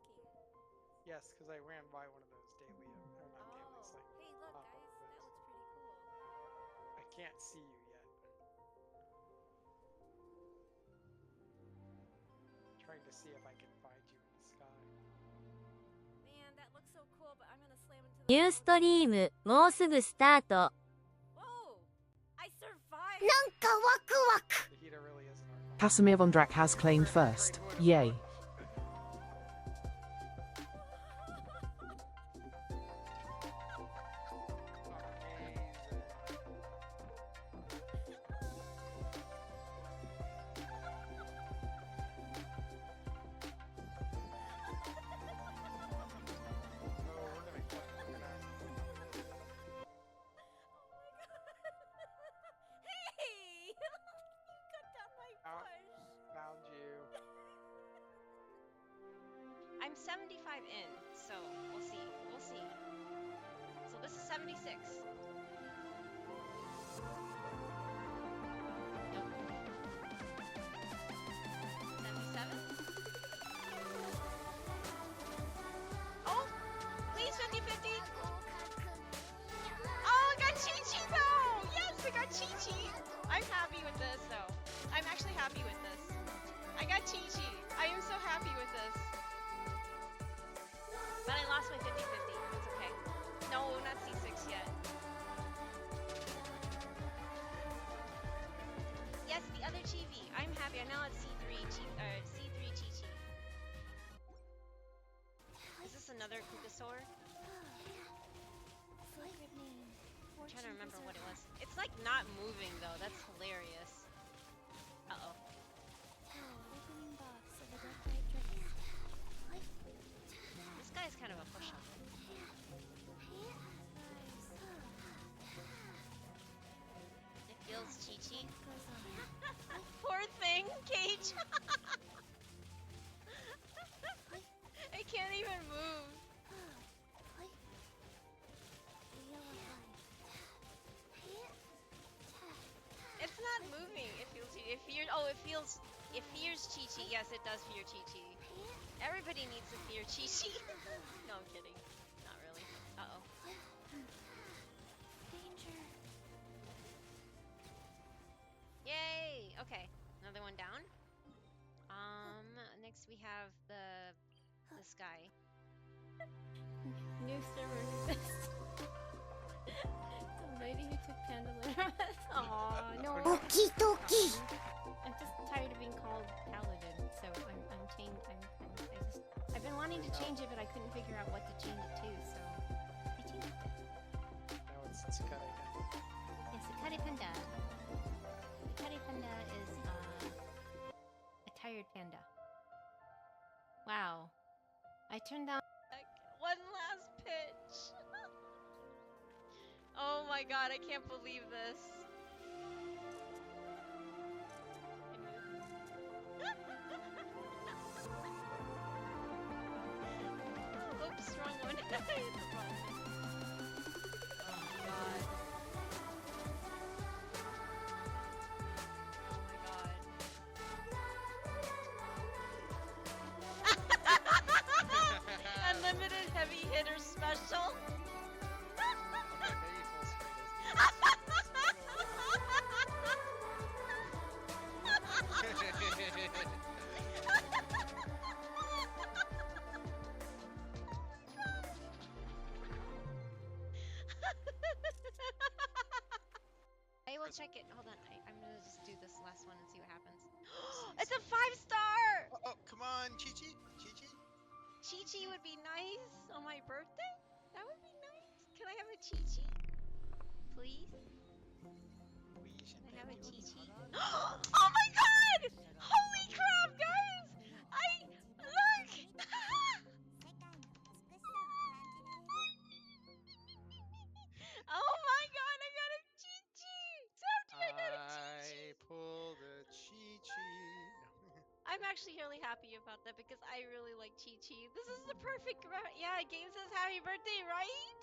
talking. Yes, because I ran by one of those daily, or not dailies, like Hey, look, pop-up guys. That events. looks pretty cool. I can't see you yet. Trying to see if I can find you in the sky. Man, that looks so cool, but I'm gonna slam into the ニューストリームもうすぐスタート。 Whoa! I survived! なんかワクワク。 The heater really isn't our fault. Casimir Vondrak has claimed first. Yay. Hey! You cut down my bush! Found you. I'm 75 in, so we'll see. We'll see. So this is 76. Nope. 77? Oh! Please 50-50! Oh, I got Chi-Chi though! Yes, I got Chi-Chi! I'm happy with this though. I'm actually happy with this. I got Chi-Chi. I am so happy with this. But I lost my 50-50. It's okay. No, not C6 yet. Yes, the other Chibi. I'm happy. I'm now at C3. C3 Chi-Chi. Is this another Kukasaur? I'm trying to remember what it was. It's like not moving though. That's hilarious. Uh-oh. This guy's kind of a push-up. It feels Chi-Chi. Poor thing, Cage. I can't even move. It's not moving. It feels. It fears. Oh, it feels. It fears Chi-Chi. Yes, it does fear Chi-Chi. Everybody needs to fear Chi-Chi. No, I'm kidding. Not really. Uh-oh. Danger. Yay! Okay, another one down. Next we have this guy. New server. The lady who took Panda litter. Aw, no. Okie dokie. I'm just tired of being called Paladin, so I'm changed. I've been wanting to change it, but I couldn't figure out what to change it to, so I changed it. Now it's Sakare. It's a Sakare Panda. The Sakare Panda is a tired panda. Wow. I turned down. One last pitch. Oh my god, I can't believe this. Oops, wrong one. I hit the button. Oh my god. Oh my god. Unlimited heavy hitter special. I will check it. Hold on. I'm gonna just do this last one and see what happens. It's a 5-star! Oh, come on, Chi-Chi. Chi-Chi. Chi-Chi would be nice on my birthday. That would be nice. Can I have a Chi-Chi? Please? Can I have a Chi-Chi? Oh my god! Holy crap, guys! Look! Oh my god, I got a Chi-Chi! Sophie, I got a Chi-Chi! I pulled a Chi-Chi. I'm actually really happy about that because I really like Chi-Chi. This is the perfect. Yeah, game says happy birthday, right?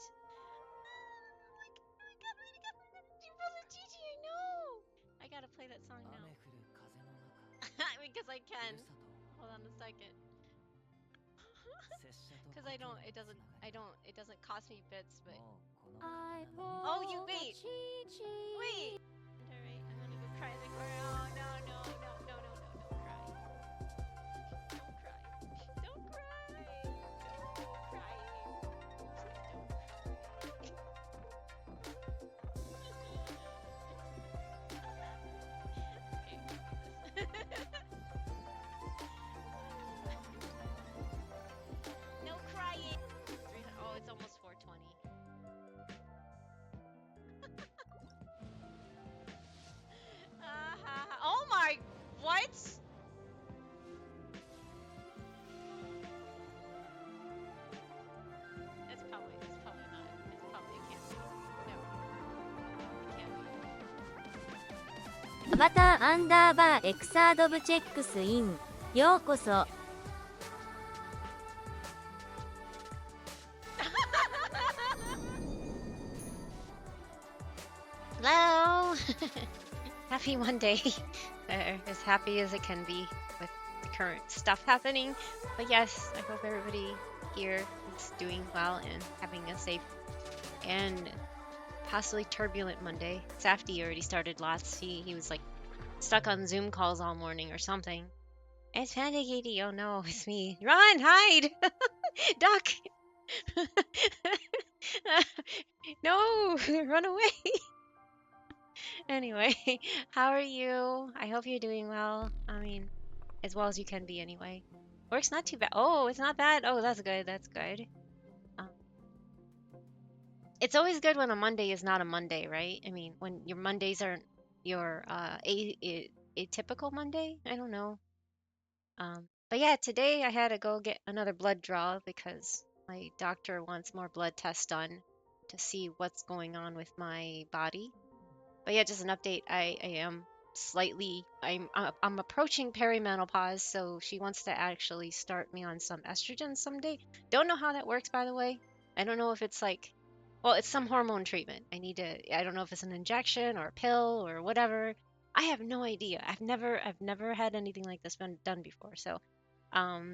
You pulled a Chi-Chi, I know! I gotta play that song now. Because I can. Hold on a second. Because it doesn't cost me bits, but. Oh, you wait! Wait! Alright, I'm gonna go cry in the corner. Oh, no, no, no, no, no, no, don't cry. Don't cry. Don't cry! Don't cry! Please don't cry. No crying! Oh, it's almost 4:20. Oh my, what? It's probably not. It's probably, it can't be. No. It can't be. アバターアンダーバーエクサードブチェックスイン。ようこそ。Hello! Happy Monday. As happy as it can be with the current stuff happening. But yes, I hope everybody here is doing well and having a safe and possibly turbulent Monday. Safety already started lots. He was like stuck on Zoom calls all morning or something. It's pandagiri. Oh no, it's me. Run, hide! Duck! No, run away! Anyway, how are you? I hope you're doing well. I mean, as well as you can be anyway. Work's not too bad. Oh, it's not bad. Oh, that's good. That's good. It's always good when a Monday is not a Monday, right? I mean, when your Mondays aren't your atypical Monday. I don't know. But yeah, today I had to go get another blood draw because my doctor wants more blood tests done to see what's going on with my body. But yeah, just an update. I am slightly. I'm approaching perimenopause, so she wants to actually start me on some estrogen someday. Don't know how that works, by the way. I don't know if it's like, well, it's some hormone treatment. I don't know if it's an injection or a pill or whatever. I have no idea. I've never had anything like this been done before. So,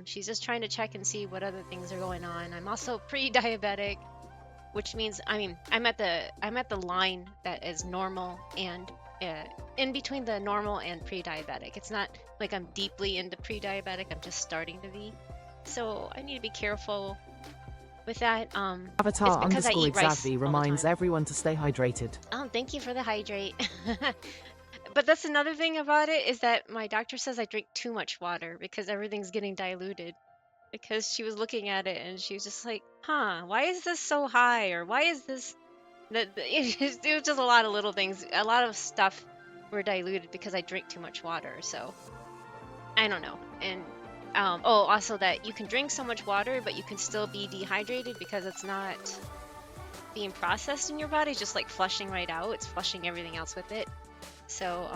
she's just trying to check and see what other things are going on. I'm also pre-diabetic, which means, I mean, I'm at the line that is normal and in between the normal and pre-diabetic. It's not like I'm deeply into pre-diabetic. I'm just starting to be. So I need to be careful with that. Avatar it's because I underscore eat rice Xavi all the reminds time. everyone to stay hydrated. Thank you for the hydrate. But that's another thing about it is that my doctor says I drink too much water because everything's getting diluted. Because she was looking at it and she was just like, huh, why is this so high? Or why is this... It was just a lot of little things. A lot of stuff were diluted because I drink too much water. So, I don't know. And, also that you can drink so much water, but you can still be dehydrated because it's not being processed in your body. It's just like flushing right out. It's flushing everything else with it. So,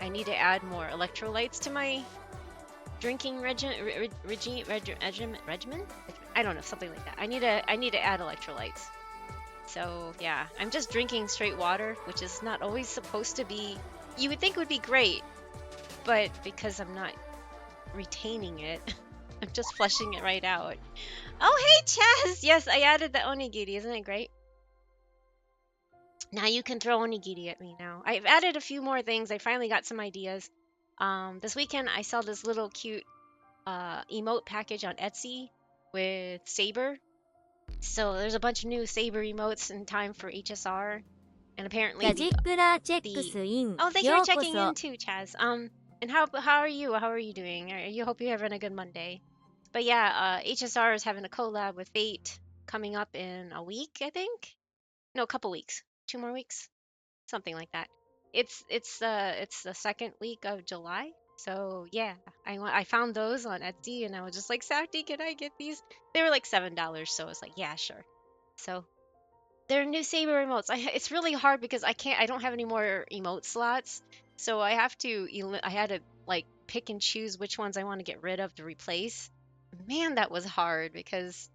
I need to add more electrolytes to my drinking regimen. I don't know, something like that. I need to add electrolytes. So yeah, I'm just drinking straight water, which is not always supposed to be. You would think it would be great, but because I'm not retaining it, I'm just flushing it right out. Oh hey Chaz, yes, I added the onigiri. Isn't it great? Now you can throw onigiri at me now. I've added a few more things. I finally got some ideas. This weekend I saw this little cute emote package on Etsy with Saber. So there's a bunch of new Saber emotes in time for HSR, and apparently ラジップラーチェックスイン。 oh, thank you よ for うこ checking そ。 in too, Chaz. And how are you? How are you doing? You hope you're having a good Monday. But yeah, HSR is having a collab with Fate coming up in a week, I think. No, a couple weeks. 2 more weeks, something like that. It's the second week of July. So yeah, I found those on Etsy and I was just like, Safety, can I get these? They were like $7, so I was like, yeah, sure. So they're new Saber emotes. It's really hard because I don't have any more emote slots, so I had to like pick and choose which ones I want to get rid of to replace. Man, that was hard because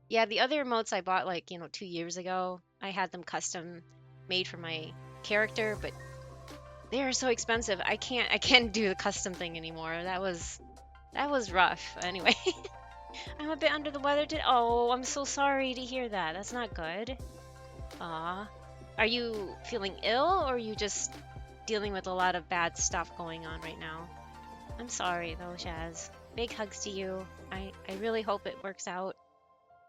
yeah, the other emotes I bought like 2 years ago, I had them custom made for my character, but they are so expensive. I can't do the custom thing anymore. That was rough. Anyway, I'm a bit under the weather today. Oh, I'm so sorry to hear that. That's not good. Aw. Are you feeling ill, or are you just dealing with a lot of bad stuff going on right now? I'm sorry though, Shaz. Big hugs to you. I really hope it works out.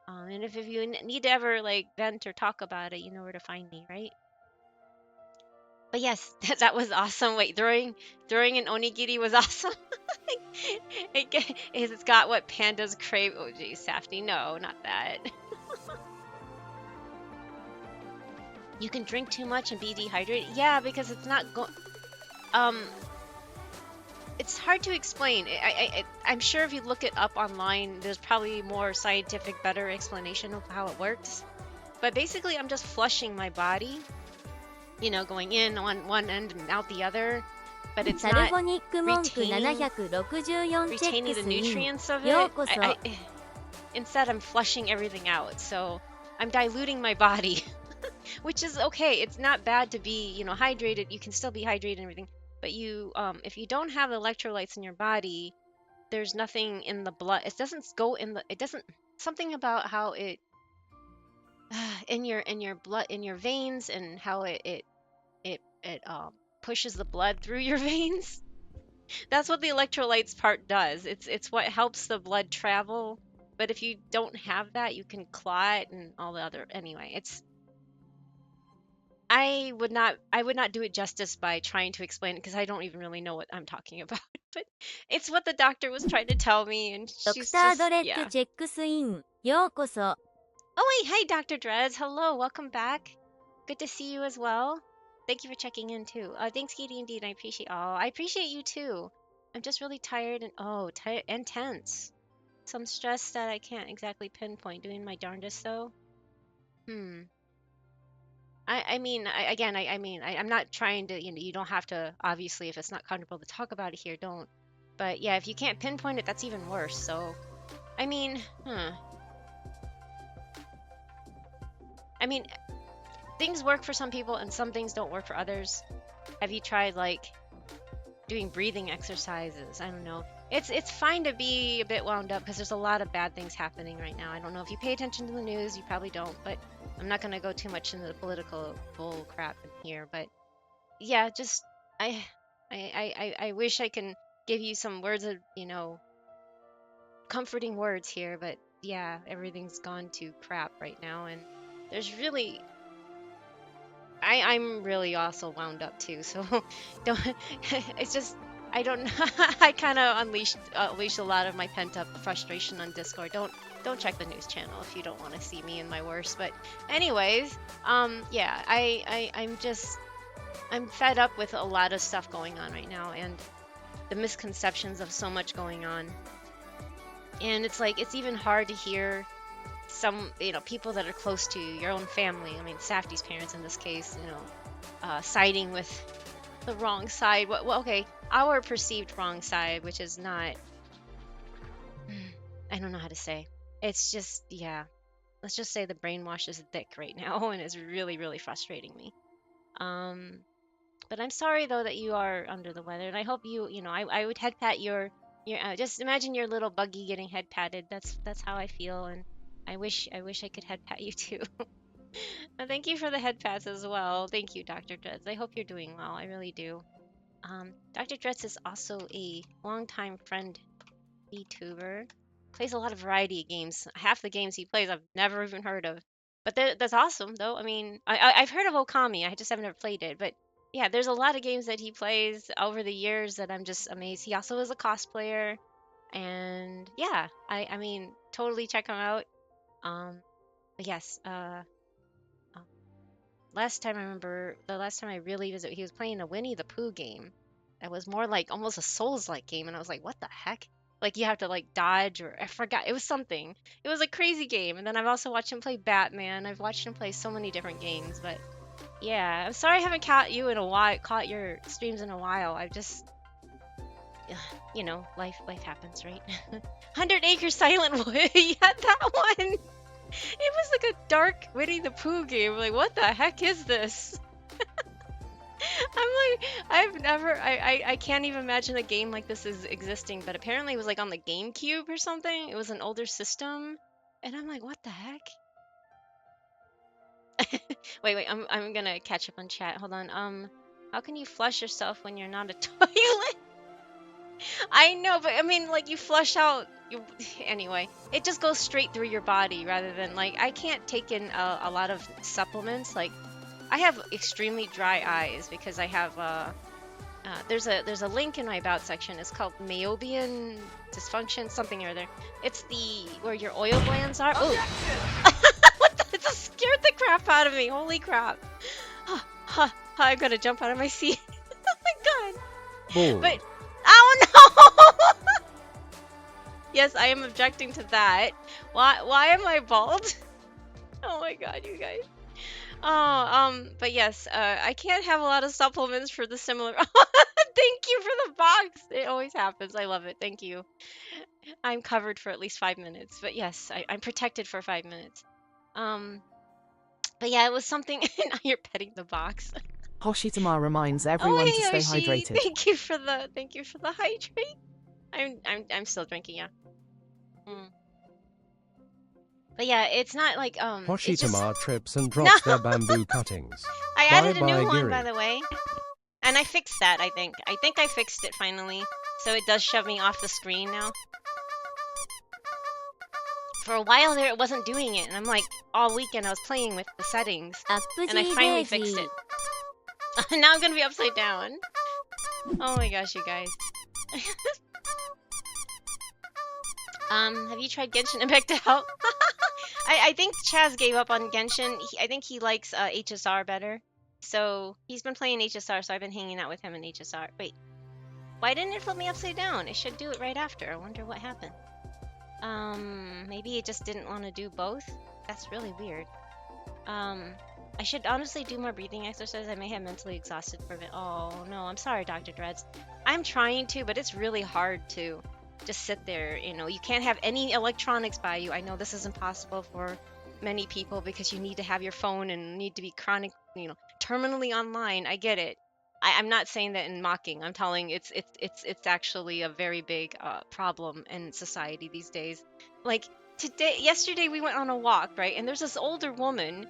And if you need to ever like vent or talk about it, you know where to find me, right? But yes, that was awesome. Wait, throwing an onigiri was awesome. It's got what pandas crave. Oh geez, Safety, no, not that. You can drink too much and be dehydrated. Yeah, because it's not it's hard to explain. I'm sure if you look it up online, there's probably more scientific, better explanation of how it works. But basically, I'm just flushing my body, you know, going in on one end and out the other. But it's サル not フォニック文句 retaining 764チェッ retaining ク the スイン nutrients of よう it. こそ Instead, I'm flushing everything out. So I'm diluting my body, which is okay. It's not bad to be, you know, hydrated. You can still be hydrated and everything. But you, if you don't have electrolytes in your body, there's nothing in the blood. It doesn't go in the. It doesn't. Something about how it in your blood, in your veins, and how it pushes the blood through your veins. That's what the electrolytes part does. It's what helps the blood travel. But if you don't have that, you can clot and all the other. Anyway, it's. I would not do it justice by trying to explain it because I don't even really know what I'm talking about. But it's what the doctor was trying to tell me, and ド she's クター just ドレッ yeah. ドチェックスインようこそ Oh wait, hey Dr. Drez, hello, welcome back. Good to see you as well. Thank you for checking in too. Thanks, Katie. Indeed, I appreciate. Oh, I appreciate you too. I'm just really tired and tired and tense. Some stress that I can't exactly pinpoint. Doing my darndest though. I mean, I'm not trying to, you know, you don't have to, obviously, if it's not comfortable to talk about it here, don't. But yeah, if you can't pinpoint it, that's even worse. So, I mean, I mean, things work for some people and some things don't work for others. Have you tried, like, doing breathing exercises? I don't know. It's fine to be a bit wound up because there's a lot of bad things happening right now. I don't know if you pay attention to the news, you probably don't, but I'm not going to go too much into the political bull crap in here. But yeah, just I wish I can give you some words of, you know, comforting words here, but yeah, everything's gone to crap right now, and there's really I'm really also wound up too, so don't it's just I don't know. I kind of unleashed a lot of my pent up frustration on Discord. Don't check the news channel if you don't want to see me in my worst. But anyways, yeah, I'm fed up with a lot of stuff going on right now and the misconceptions of so much going on. And it's like it's even hard to hear some, you know, people that are close to your own family. I mean, Safty's parents in this case, you know, siding with the wrong side. Well, okay, our perceived wrong side, which is not. I don't know how to say. It's just, yeah. Let's just say the brainwash is thick right now, and it's really, really frustrating me. But I'm sorry though that you are under the weather, and I hope you know, I would head pat your just imagine your little buggy getting head patted. That's how I feel, and I wish I could head pat you too. And thank you for the head pats as well. Thank you, Dr. Dretz. I hope you're doing well. I really do. Dr. Dretz is also a longtime friend VTuber. Plays a lot of variety of games. Half the games he plays I've never even heard of. But that's awesome, though. I mean, I've heard of Okami. I just haven't ever played it. But yeah, there's a lot of games that he plays over the years that I'm just amazed. He also is a cosplayer. And yeah, I mean, totally check him out. But yes, last time I really visited, he was playing a Winnie the Pooh game. It was more like almost a Souls-like game, and I was like, what the heck? Like you have to like dodge, or I forgot. It was something. It was a crazy game. And then I've also watched him play Batman. I've watched him play so many different games. But yeah, I'm sorry I haven't caught your streams in a while. I've just, you know, life happens, right? 100 Acre Silent Wood. Yeah, that one. It was like a dark Winnie the Pooh game. Like, what the heck is this? I'm like, I've never, I can't even imagine a game like this is existing, but apparently it was like on the GameCube or something. It was an older system. And I'm like, what the heck? Wait, I'm gonna catch up on chat. Hold on. How can you flush yourself when you're not a toilet? I know, but I mean, like, you flush out. Anyway, it just goes straight through your body rather than like I can't take in a lot of supplements. Like, I have extremely dry eyes because I have there's a link in my about section. It's called Meibomian dysfunction, something or other. It's the where your oil glands are. Oh, what the? It just scared the crap out of me. Holy crap! I'm gonna jump out of my seat. Oh my god! Ball. But oh no! Yes, I am objecting to that. Why am I bald? Oh my god, you guys. Oh, but yes, I can't have a lot of supplements for the similar. Thank you for the box. It always happens. I love it. Thank you. I'm covered for at least 5 minutes. But yes, I'm protected for 5 minutes. But yeah, it was something. Now you're petting the box. Hoshitama reminds Oh, everyone to hey stay Yoshi. hydrated. Thank you for the hydrate. I'm still drinking, yeah. Mm. But yeah, it's not like it's just Hoshitama trips and drops their bamboo cuttings. I added a new Bye-bye, one, by Giri. the way. And I fixed that, I think. I think I fixed it finally. So it does shove me off the screen now. For a while there, it wasn't doing it. And I'm like, all weekend I was playing with the settings. And I finally fixed it. Now I'm gonna be upside down. Oh my gosh, you guys. Have you tried Genshin Impact out? I think Chaz gave up on Genshin. I think he likes HSR better. So he's been playing HSR, so I've been hanging out with him in HSR. Wait, why didn't it flip me upside down? It should do it right after. I wonder what happened. Maybe it just didn't want to do both? That's really weird. I should honestly do more breathing exercise. I may have mentally exhausted for a bit. Oh no, I'm sorry, Dr. Dreads. I'm trying to, but it's really hard to just sit there. You know, you can't have any electronics by you. I know this is impossible for many people because you need to have your phone and need to be chronic, you know, terminally online. I get it. I'm not saying that in mocking. I'm telling it's actually a very big problem in society these days. Like yesterday we went on a walk, right? And there's this older woman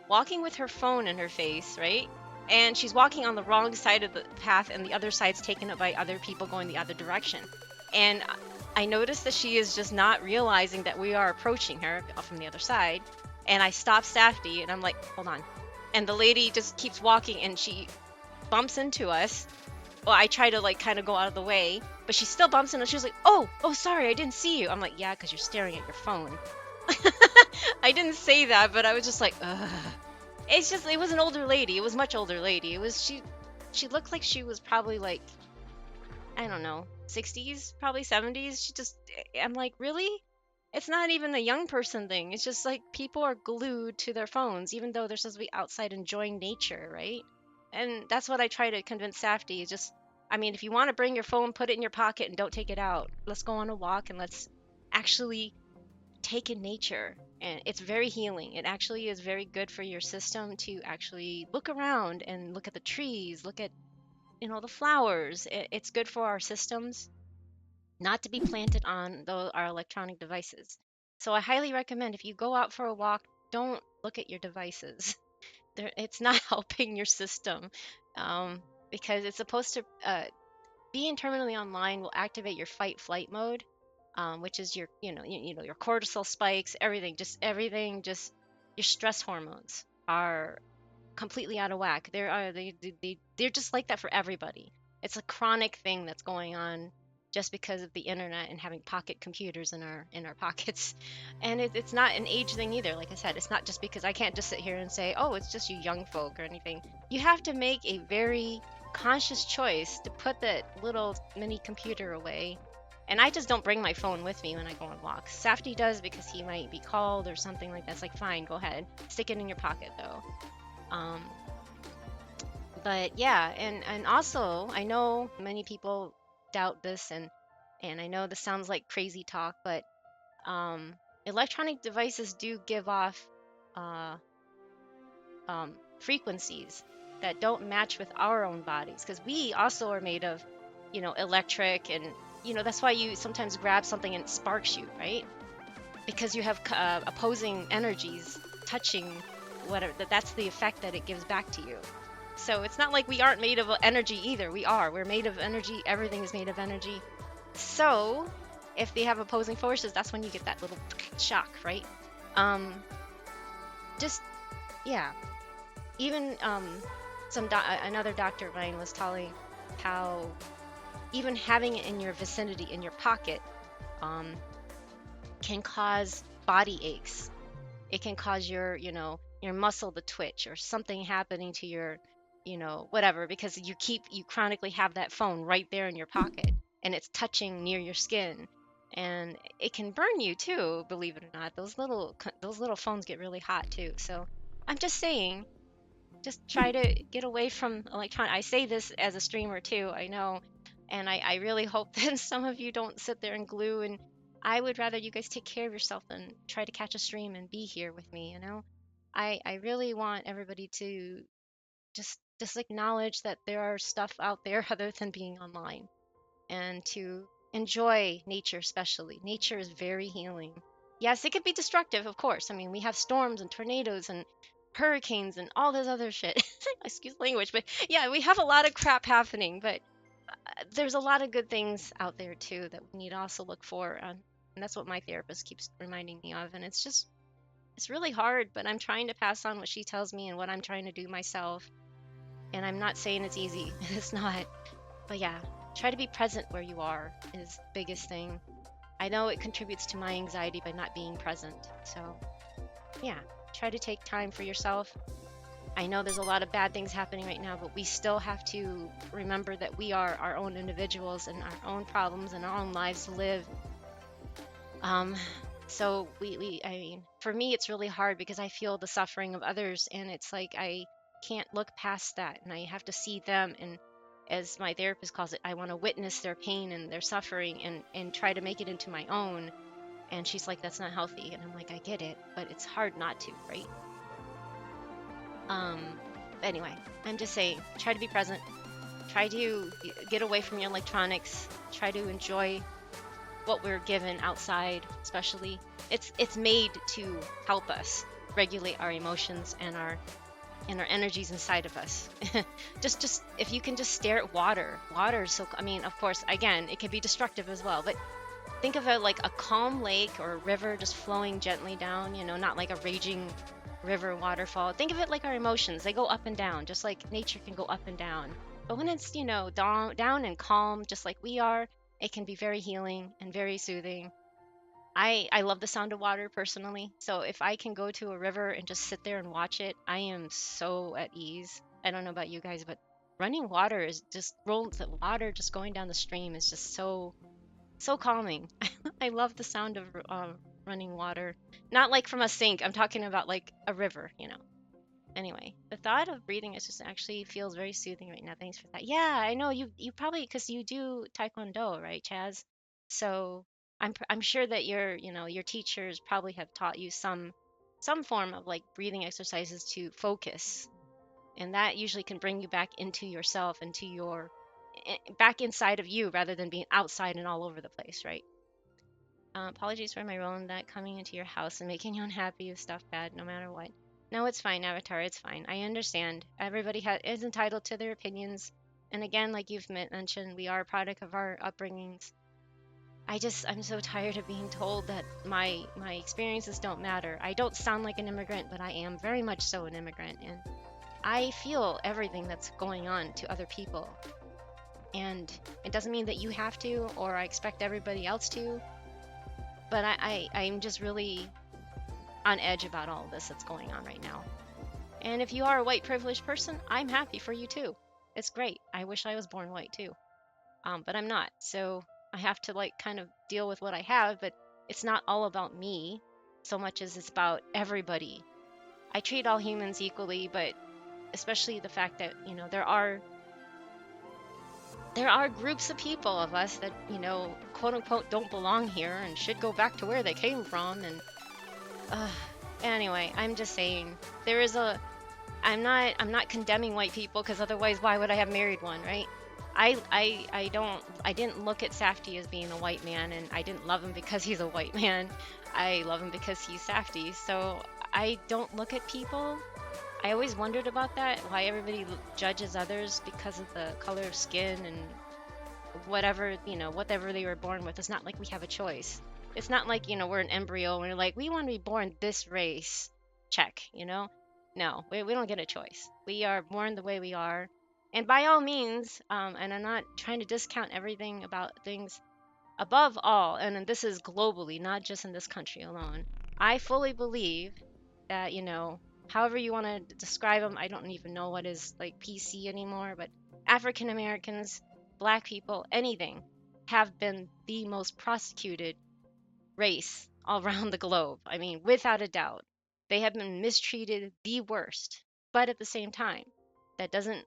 walking with her phone in her face, right? And she's walking on the wrong side of the path and the other side's taken up by other people going the other direction. And I noticed that she is just not realizing that we are approaching her from the other side. And I stopped Safety and I'm like, hold on. And the lady just keeps walking and she bumps into us. Well, I try to like kind of go out of the way, but she still bumps into us. She was like, oh, sorry, I didn't see you. I'm like, yeah, because you're staring at your phone. I didn't say that, but I was just like, ugh. It was an older lady. It was much older lady. It was, she looked like she was probably like, I don't know, 60s, probably 70s. I'm like, really? It's not even a young person thing. It's just like people are glued to their phones, even though they're supposed to be outside enjoying nature, right? And that's what I try to convince Safety. Is just, I mean, if you want to bring your phone, put it in your pocket and don't take it out. Let's go on a walk and let's actually take in nature. And it's very healing. It actually is very good for your system to actually look around and look at the trees, look at, you know, the flowers. It's good for our systems not to be planted on our electronic devices. So I highly recommend if you go out for a walk, don't look at your devices. It's not helping your system because it's supposed to being terminally online will activate your fight flight mode, which is your your cortisol spikes, everything, just your stress hormones are completely out of whack. They're just like that for everybody. It's a chronic thing that's going on just because of the internet and having pocket computers in our pockets. And it's not an age thing either. Like I said, it's not just because I can't just sit here and say, oh, it's just you young folk or anything. You have to make a very conscious choice to put that little mini computer away. And I just don't bring my phone with me when I go on walks. Safety does because he might be called or something like that. It's like, fine, go ahead. Stick it in your pocket though. But yeah, and also I know many people doubt this, and I know this sounds like crazy talk, but electronic devices do give off frequencies that don't match with our own bodies, because we also are made of, electric, and that's why you sometimes grab something and it sparks you, right? Because you have opposing energies touching whatever. That's the effect that it gives back to you. So it's not like we aren't made of energy either. We are. We're made of energy. Everything is made of energy. So if they have opposing forces, that's when you get that little shock, right? Just yeah. Even another doctor of mine was telling how even having it in your vicinity, in your pocket, can cause body aches. It can cause your muscle to twitch, or something happening to your, whatever, because you chronically have that phone right there in your pocket, and it's touching near your skin, and it can burn you too, believe it or not. Those little phones get really hot too. So I'm just saying, just try to get away from electronic. I say this as a streamer too, I know, and I really hope that some of you don't sit there and glue. And I would rather you guys take care of yourself than try to catch a stream and be here with me. I really want everybody to just acknowledge that there are stuff out there other than being online, and to enjoy nature. Especially nature is very healing. Yes, it can be destructive, of course. I mean, we have storms and tornadoes and hurricanes and all this other shit. Excuse language, but yeah, we have a lot of crap happening, but there's a lot of good things out there too that we need to also look for. And that's what my therapist keeps reminding me of. And it's really hard, but I'm trying to pass on what she tells me and what I'm trying to do myself. And I'm not saying it's easy. It's not. But yeah, try to be present where you are is the biggest thing. I know it contributes to my anxiety by not being present. So yeah, try to take time for yourself. I know there's a lot of bad things happening right now, but we still have to remember that we are our own individuals and our own problems and our own lives to live. So I mean, for me, it's really hard because I feel the suffering of others, and it's like I can't look past that, and I have to see them. And as my therapist calls it, I want to witness their pain and their suffering and try to make it into my own. And she's like, that's not healthy. And I'm like, I get it, but it's hard not to, right? Anyway, I'm just saying, try to be present. Try to get away from your electronics. Try to enjoy what we're given outside, especially. It's made to help us regulate our emotions and our energies inside of us. just if you can just stare at water. Water is so, I mean, of course, again, it can be destructive as well, but think of it like a calm lake or a river just flowing gently down, not like a raging river waterfall. Think of it like our emotions. They go up and down, just like nature can go up and down. But when it's, down and calm, just like we are, it can be very healing and very soothing. I love the sound of water personally. So if I can go to a river and just sit there and watch it, I am so at ease. I don't know about you guys, but running water is just the water just going down the stream is just so calming. I love the sound of running water. Not like from a sink. I'm talking about like a river, Anyway, the thought of breathing is just actually feels very soothing right now. Thanks for that. Yeah, I know you probably, because you do taekwondo, right, Chaz? So I'm sure that your teachers probably have taught you some form of like breathing exercises to focus, and that usually can bring you back into yourself, into your back inside of you rather than being outside and all over the place, right? Apologies for my role in that, coming into your house and making you unhappy with stuff bad, no matter what. No, it's fine, Avatar. It's fine. I understand. Everybody is entitled to their opinions. And again, like you've mentioned, we are a product of our upbringings. I'm so tired of being told that my experiences don't matter. I don't sound like an immigrant, but I am very much so an immigrant. And I feel everything that's going on to other people. And it doesn't mean that you have to, or I expect everybody else to. But I'm just really on edge about all of this that's going on right now. And if you are a white privileged person, I'm happy for you too. It's great. I wish I was born white too. But I'm not. So I have to like kind of deal with what I have, but it's not all about me so much as it's about everybody. I treat all humans equally, but especially the fact that, there are groups of people of us that, quote unquote, don't belong here and should go back to where they came from. And anyway, I'm just saying, I'm not condemning white people, because otherwise why would I have married one, right? I didn't look at Safdie as being a white man, and I didn't love him because he's a white man. I love him because he's Safdie. So I don't look at people. I always wondered about that, why everybody judges others because of the color of skin and whatever, whatever they were born with. It's not like we have a choice. It's not like, we're an embryo and we're like, we want to be born this race. Check, No, we don't get a choice. We are born the way we are. And by all means, and I'm not trying to discount everything about things, above all, and this is globally, not just in this country alone, I fully believe that, however you want to describe them, I don't even know what is like PC anymore, but African Americans, Black people, anything, have been the most prosecuted race all around the globe. I mean, without a doubt. They have been mistreated the worst. But at the same time, that doesn't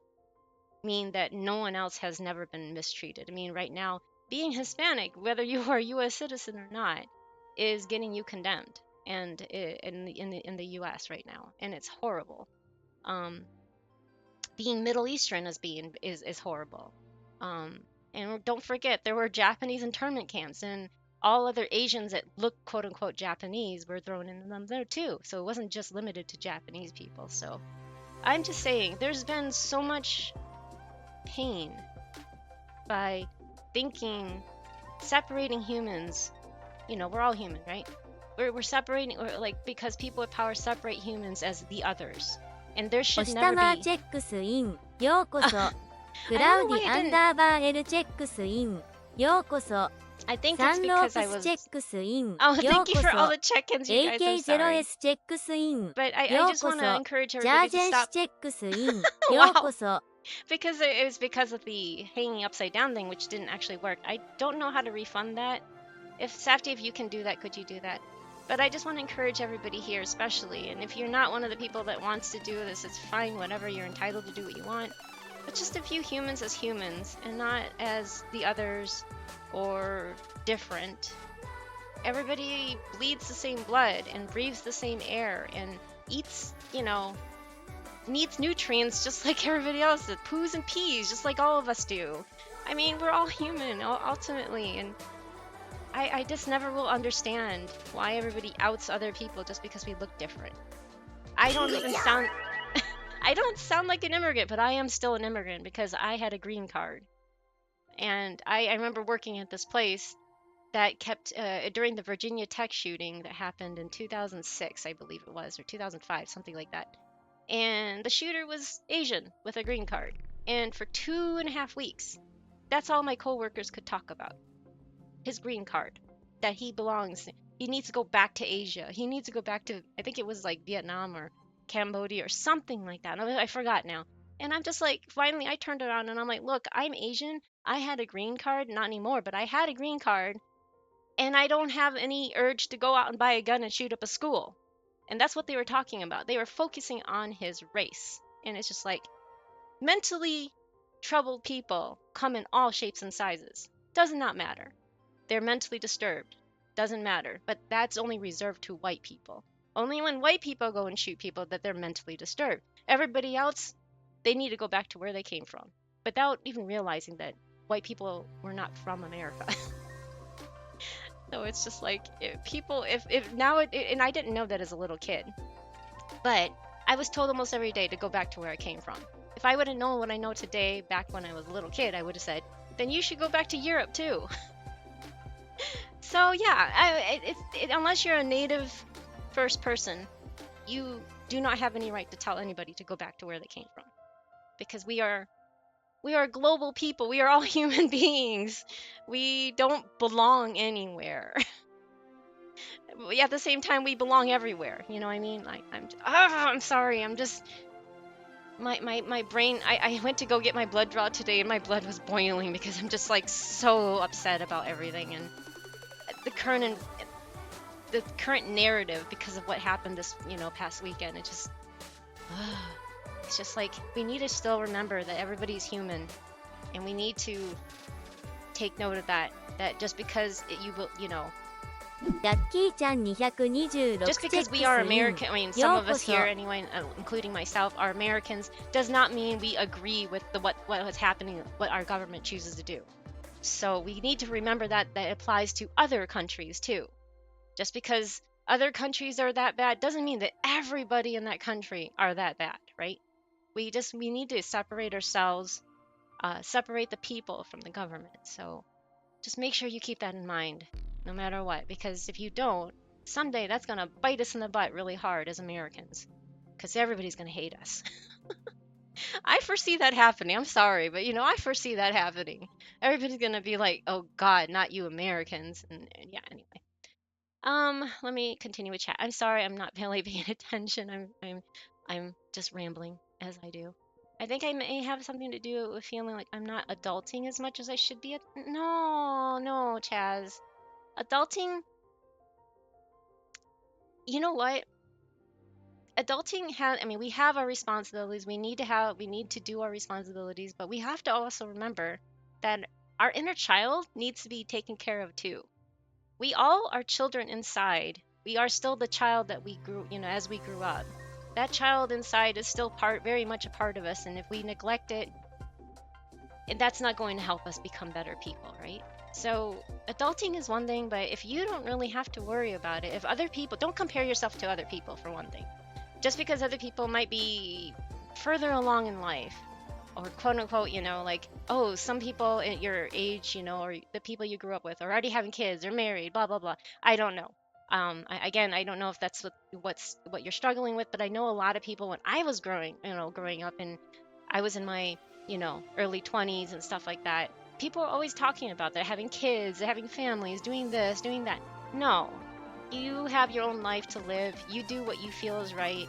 mean that no one else has never been mistreated. I mean, right now, being Hispanic, whether you are a U.S. citizen or not, is getting you condemned, and in the U.S. right now, and it's horrible. Being Middle Eastern is horrible. And don't forget, there were Japanese internment camps, and all other Asians that look quote unquote Japanese were thrown into them there too. So it wasn't just limited to Japanese people. So I'm just saying, there's been so much pain by separating humans. We're all human, right? We're separating, or like, because people with power separate humans as the others, and there お should 下 never マー be. チェックスインようこそクラウディアンダーバー L チェックスインようこそ I think サ it's ンロー because プ I ス was. チェックスイン Oh, よう thank you こ for all そ the check-ins, you guys. I'm sorry. AK0S チェックスイン But I よう just こ want そ to encourage ジャー everybody ジ to ェンシ stop チェックスイン Wow. ようこそ because it was because of the hanging upside down thing, which didn't actually work. I don't know how to refund that. If Safdie, if you can do that, could you do that? But I just want to encourage everybody here, especially, and if you're not one of the people that wants to do this, it's fine, whatever, you're entitled to do what you want. But just to view humans as humans and not as the others or different. Everybody bleeds the same blood and breathes the same air and eats, needs nutrients just like everybody else does. Poos and peas, just like all of us do. I mean, we're all human, ultimately, and I just never will understand why everybody outs other people just because we look different. I don't even sound... I don't sound like an immigrant, but I am still an immigrant because I had a green card. And I remember working at this place that kept, during the Virginia Tech shooting that happened in 2006, I believe it was, or 2005, something like that. And the shooter was Asian with a green card. And for 2.5 weeks, that's all my coworkers could talk about. His green card, that he needs to go back to Asia. He needs to go back to, I think it was like Vietnam or Cambodia or something like that. I forgot now. And I'm just like, finally I turned around and I'm like, look, I'm Asian. I had a green card, not anymore, but I had a green card. And I don't have any urge to go out and buy a gun and shoot up a school. And that's what they were talking about. They were focusing on his race. And it's just like, mentally troubled people come in all shapes and sizes. Does not matter. They're mentally disturbed. Doesn't matter. But that's only reserved to white people. Only when white people go and shoot people that they're mentally disturbed. Everybody else, they need to go back to where they came from. Without even realizing that white people were not from America. So it's just like, if now, and I didn't know that as a little kid, but I was told almost every day to go back to where I came from. If I would have known what I know today back when I was a little kid, I would have said, then you should go back to Europe too. So yeah, unless you're a native first person, you do not have any right to tell anybody to go back to where they came from. Because we are global people. We are all human beings. We don't belong anywhere. At the same time, we belong everywhere. You know what I mean? I'm sorry. I'm just... My brain... I went to go get my blood draw today, and my blood was boiling because I'm just, like, so upset about everything. And the current narrative, because of what happened this, past weekend, it just... It's just like, we need to still remember that everybody's human, and we need to take note of that just because ラッキーちゃん226 Just チェ because ック we ス are イン American, I mean, some of us ようこそ here anyway, including myself, are Americans, does not mean we agree with what is happening, what our government chooses to do. So we need to remember that applies to other countries too. Just because other countries are that bad doesn't mean that everybody in that country are that bad, right? We need to separate ourselves, separate the people from the government. So just make sure you keep that in mind, no matter what, because if you don't, someday that's gonna bite us in the butt really hard as Americans, because everybody's gonna hate us. I foresee that happening. I'm sorry, but I foresee that happening. Everybody's gonna be like, "Oh God, not you Americans," and yeah. Anyway, let me continue with chat. I'm sorry, I'm not really paying attention. I'm just rambling as I do. I think I may have something to do with feeling like I'm not adulting as much as I should be. No, Chaz. Adulting, you know what? Adulting I mean, we have our responsibilities. We need to do our responsibilities, but we have to also remember that our inner child needs to be taken care of too. We all are children inside. We are still the child that we grew, as we grew up. That child inside is still very much a part of us, and if we neglect it, that's not going to help us become better people, right? So adulting is one thing, but if you don't really have to worry about it, if other people, don't compare yourself to other people for one thing. Just because other people might be further along in life, or quote unquote, like, oh, some people at your age, or the people you grew up with are already having kids or married, blah, blah, blah. I don't know. I don't know if that's what you're struggling with, but I know a lot of people when I was growing up, and I was in my, early 20s and stuff like that. People are always talking about that, having kids, having families, doing this, doing that. No, you have your own life to live. You do what you feel is right.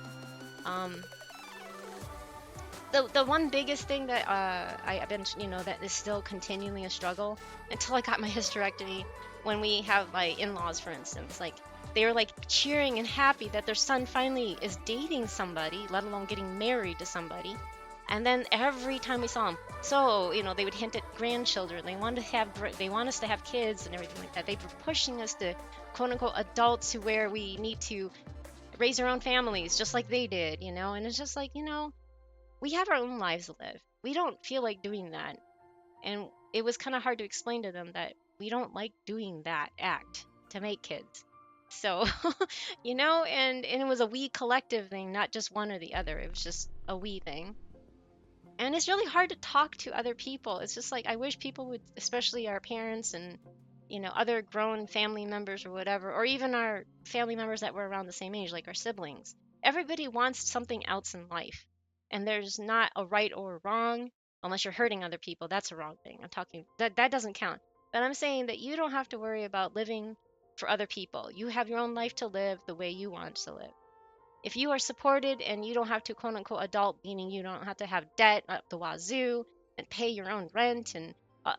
The one biggest thing that I've been, that is still continually a struggle until I got my hysterectomy, when we have my in-laws, for instance, like they were like cheering and happy that their son finally is dating somebody, let alone getting married to somebody. And then every time we saw them, so they would hint at grandchildren. They want us to have kids and everything like that. They were pushing us to quote unquote adults where we need to raise our own families just like they did, and it's just like, we have our own lives to live. We don't feel like doing that. And it was kind of hard to explain to them that we don't like doing that act to make kids. So, and it was a we collective thing, not just one or the other. It was just a we thing. And it's really hard to talk to other people. It's just like, I wish people would, especially our parents and, other grown family members or whatever, or even our family members that were around the same age, like our siblings. Everybody wants something else in life. And there's not a right or a wrong, unless you're hurting other people. That's a wrong thing. I'm talking, that doesn't count. But I'm saying that you don't have to worry about living for other people. You have your own life to live the way you want to live. If you are supported and you don't have to quote unquote adult, meaning you don't have to have debt up the wazoo and pay your own rent, and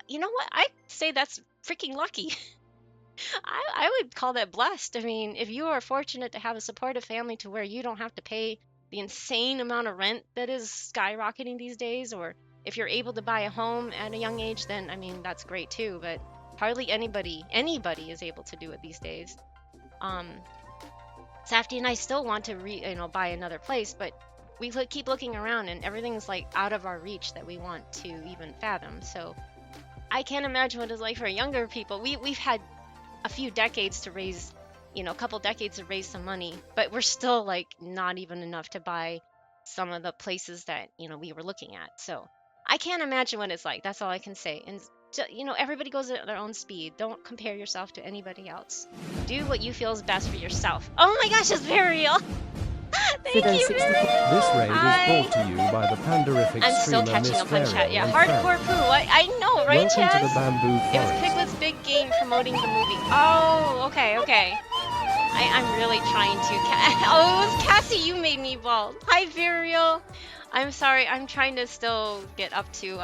you know what? I say that's freaking lucky. I would call that blessed. I mean, if you are fortunate to have a supportive family to where you don't have to pay the insane amount of rent that is skyrocketing these days, or if you're able to buy a home at a young age, then I mean that's great too. But hardly anybody is able to do it these days. Safety and I still want to buy another place, but we keep looking around and everything's like out of our reach that we want to even fathom. So I can't imagine what it's like for younger people. We've had a few decades to raise, a couple decades to raise some money, but we're still like not even enough to buy some of the places that, we were looking at. So I can't imagine what it's like. That's all I can say. And everybody goes at their own speed. Don't compare yourself to anybody else. Do what you feel is best for yourself. Oh my gosh, it's very real. Thank you, Muriel. This raid is brought to you by the pandarific I'm still streamer catching Miss up on chat. Varian Yeah, and hardcore friends. poo. I know, right, Welcome Chaz? to the bamboo It was forest. Piglet's big game promoting the movie. Oh, okay. I'm really trying to. Oh, it was Cassie. You made me bald. Hi, Virial. I'm sorry. I'm trying to still get up to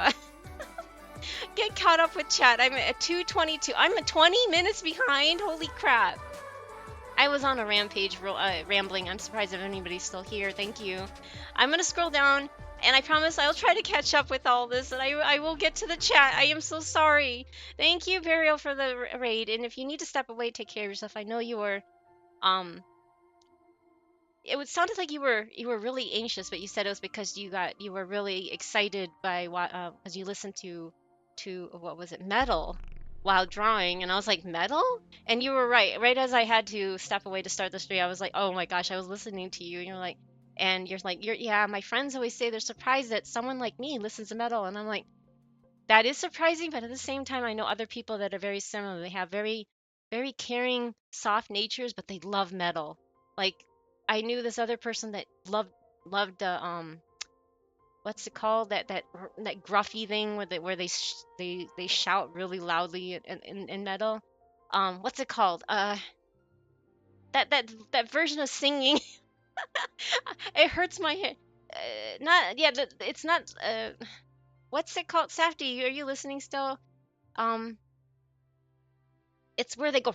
get caught up with chat. I'm at 2:22. I'm 20 minutes behind. Holy crap. I was on a rampage rambling. I'm surprised if anybody's still here. Thank you. I'm gonna scroll down. And I promise I'll try to catch up with all this, and I will get to the chat. I am so sorry. Thank you, Burial, for the raid. And if you need to step away, take care of yourself. I know you were, um, it sounded like you were really anxious, but you said it was because you were really excited by what because you listened to what was it, metal, while drawing, and I was like, metal? And you were right. Right as I had to step away to start the stream, I was like, oh my gosh, I was listening to you, and you're like, yeah, my friends always say they're surprised that someone like me listens to metal, and I'm like, that is surprising, but at the same time, I know other people that are very similar. They have very, very caring, soft natures, but they love metal. Like, I knew this other person that loved the what's it called, that gruffy thing where they shout really loudly in metal. What's it called? That version of singing. It hurts my head. Not yeah. It's not. What's it called? Safety, are you listening still? Um, it's where they go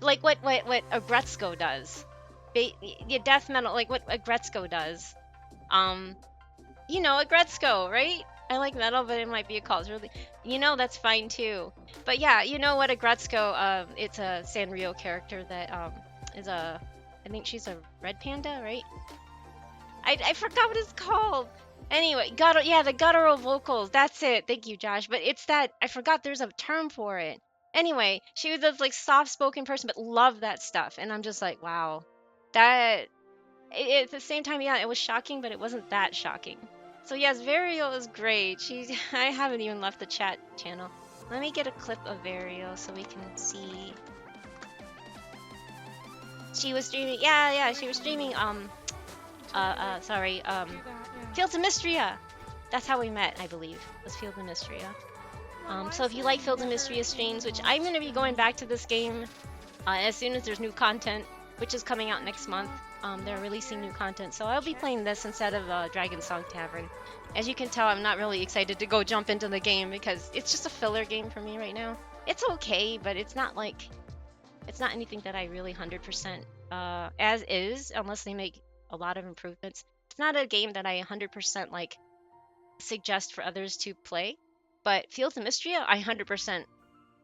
like what a Gretzko does. Yeah, death metal, like what a Gretzko does. Um, a Gretzko, right? I like metal, but it might be a cause really. That's fine too. But yeah, you know what a Gretzko? It's a Sanrio character that is a. I think she's a red panda, right? I forgot what it's called. Anyway, the guttural vocals. That's it. Thank you, Josh. But it's that I forgot there's a term for it. Anyway, she was this like soft-spoken person, but loved that stuff, and I'm just like, wow, that. At the same time, yeah, it was shocking, but it wasn't that shocking. So yes, Varial is great. I haven't even left the chat channel. Let me get a clip of Varial so we can see. She was streaming. Yeah, she was streaming. Sorry. Fields of Mystria. That's how we met, I believe. Was Fields of Mystria. So if you like Fields of Mystria streams, which I'm gonna be going back to this game as soon as there's new content, which is coming out next month. They're releasing new content, so I'll be playing this instead of Dragon Song Tavern. As you can tell, I'm not really excited to go jump into the game because it's just a filler game for me right now. It's okay, but it's not anything that I really 100% as is, unless they make a lot of improvements. It's not a game that I 100% like suggest for others to play, but Fields of Mystria, I 100%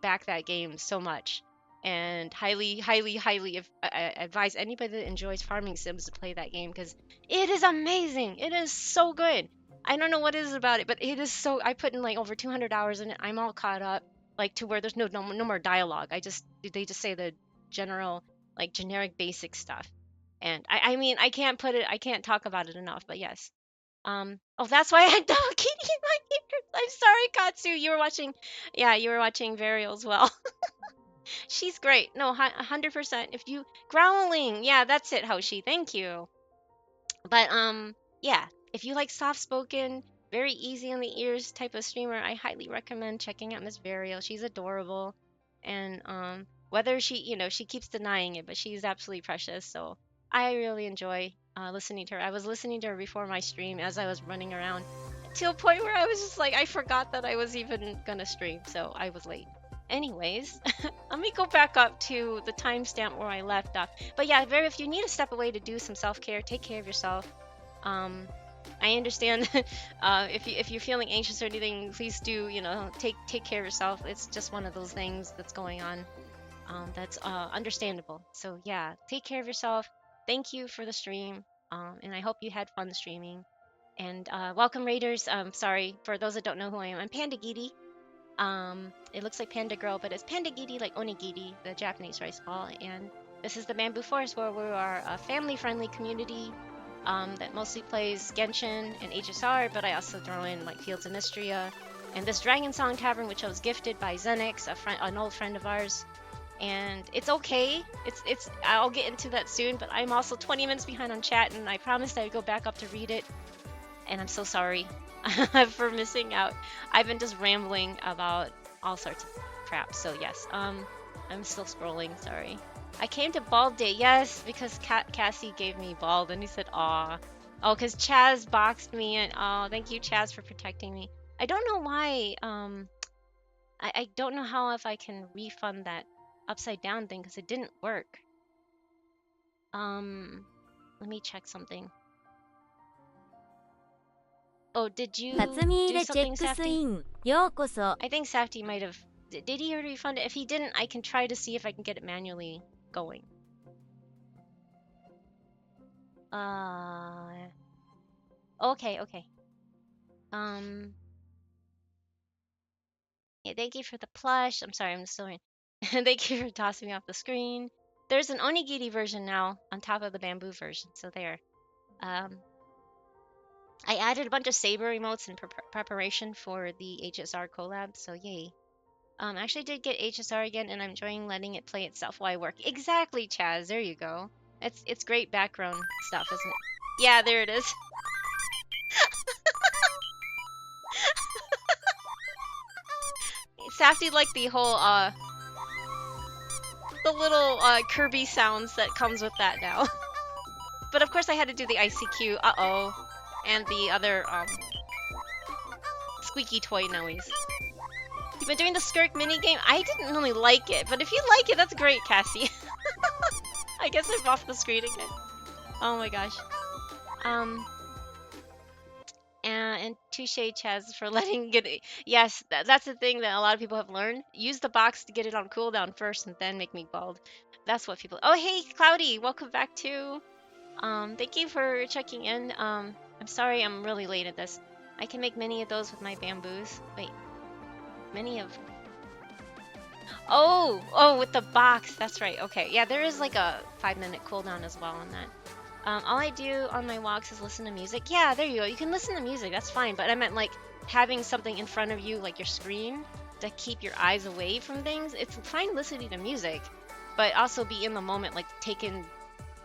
back that game so much, and highly, highly, highly I advise anybody that enjoys farming sims to play that game because it is amazing. It is so good. I don't know what it is about it, but it is so. I put in like over 200 hours in it. I'm all caught up, like to where there's no more dialogue. They just say the general like generic basic stuff, and I mean I can't talk about it enough. But yes, oh, that's why I had dog kitty in my ears. I'm sorry, Katsu. You were watching, yeah, you were watching Varial as well. She's great. No, 100%. If you growling, yeah, that's it, Hoshi. Thank you. But yeah, if you like soft-spoken, very easy on the ears type of streamer, I highly recommend checking out Miss Varial. She's adorable, and whether she keeps denying it, but she's absolutely precious. So I really enjoy listening to her. I was listening to her before my stream as I was running around to a point where I was just like, I forgot that I was even gonna stream, so I was late. Anyways, let me go back up to the timestamp where I left off. But yeah, if you need to step away to do some self-care, take care of yourself. I understand if you're feeling anxious or anything, please do take care of yourself. It's just one of those things that's going on. That's understandable. So yeah, take care of yourself. Thank you for the stream, and I hope you had fun streaming. And welcome raiders. Sorry for those that don't know who I am. I'm pandagiri. It looks like Panda Girl, but it's pandagiri like onigiri, the Japanese rice ball. And this is the Bamboo Forest, where we are a family-friendly community that mostly plays Genshin and HSR, but I also throw in like Fields of Mystria and this Dragon Song Tavern, which I was gifted by Zenix, an old friend of ours. And it's okay. It's I'll get into that soon, but I'm also 20 minutes behind on chat, and I promised I'd go back up to read it. And I'm so sorry for missing out. I've been just rambling about all sorts of crap. So yes, I'm still scrolling. Sorry. I came to Bald Day, yes, because Cassie gave me bald, and he said, "Aw, oh, because Chaz boxed me, and oh, thank you, Chaz, for protecting me." I don't know why. I don't know how if I can refund that upside down thing because it didn't work. Let me check something. Oh, did you 辰巳入 do れチェ something, ックス Safty? イン。ようこそ。 I think Safty might have. Did he already refund it? If he didn't, I can try to see if I can get it manually going. Okay, okay. Yeah, thank you for the plush. I'm sorry, I'm still in. Thank you for tossing me off the screen. There's an onigiri version now on top of the bamboo version, so there. I added a bunch of saber emotes in preparation for the HSR collab, so yay. I actually did get HSR again, and I'm enjoying letting it play itself while I work. Exactly, Chaz. There you go. It's great background stuff, isn't it? Yeah, there it is. Safty liked the whole the little Kirby sounds that comes with that now. But of course, I had to do the ICQ. And the other squeaky toy noise. You've been doing the Skirk minigame? I didn't really like it, but if you like it, that's great, Cassie. I guess I'm off the screen again. Oh my gosh. And touche, Chaz, for letting get it. Yes, that's the thing that a lot of people have learned. Use the box to get it on cooldown first, and then make me bald. That's what people. Oh, hey, Cloudy, welcome back too. Thank you for checking in. I'm sorry I'm really late at this. I can make many of those with my bamboos. Wait, many of. Oh, with the box. That's right. Okay, yeah, there is like a 5-minute cooldown as well on that. All I do on my walks is listen to music. Yeah, there you go. You can listen to music. That's fine. But I meant like having something in front of you, like your screen, to keep your eyes away from things. It's fine listening to music, but also be in the moment, like taking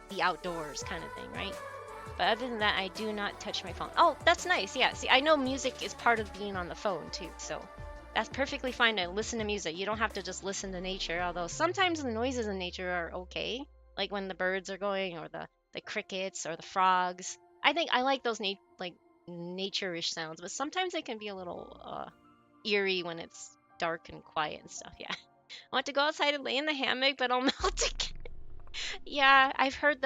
the outdoors kind of thing, right? But other than that, I do not touch my phone. Oh, that's nice. Yeah. See, I know music is part of being on the phone too, so that's perfectly fine to listen to music. You don't have to just listen to nature, although sometimes the noises in nature are okay, like when the birds are going or the crickets or the frogs. I think I like those nature-ish sounds, but sometimes they can be a little eerie when it's dark and quiet and stuff. Yeah. I want to go outside and lay in the hammock, but I'll melt again. Yeah, I've heard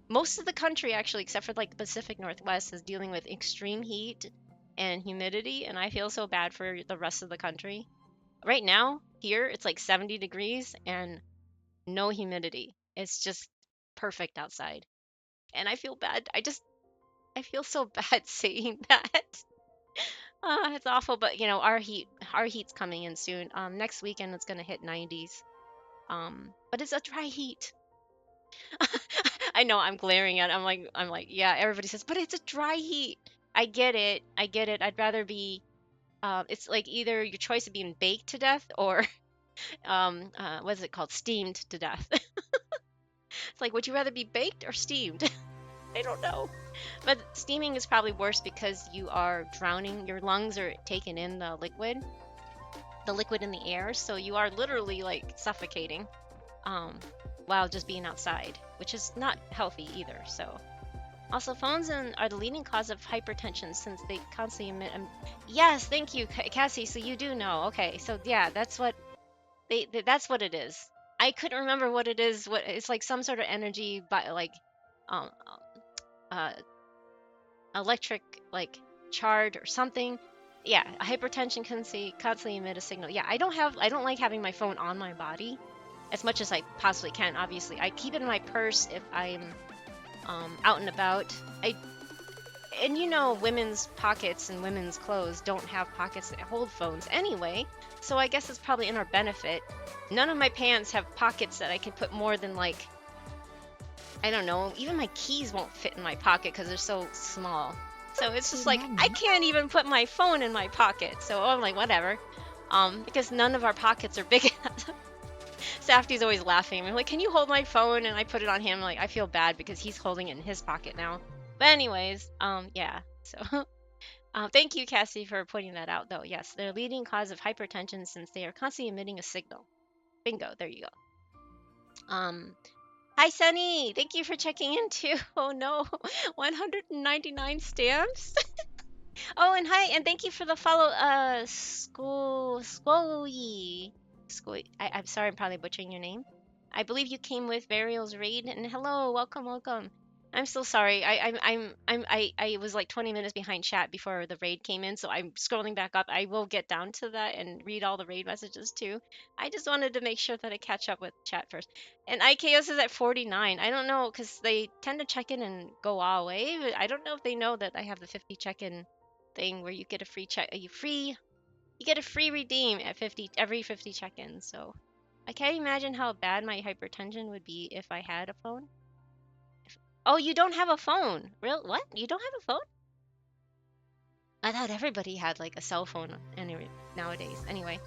most of the country actually, except for like the Pacific Northwest, is dealing with extreme heat and humidity, and I feel so bad for the rest of the country. Right now, here it's like 70 degrees and no humidity. It's just perfect outside. And I feel bad. I feel so bad saying that. It's awful, but you know, our heat's coming in soon. Next weekend it's gonna hit 90s. But it's a dry heat. I know I'm glaring at it. I'm like, yeah, everybody says, but it's a dry heat. I get it. I get it. I'd rather be it's like either your choice of being baked to death or what is it called? Steamed to death. It's like, would you rather be baked or steamed? I don't know. But steaming is probably worse because you are drowning. Your lungs are taking in the liquid in the air, so you are literally like suffocating while just being outside, which is not healthy either. So also, phones are the leading cause of hypertension since they constantly emit. Yes, thank you, Cassie. So you do know. Okay, so yeah, that's what that's what it is. I couldn't remember what it is. What it's like some sort of energy, but like um uh electric like charge or something. Yeah, hypertension can constantly emit a signal. Yeah, I don't like having my phone on my body as much as I possibly can. Obviously, I keep it in my purse if I'm out and about. And you know, women's pockets and women's clothes don't have pockets that hold phones anyway, so I guess it's probably in our benefit. None of my pants have pockets that I can put more than like, I don't know, even my keys won't fit in my pocket because they're so small. So it's just like, I can't even put my phone in my pocket. So I'm like, whatever. Because none of our pockets are big enough. Safty's always laughing. I'm like, can you hold my phone? And I put it on him. Like, I feel bad because he's holding it in his pocket now. But anyways, yeah. So, thank you, Cassie, for pointing that out, though. Yes, they're leading cause of hypertension since they are constantly emitting a signal. Bingo. There you go. Hi, Sunny. Thank you for checking in too. Oh no, 199 stamps. Oh, and hi, and thank you for the follow. Skoyi. I'm sorry, I'm probably butchering your name. I believe you came with Burial's raid, and hello, welcome. I'm so sorry. I was like 20 minutes behind chat before the raid came in, so I'm scrolling back up. I will get down to that and read all the raid messages too. I just wanted to make sure that I catch up with chat first. And IKOS is at 49. I don't know because they tend to check in and go all away. But I don't know if they know that I have the 50 check-in thing where you get a free check. You get a free redeem at 50 every 50 check-ins. So I can't imagine how bad my hypertension would be if I had a phone. Oh, you don't have a phone. Real? What? You don't have a phone? I thought everybody had like a cell phone anyway nowadays. Anyway.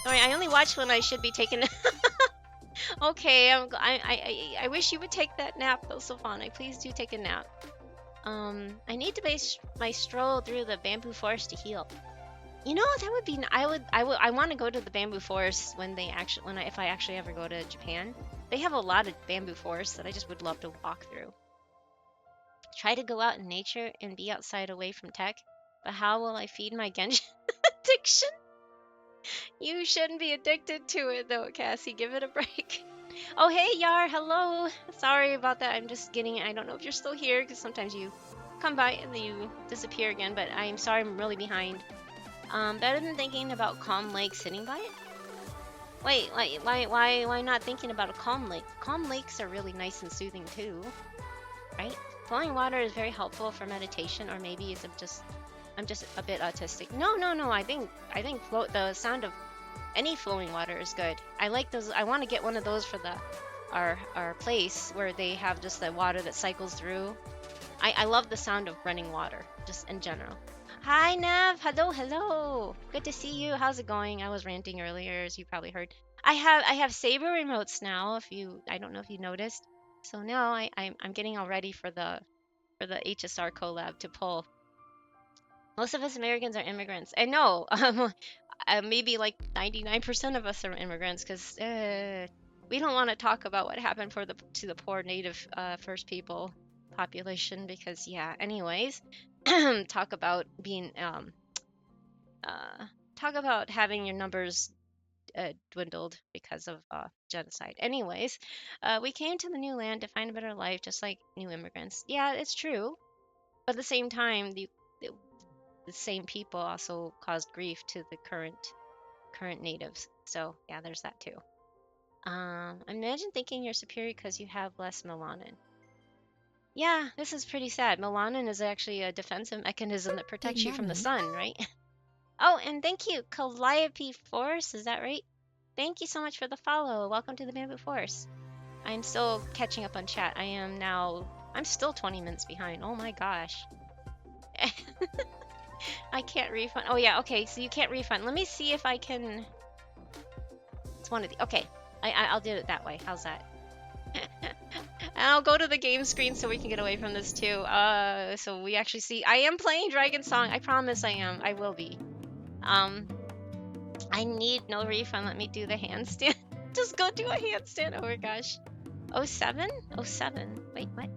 Alright, I only watch when I should be taking. Okay, I wish you would take that nap though, Sylvana. Please do take a nap. I need to base my stroll through the bamboo forest to heal. You know, that would be. I want to go to the bamboo forest when they actually, if I actually ever go to Japan. They have a lot of bamboo forests that I just would love to walk through. Try to go out in nature and be outside away from tech, but how will I feed my Genshin addiction? You shouldn't be addicted to it though, Cassie. Give it a break. Oh, hey, Yar. Hello. Sorry about that. I'm just getting. I don't know if you're still here because sometimes you come by and then you disappear again. But I'm sorry. I'm really behind. Better than thinking about calm lake sitting by it. Wait, why not thinking about a calm lake? Calm lakes are really nice and soothing too, right? Flowing water is very helpful for meditation, or maybe I'm just a bit autistic. No. I think the sound of any flowing water is good. I like those. I want to get one of those for our place where they have just the water that cycles through. I love the sound of running water, just in general. Hi, Nav. Hello. Good to see you. How's it going? I was ranting earlier, as you probably heard. I have Saber remotes now. I don't know if you noticed. So now I'm getting all ready for the HSR collab to pull. Most of us Americans are immigrants. And no, maybe like 99% of us are immigrants because we don't want to talk about what happened to the poor native First People population because yeah. Anyways. Talk about being talk about having your numbers dwindled because of genocide. Anyways, we came to the new land to find a better life, just like new immigrants. Yeah, it's true, but at the same time, the same people also caused grief to the current natives. So yeah, there's that too. Imagine thinking you're superior because you have less melanin. Yeah, this is pretty sad. Melanin is actually a defensive mechanism that protects you from the sun, right? Oh, and thank you, Calliope Force, is that right? Thank you so much for the follow. Welcome to the Bamboo Force. I'm still catching up on chat. I'm still 20 minutes behind. Oh my gosh. I can't refund. Oh yeah, okay, so you can't refund. Let me see if I can... It's one of the... Okay, I'll do it that way. How's that? And I'll go to the game screen so we can get away from this too. So we actually see I am playing Dragon Song. I promise I am. I will be. I need no refund. Let me do the handstand. Just go do a handstand. Oh my gosh. 07? 07. Wait, what?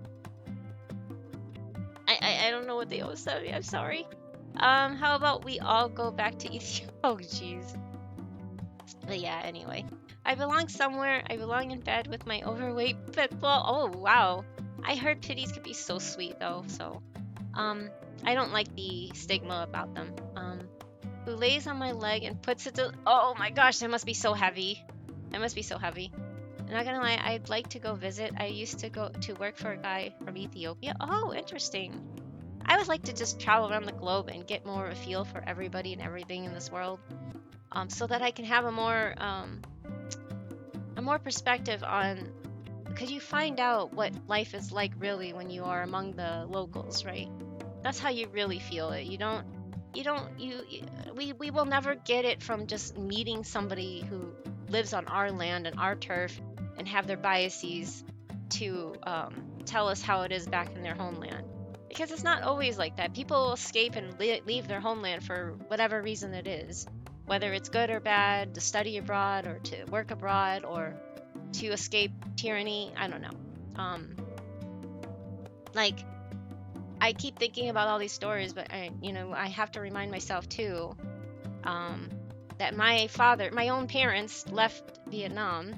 I don't know what the 07. I'm sorry. How about we all go back to Ethiopia? Oh jeez. But yeah, anyway. I belong somewhere. I belong in bed with my overweight pit bull. Oh, wow. I heard pitties could be so sweet, though, so... I don't like the stigma about them. Who lays on my leg and puts it to... Oh my gosh, that must be so heavy. That must be so heavy. I'm not gonna lie, I'd like to go visit. I used to go to work for a guy from Ethiopia. Oh, interesting. I would like to just travel around the globe and get more of a feel for everybody and everything in this world. So that I can have a more perspective on, because you find out what life is like really when you are among the locals, right? That's how you really feel it. We will never get it from just meeting somebody who lives on our land and our turf and have their biases to tell us how it is back in their homeland. Because it's not always like that. People escape and leave their homeland for whatever reason it is. Whether it's good or bad, to study abroad or to work abroad or to escape tyranny, I don't know. Like, I keep thinking about all these stories, but I have to remind myself too, that my own parents left Vietnam,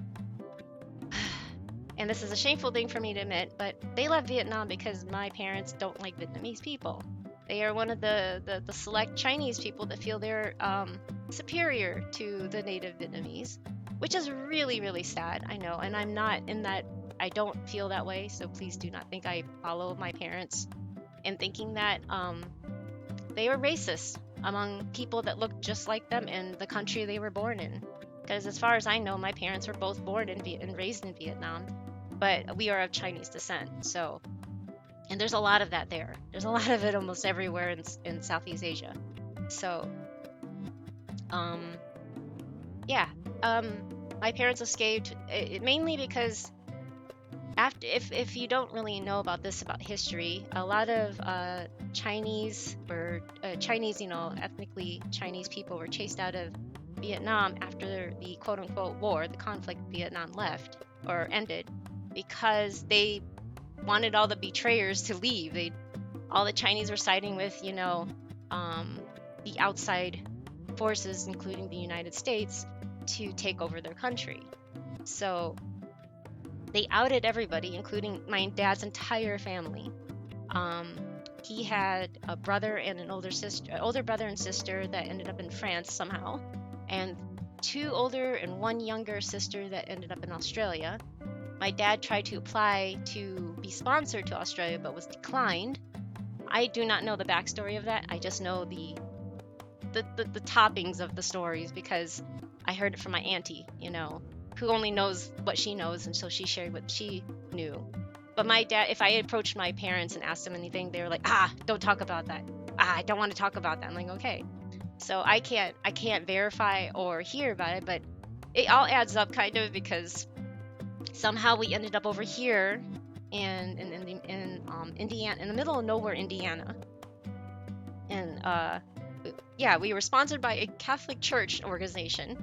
and this is a shameful thing for me to admit, but they left Vietnam because my parents don't like Vietnamese people. They are one of the select Chinese people that feel they're superior to the native Vietnamese, which is really, really sad. I know, and I'm not in that, I don't feel that way, so please do not think I follow my parents in thinking that they were racist among people that looked just like them in the country they were born in. Because as far as I know, my parents were both born and raised in Vietnam, but we are of Chinese descent, so, and there's a lot of that there. There's a lot of it almost everywhere in Southeast Asia. So, yeah, my parents escaped mainly because after, if you don't really know about this about history, a lot of Chinese or Chinese, ethnically Chinese people were chased out of Vietnam after the quote-unquote war, the conflict in Vietnam left or ended, because they wanted all the betrayers to leave. All the Chinese were siding with, the outside forces, including the United States, to take over their country. So they outed everybody, including my dad's entire family. He had a brother and an older brother and sister that ended up in France somehow, and 2 older and 1 younger sister that ended up in Australia. My dad tried to apply to be sponsored to Australia, but was declined. I do not know the backstory of that. I just know the toppings of the stories because I heard it from my auntie, who only knows what she knows, and so she shared what she knew. But my dad, if I approached my parents and asked them anything, they were like, don't talk about that. I don't want to talk about that. I'm like, okay. So I can't verify or hear about it, but it all adds up kind of because somehow we ended up over here in Indiana, in the middle of nowhere, Indiana. And yeah, we were sponsored by a Catholic church organization.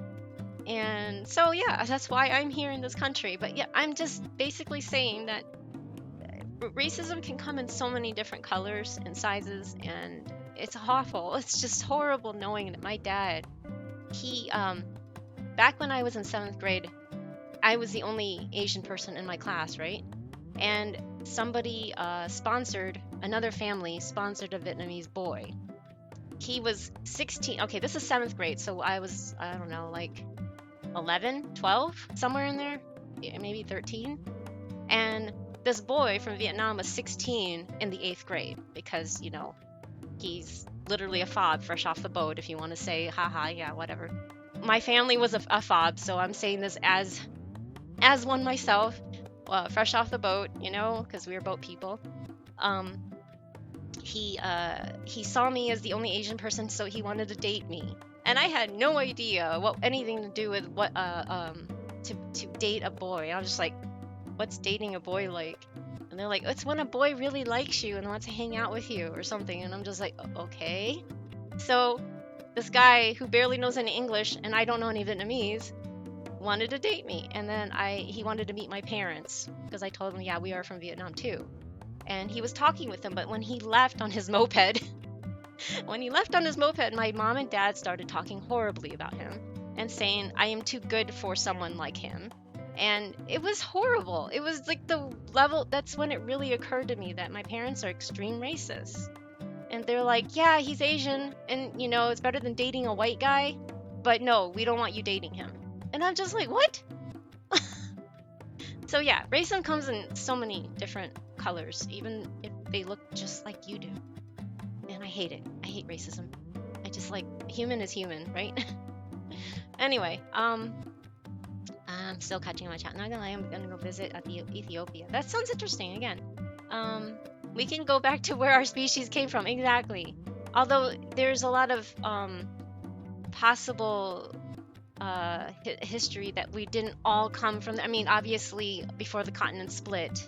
And so yeah, that's why I'm here in this country. But yeah, I'm just basically saying that racism can come in so many different colors and sizes, and it's awful. It's just horrible knowing that my dad, he back when I was in 7th grade, I was the only Asian person in my class, right? And somebody another family sponsored a Vietnamese boy. He was 16. Okay, this is 7th grade, so I was, I don't know, like 11, 12, somewhere in there, maybe 13. And this boy from Vietnam was 16 in the 8th grade because, he's literally a fob fresh off the boat, if you want to say, haha, yeah, whatever. My family was a fob, so I'm saying this as one myself, fresh off the boat, because we were boat people. He saw me as the only Asian person, so he wanted to date me. And I had no idea anything to do with what to date a boy. I was just like, what's dating a boy like? And they're like, it's when a boy really likes you and wants to hang out with you or something. And I'm just like, okay. So this guy who barely knows any English and I don't know any Vietnamese wanted to date me. And then he wanted to meet my parents because I told him, yeah, we are from Vietnam too. And he was talking with them, but when he left on his moped, my mom and dad started talking horribly about him and saying, I am too good for someone like him. And it was horrible. It was like the level, that's when it really occurred to me that my parents are extreme racists. And they're like, yeah, he's Asian and, it's better than dating a white guy. But no, we don't want you dating him. And I'm just like, what? So yeah, racism comes in so many different colors, even if they look just like you do. And I hate it. I hate racism. I just human is human, right? Anyway, I'm still catching my chat. Not gonna lie, I'm gonna go visit Ethiopia. That sounds interesting again. We can go back to where our species came from, exactly. Although there's a lot of possible history that we didn't all come from. I mean, obviously, before the continent split,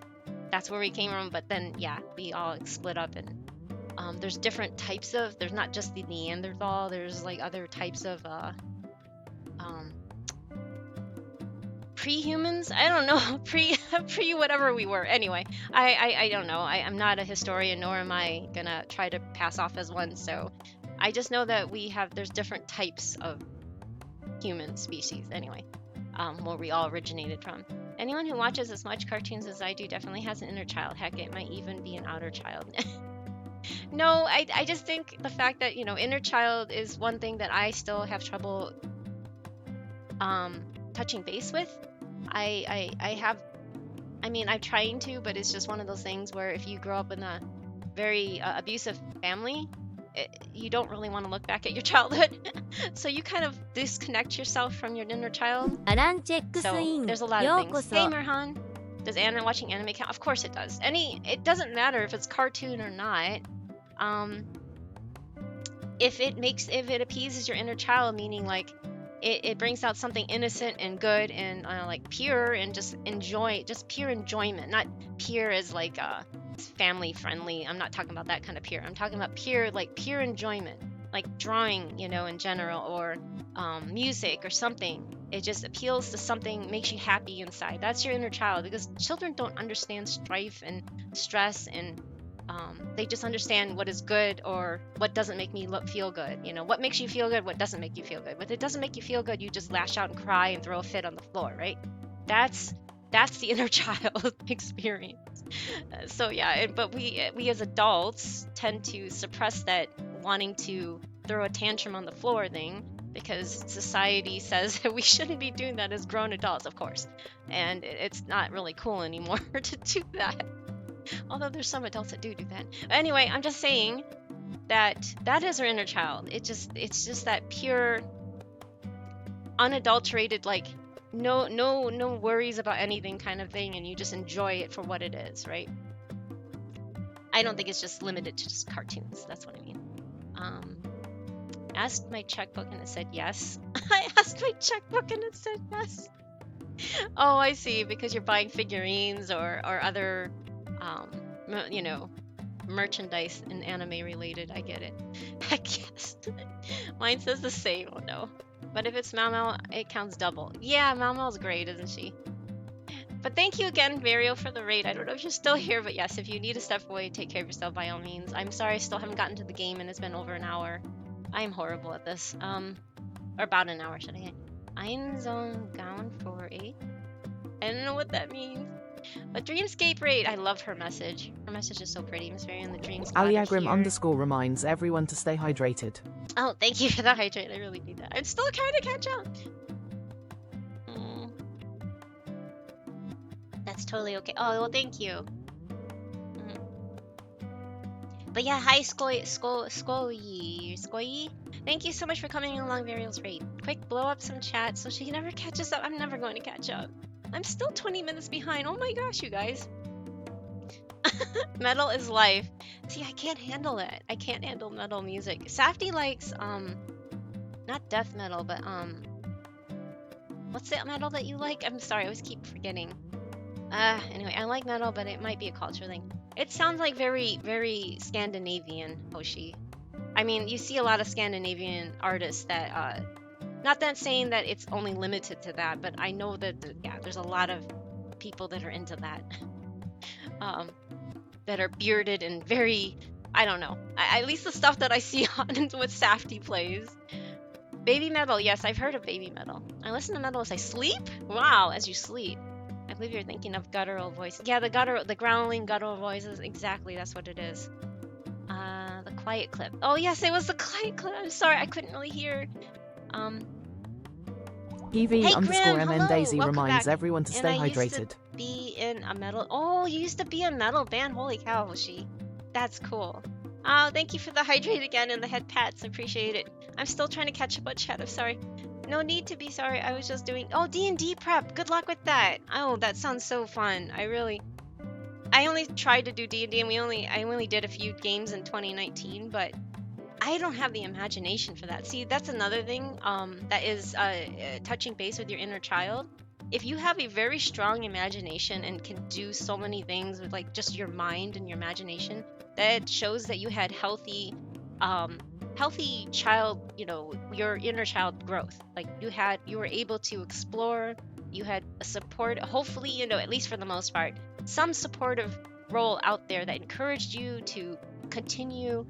that's where we came from. But then, yeah, we all split up, and there's different types of. There's not just the Neanderthal. There's other types of pre-humans. I don't know, pre whatever we were. Anyway, I don't know. I'm not a historian, nor am I gonna try to pass off as one. So I just know that there's different types of human species anyway, where we all originated from. Anyone who watches as much cartoons as I do definitely has an inner child. Heck, it might even be an outer child. No, I just think the fact that, you know, inner child is one thing that I still have trouble touching base with. I mean, I'm trying to, but it's just one of those things where if you grow up in a very abusive family, you don't really want to look back at your childhood. So you kind of disconnect yourself from your inner child. アランチェックスイ So ン there's a lot よ of うこ things. そ Hey, Mirhan. Does watching anime count? Of course it does. It doesn't matter if it's cartoon or not. If it appeases your inner child, meaning like it brings out something innocent and good and like pure and just pure enjoyment, not pure as like family friendly. I'm not talking about that kind of pure. I'm talking about pure enjoyment, like drawing, you know, in general, or music or something. It just appeals to something, makes you happy inside. That's your inner child, because children don't understand strife and stress, and they just understand what is good or what doesn't make me feel good. You know, what makes you feel good, what doesn't make you feel good. If it doesn't make you feel good, you just lash out and cry and throw a fit on the floor, right? That's the inner child experience. So yeah, but we as adults tend to suppress that wanting to throw a tantrum on the floor thing, because society says that we shouldn't be doing that as grown adults, of course. And it's not really cool anymore to do that. Although there's some adults that do that. Anyway, I'm just saying that is our inner child. It's just that pure, unadulterated, like no worries about anything kind of thing, and you just enjoy it for what it is, right? I don't think it's just limited to just cartoons. That's what I mean. Asked my checkbook and it said yes. I asked my checkbook and it said yes. Oh, I see. Because you're buying figurines or other, you know, merchandise and anime related. I get it. Heck yes. Mine says the same. Oh no. But if it's Mau, it counts double. Yeah, Mau's great, isn't she? But thank you again, Vario, for the raid. I don't know if you're still here, but yes, if you need to step away, take care of yourself by all means. I'm sorry I still haven't gotten to the game and it's been over an hour. I'm horrible at this. Or about an hour, should I say. Einzone for 8. I don't know what that means. But Dreamscape raid. I love her message. Her message is so pretty. Miss Varian, the Dreams God are Aliagrim here. underscore reminds everyone to stay hydrated. Oh, thank you for the hydrate. I really need that. I'm still trying to catch up. That's totally okay. Oh, well, thank you. But yeah, hi, Skoyi. Thank you so much for coming along Varial's raid. Quick, blow up some chat so she never catches up. I'm never going to catch up. I'm still 20 minutes behind. Oh my gosh, you guys. Metal is life. See, I can't handle it. I can't handle metal music. Safty likes, not death metal, but, what's that metal that you like? I'm sorry, I always keep forgetting. Anyway, I like metal, but it might be a culture thing. It sounds like very, very Scandinavian, Hoshi. I mean, you see a lot of Scandinavian artists that, not that saying that it's only limited to that, but I know that, yeah, there's a lot of people that are into that. That are bearded and very, I don't know. At least the stuff that I see on what Safty plays. Baby metal, yes, I've heard of baby metal. I listen to metal as I sleep? Wow, as you sleep. I believe you're thinking of guttural voice. Yeah, the growling guttural voices. Exactly, that's what it is. The quiet clip. Oh yes, it was the quiet clip. I'm sorry, I couldn't really hear. EV Hey, underscore Grim, MN hello, Daisy welcome reminds back. everyone to And stay I used hydrated. to be in a metal. Oh, you used to be a metal band. Holy cow, Hoshi. That's cool. Oh, thank you for the hydrate again and the head pats. I appreciate it. I'm still trying to catch up on chat. I'm sorry. No need to be sorry. I was just doing. Oh, D&D prep. Good luck with that. Oh, that sounds so fun. I only tried to do D&D, and I only did a few games in 2019, but I don't have the imagination for that. See, that's another thing that is touching base with your inner child. If you have a very strong imagination and can do so many things with like just your mind and your imagination, that shows that you had healthy child, you know, your inner child growth. Like you were able to explore, you had a support, hopefully, you know, at least for the most part, some supportive role out there that encouraged you to continue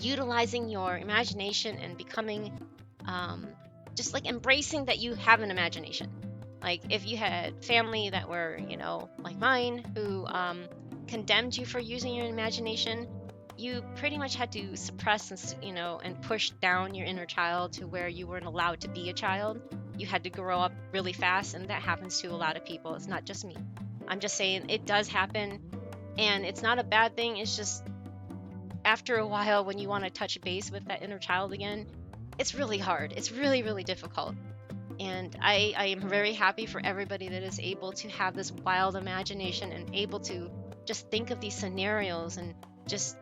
utilizing your imagination and becoming just like embracing that you have an imagination. Like if you had family that were, like mine, who condemned you for using your imagination, you pretty much had to suppress and push down your inner child to where you weren't allowed to be a child. You had to grow up really fast, and that happens to a lot of people. It's not just me. I'm just saying it does happen, and it's not a bad thing. It's just after a while, when you want to touch base with that inner child again, it's really hard. It's really, really difficult. And I am very happy for everybody that is able to have this wild imagination and able to just think of these scenarios and just,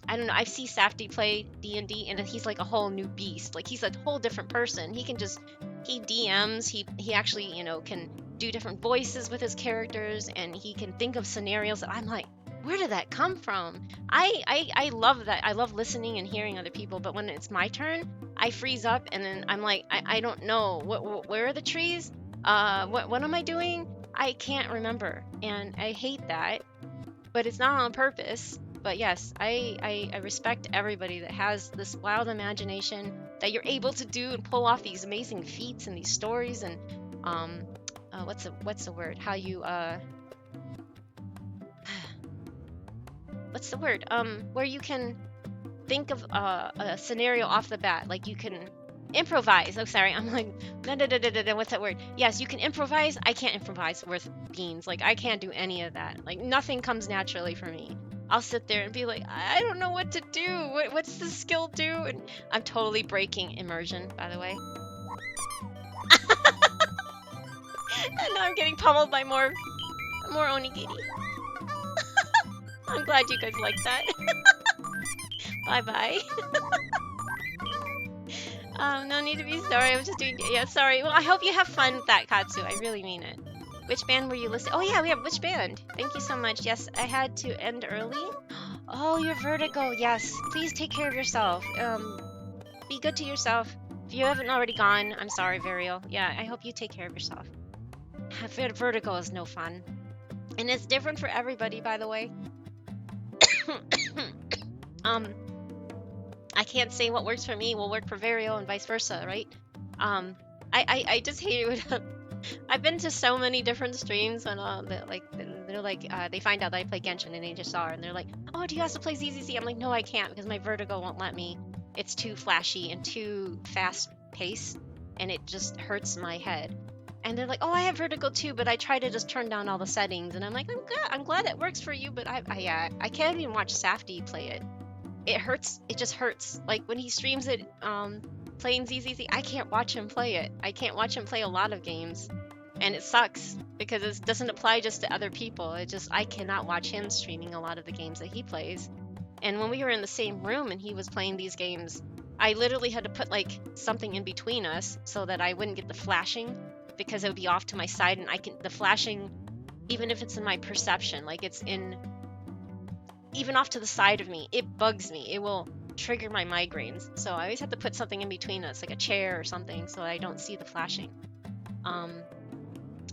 I don't know. I see Safety play D&D, and he's like a whole new beast. Like he's a whole different person. He DMs. He actually, can do different voices with his characters, and he can think of scenarios that I'm like, where did that come from? I love that. I love listening and hearing other people, but when it's my turn, I freeze up, and then I'm like, I don't know. Where are the trees? What am I doing? I can't remember, and I hate that, but it's not on purpose. But yes, I respect everybody that has this wild imagination that you're able to do and pull off these amazing feats and these stories and what's the word? How you what's the word? Where you can think of a scenario off the bat, like you can improvise. Oh, sorry, I'm like, what's that word? Yes, you can improvise. I can't improvise worth beans. Like I can't do any of that. Like nothing comes naturally for me. I'll sit there and be like, I don't know what to do. What's the skill do? And I'm totally breaking immersion, by the way. And now I'm getting pummeled by more onigiri. I'm glad you guys like that. Bye-bye. No need to be sorry. I was just doing... Yeah, sorry. Well, I hope you have fun with that, Katsu. I really mean it. Which band were you listening? Oh, yeah, we have... Which band? Thank you so much. Yes, I had to end early. Oh, your vertigo. Yes. Please take care of yourself. Be good to yourself. If you haven't already gone, I'm sorry, Varial. Yeah, I hope you take care of yourself. Vertigo is no fun. And it's different for everybody, by the way. I can't say what works for me will work for Vario and vice versa, right? I just hate it when I've been to so many different streams when they find out that I play Genshin and they just saw her and they're like, oh, do you have to play ZZZ? I'm like, no, I can't because my vertigo won't let me. It's too flashy and too fast paced, and it just hurts my head. And they're like, oh, I have vertigo too, but I try to just turn down all the settings. And I'm like, I'm glad it works for you, but I can't even watch Safty play it. It hurts. It just hurts. Like when he streams it, playing ZZZ, I can't watch him play it. I can't watch him play a lot of games. And it sucks because it doesn't apply just to other people. I cannot watch him streaming a lot of the games that he plays. And when we were in the same room and he was playing these games, I literally had to put like something in between us so that I wouldn't get the flashing, because it would be off to my side, and the flashing, even if it's in my perception, like it's in even off to the side of me, it bugs me. It will trigger my migraines. So I always have to put something in between us, like a chair or something, so I don't see the flashing.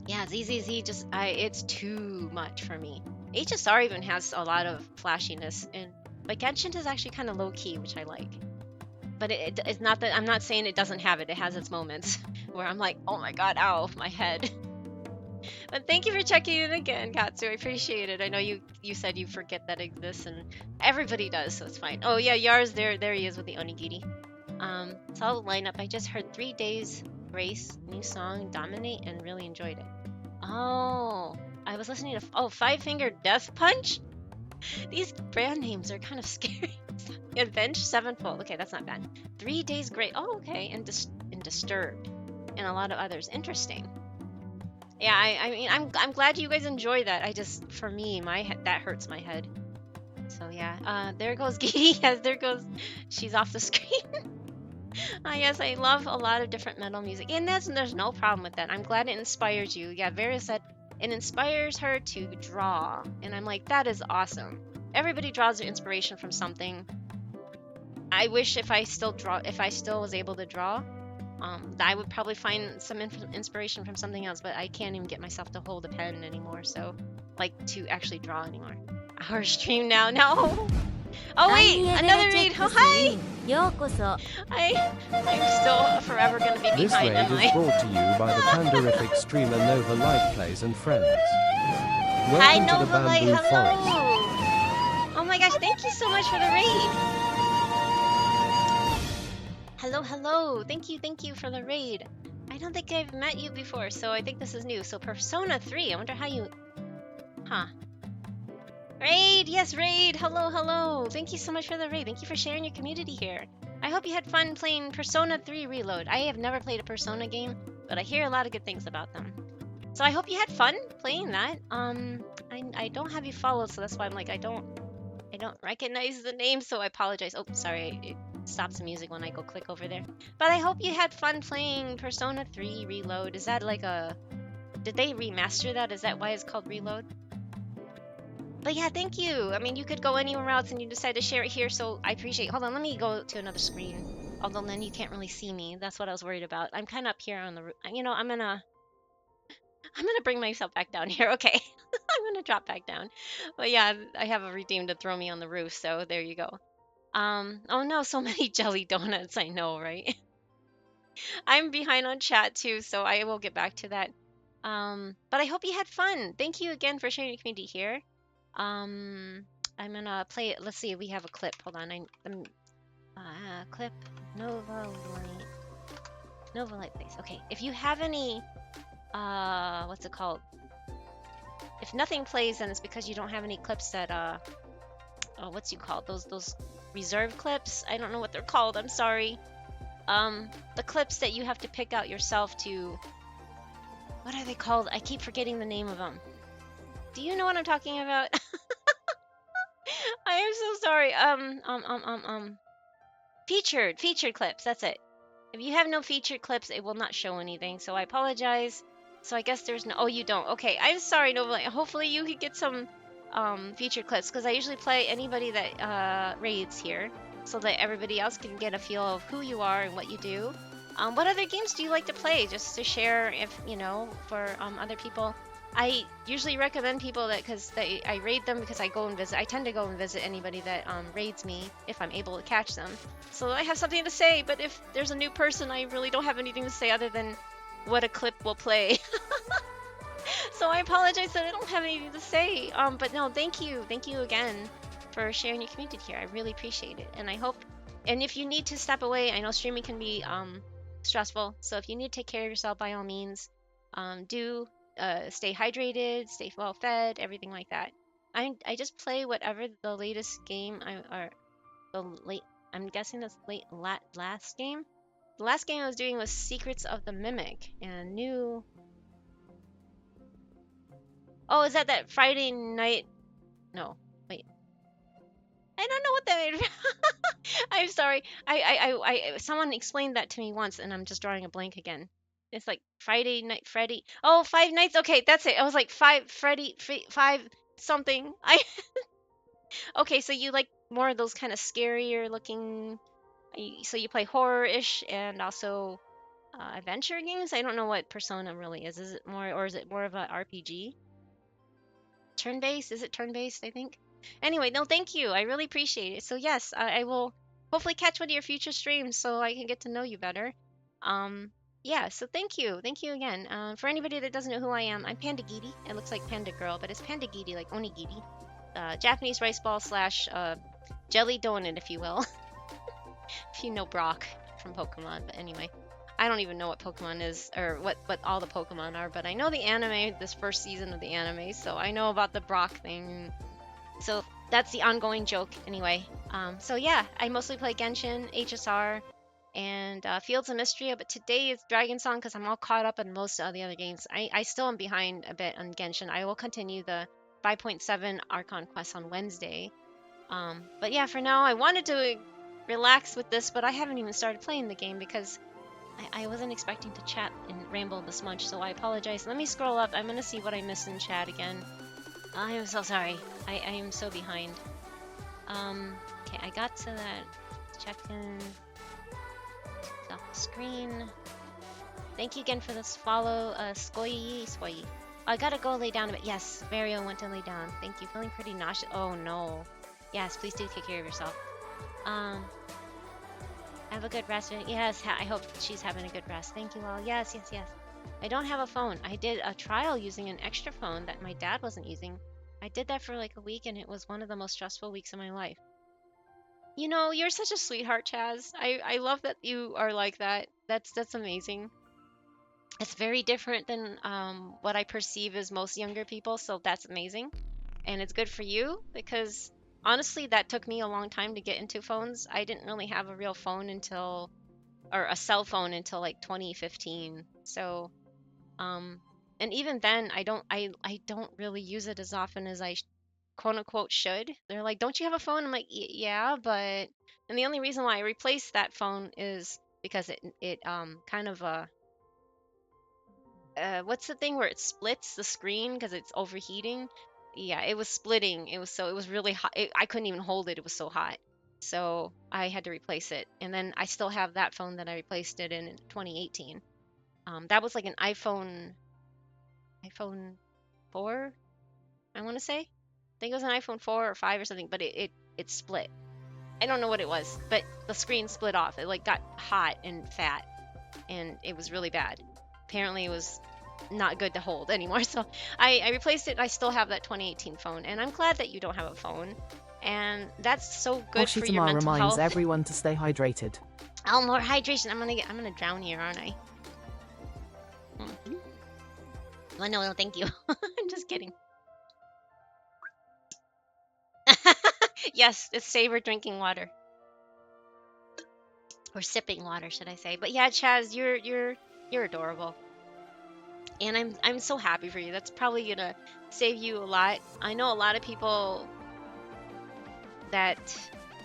Yeah, ZZZ it's too much for me. HSR even has a lot of flashiness, but Genshin is actually kind of low key, which I like. But it's not that I'm not saying it doesn't have it. It has its moments where I'm like, oh my god, ow, my head. But thank you for checking in again, Katsu. I appreciate it. I know you said you forget that exists, and everybody does, so it's fine. Oh yeah, Yar's there. There he is with the onigiri. It's all the lineup. I just heard 3 Days Grace, new song, Dominate, and really enjoyed it. Oh, I was listening to Five Finger Death Punch. These brand names are kind of scary. Avenged Sevenfold. Okay, that's not bad. 3 Days Grace. Oh, okay, and Disturbed, and a lot of others. Interesting. Yeah, I mean, I'm glad you guys enjoy that. For me, that hurts my head. So yeah, there goes Giddy. Yes, there goes. She's off the screen. Yes, I love a lot of different metal music, and there's no problem with that. I'm glad it inspires you. Yeah, Vera said it inspires her to draw, and I'm like, that is awesome. Everybody draws their inspiration from something. I wish if I still was able to draw, I would probably find some inspiration from something else, but I can't even get myself to hold a pen anymore, so, like, to actually draw anymore. Our stream now, no! Oh アン wait, リエベル another チェ raid. ッ Oh クス hi. インようこそ I'm still forever gonna be This behind, raid am is I? brought to you by the pandarific streamer Nova Light Plays and Friends. Hi Welcome to the Nova Light, Bamboo hello. Forest. Oh my gosh, thank you so much for the raid. Hello. Thank you for the raid. I don't think I've met you before, so I think this is new. So Persona 3, I wonder how you... Huh. Raid! Yes, Raid! Hello! Thank you so much for the raid. Thank you for sharing your community here. I hope you had fun playing Persona 3 Reload. I have never played a Persona game, but I hear a lot of good things about them. So I hope you had fun playing that. I don't have you followed, so that's why I'm like, I don't recognize the name, so I apologize. Oh, sorry, it stops the music when I go click over there. But I hope you had fun playing Persona 3 Reload. Is that like a... Did they remaster that? Is that why it's called Reload? But yeah, thank you. I mean, you could go anywhere else and you decide to share it here, so I appreciate it. Hold on, let me go to another screen. Although then you can't really see me. That's what I was worried about. I'm kind of up here on the roof. You know, I'm gonna bring myself back down here. Okay. I'm gonna drop back down. But yeah, I have a redeem to throw me on the roof, so there you go. Oh no, so many jelly donuts, I know, right? I'm behind on chat too, so I will get back to that. But I hope you had fun. Thank you again for sharing your community here. I'm gonna play it. Let's see if we have a clip. Hold on. Clip Nova Light Plays. Okay, if you have any, what's it called? If nothing plays, then it's because you don't have any clips that, oh, what's you called? Those reserve clips? I don't know what they're called. I'm sorry. The clips that you have to pick out yourself to. What are they called? I keep forgetting the name of them. Do you know what I'm talking about? I am so sorry. Featured clips. That's it. If you have no featured clips, it will not show anything. So I apologize. So I guess there's no. Oh, you don't. Okay, I'm sorry, Nova. Hopefully you could get some featured clips because I usually play anybody that raids here, so that everybody else can get a feel of who you are and what you do. What other games do you like to play? Just to share, if you know, for other people. I usually recommend people that because I raid them because I go and visit. I tend to go and visit anybody that raids me if I'm able to catch them. So I have something to say. But if there's a new person, I really don't have anything to say other than what a clip will play. So I apologize that I don't have anything to say. But no, thank you again for sharing your community here. I really appreciate it, and I hope. And if you need to step away, I know streaming can be stressful. So if you need to take care of yourself, by all means, do. Stay hydrated, stay well fed, everything like that. I just play whatever the latest game I'm guessing that's last game. The last game I was doing was Secrets of the Mimic and new. Oh, is that Friday night? No, wait. I don't know what that made. I'm sorry. Someone explained that to me once, and I'm just drawing a blank again. It's like Friday Night Freddy. Oh, Five Nights. Okay, that's it. I was like five something. Okay, so you like more of those kind of scarier looking. So you play horror-ish and also adventure games. I don't know what Persona really is. Is it more, or is it more of a RPG? Turn-based? Is it turn-based? I think. Anyway, no, thank you. I really appreciate it. So yes, I will hopefully catch one of your future streams so I can get to know you better. Yeah, so thank you again. For anybody that doesn't know who I am, I'm Pandagiri. It looks like Panda Girl, but it's Pandagiri, like onigiri. Japanese rice ball slash jelly donut, if you will. If you know Brock from Pokemon, but anyway. I don't even know what Pokemon is, or what all the Pokemon are, but I know the anime, this first season of the anime, so I know about the Brock thing. So that's the ongoing joke, anyway. So yeah, I mostly play Genshin, HSR, and Fields of Mystery, but today is Dragon Song because I'm all caught up in most of the other games. I still am behind a bit on Genshin. I will continue the 5.7 Archon quest on Wednesday. But yeah, for now, I wanted to relax with this, but I haven't even started playing the game because I wasn't expecting to chat and ramble this much, so I apologize. Let me scroll up. I'm going to see what I missed in chat again. I am so sorry. I am so behind. Okay, I got to that. Check in. Off the screen. Thank you again for this follow. Skoyi. I gotta go lay down a bit. Yes, Vario went to lay down. Thank you. Feeling pretty nauseous. Oh no. Yes, please do take care of yourself. Have a good rest. Yes, I hope she's having a good rest. Thank you all. Yes, yes, yes. I don't have a phone. I did a trial using an extra phone that my dad wasn't using. I did that for like a week, and it was one of the most stressful weeks of my life. You know, you're such a sweetheart, Chaz. I love that you are like that. That's amazing. It's very different than what I perceive as most younger people, so that's amazing. And it's good for you because honestly, that took me a long time to get into phones. I didn't really have a real phone until, or a cell phone until like 2015. So, um, and even then, I don't really use it as often as quote unquote should. They're like, "Don't you have a phone?" I'm like, "Yeah, but," and the only reason why I replaced that phone is because it kind of what's the thing where it splits the screen because it's overheating? Yeah, it was splitting. It was really hot. I couldn't even hold it. It was so hot. So I had to replace it. And then I still have that phone that I replaced it in 2018. That was like an iPhone 4, I want to say. I think it was an iPhone 4 or 5 or something, but it split. I don't know what it was, but the screen split off. It like got hot and fat, and it was really bad. Apparently, it was not good to hold anymore. So I replaced it. I still have that 2018 phone, and I'm glad that you don't have a phone. And that's so good for your Oshitama mental reminds health. everyone to stay hydrated. Oh, more hydration. I'm gonna drown here, aren't I? Oh, no, thank you. I'm just kidding. Yes, it's saver drinking water. Or sipping water, should I say. But yeah, Chaz, you're adorable. And I'm so happy for you. That's probably gonna save you a lot. I know a lot of people that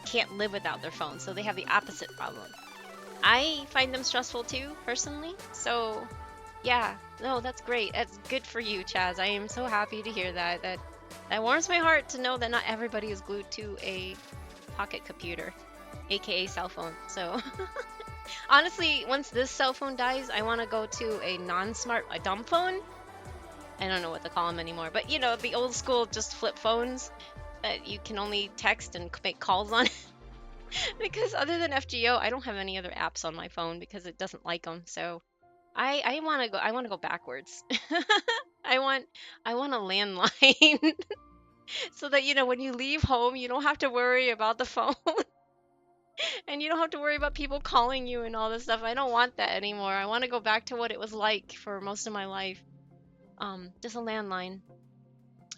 can't live without their phone, so they have the opposite problem. I find them stressful too, personally. So yeah, no, that's great. That's good for you, Chaz. I am so happy to hear that. That warms my heart to know that not everybody is glued to a pocket computer, aka cell phone. So honestly, once this cell phone dies, I want to go to a non-smart, a dumb phone. I don't know what to call them anymore, but you know, the old school just flip phones that you can only text and make calls on. Because other than FGO, I don't have any other apps on my phone because it doesn't like them. So I want to go backwards. I want a landline so that you know when you leave home, you don't have to worry about the phone. And you don't have to worry about people calling you and all this stuff. I don't want that anymore. I want to go back to what it was like for most of my life. Just a landline.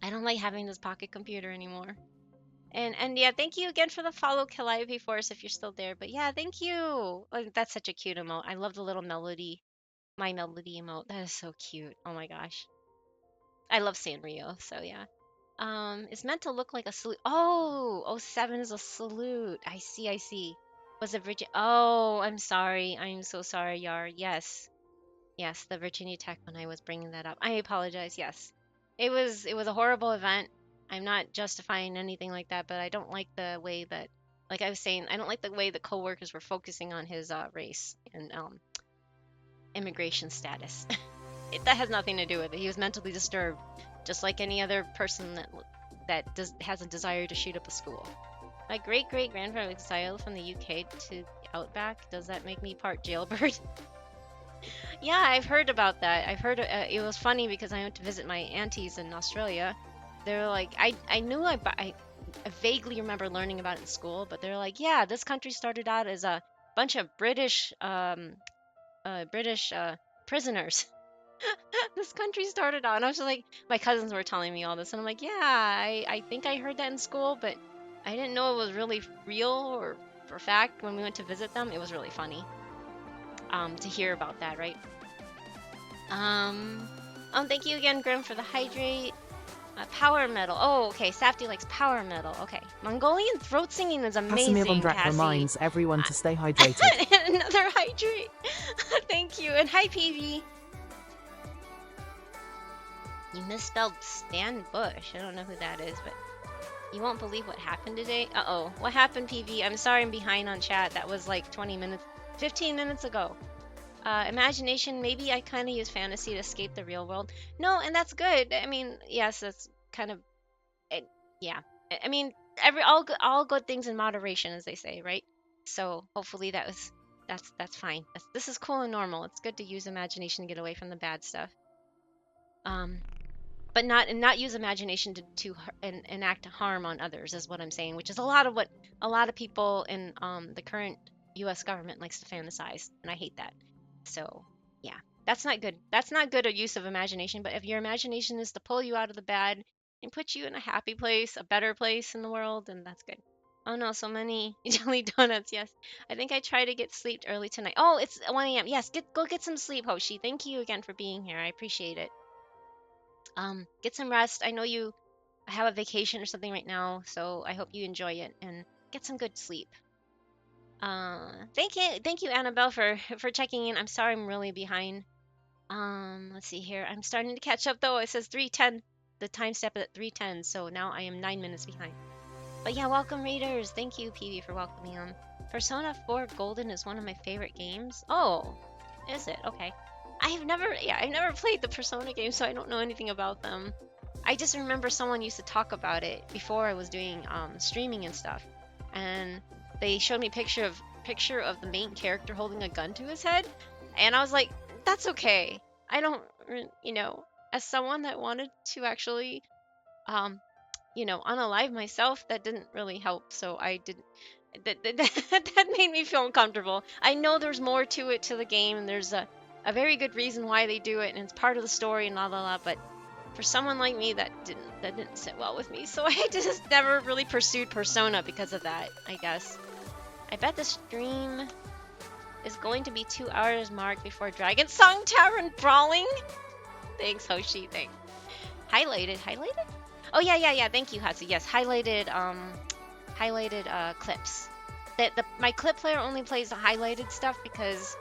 I don't like having this pocket computer anymore. And yeah, thank you again for the follow, Calliope Force, if you're still there. But yeah, thank you. Like, that's such a cute emote. I love the little melody, my melody emote. That is so cute. Oh my gosh. I love Sanrio, so yeah. It's meant to look like a salute. Oh, oh, 7 is a salute. I see, I see. Was it Virginia? Oh, I'm sorry. I'm so sorry, Yar. Yes. Yes, the Virginia Tech when I was bringing that up. I apologize. Yes. It was a horrible event. I'm not justifying anything like that, but I don't like the way that, like I was saying, I don't like the way the coworkers were focusing on his race and immigration status. That has nothing to do with it. He was mentally disturbed, just like any other person has a desire to shoot up a school. My great grandfather exiled from the UK to the outback. Does that make me part jailbird? Yeah, I've heard about that. I've heard it was funny because I went to visit my aunties in Australia. They're like, I knew I vaguely remember learning about it in school, but they're like, yeah, this country started out as a bunch of British prisoners. This country started out, and I was just like, my cousins were telling me all this, and I'm like, yeah, I think I heard that in school, but I didn't know it was really real or for fact when we went to visit them. It was really funny to hear about that, right? Thank you again, Grim, for the hydrate. Power metal. Oh, okay. Safty likes power metal. Okay. Mongolian throat singing is amazing, Casimir Vondrak Cassie. reminds everyone to stay hydrated. Another hydrate. Thank you. And hi, PV. You misspelled Stan Bush. I don't know who that is, but you won't believe what happened today. Uh-oh. What happened, PV? I'm sorry I'm behind on chat. That was like 15 minutes ago. Imagination, maybe I kind of use fantasy to escape the real world. No, and that's good. I mean, yes, that's kind of, yeah. I mean, all good things in moderation, as they say, right? So hopefully that's fine. This is cool and normal. It's good to use imagination to get away from the bad stuff. But not use imagination to enact harm on others is what I'm saying, which is a lot of what a lot of people in the current U.S. government likes to fantasize, and I hate that. So yeah, that's not good. That's not good a use of imagination. But if your imagination is to pull you out of the bad and put you in a happy place, a better place in the world, then that's good. Oh no, so many jelly donuts. Yes, I think I try to get sleep early tonight. Oh, it's 1 a.m. Yes, go get some sleep, Hoshi. Thank you again for being here. I appreciate it. Get some rest. I know you have a vacation or something right now, so I hope you enjoy it and get some good sleep. Thank you, Annabelle, for checking in. I'm sorry I'm really behind. Let's see here. I'm starting to catch up though. It says 3:10. The time step at 3:10, so now I am 9 minutes behind. But yeah, welcome readers. Thank you, PB, for welcoming them. Persona 4 Golden is one of my favorite games. Oh, is it? Okay. I've never played the Persona games, so I don't know anything about them. I just remember someone used to talk about it before I was doing streaming and stuff, and they showed me picture of the main character holding a gun to his head, and I was like, that's okay. I don't, as someone that wanted to actually, unalive myself, that didn't really help. So I didn't. That made me feel uncomfortable. I know there's more to it to the game, and there's a very good reason why they do it, and it's part of the story and la. But for someone like me, that didn't sit well with me. So I just never really pursued Persona because of that, I guess. I bet the stream is going to be 2 hours mark before Dragon Song Tavern Brawling. Thanks, Hoshi. Thanks. Highlighted. Oh yeah. Thank you, Hatsu. Yes, highlighted clips. My clip player only plays the highlighted stuff because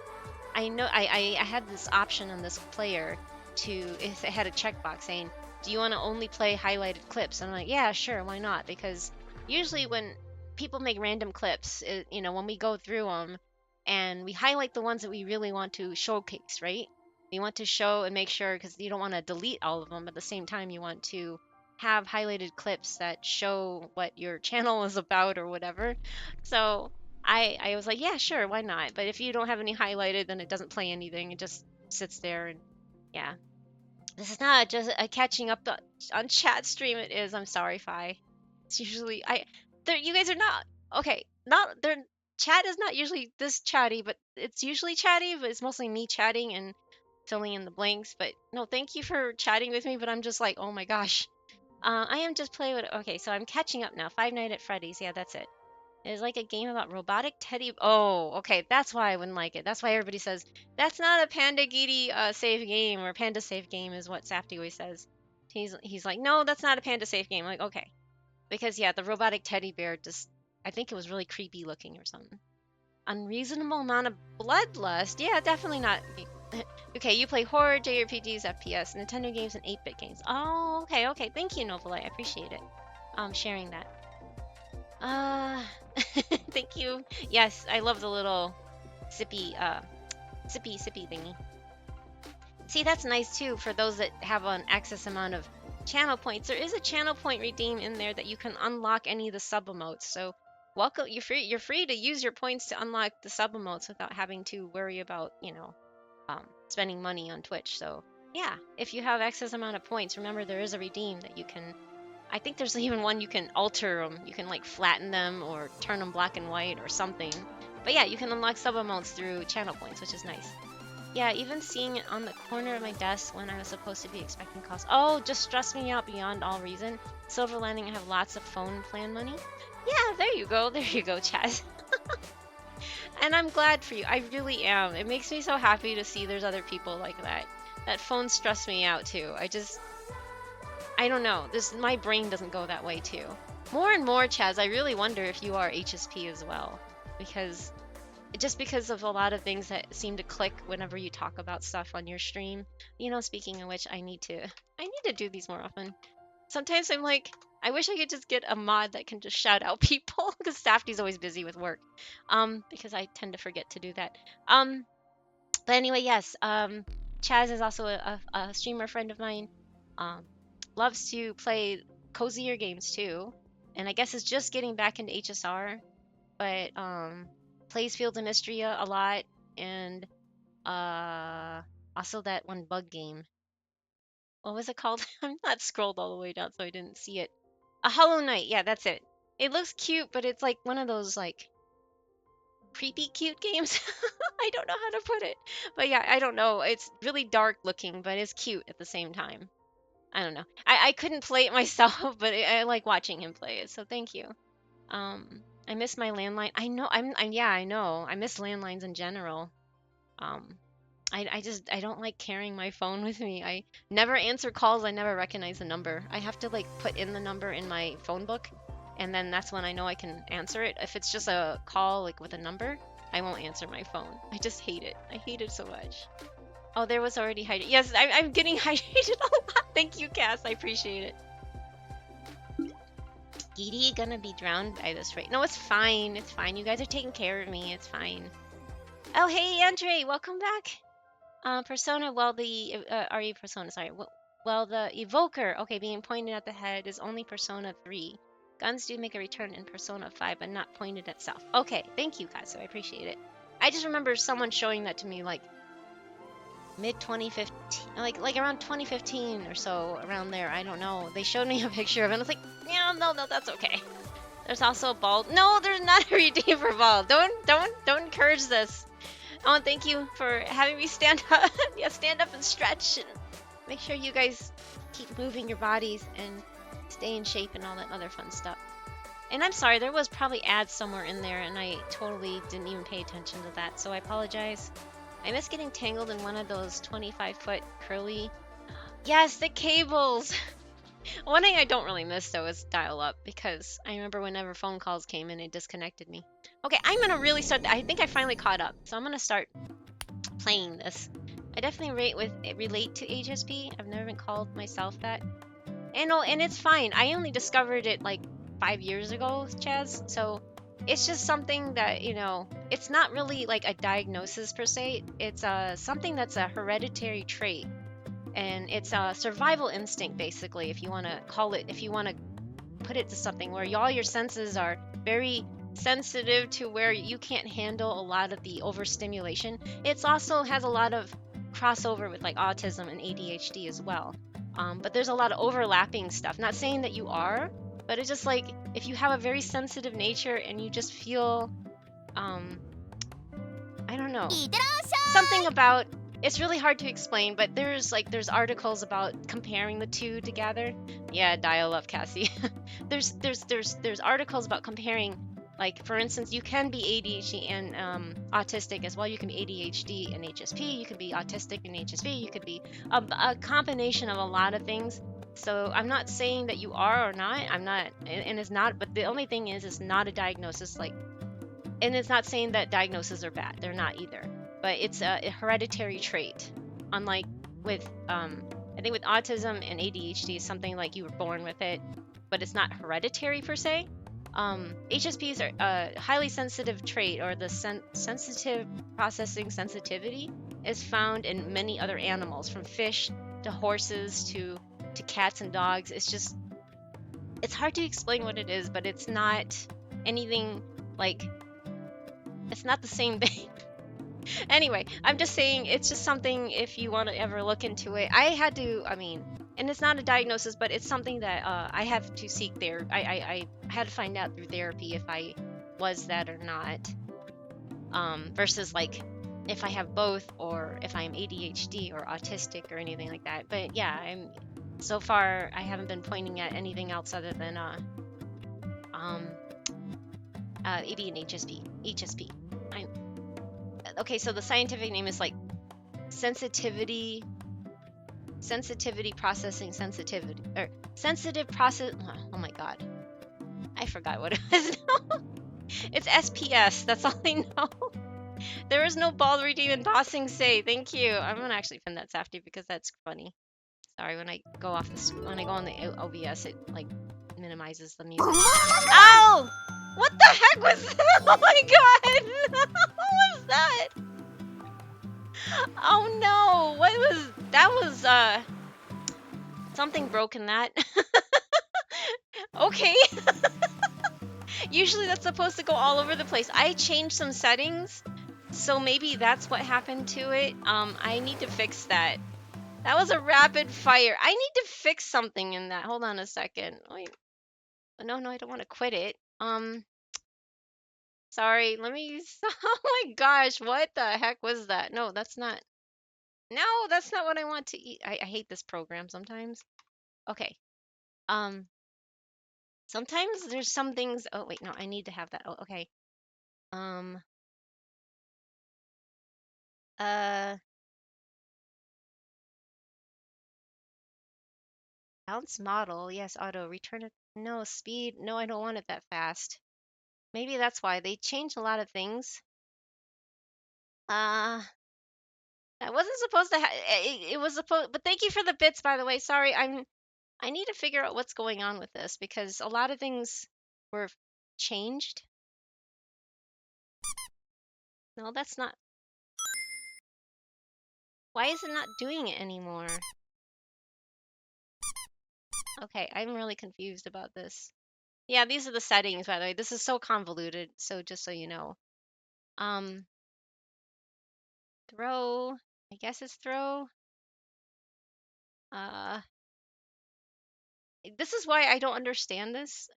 I know I had this option on this player if it had a checkbox saying, do you want to only play highlighted clips? And I'm like, yeah, sure, why not? Because usually when people make random clips, when we go through them and we highlight the ones that we really want to showcase, right? You want to show and make sure, because you don't want to delete all of them, but at the same time you want to have highlighted clips that show what your channel is about or whatever. So I was like, yeah, sure, why not? But if you don't have any highlighted, then it doesn't play anything. It just sits there. And yeah, this is not just a catching up on chat stream. It is. I'm sorry, Fi. It's usually you guys are not okay. Chat is not usually this chatty, but it's usually chatty. But it's mostly me chatting and filling in the blanks. But no, thank you for chatting with me. But I'm just like, oh my gosh. I am just playing with. Okay, so I'm catching up now. Five Nights at Freddy's. Yeah, that's it. It's like a game about robotic teddy. Oh, okay. That's why I wouldn't like it. That's why everybody says that's not a pandagiri safe game, or panda safe game is what Safty always says. He's like, no, that's not a panda safe game. I'm like, okay, because yeah, the robotic teddy bear just, I think it was really creepy looking or something. Unreasonable amount of bloodlust. Yeah, definitely not. Okay, you play horror, JRPGs, FPS, Nintendo games, and 8-bit games. Oh, okay. Thank you, Novelite. I appreciate it. Sharing that. Thank you. Yes, I love the little sippy thingy. See, that's nice too for those that have an excess amount of channel points. There is a channel point redeem in there that you can unlock any of the sub emotes. So welcome, you're free to use your points to unlock the sub emotes without having to worry about, spending money on Twitch. So yeah, if you have excess amount of points, remember there is a redeem that you can. I think there's even one you can alter them. You can like flatten them or turn them black and white or something. But yeah, you can unlock sub emotes through channel points, which is nice. Yeah, even seeing it on the corner of my desk when I was supposed to be expecting calls. Oh, just stressed me out beyond all reason. Silver lining, I have lots of phone plan money. Yeah, there you go, Chaz. And I'm glad for you. I really am. It makes me so happy to see there's other people like that. That phone stressed me out too. I don't know. My brain doesn't go that way too. More and more, Chaz, I really wonder if you are HSP as well, because of a lot of things that seem to click whenever you talk about stuff on your stream. Speaking of which, I need to do these more often. Sometimes I'm like, I wish I could just get a mod that can just shout out people, because Safty's always busy with work. Because I tend to forget to do that. But anyway, yes. Chaz is also a streamer friend of mine. Loves to play cozier games too. and I guess is just getting back into HSR, but plays Field of Mystery a lot, and also that one bug game. What was it called? I'm not scrolled all the way down, so I didn't see it. A Hollow Knight. Yeah, that's it. It looks cute, but it's like one of those like creepy cute games. I don't know how to put it, but yeah, I don't know. It's really dark looking, but it's cute at the same time. I don't know. I couldn't play it myself, but I like watching him play it. So thank you. I miss my landline. I know. Yeah, I know. I miss landlines in general. Um, I don't like carrying my phone with me. I never answer calls. I never recognize the number. I have to like put in the number in my phone book, and then that's when I know I can answer it. If it's just a call like with a number, I won't answer my phone. I just hate it. I hate it so much. Oh, there was already hydrated. Yes, I'm getting hydrated a lot. Thank you, Cass. I appreciate it. Giddy gonna be drowned by this rate. No, it's fine. It's fine. You guys are taking care of me. It's fine. Oh, hey, Andre. Welcome back. Persona, well, the, RE Persona, sorry. Well, the Evoker, okay, being pointed at the head is only Persona 3. Guns do make a return in Persona 5, but not pointed at self. Okay, thank you, Katsu. I appreciate it. I just remember someone showing that to me, like, mid-2015, like around 2015 or so, around there. I don't know. They showed me a picture of it, and I was like, yeah, no, that's okay. There's also a ball. No, there's not a redeem for ball. Don't encourage this. Oh, and thank you for having me stand up. Yeah, stand up and stretch, and make sure you guys keep moving your bodies and stay in shape and all that other fun stuff. And I'm sorry, there was probably ads somewhere in there, and I totally didn't even pay attention to that, so I apologize. I miss getting tangled in one of those 25-foot curly... Yes, the cables! One thing I don't really miss, though, is dial-up, because I remember whenever phone calls came in, it disconnected me. Okay, I'm gonna really start... I think I finally caught up, so I'm gonna start playing this. I definitely relate to HSP. I've never been called myself that. And it's fine. I only discovered it, like, 5 years ago, Chaz, so... It's just something that, you know, it's not really like a diagnosis per se. It's something that's a hereditary trait. And it's a survival instinct, basically, if you want to call it, if you want to put it to something where all your senses are very sensitive to where you can't handle a lot of the overstimulation. It also has a lot of crossover with like autism and ADHD as well. But there's a lot of overlapping stuff. Not saying that you are, but it's just like if you have a very sensitive nature and you just feel, I don't know, something about, it's really hard to explain, but there's articles about comparing the two together. Yeah, dial-up, Cassie. there's articles about comparing, like, for instance, you can be ADHD and autistic as well. You can be ADHD and HSP. You could be autistic and HSP. You could be a combination of a lot of things. So I'm not saying that you are or not. I'm not, and it's not. But the only thing is, it's not a diagnosis. Like, and it's not saying that diagnoses are bad. They're not either. But it's a hereditary trait. Unlike with, I think with autism and ADHD, it's something like you were born with it, but it's not hereditary per se. HSPs are a highly sensitive trait, or the sensitive processing sensitivity is found in many other animals, from fish to horses to cats and dogs. It's just, it's hard to explain what it is, but it's not anything like, it's not the same thing. Anyway, I'm just saying, it's just something, if you want to ever look into it. I had to, I mean, and it's not a diagnosis, but it's something that I have to seek there. I had to find out through therapy if I was that or not. Versus like if I have both, or if I'm ADHD or autistic or anything like that. But yeah, so far I haven't been pointing at anything else other than AD and HSP. Okay, so the scientific name is like sensitive processing sensitivity, or sensitive process. Oh my god, I forgot what it was. It's SPS. That's all I know. There is no ball redeem in Bossing Say. Thank you. I'm gonna actually pin that Safety because that's funny. Sorry, when I go off this, when I go on the OBS, it like minimizes the music. Ow! What the heck was that? Oh my god! What was that? Oh no! What was that? Was something broke in that? Okay. Usually that's supposed to go all over the place. I changed some settings, so maybe that's what happened to it. I need to fix that. That was a rapid fire. I need to fix something in that. Hold on a second. Wait. No, I don't want to quit it. Sorry. Let me use. Oh my gosh, what the heck was that? No, that's not. No, that's not what I want to eat. I hate this program sometimes. Okay. Um, Sometimes there's some things. Oh wait, no, I need to have that. Oh, okay. Um, uh, Bounce model. Yes, auto. Return it. No, speed. No, I don't want it that fast. Maybe that's why they changed a lot of things. Uh, I wasn't supposed to it was supposed, but thank you for the bits, by the way. Sorry, I need to figure out what's going on with this because a lot of things were changed. No, that's not. Why is it not doing it anymore? Okay, I'm really confused about this. Yeah, these are the settings, by the way. This is so convoluted, so just so you know. Throw. I guess it's throw. Uh, this is why I don't understand this.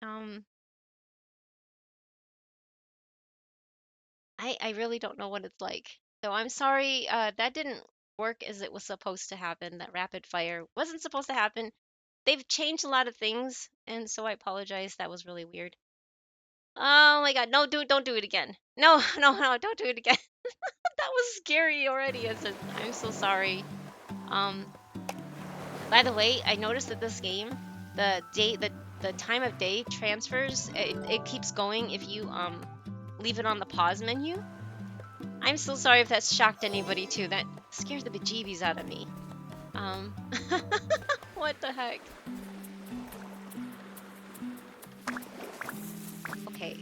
I really don't know what it's like. So I'm sorry, that didn't work as it was supposed to happen. That rapid fire wasn't supposed to happen. They've changed a lot of things, and so I apologize. That was really weird. Oh my god, no, dude, don't do it again. No, no, don't do it again. That was scary already. I'm so sorry. Um, by the way, I noticed that this game, the time of day transfers, it keeps going if you leave it on the pause menu. I'm so sorry if that's shocked anybody too. That scares the bejeebies out of me. Um, what the heck? Okay,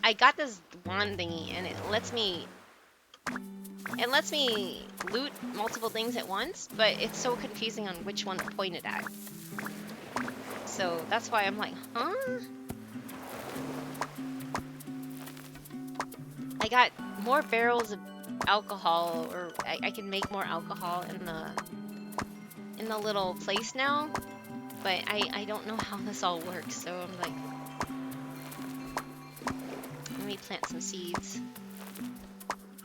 I got this wand thingy, and it lets me loot multiple things at once, but it's so confusing on which one to point it at. So that's why I'm like, huh? I got more barrels of alcohol, or I can make more alcohol in the little place now, but I don't know how this all works, so I'm like, let me plant some seeds.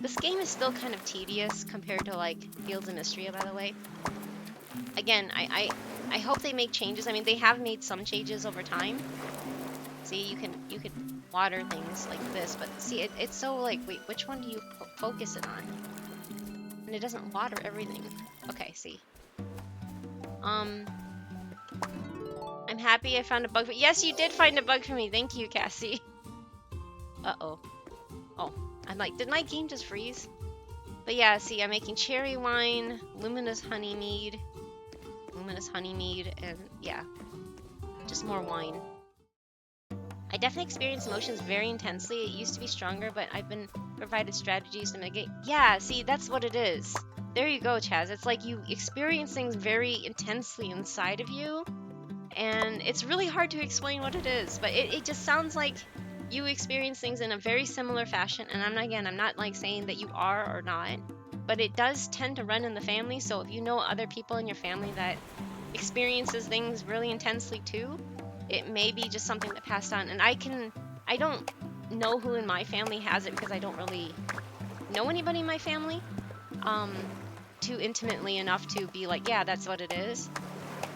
This game is still kind of tedious compared to like Fields of Mystery, by the way. Again, I hope they make changes. I mean, they have made some changes over time. See, you can water things like this, but see, it's so like, wait, which one do you focus it on? And it doesn't water everything. Okay, see. I'm happy I found a bug. Yes, you did find a bug for me. Thank you, Cassie. Uh-oh. Oh, I'm like, did my game just freeze? But yeah, see, I'm making cherry wine, luminous honey mead, and yeah, just more wine. I definitely experience emotions very intensely. It used to be stronger, but I've been provided strategies to mitigate. Yeah, see, that's what it is. There you go, Chaz. It's like you experience things very intensely inside of you, and it's really hard to explain what it is, but it just sounds like you experience things in a very similar fashion. And I'm not like saying that you are or not, but it does tend to run in the family. So if you know other people in your family that experiences things really intensely too, it may be just something that passed on. And I don't know who in my family has it because I don't really know anybody in my family too intimately enough to be like, yeah, that's what it is.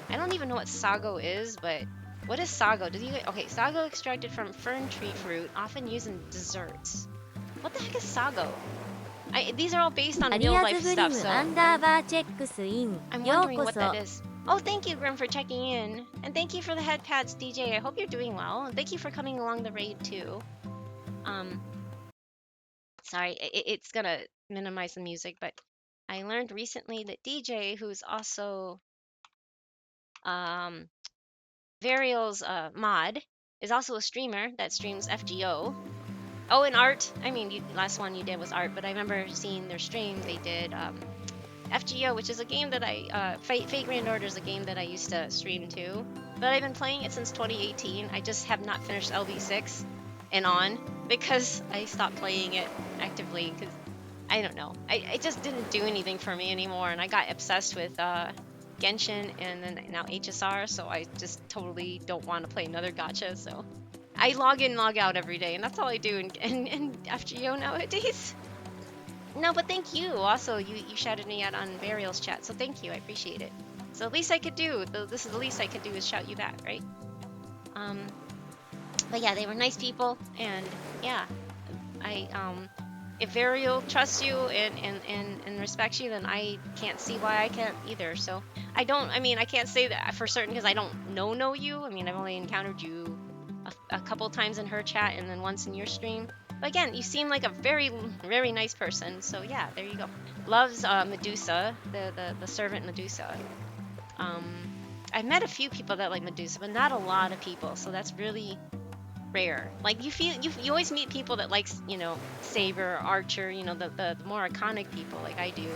I don't even know what sago is, but what is sago? Okay, sago extracted from fern tree fruit, often used in desserts. What the heck is sago? These are all based on アリ real ア life ズグリ stuff, ム so アンダーバーチェックスイン I'm よう wondering こ what そ that is. Oh, thank you, Grim, for checking in. And thank you for the head pads, DJ. I hope you're doing well. And thank you for coming along the raid, too. Sorry, it's gonna minimize the music, but I learned recently that DJ, who's also Varial's mod, is also a streamer that streams FGO. Oh, and Art. I mean, last one you did was Art, but I remember seeing their stream. They did FGO, which is a game that Fate Grand Order is a game that I used to stream too, but I've been playing it since 2018. I just have not finished LV6 and on because I stopped playing it actively because I don't know. It just didn't do anything for me anymore, and I got obsessed with Genshin and then now HSR, so I just totally don't want to play another gacha, so I log in, log out every day, and that's all I do in FGO nowadays. No, but thank you. Also, you shouted me out on Burial's chat, so thank you. I appreciate it. So the least I could do, this is the least I could do is shout you back, right? But yeah, they were nice people, and yeah, if Burial trusts you and respects you, then I can't see why I can't either. So I can't say that for certain because I don't know you. I mean, I've only encountered you a couple times in her chat and then once in your stream. But again, you seem like a very, very nice person. So yeah, there you go. Loves Medusa, the servant Medusa. I've met a few people that like Medusa, but not a lot of people. So that's really rare. Like you always meet people that likes, you know, Saber, Archer, you know, the more iconic people like I do.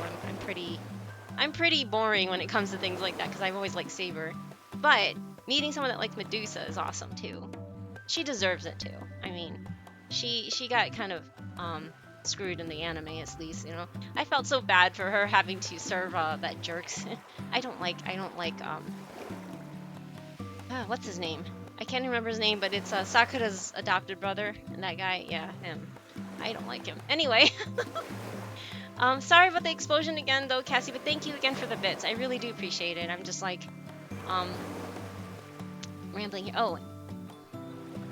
I'm pretty boring when it comes to things like that because I've always liked Saber. But meeting someone that likes Medusa is awesome too. She deserves it too. I mean, she got kind of screwed in the anime at least, you know. I felt so bad for her having to serve that jerks. I don't like what's his name? I can't remember his name, but it's Sakura's adopted brother, and that guy, yeah, him. I don't like him. Anyway, sorry about the explosion again, though, Cassie, but thank you again for the bits. I really do appreciate it. I'm just like, rambling here. Oh,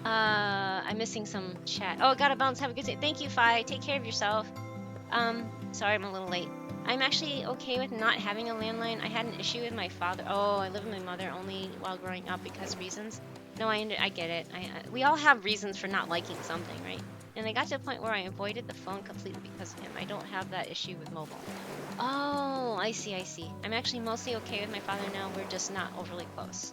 I'm missing some chat. Oh, gotta bounce. Have a good day. Thank you, Fi. Take care of yourself. Sorry I'm a little late. I'm actually okay with not having a landline. I had an issue with my father. Oh, I live with my mother only while growing up because reasons. No, I get it. We all have reasons for not liking something, right? And I got to the point where I avoided the phone completely because of him. I don't have that issue with mobile. Oh, I see. I'm actually mostly okay with my father now. We're just not overly close.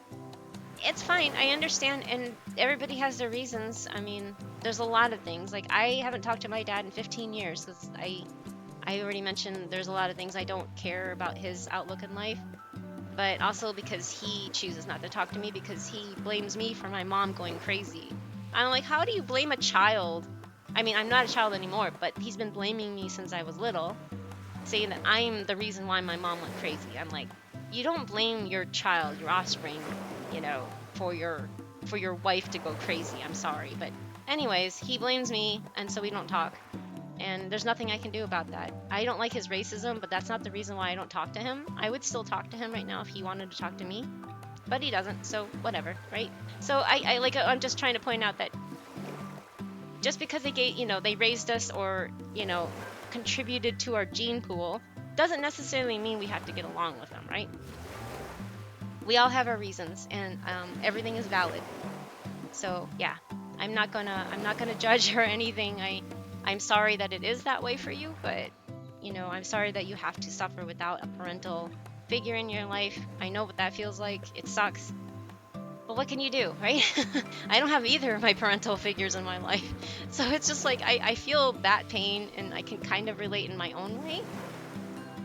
It's fine. I understand, and everybody has their reasons. I mean, there's a lot of things. Like, I haven't talked to my dad in 15 years because I already mentioned there's a lot of things I don't care about his outlook in life. But also because he chooses not to talk to me because he blames me for my mom going crazy. I'm like, how do you blame a child? I mean, I'm not a child anymore, but he's been blaming me since I was little, saying that I'm the reason why my mom went crazy. I'm like, you don't blame your child, your offspring, you know, for your wife to go crazy. I'm sorry. But anyways, he blames me, and so we don't talk. And there's nothing I can do about that. I don't like his racism, but that's not the reason why I don't talk to him. I would still talk to him right now if he wanted to talk to me, but he doesn't, so whatever, right? So I'm just trying to point out that just because they raised us or, you know, contributed to our gene pool doesn't necessarily mean we have to get along with them, right? We all have our reasons, and everything is valid. So yeah, I'm not gonna judge or anything. I'm sorry that it is that way for you, but, you know, I'm sorry that you have to suffer without a parental figure in your life. I know what that feels like. It sucks. But what can you do, right? I don't have either of my parental figures in my life. So it's just like, I feel that pain, and I can kind of relate in my own way.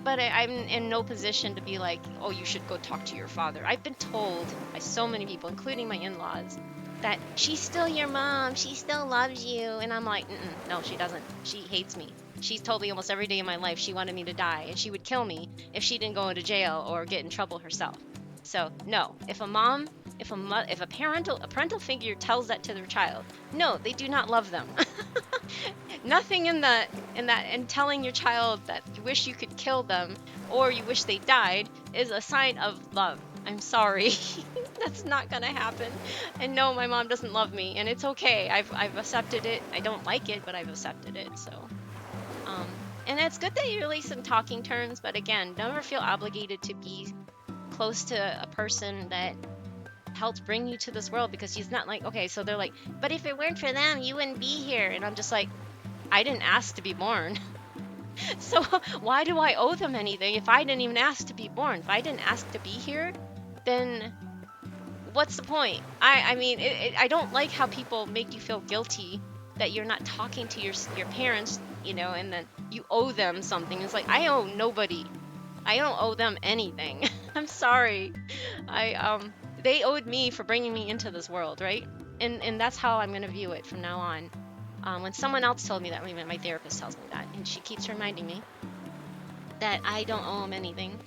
But I'm in no position to be like, oh, you should go talk to your father. I've been told by so many people, including my in-laws, that she's still your mom, she still loves you, and I'm like, no, she doesn't. She hates me. She's told me almost every day of my life she wanted me to die, and she would kill me if she didn't go into jail or get in trouble herself. So no, if a parental figure tells that to their child, no, they do not love them. Nothing in telling your child that you wish you could kill them or you wish they died is a sign of love. I'm sorry. That's not gonna happen. And no, my mom doesn't love me, and it's okay. I've accepted it. I don't like it, but I've accepted it. So, and it's good that you release some talking terms, but again, never feel obligated to be close to a person that helped bring you to this world, because he's not like, okay, so they're like, but if it weren't for them, you wouldn't be here. And I'm just like, I didn't ask to be born. So why do I owe them anything if I didn't even ask to be born? If I didn't ask to be here, then what's the point? I mean, I don't like how people make you feel guilty that you're not talking to your parents, you know, and then you owe them something. It's like, I owe nobody I don't owe them anything. I'm sorry. They owed me for bringing me into this world, right? And that's how I'm gonna view it from now on. When someone else told me that, I mean, my therapist tells me that, and she keeps reminding me that I don't owe them anything,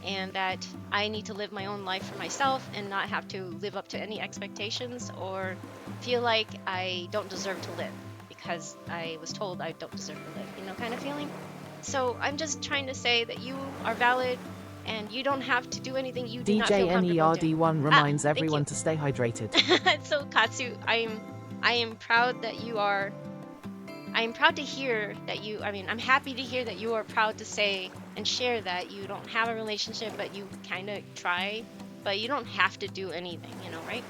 and that I need to live my own life for myself and not have to live up to any expectations or feel like I don't deserve to live because I was told I don't deserve to live, you know, kind of feeling. So I'm just trying to say that you are valid and you don't have to do anything you do not feel DJ comfortable doing. NERD1 reminds thank everyone you. to stay hydrated. So Katsu, I am proud that you are. I am proud to hear that you. I mean, I'm happy to hear that you are proud to say and share that you don't have a relationship, but you kind of try, but you don't have to do anything, you know, right?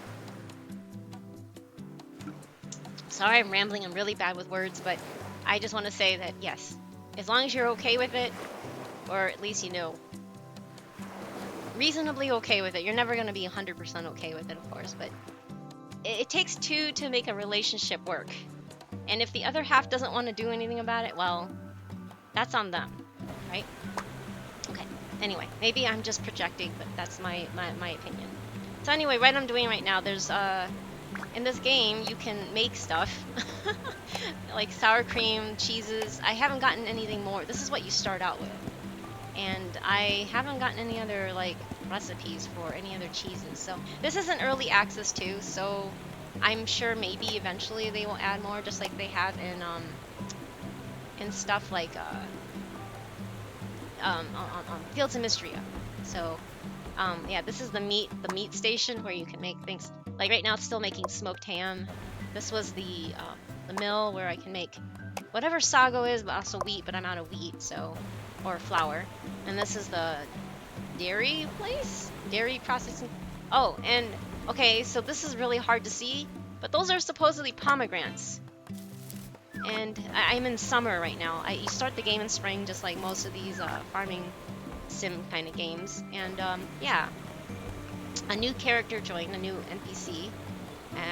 Sorry, I'm rambling. I'm really bad with words, but I just want to say that yes, as long as you're okay with it, or at least you know, reasonably okay with it. You're never going to be 100% okay with it, of course, but it takes two to make a relationship work. And if the other half doesn't want to do anything about it, well, that's on them, right? Okay. Anyway, maybe I'm just projecting, but that's my opinion. So anyway, what I'm doing right now, there's in this game you can make stuff like sour cream, cheeses. I haven't gotten anything more. This is what you start out with. And I haven't gotten any other like recipes for any other cheeses. So this is an early access too, so I'm sure maybe eventually they will add more, just like they have in stuff like on Fields of Mystria. So yeah, this is the meat station where you can make things. Like right now, it's still making smoked ham. This was the mill where I can make whatever sago is, but also wheat. But I'm out of wheat, so or flour. And this is the dairy place, dairy processing. Oh, and okay, so this is really hard to see, but those are supposedly pomegranates. And I'm in summer right now. You start the game in spring, just like most of these farming sim kind of games. And yeah, a new character joined, a new NPC.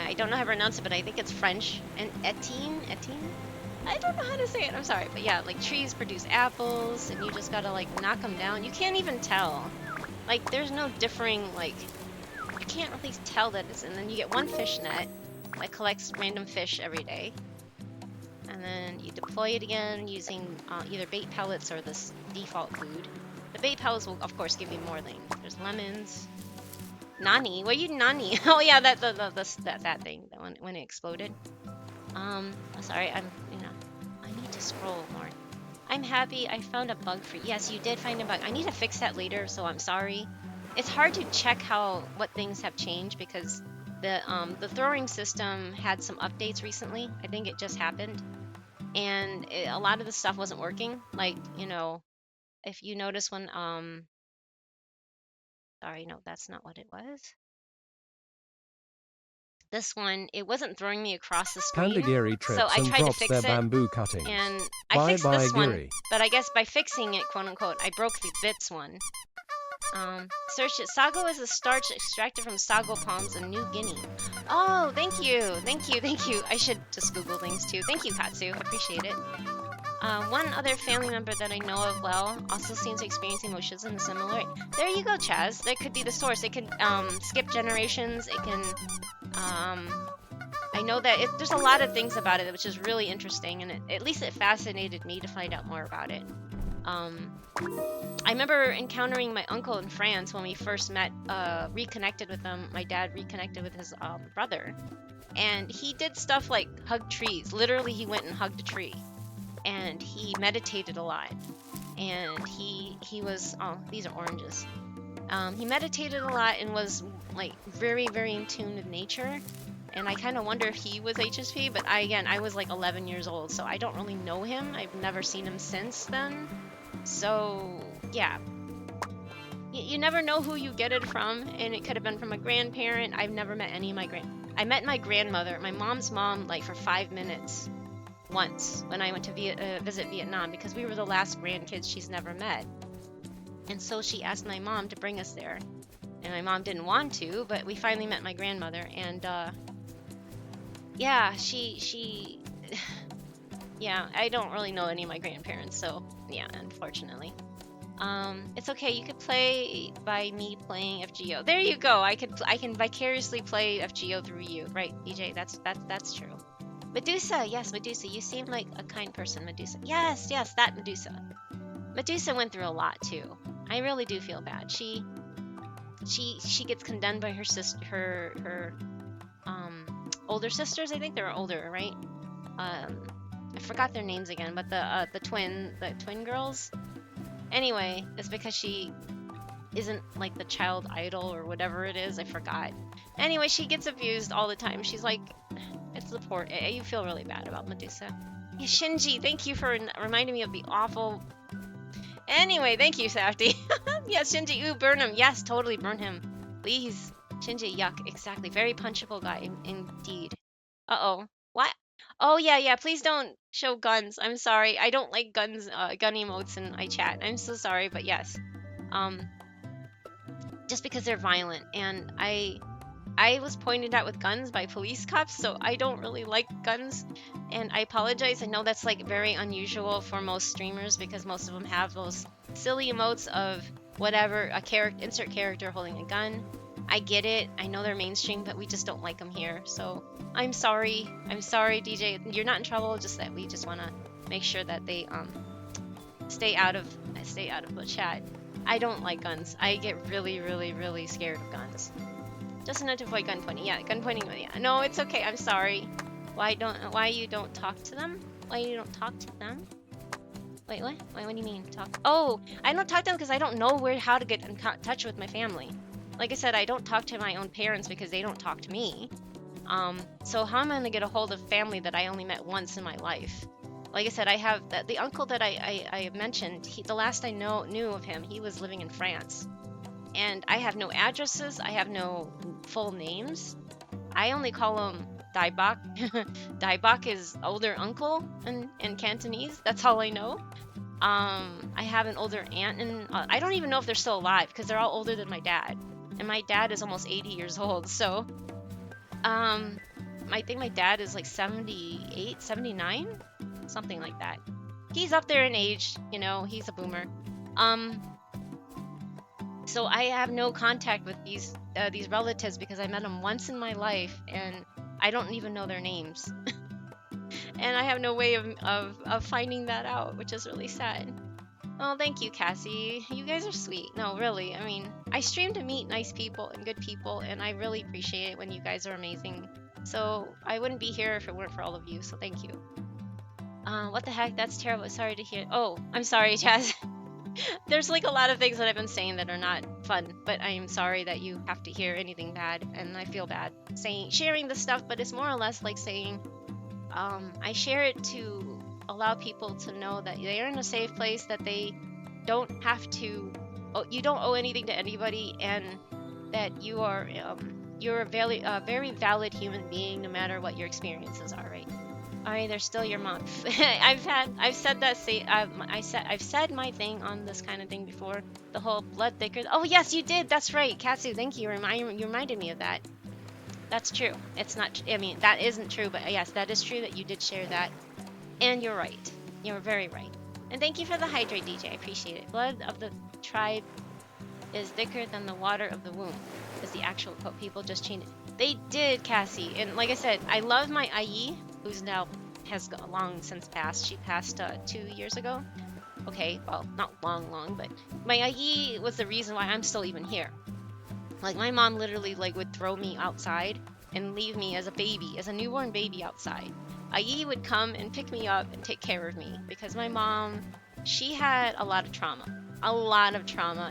I don't know how to pronounce it, but I think it's French. And Etienne? I don't know how to say it, I'm sorry. But yeah, like trees produce apples, and you just gotta like knock them down. You can't even tell. Like there's no differing, like, you can't really tell that it's, and then you get one fish net that collects random fish every day. And then you deploy it again using either bait pellets or this default food. The bait pellets will of course give you more things. There's lemons. Nani? What are you Nani? Oh yeah, that thing that when it exploded. Sorry, I need to scroll more. I'm happy I found a bug for. Yes, you did find a bug. I need to fix that later, so I'm sorry. It's hard to check what things have changed because the throwing system had some updates recently. I think it just happened, and a lot of the stuff wasn't working. Like, you know, if you notice when sorry, no, that's not what it was. This one, it wasn't throwing me across the screen. Pandagiri So trips I and tried to drops fix their it, bamboo cuttings. and I Bye fixed bye this one, Giri. but I guess by fixing it, quote unquote, I broke the bits one. Search it. Sago is a starch extracted from sago palms in New Guinea. Oh, thank you. I should just Google things too. Thank you, Katsu. Appreciate it. One other family member that I know of well also seems to experience emotions in a similar way. There you go, Chaz. That could be the source. It can skip generations. It can. I know that there's a lot of things about it which is really interesting, and at least it fascinated me to find out more about it. I remember encountering my uncle in France when we first met, reconnected with him. My dad reconnected with his brother, and he did stuff like hug trees. Literally, he went and hugged a tree, and he meditated a lot. And he was, oh, these are oranges. He meditated a lot and was like very, very in tune with nature. And I kind of wonder if he was HSP, but I was like 11 years old, so I don't really know him. I've never seen him since then. So, yeah. You never know who you get it from, and it could have been from a grandparent. I've never met any of my I met my grandmother, my mom's mom, like for 5 minutes once when I went to visit Vietnam, because we were the last grandkids she's never met. And so she asked my mom to bring us there. And my mom didn't want to, but we finally met my grandmother, and yeah, she yeah, I don't really know any of my grandparents, so yeah, unfortunately. It's okay. You could play by me playing FGO. There you go. I can vicariously play FGO through you, right, DJ? That's true. Medusa, yes, Medusa. You seem like a kind person, Medusa. Yes, that Medusa. Medusa went through a lot too. I really do feel bad. She gets condemned by her sister, her older sisters. I think they're older, right? I forgot their names again, but the twin girls. Anyway, it's because she isn't like the child idol or whatever it is. I forgot. Anyway, she gets abused all the time. She's like, it's the poor. You feel really bad about Medusa. Yeah, Shinji, thank you for reminding me of the awful. Anyway, thank you, Safety. Yes, Shinji, ooh, burn him. Yes, totally burn him. Please. Shinji, yuck, exactly. Very punchable guy, indeed. Uh-oh. What? Oh, yeah, please don't show guns. I'm sorry. I don't like guns, gun emotes in iChat. I'm so sorry, but yes. Just because they're violent, and I was pointed at with guns by police cops, so I don't really like guns, and I apologize. I know that's like very unusual for most streamers because most of them have those silly emotes of whatever, insert character holding a gun. I get it. I know they're mainstream, but we just don't like them here. So I'm sorry. DJ. You're not in trouble. Just that we just want to make sure that they stay out of the chat. I don't like guns. I get really, really, really scared of guns. Just enough to avoid gun pointing. Yeah, gun pointing. Yeah. No, it's okay. I'm sorry. Why you don't talk to them? Why you don't talk to them? Wait, what? What do you mean talk? Oh, I don't talk to them because I don't know how to get in touch with my family. Like I said, I don't talk to my own parents because they don't talk to me. So how am I gonna get a hold of family that I only met once in my life? Like I said, I have the uncle that I mentioned. The last I knew of him, he was living in France, and I have no addresses. I have no full names. I only call him Daibak. Daibak is older uncle in Cantonese. That's all I know. I have an older aunt, and I don't even know if they're still alive because they're all older than my dad. And my dad is almost 80 years old, so I think my dad is like 78, 79, something like that. He's up there in age, he's a boomer. So I have no contact with these relatives because I met them once in my life, and I don't even know their names. And I have no way of finding that out, which is really sad. Oh, thank you, Cassie. You guys are sweet. No, really. I mean, I stream to meet nice people and good people, and I really appreciate it when you guys are amazing. So I wouldn't be here if it weren't for all of you, so thank you. What the heck? That's terrible. Sorry to hear. Oh, I'm sorry, Chaz. There's like a lot of things that I've been saying that are not fun, but I am sorry that you have to hear anything bad, and I feel bad sharing this stuff, but it's more or less like saying, I share it to allow people to know that they're in a safe place, that they don't have to, you don't owe anything to anybody, and that you're a very valid human being no matter what your experiences are, right? Alright, they're still your mom. I've said my thing on this kind of thing before. The whole blood thicker. Oh yes, you did. That's right, Katsu. Thank you. You reminded me of that. That's true. It's not. I mean, that isn't true, but yes, that is true that you did share that. And you're right. You're very right. And thank you for the hydrate, DJ. I appreciate it. Blood of the tribe is thicker than the water of the womb. Is the actual quote. People just changed it. They did, Cassie. And like I said, I love my Ai, who's now has long since passed. She passed 2 years ago. Okay, well, not long, but my Ai was the reason why I'm still even here. Like, my mom literally would throw me outside and leave me as a newborn baby outside. Ai would come and pick me up and take care of me because my mom, she had a lot of trauma,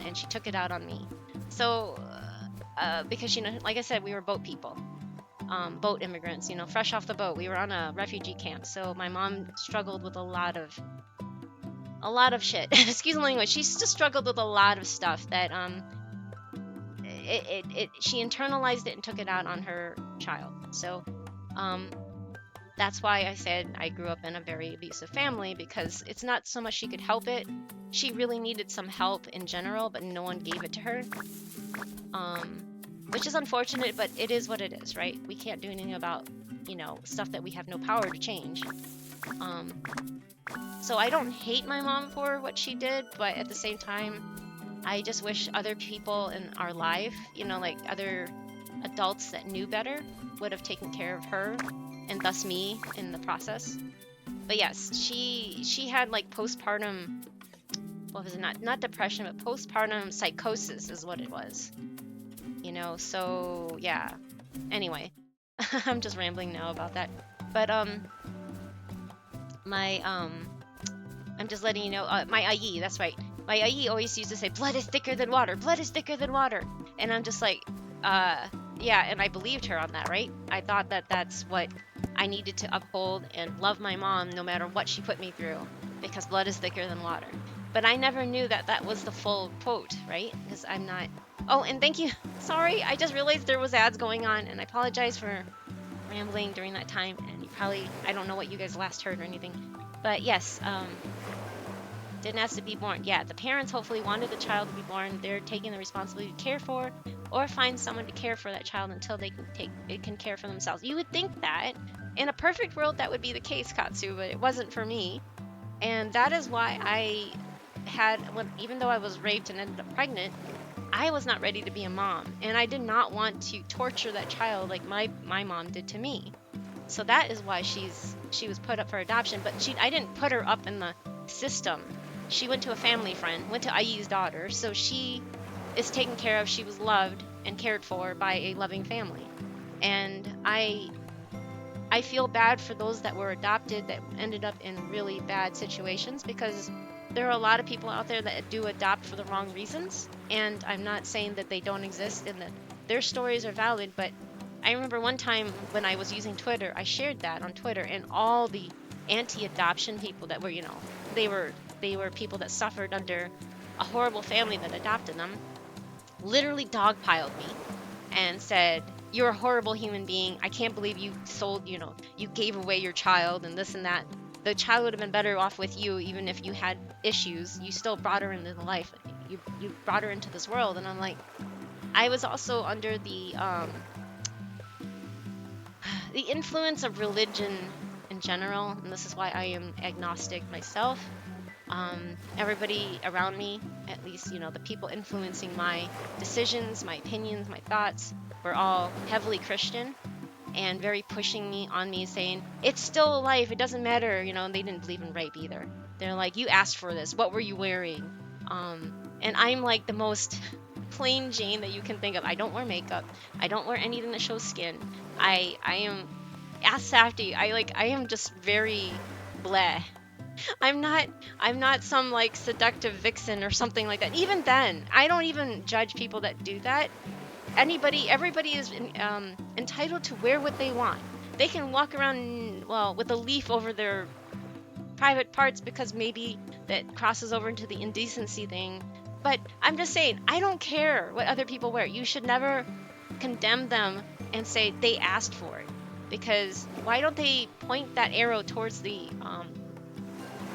and she took it out on me. So, because, like I said, we were boat people, boat immigrants, fresh off the boat. We were on a refugee camp, so my mom struggled with a lot of shit. Excuse the language. She just struggled with a lot of stuff that, she internalized it and took it out on her child. So, that's why I said I grew up in a very abusive family, because it's not so much she could help it. She really needed some help in general, but no one gave it to her. Which is unfortunate, but it is what it is, right? We can't do anything about, stuff that we have no power to change. So I don't hate my mom for what she did, but at the same time, I just wish other people in our life, you know, like other adults that knew better, would have taken care of her and thus me in the process. But yes, she had like postpartum, what was it, not depression, but postpartum psychosis is what it was, you know. So yeah, anyway, I'm just rambling now about that. But I'm just letting you know, my IE, that's right, my IE always used to say blood is thicker than water, blood is thicker than water, and I'm just like, yeah, and I believed her on that, right? I thought that that's what I needed to uphold and love my mom no matter what she put me through, because blood is thicker than water. But I never knew that that was the full quote, right? Because I'm not... Oh, and thank you. Sorry, I just realized there was ads going on, and I apologize for rambling during that time, and you probably... I don't know what you guys last heard or anything. But yes, didn't ask to be born. Yeah, the parents hopefully wanted the child to be born. They're taking the responsibility to care for or find someone to care for that child until they can care for themselves. You would think that in a perfect world that would be the case, Katsu, but it wasn't for me. And that is why I had, even though I was raped and ended up pregnant, I was not ready to be a mom. And I did not want to torture that child like my mom did to me. So that is why she was put up for adoption. But I didn't put her up in the system. She went to a family friend, went to IE's daughter, so she is taken care of. She was loved and cared for by a loving family. And I feel bad for those that were adopted that ended up in really bad situations, because there are a lot of people out there that do adopt for the wrong reasons. And I'm not saying that they don't exist and that their stories are valid, but I remember one time when I was using Twitter, I shared that on Twitter, and all the anti-adoption people that were, you know, they were people that suffered under a horrible family that adopted them, literally dogpiled me and said, "You're a horrible human being. I can't believe you sold, you know, you gave away your child and this and that. The child would have been better off with you even if you had issues. You still brought her into the life. You brought her into this world." And I'm like, I was also under the influence of religion in general, and this is why I am agnostic myself. Everybody around me, at least, you know, the people influencing my decisions, my opinions, my thoughts, were all heavily Christian and very pushing me on me, saying, it's still a life, it doesn't matter, you know. And they didn't believe in rape either. They're like, you asked for this, what were you wearing? And I'm like the most plain Jane that you can think of. I don't wear makeup. I don't wear anything that shows skin. I am asafty. I am just very bleh. I'm not some like seductive vixen or something like that. Even then, I don't even judge people that do that. Everybody is entitled to wear what they want. They can walk around, well, with a leaf over their private parts because maybe that crosses over into the indecency thing. But I'm just saying, I don't care what other people wear. You should never condemn them and say they asked for it, because why don't they point that arrow towards the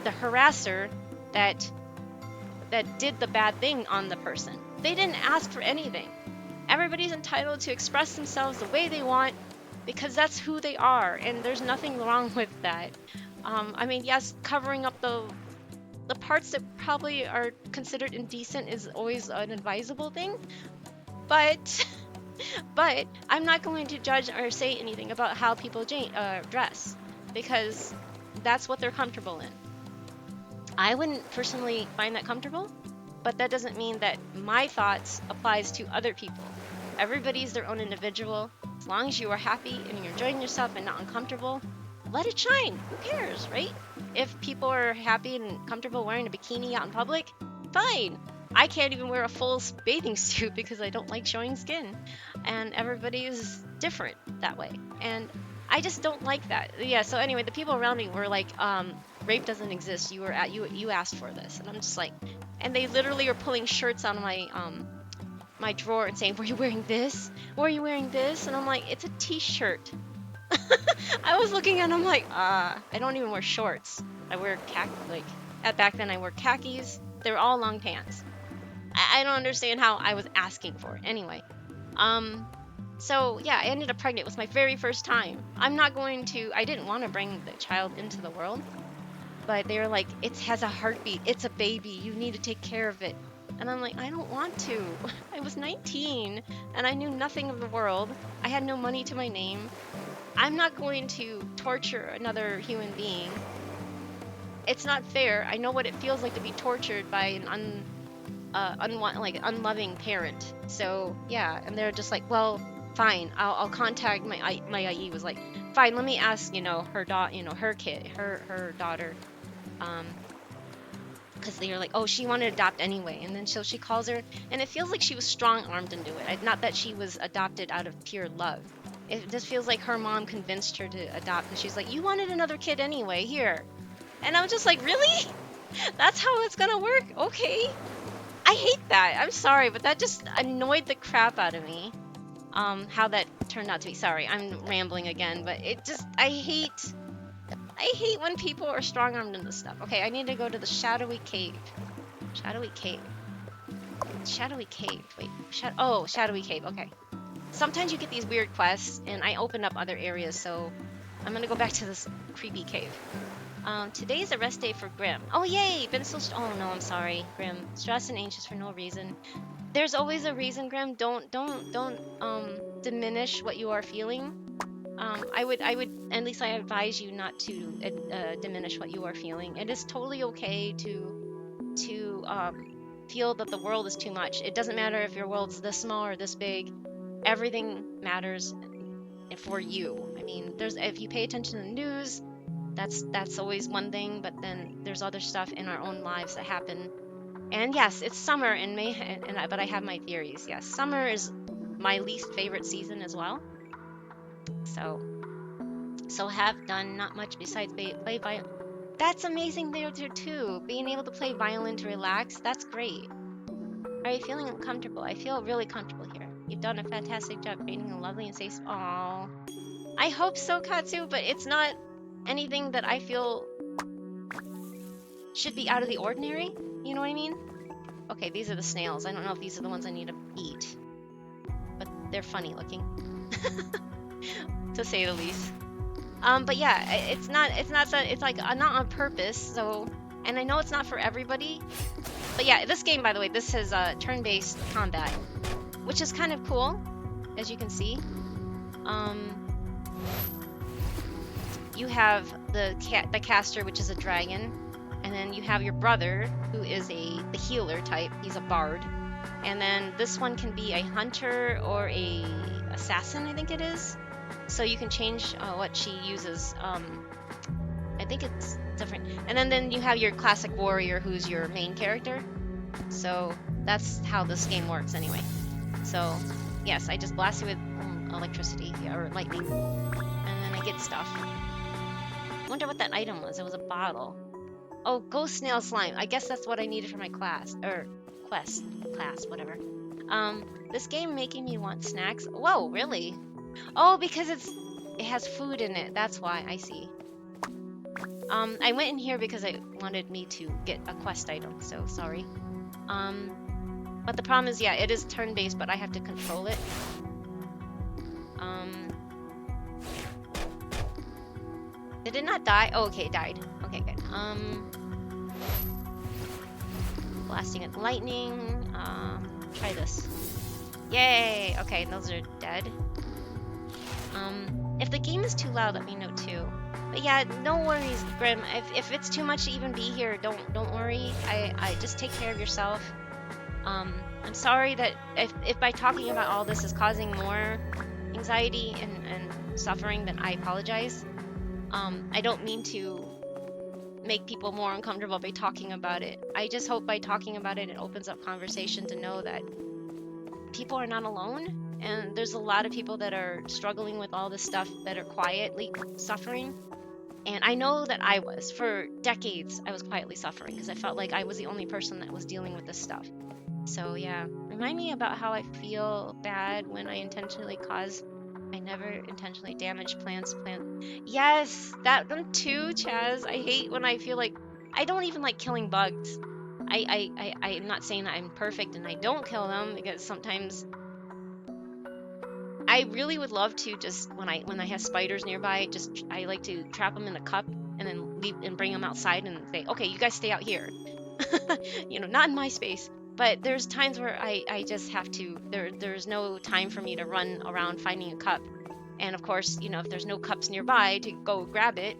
harasser that did the bad thing on the person? They didn't ask for anything. Everybody's entitled to express themselves the way they want because that's who they are, and there's nothing wrong with that. I mean, yes, covering up the parts that probably are considered indecent is always an advisable thing, but I'm not going to judge or say anything about how people dress, because that's what they're comfortable in. I wouldn't personally find that comfortable, but that doesn't mean that my thoughts applies to other people. Everybody's their own individual. As long as you are happy and you're enjoying yourself and not uncomfortable, let it shine. Who cares, right? If people are happy and comfortable wearing a bikini out in public, fine. I can't even wear a full bathing suit because I don't like showing skin. And everybody is different that way. And I just don't like that. Yeah, so anyway, the people around me were like, rape doesn't exist. You asked for this. And I'm just like, and they literally are pulling shirts out of my drawer and saying, were you wearing this? Were you wearing this? And I'm like, it's a t-shirt. I was looking and I'm like, I don't even wear shorts. I wear back then I wore khakis. They were all long pants. I don't understand how I was asking for it. Anyway, So yeah, I ended up pregnant. It was my very first time. I didn't want to bring the child into the world, but they were like, it has a heartbeat. It's a baby. You need to take care of it. And I'm like, I don't want to. I was 19 and I knew nothing of the world. I had no money to my name. I'm not going to torture another human being. It's not fair. I know what it feels like to be tortured by an unloving parent. So yeah, and they're just like, well, fine. I'll contact my IE was like, fine. Let me ask, her her daughter, because they were like, oh, she wanted to adopt anyway, and then so she calls her, and it feels like she was strong-armed into it. Not that she was adopted out of pure love. It just feels like her mom convinced her to adopt, and she's like, you wanted another kid anyway, here. And I'm just like, really? That's how it's gonna work? Okay. I hate that. I'm sorry, but that just annoyed the crap out of me. How that turned out to be. Sorry, I'm rambling again, but I hate when people are strong-armed in this stuff. Okay, I need to go to the shadowy cave. Shadowy cave. Shadowy cave. Wait, shadowy cave. Okay. Sometimes you get these weird quests, and I open up other areas, so I'm gonna go back to this creepy cave. Today's a rest day for Grim. Oh yay! Been so oh no, I'm sorry, Grim. Stressed and anxious for no reason. There's always a reason, Grim. Don't diminish what you are feeling. I would at least I advise you not to diminish what you are feeling. It is totally okay to feel that the world is too much. It doesn't matter if your world's this small or this big. Everything matters for you. I mean, if you pay attention to the news, that's always one thing, but then there's other stuff in our own lives that happen. And yes, it's summer in May, but I have my theories. Yes, summer is my least favorite season as well. So have done not much besides play violin. That's amazing there too. Being able to play violin to relax, that's great. Are you feeling uncomfortable? I feel really comfortable here. You've done a fantastic job creating a lovely and safe. Aww. I hope so, Katsu, but it's not anything that I feel should be out of the ordinary. You know what I mean? Okay, these are the snails. I don't know if these are the ones I need to eat, but they're funny looking, to say the least. But yeah, it's like not on purpose. So, and I know it's not for everybody. But yeah, this game, by the way, this is turn-based combat, which is kind of cool, as you can see. You have the caster, which is a dragon, and then you have your brother, who is the healer type. He's a bard, and then this one can be a hunter or a assassin, I think it is. So you can change what she uses. I think it's different. And then you have your classic warrior, who's your main character. So that's how this game works anyway. So yes, I just blast you with electricity or lightning, and then I get stuff. I wonder what that item was. It was a bottle. Oh, ghost snail slime. I guess that's what I needed for my class or class, whatever. This game making me want snacks. Whoa, really? Oh, because it has food in it. That's why. I see. I went in here because I wanted me to get a quest item. So sorry. But the problem is, yeah, it is turn-based, but I have to control it. Did it not die? Oh, okay, it died. Okay, good. Blasting at lightning. Try this. Yay! Okay, those are dead. If the game is too loud, let me know too. But yeah, no worries, Grim. If it's too much to even be here, don't worry. I just take care of yourself. I'm sorry that if by talking about all this is causing more anxiety and suffering, then I apologize. I don't mean to make people more uncomfortable by talking about it. I just hope by talking about it, it opens up conversation to know that people are not alone, and there's a lot of people that are struggling with all this stuff that are quietly suffering. And I know that I was. For decades, I was quietly suffering because I felt like I was the only person that was dealing with this stuff. So yeah, remind me about how I feel bad when I intentionally I never intentionally damage plants. Yes, that one too, Chaz. I hate when I feel like I don't even like killing bugs. I'm not saying that I'm perfect and I don't kill them, because sometimes I really would love to just when I have spiders nearby, I like to trap them in a cup and then leave and bring them outside and say, okay, you guys stay out here. You know, not in my space. But there's times where I just have to. There's no time for me to run around finding a cup. And of course, you know, if there's no cups nearby to go grab it,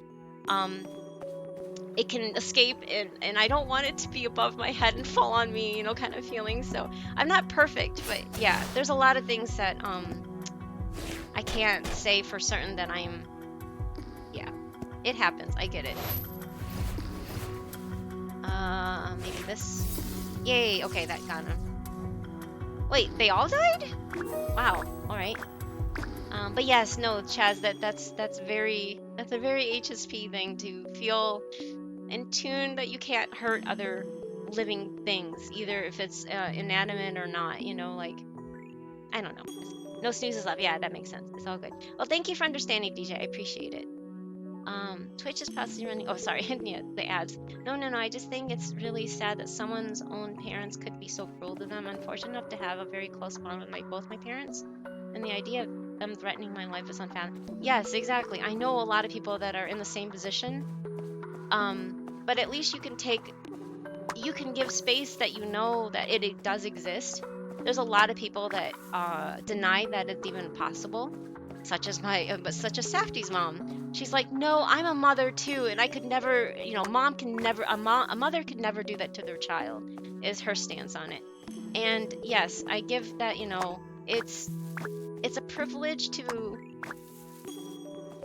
it can escape, and I don't want it to be above my head and fall on me, you know, kind of feeling. So I'm not perfect, but yeah, there's a lot of things that I can't say for certain that I'm. Yeah, it happens. I get it. Maybe this. Yay! Okay, that got him. Wait, they all died? Wow. All right. But yes, no, Chaz, that's a very HSP thing to feel in tune that you can't hurt other living things, either if it's inanimate or not. You know, like I don't know. No snoozes left. Yeah, that makes sense. It's all good. Well, thank you for understanding, DJ. I appreciate it. Twitch is possibly running. Oh, sorry. Yeah, the ads. No. I just think it's really sad that someone's own parents could be so cruel to them. I'm fortunate enough to have a very close bond with both my parents, and the idea of them threatening my life is unfathomable. Yes, exactly. I know a lot of people that are in the same position. But at least you can give space that you know that it does exist. There's a lot of people that deny that it's even possible, such as such as Safdie's mom. She's like, no, I'm a mother too, and I could never, you know, a mother could never do that to their child, is her stance on it. And yes, I give that, you know, it's a privilege to.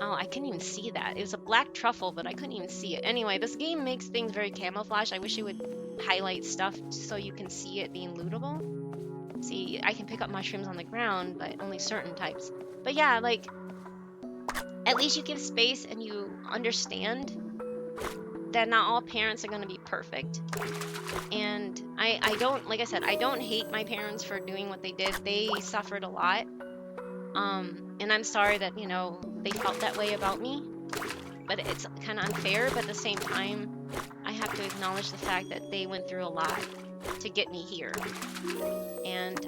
Oh, I couldn't even see that. It was a black truffle, but I couldn't even see it. Anyway, this game makes things very camouflage. I wish it would highlight stuff so you can see it being lootable. See, I can pick up mushrooms on the ground, but only certain types. But yeah, like, at least you give space and you understand that not all parents are going to be perfect. And I don't, like I said, I don't hate my parents for doing what they did. They suffered a lot. And I'm sorry that, you know, they felt that way about me. But it's kind of unfair, but at the same time, I have to acknowledge the fact that they went through a lot to get me here. And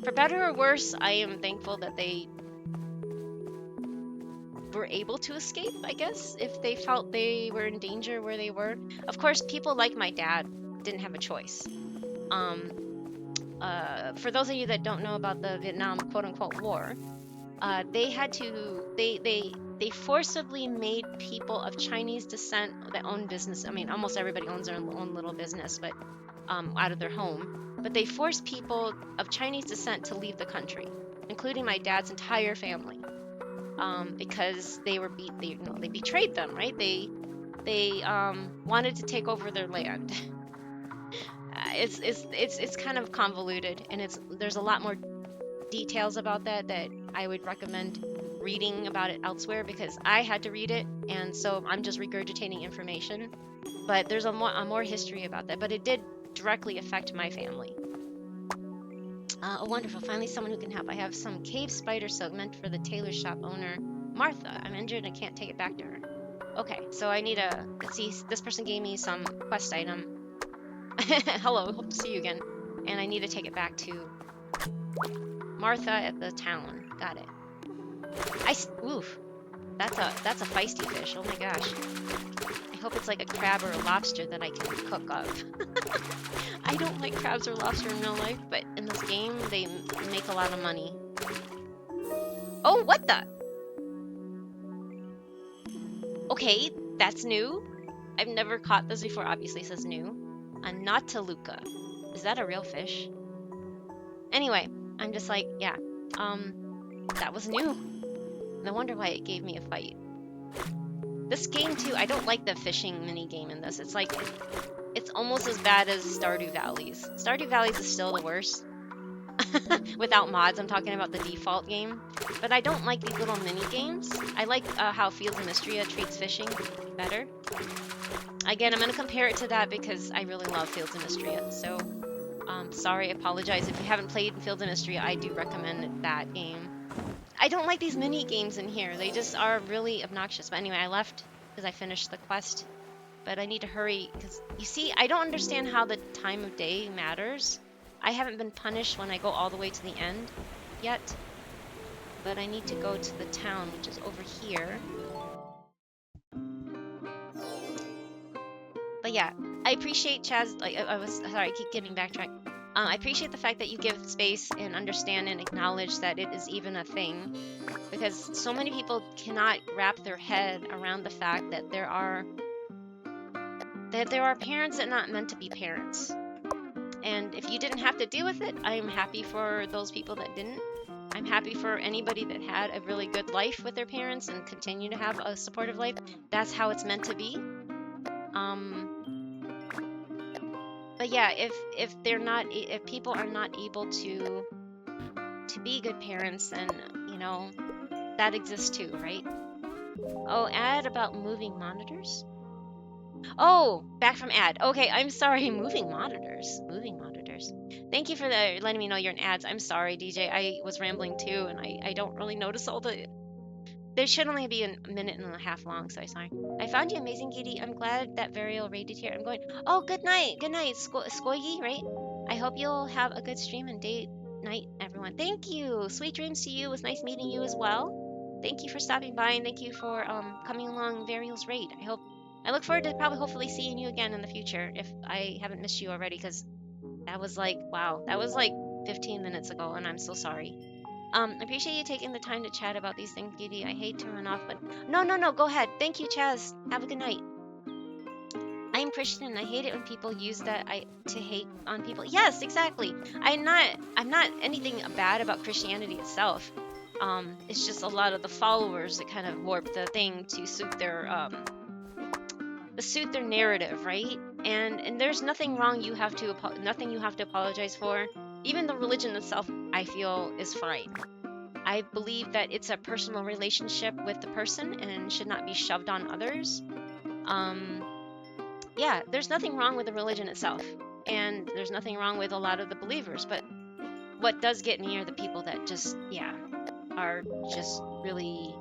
for better or worse, I am thankful that they were able to escape, I guess, if they felt they were in danger where they were. Of course, people like my dad didn't have a choice. For those of you that don't know about the Vietnam quote-unquote war, they forcibly made people of Chinese descent that own business. I mean, almost everybody owns their own little business, but out of their home. But they forced people of Chinese descent to leave the country, including my dad's entire family, because they betrayed them, right? They wanted to take over their land. It's kind of convoluted, and there's a lot more details about that I would recommend reading about it elsewhere, because I had to read it, and so I'm just regurgitating information. But there's a more history about that, but it did directly affect my family. Oh, wonderful. Finally, someone who can help. I have some cave spider silk meant for the tailor shop owner, Martha. I'm injured and can't take it back to her. Okay, so I need let's see, this person gave me some quest item. Hello, hope to see you again. And I need to take it back to Martha at the town. Got it. Oof. That's a feisty fish. Oh my gosh. I hope it's like a crab or a lobster that I can cook up. I don't like crabs or lobster in real life, but in this game, they make a lot of money. Oh, what the? Okay, that's new. I've never caught this before. Obviously, it says new. A Nataluka. Is that a real fish? Anyway, I'm just like, yeah. That was new. No wonder why it gave me a fight. This game too, I don't like the fishing mini game in this. It's like, it's almost as bad as Stardew Valleys. Stardew Valleys is still the worst. Without mods, I'm talking about the default game. But I don't like these little mini games. I like how Fields of Mystria treats fishing better. Again, I'm going to compare it to that because I really love Fields of Mystria. So, sorry, apologize. If you haven't played Fields of Mystria, I do recommend that game. I don't like these mini games in here. They just are really obnoxious. But anyway, I left because I finished the quest. But I need to hurry because, you see, I don't understand how the time of day matters. I haven't been punished when I go all the way to the end. yet. But I need to go to the town, which is over here. But yeah, I appreciate Chaz. Like I was sorry, I keep getting backtracked. I appreciate the fact that you give space and understand and acknowledge that it is even a thing, because so many people cannot wrap their head around the fact that there are parents that are not meant to be parents. And if you didn't have to deal with it, I am happy for those people that didn't. I'm happy for anybody that had a really good life with their parents and continue to have a supportive life. That's how it's meant to be. But yeah, if people are not able to be good parents, then you know that exists too, right? Oh, ad about moving monitors. Oh, back from ad. Okay, I'm sorry. Moving monitors. Thank you for letting me know you're in ads. I'm sorry, DJ. I was rambling too, and I don't really notice all the. They should only be a minute and a half long, so sorry. I found you amazing, Kitty. I'm glad that Varial raided here. I'm going. Oh, good night, Skoigi, right? I hope you'll have a good stream and night, everyone. Thank you. Sweet dreams to you. It was nice meeting you as well. Thank you for stopping by, and thank you for coming along Varial's raid. I look forward to hopefully seeing you again in the future if I haven't missed you already, because that was like, wow, that was like 15 minutes ago, and I'm so sorry. I appreciate you taking the time to chat about these things, Giddy. I hate to run off, but no, go ahead. Thank you, Chaz. Have a good night. I am Christian, and I hate it when people use that to hate on people. Yes, exactly. I'm not anything bad about Christianity itself. It's just a lot of the followers that kind of warp the thing to suit their narrative, right? And there's nothing wrong. Nothing you have to apologize for. Even the religion itself, I feel, is fine. I believe that it's a personal relationship with the person and should not be shoved on others. Yeah, there's nothing wrong with the religion itself, and there's nothing wrong with a lot of the believers. But what does get me are the people that just, are just really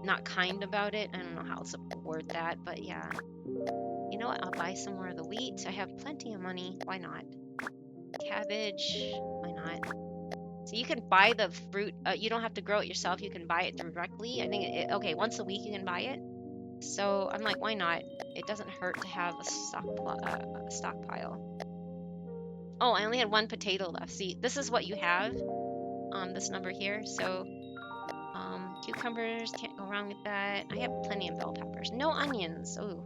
not kind about it. I don't know how to word that, but yeah. You know what? I'll buy some more of the wheat. I have plenty of money. Why not? Cabbage. Why not? So you can buy the fruit. You don't have to grow it yourself. You can buy it directly. I think, okay, once a week you can buy it. So I'm like, why not? It doesn't hurt to have a stockpile. Oh, I only had one potato left. See, this is what you have on this number here. So cucumbers, can't go wrong with that. I have plenty of bell peppers. No onions. Oh.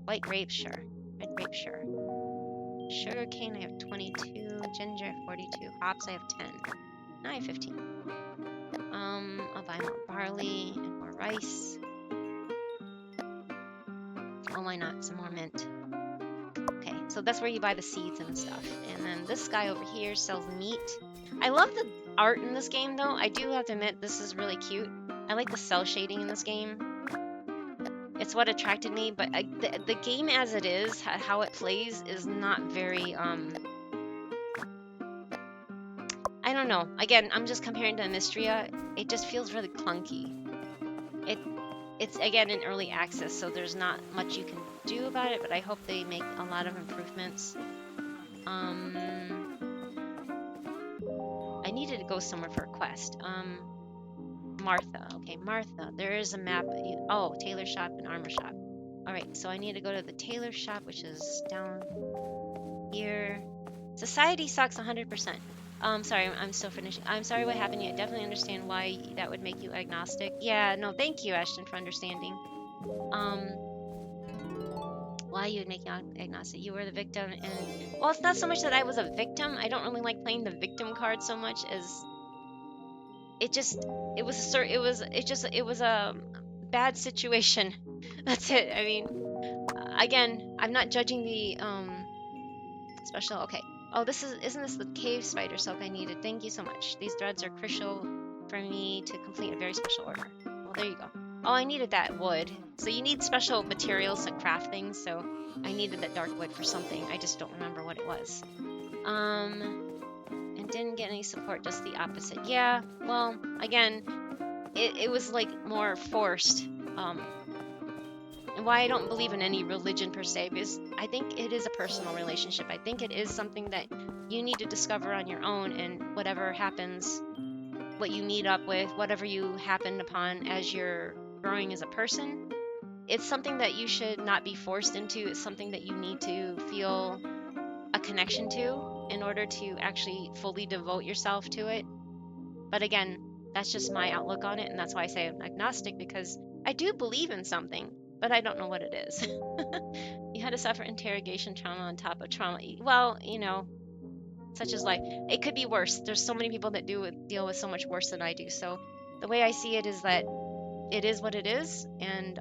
White grapes, sure. Red grapes, sure. Sugar cane, I have 22. Ginger, I have 42. Hops, I have 10. Now I have 15. I'll buy more barley and more rice. Oh, why not? Some more mint. Okay, so that's where you buy the seeds and stuff. And then this guy over here sells meat. I love the art in this game, though. I do have to admit, this is really cute. I like the cell shading in this game. It's what attracted me, but the game as it is, how it plays, is not very, I don't know. Again, I'm just comparing to Mystria. It just feels really clunky. It's again in early access, so there's not much you can do about it, but I hope they make a lot of improvements. I needed to go somewhere for a quest. Martha. Okay, Martha. There is a map. Oh, tailor shop and armor shop. Alright, so I need to go to the tailor shop, which is down here. Society sucks 100%. Sorry, I'm still finishing. I'm sorry what happened. I definitely understand why that would make you agnostic. Yeah, no, thank you, Ashton, for understanding. Why you would make you agnostic. You were the victim, and well, it's not so much that I was a victim. I don't really like playing the victim card so much as it was a bad situation. That's it. I mean, again, I'm not judging the special. Okay. Oh, isn't this the cave spider silk I needed? Thank you so much. These threads are crucial for me to complete a very special order. Well, there you go. Oh, I needed that wood. So you need special materials to craft things, so I needed that dark wood for something. I just don't remember what it was. And didn't get any support, just the opposite. Yeah, well, again, it was like more forced. And why I don't believe in any religion per se, because I think it is a personal relationship. I think it is something that you need to discover on your own, and whatever happens, what you meet up with, whatever you happen upon as you're growing as a person, it's something that you should not be forced into. It's something that you need to feel a connection to in order to actually fully devote yourself to it. But again, that's just my outlook on it, and that's why I say I'm agnostic, because I do believe in something, but I don't know what it is. You had to suffer interrogation trauma on top of trauma. Well, you know, such as life. It could be worse. There's so many people that deal with so much worse than I do. So the way I see it is that it is what it is, and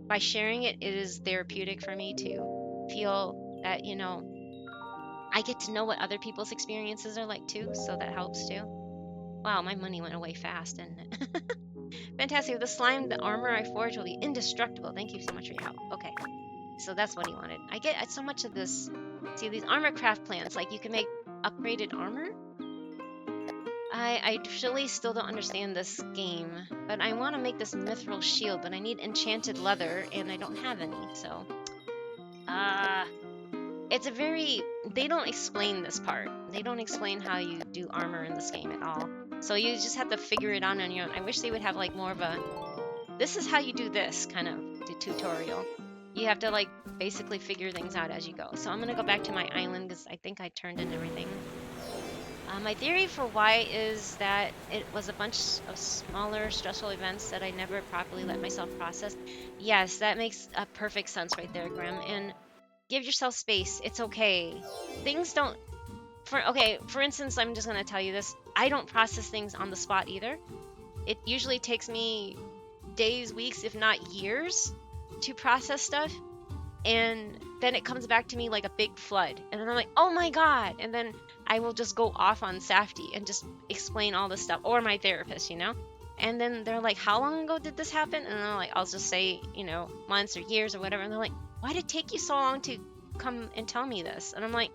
by sharing it, it is therapeutic for me to feel that, you know, I get to know what other people's experiences are like too, so that helps too. Wow, my money went away fast, didn't it? Fantastic. The slime, the armor I forged will be indestructible. Thank you so much for your help. Okay, so that's what he wanted. I get so much of this. See, these armor craft plans, like you can make upgraded armor. I truly still don't understand this game, but I want to make this mithril shield, but I need enchanted leather, and I don't have any, so... It's a very... They don't explain this part. They don't explain how you do armor in this game at all. So you just have to figure it out on your own. I wish they would have, like, more of a... This is how you do this kind of tutorial. You have to, like, basically figure things out as you go. So I'm going to go back to my island, because I think I turned in everything. My theory for why is that it was a bunch of smaller stressful events that I never properly let myself process. Yes, that makes a perfect sense right there, Graham. And give yourself space. It's okay. Things don't... For instance, I'm just going to tell you this. I don't process things on the spot either. It usually takes me days, weeks, if not years to process stuff. And then it comes back to me like a big flood. And then I'm like, oh my God. And then I will just go off on Safety and just explain all this stuff. Or my therapist, you know? And then they're like, how long ago did this happen? And I'm like, I'll just say, you know, months or years or whatever. And they're like, why did it take you so long to come and tell me this? And I'm like,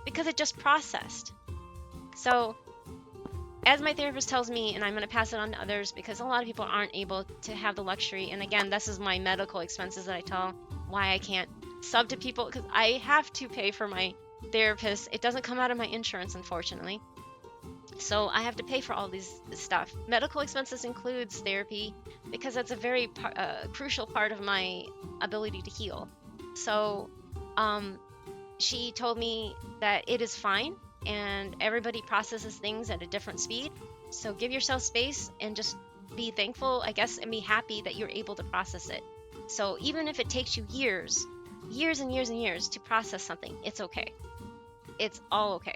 because it just processed. So, as my therapist tells me, and I'm going to pass it on to others, because a lot of people aren't able to have the luxury. And again, this is my medical expenses that I tell why I can't sub to people, because I have to pay for my therapist. It doesn't come out of my insurance, unfortunately. So I have to pay for all this stuff. Medical expenses includes therapy, because that's a very crucial part of my ability to heal. So she told me that it is fine, and everybody processes things at a different speed. So give yourself space and just be thankful, I guess, and be happy that you're able to process it. So even if it takes you years and years and years to process something, it's okay. It's all okay.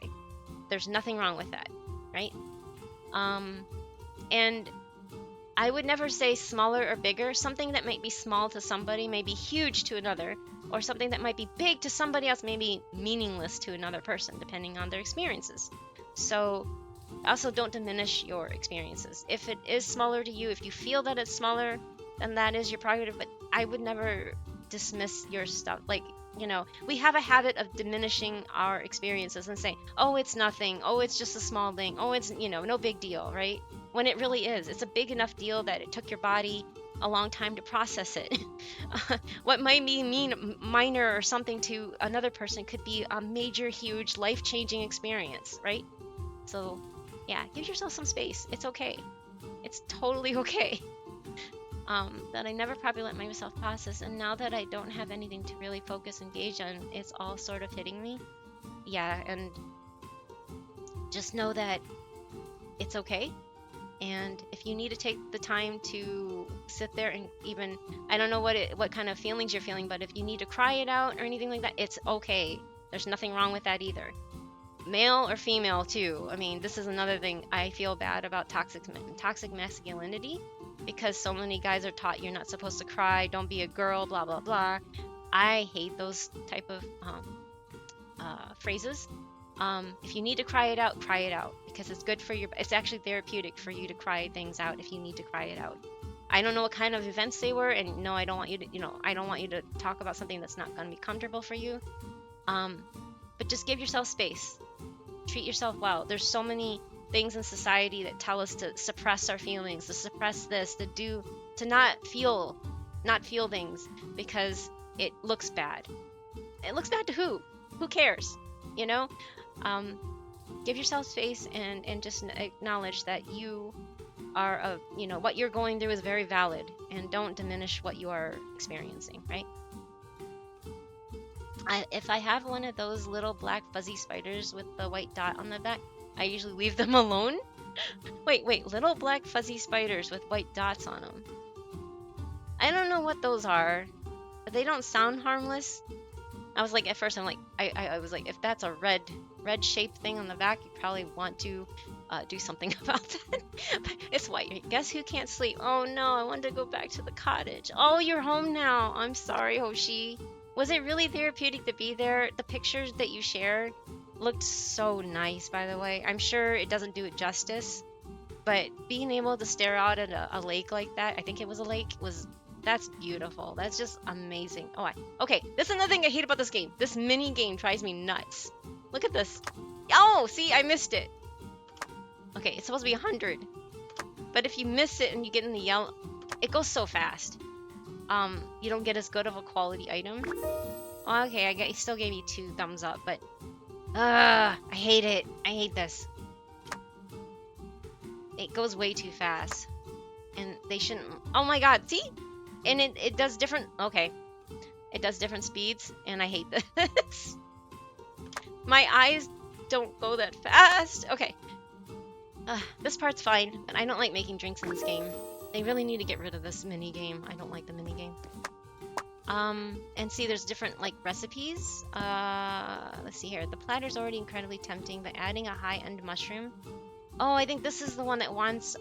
There's nothing wrong with that, right? And I would never say smaller or bigger. Something that might be small to somebody may be huge to another, or something that might be big to somebody else may be meaningless to another person, depending on their experiences. So also don't diminish your experiences. If it is smaller to you, if you feel that it's smaller, then that is your prerogative, but I would never dismiss your stuff. Like, you know, we have a habit of diminishing our experiences and saying, oh, it's nothing. Oh, it's just a small thing. Oh, it's, you know, no big deal, right? When it really is. It's a big enough deal that it took your body a long time to process it. What might be minor or something to another person could be a major, huge, life-changing experience, right? So, yeah, give yourself some space. It's okay. It's totally okay. That I never probably let myself process, and now that I don't have anything to really focus and gauge on, it's all sort of hitting me. Yeah, and just know that it's okay. And if you need to take the time to sit there and even, I don't know what kind of feelings you're feeling, but if you need to cry it out or anything like that, it's okay. There's nothing wrong with that either. Male or female too. I mean, this is another thing I feel bad about toxic masculinity, because so many guys are taught you're not supposed to cry, don't be a girl, blah blah blah. I hate those type of phrases. If you need to cry it out, because it's good for your, it's actually therapeutic for you to cry things out if you need to cry it out. I don't know what kind of events they were, and no, I don't want you to, I don't want you to talk about something that's not going to be comfortable for you. But just give yourself space. Treat yourself well. There's so many things in society that tell us to suppress our feelings, to suppress this, to not feel things because it looks bad. It looks bad to who? Who cares? Give yourself space and just acknowledge that you are what you're going through is very valid, and don't diminish what you are experiencing, right? If I have one of those little black fuzzy spiders with the white dot on the back, I usually leave them alone. Wait, little black fuzzy spiders with white dots on them. I don't know what those are, but they don't sound harmless. I was like, at first, I'm like, I was like, if that's a red shaped thing on the back, you probably want to do something about that. But it's white. Guess who can't sleep? Oh no, I wanted to go back to the cottage. Oh, you're home now. I'm sorry, Hoshi. Was it really therapeutic to be there? The pictures that you shared looked so nice, by the way. I'm sure it doesn't do it justice, but being able to stare out at a lake like that, I think it was a lake, that's beautiful. That's just amazing. Okay, this is another thing I hate about this game. This mini game drives me nuts. Look at this. Oh, see, I missed it. Okay, it's supposed to be 100. But if you miss it and you get in the yellow, it goes so fast. You don't get as good of a quality item. Okay, I still gave you 2 thumbs up, but I hate it. I hate this. It goes way too fast. And they shouldn't. Oh my god, see? And it does different. Okay. It does different speeds, and I hate this. My eyes don't go that fast. Okay. This part's fine, but I don't like making drinks in this game. They really need to get rid of this mini game. I don't like the mini game. And see, there's different like recipes. Let's see here. The platter's already incredibly tempting, but adding a high-end mushroom. Oh, I think this is the one that wants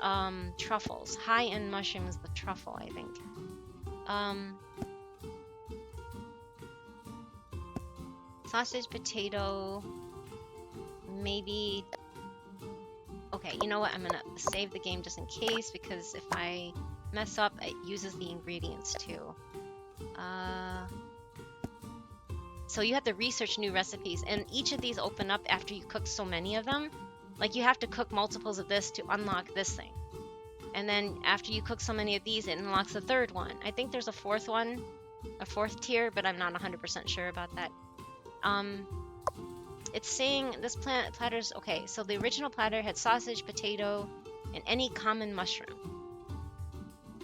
truffles. High-end mushroom is the truffle, I think. Sausage, potato, maybe. Okay, you know what? I'm gonna save the game just in case, because if I mess up, it uses the ingredients too. So you have to research new recipes, and each of these open up after you cook so many of them. Like, you have to cook multiples of this to unlock this thing. And then after you cook so many of these, it unlocks the 3rd one. I think there's a 4th one, a 4th tier, but I'm not 100% sure about that. It's saying this platter's okay. So the original platter had sausage, potato, and any common mushroom.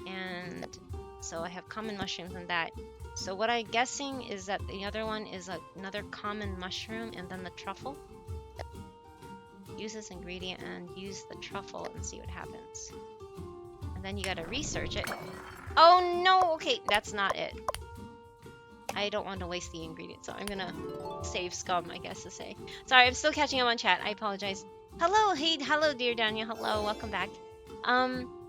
And so I have common mushrooms in that. So what I'm guessing is that the other one is another common mushroom, and then the truffle. Use this ingredient and use the truffle and see what happens. And then you gotta research it. Oh no! Okay, that's not it. I don't want to waste the ingredients, so I'm gonna save scum, I guess to say. Sorry, I'm still catching up on chat. I apologize. Hello, hello, dear Daniel. Hello, welcome back.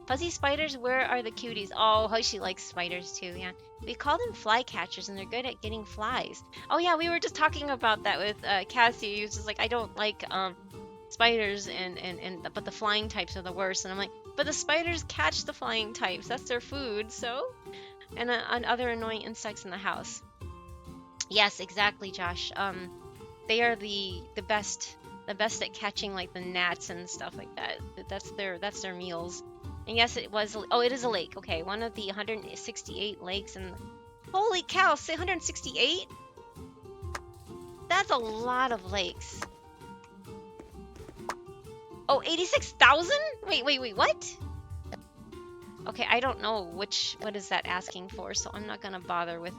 Fuzzy spiders, where are the cuties? Oh, Hoshi likes spiders too, yeah. We call them fly catchers, and they're good at getting flies. Oh yeah, we were just talking about that with Cassie. He was just like, I don't like spiders, but the flying types are the worst. And I'm like, but the spiders catch the flying types. That's their food, so. And other annoying insects in the house. Yes, exactly, Josh. They are the best at catching like the gnats and stuff like that. That's their meals. And yes, it was. Oh, it is a lake. Okay, one of the 168 lakes. And holy cow, 168? That's a lot of lakes. Oh, 86,000? Wait, what? Okay, I don't know what is that asking for, so I'm not gonna bother with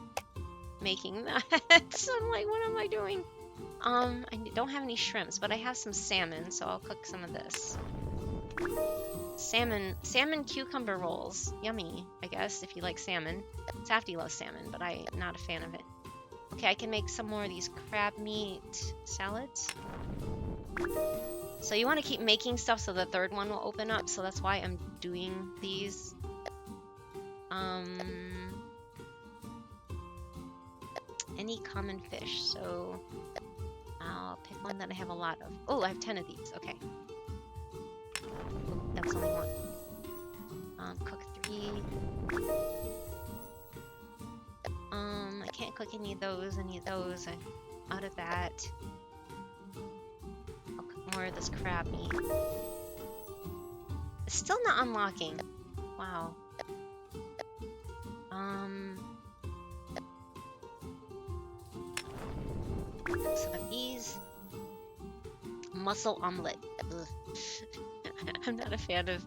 making that. So I'm like, what am I doing? I don't have any shrimps, but I have some salmon, so I'll cook some of this. Salmon cucumber rolls. Yummy, I guess, if you like salmon. Safety loves salmon, but I'm not a fan of it. Okay, I can make some more of these crab meat salads. So you want to keep making stuff so the 3rd one will open up, so that's why I'm doing these. Any common fish, so I'll pick one that I have a lot of. Oh, I have 10 of these, okay. Ooh, that was only one. Cook 3. I can't cook any of those, I'm out of that. I'll cook more of this crab meat. It's still not unlocking. Wow. Some of these. mussel omelet. Ugh. I'm not a fan of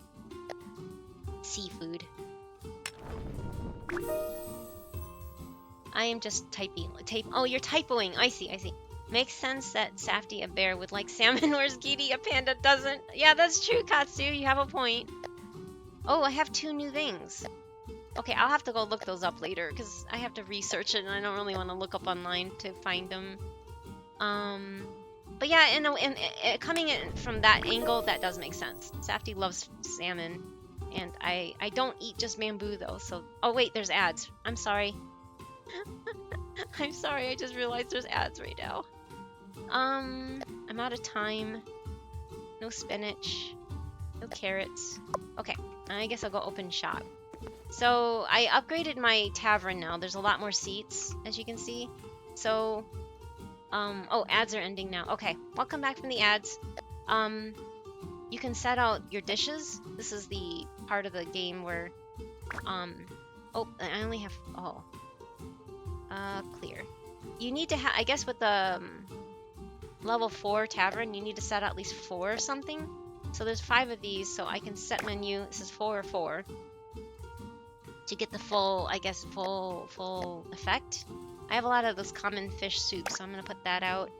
seafood. I am just typing. Oh, you're typoing. I see. Makes sense that Safty, a bear, would like salmon, whereas Gidi, a panda, doesn't. Yeah, that's true, Katsu. You have a point. Oh, I have 2 new things. Okay, I'll have to go look those up later because I have to research it and I don't really want to look up online to find them. But yeah, coming in from that angle, that does make sense. Safty loves salmon, and I don't eat just bamboo though. So, oh wait, there's ads. I'm sorry. I'm sorry. I just realized there's ads right now. I'm out of time. No spinach. No carrots. Okay, I guess I'll go open shop. So I upgraded my tavern now. There's a lot more seats, as you can see. So, oh, ads are ending now. Okay, welcome back from the ads. You can set out your dishes. This is the part of the game where, oh, I only have, oh, clear. You need to have, I guess with the level 4 tavern, you need to set out at least 4 or something. So there's 5 of these, so I can set menu. This is 4 or 4 to get the full, I guess, full effect. I have a lot of this common fish soup, so I'm gonna put that out.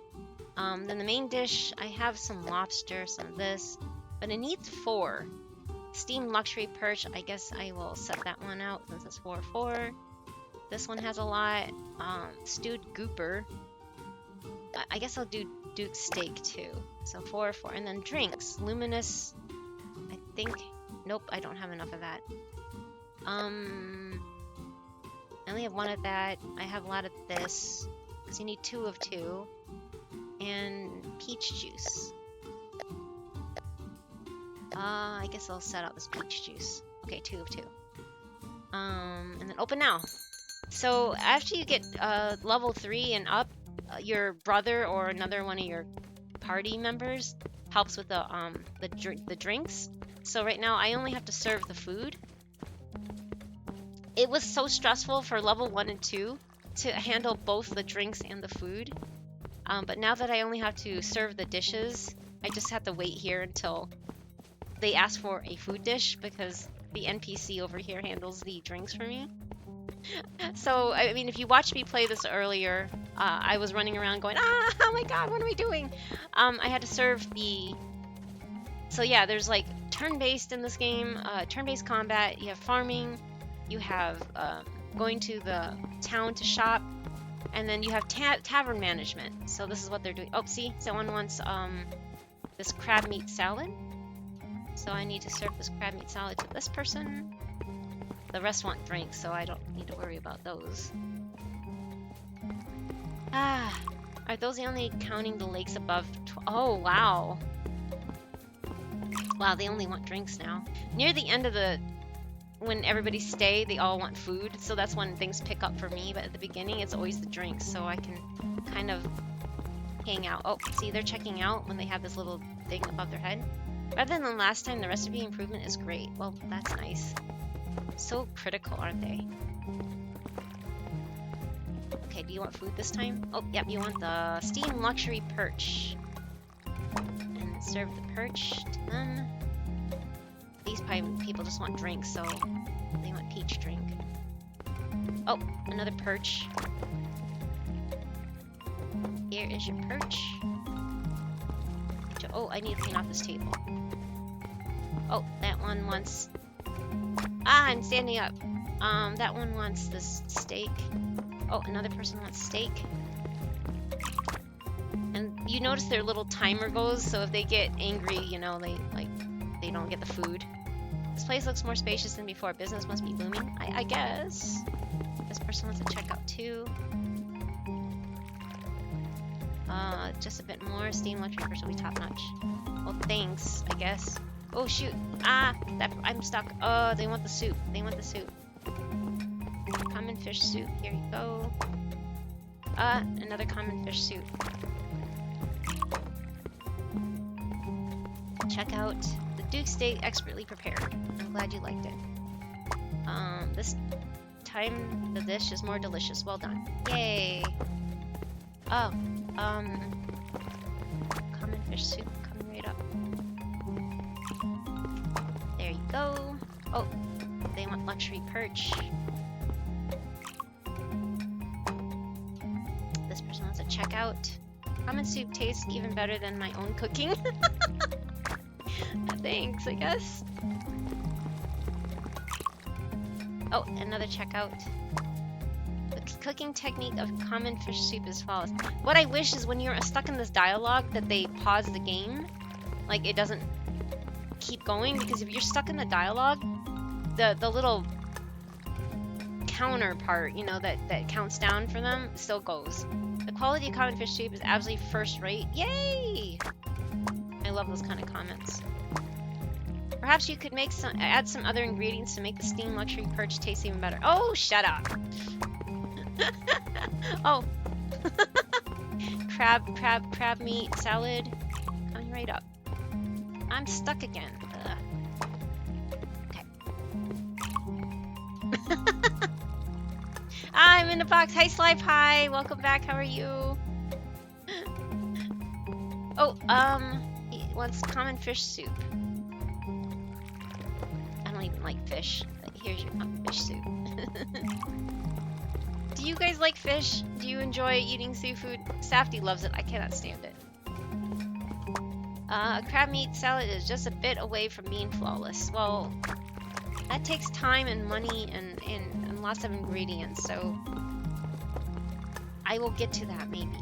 Then the main dish, I have some lobster, some of this, but it needs 4. Steamed luxury perch, I guess I will set that one out since it's 4 or 4. This one has a lot. Stewed gooper. I guess I'll do Duke steak too. So 4 or 4. And then drinks. Luminous. I think. Nope, I don't have enough of that. I only have 1 of that. I have a lot of this. Because you need 2 of 2. And peach juice. I guess I'll set out this peach juice. Okay, 2 of 2. And then open now. So after you get level 3 and up, your brother or another one of your party members helps with the drinks. So right now I only have to serve the food. It was so stressful for level 1 and 2 to handle both the drinks and the food. But now that I only have to serve the dishes, I just have to wait here until they ask for a food dish because the NPC over here handles the drinks for me. So, I mean, if you watched me play this earlier, I was running around going, oh my god, what am I doing? I had to serve the... So yeah, there's like turn-based in this game, turn-based combat, you have farming, you have going to the town to shop, and then you have tavern management. So this is what they're doing. Oh, see, someone wants this crab meat salad. So I need to serve this crab meat salad to this person. The rest want drinks, so I don't need to worry about those. Are those only counting the lakes above? Oh, wow. Wow, they only want drinks now. Near the end of when everybody stay, they all want food, so that's when things pick up for me, but at the beginning, it's always the drinks, so I can kind of hang out. Oh, see, they're checking out when they have this little thing above their head. Rather than last time, the recipe improvement is great. Well, that's nice. So critical, aren't they? Okay, do you want food this time? Oh, yep, you want the steamed luxury perch. And serve the perch to them. These people just want drinks, so they want peach drink. Oh, another perch. Here is your perch. Oh, I need to clean off this table. Oh, that one wants... I'm standing up. That one wants this steak. Oh, another person wants steak. And you notice their little timer goes, so if they get angry, you know, they don't get the food. This place looks more spacious than before. Business must be booming, I guess. This person wants to check out too. Just a bit more. Steam luxury first will be top notch. Well, thanks, I guess. Oh shoot! I'm stuck. Oh, they want the soup. They want the soup. Common fish soup. Here you go. Another common fish soup. Check out the Duke steak, expertly prepared. I'm glad you liked it. This time the dish is more delicious. Well done. Yay! Oh, common fish soup. go. Oh, they want luxury perch. This person wants a checkout. Ramen soup tastes even better than my own cooking. Thanks, I guess. Oh, another checkout. The cooking technique of common fish soup is flawless. What I wish is when you're stuck in this dialogue that they pause the game. Like, it doesn't keep going, because if you're stuck in the dialogue, the little counter part, you know, that counts down for them still goes. The quality of common fish soup is absolutely first rate. Yay! I love those kind of comments. Perhaps you could add some other ingredients to make the steamed luxury perch taste even better. Oh, shut up! Oh, crab meat salad coming right up. I'm stuck again. Okay. I'm in the box. Hi, Sly Pie. Welcome back. How are you? Oh, he wants common fish soup. I don't even like fish, but here's your fish soup. Do you guys like fish? Do you enjoy eating seafood? Safety loves it. I cannot stand it. Crab meat salad is just a bit away from being flawless. Well, that takes time and money and lots of ingredients, so I will get to that maybe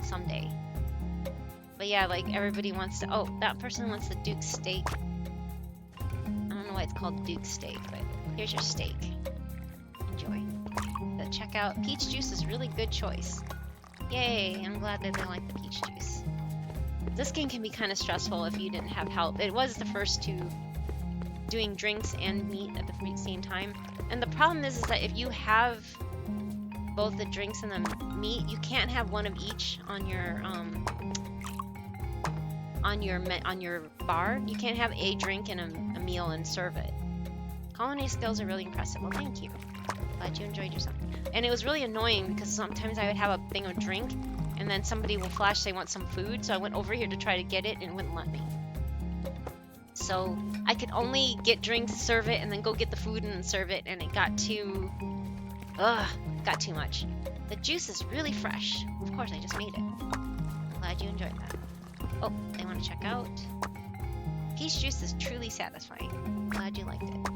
someday. But yeah, like everybody wants to. Oh, that person wants the Duke steak. I don't know why it's called Duke steak, but here's your steak. Enjoy. The checkout. Peach juice is really good choice. Yay! I'm glad that they like the peach juice. This game can be kind of stressful if you didn't have help. It was the first to doing drinks and meat at the same time. And the problem is that if you have both the drinks and the meat, you can't have one of each on your bar. You can't have a drink and a meal and serve it. Culinary skills are really impressive. Well, thank you. Glad you enjoyed yourself. And it was really annoying because sometimes I would have a thing of drink and then somebody will flash they want some food, so I went over here to try to get it and it wouldn't let me. So I could only get drinks, serve it, and then go get the food and then serve it, and it got too much. The juice is really fresh. Of course, I just made it. I'm glad you enjoyed that. Oh, they want to check out. Peach juice is truly satisfying. Glad you liked it.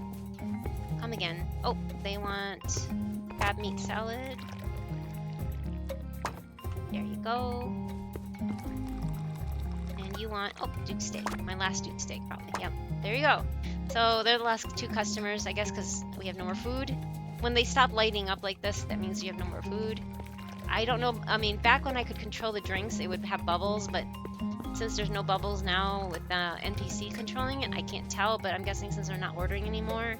Come again. Oh, they want crab meat salad. There you go. And you want, oh, Duke steak. My last Duke steak, probably. Yep, there you go. So they're the last two customers, I guess, because we have no more food. When they stop lighting up like this, that means you have no more food. I don't know. I mean, back when I could control the drinks, it would have bubbles, but since there's no bubbles now with the NPC controlling it, I can't tell, but I'm guessing since they're not ordering anymore,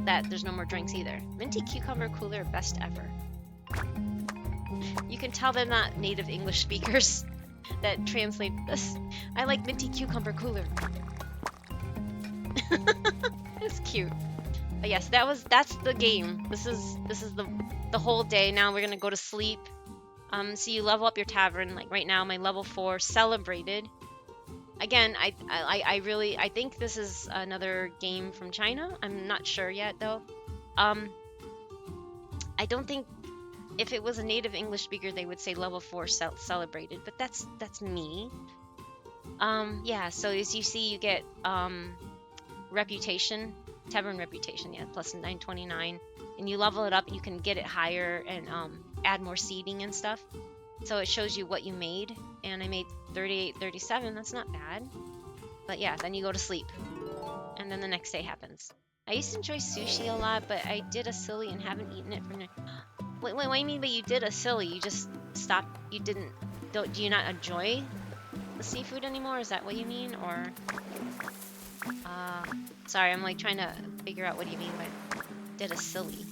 that there's no more drinks either. Minty cucumber cooler, best ever. You can tell they're not native English speakers that translate this. I like minty cucumber cooler. It's cute. But yes, that's the game. This is the whole day. Now we're gonna go to sleep. So you level up your tavern. Like right now, my level 4 celebrated. Again, I think this is another game from China. I'm not sure yet though. I don't think if it was a native English speaker they would say level 4 celebrated, but that's me. Yeah, so as you see, you get reputation, tavern reputation, yeah, plus 929, and you level it up and you can get it higher and add more seating and stuff. So it shows you what you made, and I made 38, 37. That's not bad. But yeah, then you go to sleep, and then the next day happens. I used to enjoy sushi a lot, but I did a silly and haven't eaten it for. Wait, what do you mean by you did a silly? You just stopped. You didn't. Do you not enjoy the seafood anymore? Is that what you mean, or? Sorry, I'm like trying to figure out what you mean by did a silly.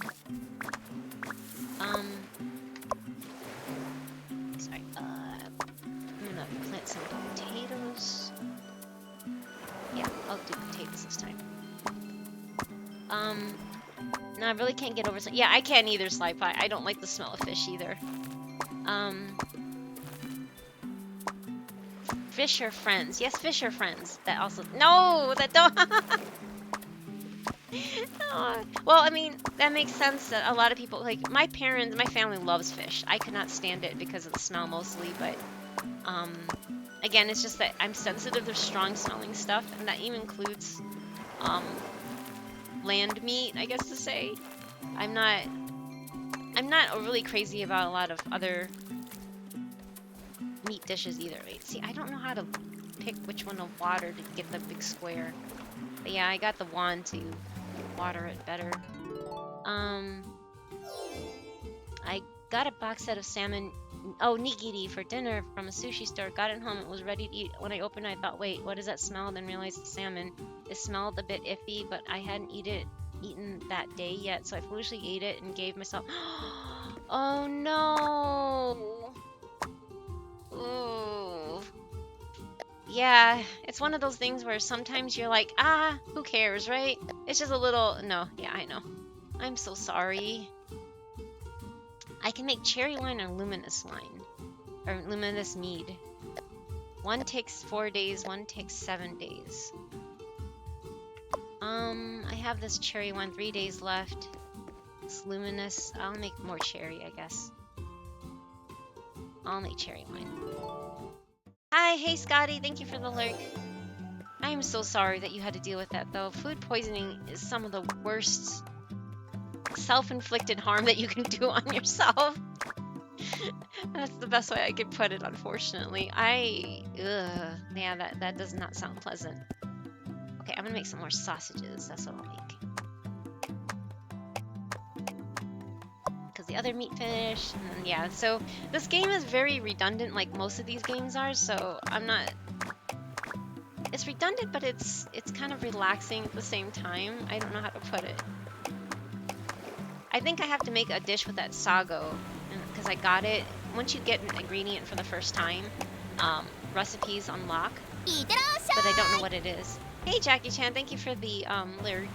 Sorry. I'm gonna plant some potatoes. Yeah, I'll do potatoes this time. No, I really can't get over. Yeah, I can't either, Sly Pie. I don't like the smell of fish either. Fish are friends. Yes, fish are friends. That also. No, that don't. Well, I mean, that makes sense that a lot of people, like my family loves fish. I could not stand it because of the smell mostly, but again, it's just that I'm sensitive to strong smelling stuff, and that even includes um, land meat, I guess to say. I'm not overly crazy about a lot of other meat dishes either. Wait, see, I don't know how to pick which one to water to get the big square. But yeah, I got the wand to water it better. I got a box set of salmon, nigiri for dinner from a sushi store. Got it home, it was ready to eat. When I opened it, I thought, wait, what does that smell? Then realized it's salmon. It smelled a bit iffy, but I hadn't eaten that day yet, so I foolishly ate it and gave myself... Oh no! Ooh. Yeah, it's one of those things where sometimes you're like, who cares, right? It's just a little... No, yeah, I know. I'm so sorry. I can make cherry wine or luminous wine. Or luminous mead. One takes 4 days, one takes 7 days. I have this cherry wine, 3 days left. It's luminous. I'll make more cherry, I guess. I'll make cherry wine. Hi, hey Scotty, thank you for the lurk. I am so sorry that you had to deal with that though. Food poisoning is some of the worst self-inflicted harm that you can do on yourself. That's the best way I could put it, unfortunately. Yeah, that does not sound pleasant. Okay, I'm gonna make some more sausages. That's what I'll make. Because the other meat fish, and then, yeah. So this game is very redundant, like most of these games are. So I'm not. It's redundant, but it's kind of relaxing at the same time. I don't know how to put it. I think I have to make a dish with that sago, because I got it. Once you get an ingredient for the first time, recipes unlock. But I don't know what it is. Hey Jackie Chan, thank you for the lyric.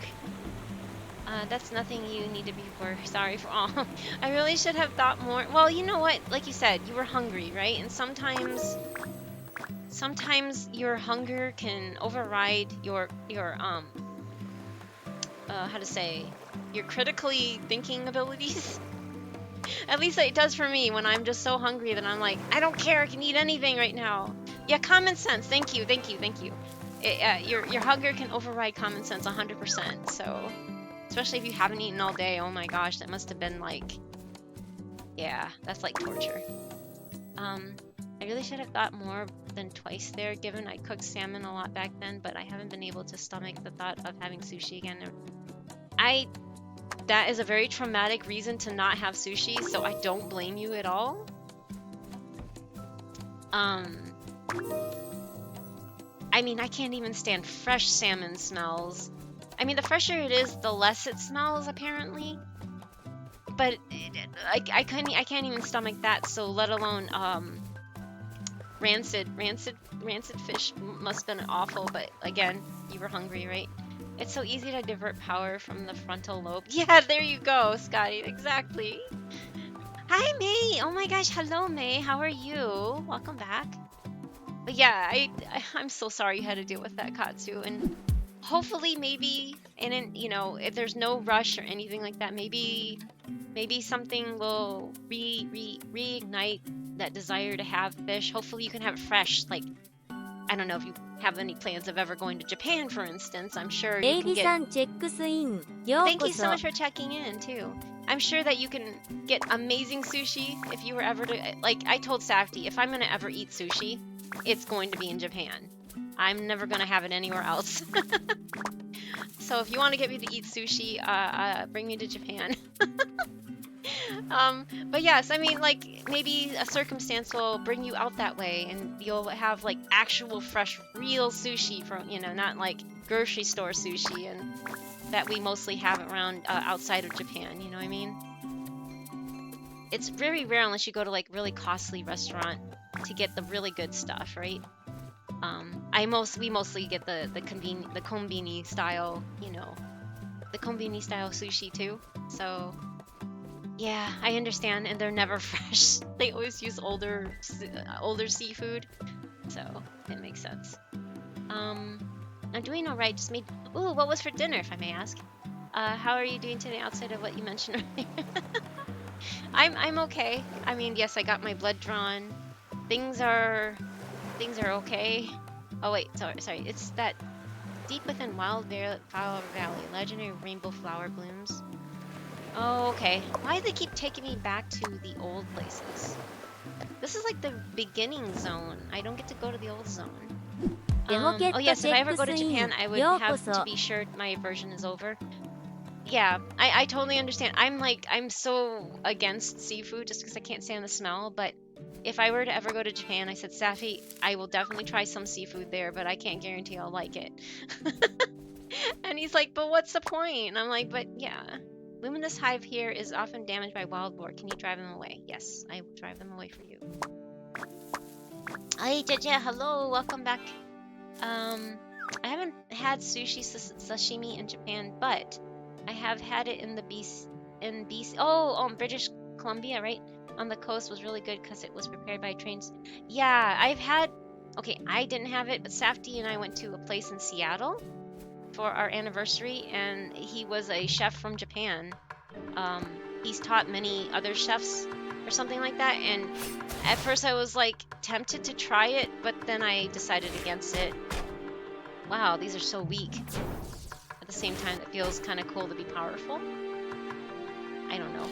That's nothing you need to be sorry for. Oh, I really should have thought more. Well, you know what? Like you said, you were hungry, right? And sometimes your hunger can override your how to say, your critically thinking abilities. At least it does for me when I'm just so hungry that I'm like, I don't care, I can eat anything right now. Yeah, common sense. Thank you. Your hunger can override common sense 100%. So, especially if you haven't eaten all day. Oh my gosh, that must have been like, yeah, that's like torture. I really should have thought more than twice there, given I cooked salmon a lot back then, but I haven't been able to stomach the thought of having sushi again. That is a very traumatic reason to not have sushi, so I don't blame you at all. I mean, I can't even stand fresh salmon smells. I mean, the fresher it is, the less it smells, apparently. But I can't even stomach that, so let alone rancid fish must have been awful. But again, you were hungry, right? It's so easy to divert power from the frontal lobe. Yeah, there you go, Scotty. Exactly. Hi, May. Oh my gosh, hello, May. How are you? Welcome back. But yeah, I'm so sorry you had to deal with that, Katsu. And hopefully, maybe, and you know, if there's no rush or anything like that, maybe something will reignite that desire to have fish. Hopefully, you can have it fresh. Like, I don't know if you have any plans of ever going to Japan, for instance. I'm sure you can get... Thank you so much for checking in, too. I'm sure that you can get amazing sushi if you were ever to... Like, I told Safety, if I'm going to ever eat sushi, it's going to be in Japan. I'm never going to have it anywhere else. So if you want to get me to eat sushi, bring me to Japan. But yes, I mean, like, maybe a circumstance will bring you out that way and you'll have like actual fresh real sushi from, you know, not like grocery store sushi and that we mostly have around outside of Japan, you know what I mean? It's very rare unless you go to like really costly restaurant to get the really good stuff, right? We mostly get the konbini style, you know, the konbini style sushi too. So yeah, I understand, and they're never fresh. They always use older seafood, so it makes sense. I'm doing all right. Just made. Ooh, what was for dinner, if I may ask? How are you doing today outside of what you mentioned earlier? I'm okay. I mean, yes, I got my blood drawn. Things are okay. Oh wait, sorry. It's that deep within Flower Valley, legendary rainbow flower blooms. Oh, okay. Why do they keep taking me back to the old places? This is like the beginning zone. I don't get to go to the old zone. Oh yes, if I ever go to Japan, I would have to be sure my version is over. Yeah, I totally understand. I'm so against seafood just because I can't stand the smell, but if I were to ever go to Japan, I said, Safi, I will definitely try some seafood there, but I can't guarantee I'll like it. And he's like, but what's the point? And I'm like, but yeah. Luminous hive here is often damaged by wild boar. Can you drive them away? Yes, I will drive them away for you. Hi, Jaja, hello, welcome back. I haven't had sushi sashimi in Japan, but I have had it in BC. Oh, British Columbia, right? On the coast was really good because it was prepared by trains. Yeah, I've had. Okay, I didn't have it, but Safdie and I went to a place in Seattle for our anniversary, and he was a chef from Japan. He's taught many other chefs or something like that, and at first I was like tempted to try it, but then I decided against it. Wow, these are so weak. At the same time, it feels kind of cool to be powerful. I don't know.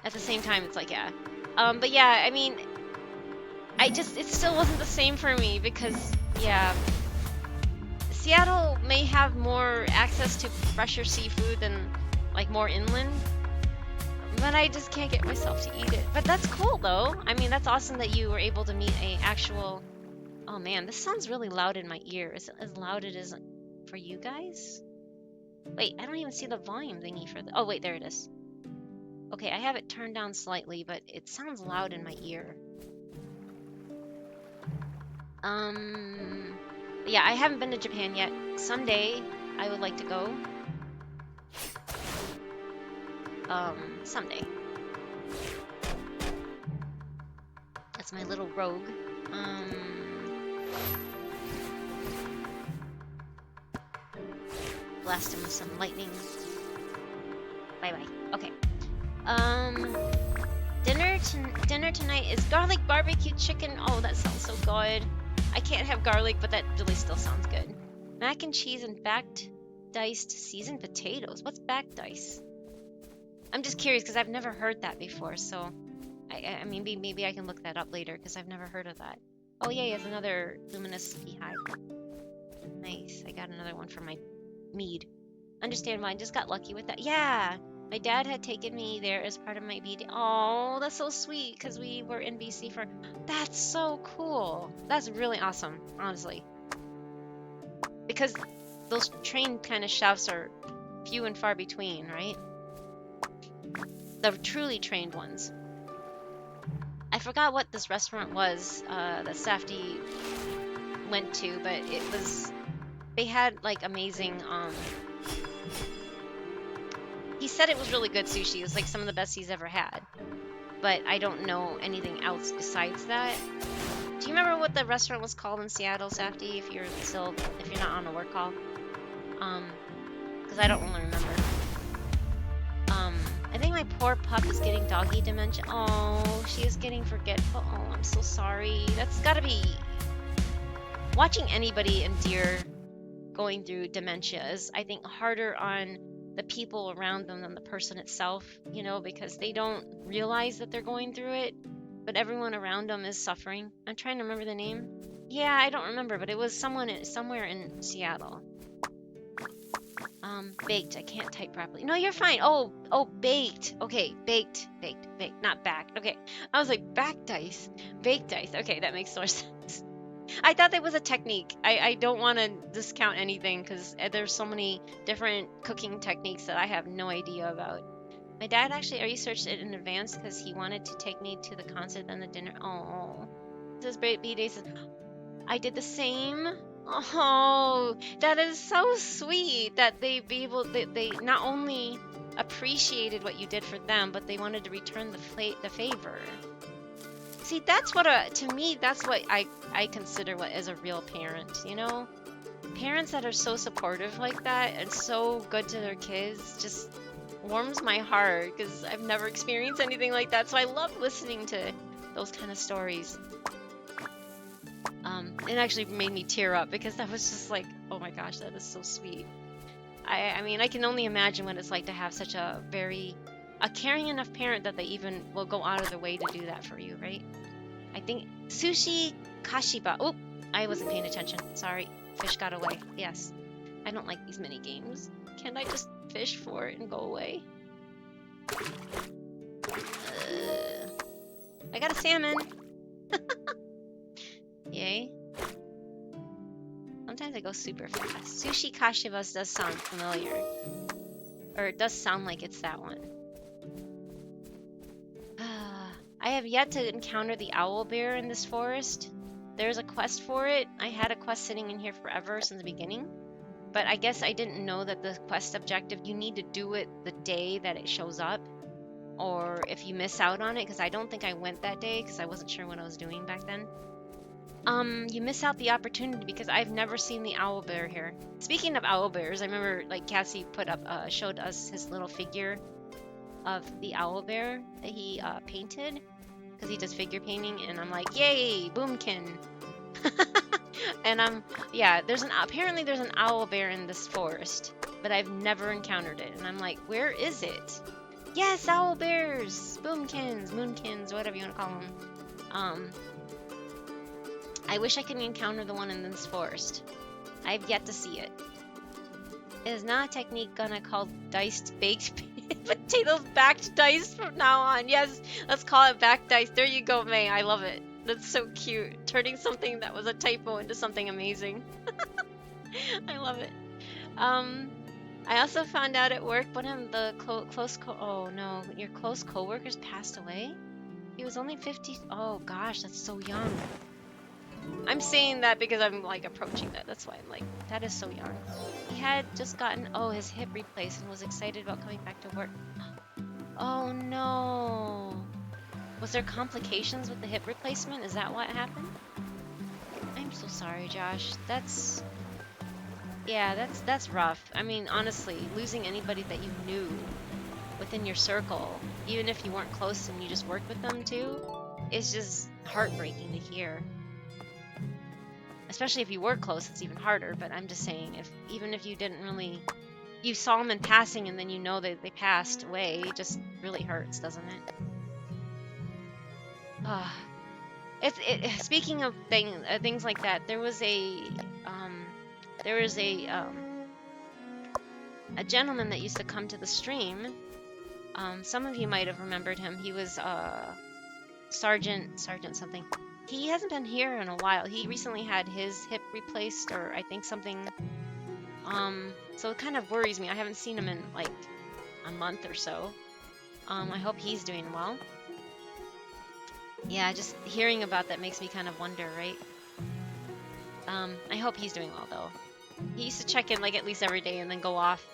At the same time, it's like, yeah. But yeah, I mean, it still wasn't the same for me because, yeah, Seattle may have more access to fresher seafood than, like, more inland, but I just can't get myself to eat it. But that's cool, though. I mean, that's awesome that you were able to meet a actual... Oh, man, this sounds really loud in my ear. Is it as loud as it is for you guys? Wait, I don't even see the volume thingy for the... Oh, wait, there it is. Okay, I have it turned down slightly, but it sounds loud in my ear. Yeah, I haven't been to Japan yet. Someday, I would like to go. Someday. That's my little rogue. Blast him with some lightning. Bye-bye. Okay. Dinner tonight is garlic barbecue chicken. Oh, that sounds so good. I can't have garlic, but that really still sounds good. Mac and cheese and backed diced seasoned potatoes. What's backed dice? I'm just curious because I've never heard that before. So, I mean, maybe I can look that up later because I've never heard of that. Oh yeah, it's another luminous beehive. Nice. I got another one for my mead. Understand why I just got lucky with that. Yeah. My dad had taken me there as part of my BD. Oh, that's so sweet because we were in BC for... That's so cool. That's really awesome, honestly. Because those trained kind of chefs are few and far between, right? The truly trained ones. I forgot what this restaurant was that Safdie went to, but it was... They had, like, amazing... He said it was really good sushi. It was like some of the best he's ever had. But I don't know anything else besides that. Do you remember what the restaurant was called in Seattle, Safdie, if you're not on a work call? Because I don't really remember. I think my poor pup is getting doggy dementia. Oh, she is getting forgetful. Oh, I'm so sorry. That's gotta be... Watching anybody and deer going through dementia is, I think, harder on the people around them than the person itself, you know, because they don't realize that they're going through it, but everyone around them is suffering. I'm trying to remember the name. Yeah, I don't remember, but it was somewhere in Seattle. Baked. I can't type properly. No, you're fine. Oh, baked. Okay, baked, not backed. Okay, I was like, back dice, baked dice. Okay, that makes more sense. I thought that was a technique. I don't want to discount anything because there's so many different cooking techniques that I have no idea about. My dad actually researched it in advance because he wanted to take me to the concert and the dinner. Oh, this B-Day says, I did the same. Oh, that is so sweet that they not only appreciated what you did for them, but they wanted to return the favor. See, that's what to me, that's what I consider what is a real parent, you know? parents that are so supportive like that and so good to their kids just warms my heart because I've never experienced anything like that. So I love listening to those kind of stories. It actually made me tear up because that was just like, oh my gosh, that is so sweet. I mean, I can only imagine what it's like to have such a caring enough parent that they even will go out of their way to do that for you, right? I think sushi kashiba. Oh, I wasn't paying attention. Sorry, fish got away. Yes, I don't like these mini games. Can't I just fish for it and go away? I got a salmon. Yay. Sometimes I go super fast. Sushi Kashibas does sound familiar. Or it does sound like it's that one. I have yet to encounter the owl bear in this forest. There's a quest for it. I had a quest sitting in here forever since the beginning. But I guess I didn't know that the quest objective, you need to do it the day that it shows up. Or if you miss out on it, because I don't think I went that day because I wasn't sure what I was doing back then. You miss out the opportunity because I've never seen the owl bear here. Speaking of owl bears, I remember like Cassie showed us his little figure of the owl bear that he painted because he does figure painting, and I'm like, yay, boomkin. And yeah, apparently there's an owl bear in this forest, but I've never encountered it, and I'm like, where is it? Yes, owl bears, boomkins, moonkins, whatever you want to call them. I wish I could encounter the one in this forest. I've yet to see it. It is not a technique gonna call diced baked potatoes backed dice from now on. Yes, let's call it back dice. There you go, May. I love it. That's so cute. Turning something that was a typo into something amazing. I love it. I also found out at work one of the oh no, your close coworkers passed away. He was only 50. Oh gosh, that's so young. I'm saying that because I'm like approaching that. That's why I'm like, that is so young. He had just gotten his hip replaced and was excited about coming back to work. Oh no. Was there complications with the hip replacement? Is that what happened? I'm so sorry, Josh. That's rough. I mean, honestly, losing anybody that you knew within your circle, even if you weren't close and you just worked with them too, is just heartbreaking to hear. Especially if you were close, it's even harder, but I'm just saying, even if you didn't really, you saw them in passing and then you know that they passed away, it just really hurts, doesn't it? Speaking of things like that, there was a gentleman that used to come to the stream. Some of you might have remembered him. He was Sergeant something. He hasn't been here in a while. He recently had his hip replaced, or I think something. So it kind of worries me. I haven't seen him in like a month or so. I hope he's doing well. Yeah, just hearing about that makes me kind of wonder, right? I hope he's doing well though. He used to check in like at least every day and then go off.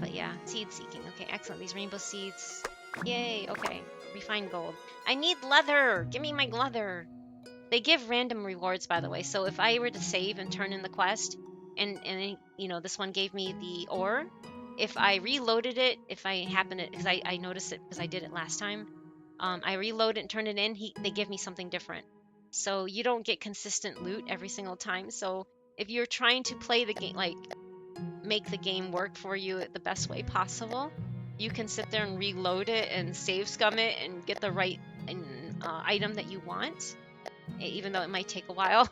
But yeah, seed seeking. Okay, excellent. These rainbow seeds. Yay, okay. Refined gold. I need leather! Give me my leather! They give random rewards, by the way, so if I were to save and turn in the quest, and you know, this one gave me the ore, if I reloaded it, if I happen to, because I noticed it because I did it last time, I reload it and turn it in, they give me something different. So you don't get consistent loot every single time, so if you're trying to play the game, like, make the game work for you the best way possible, you can sit there and reload it and save scum it and get the right item that you want, even though it might take a while.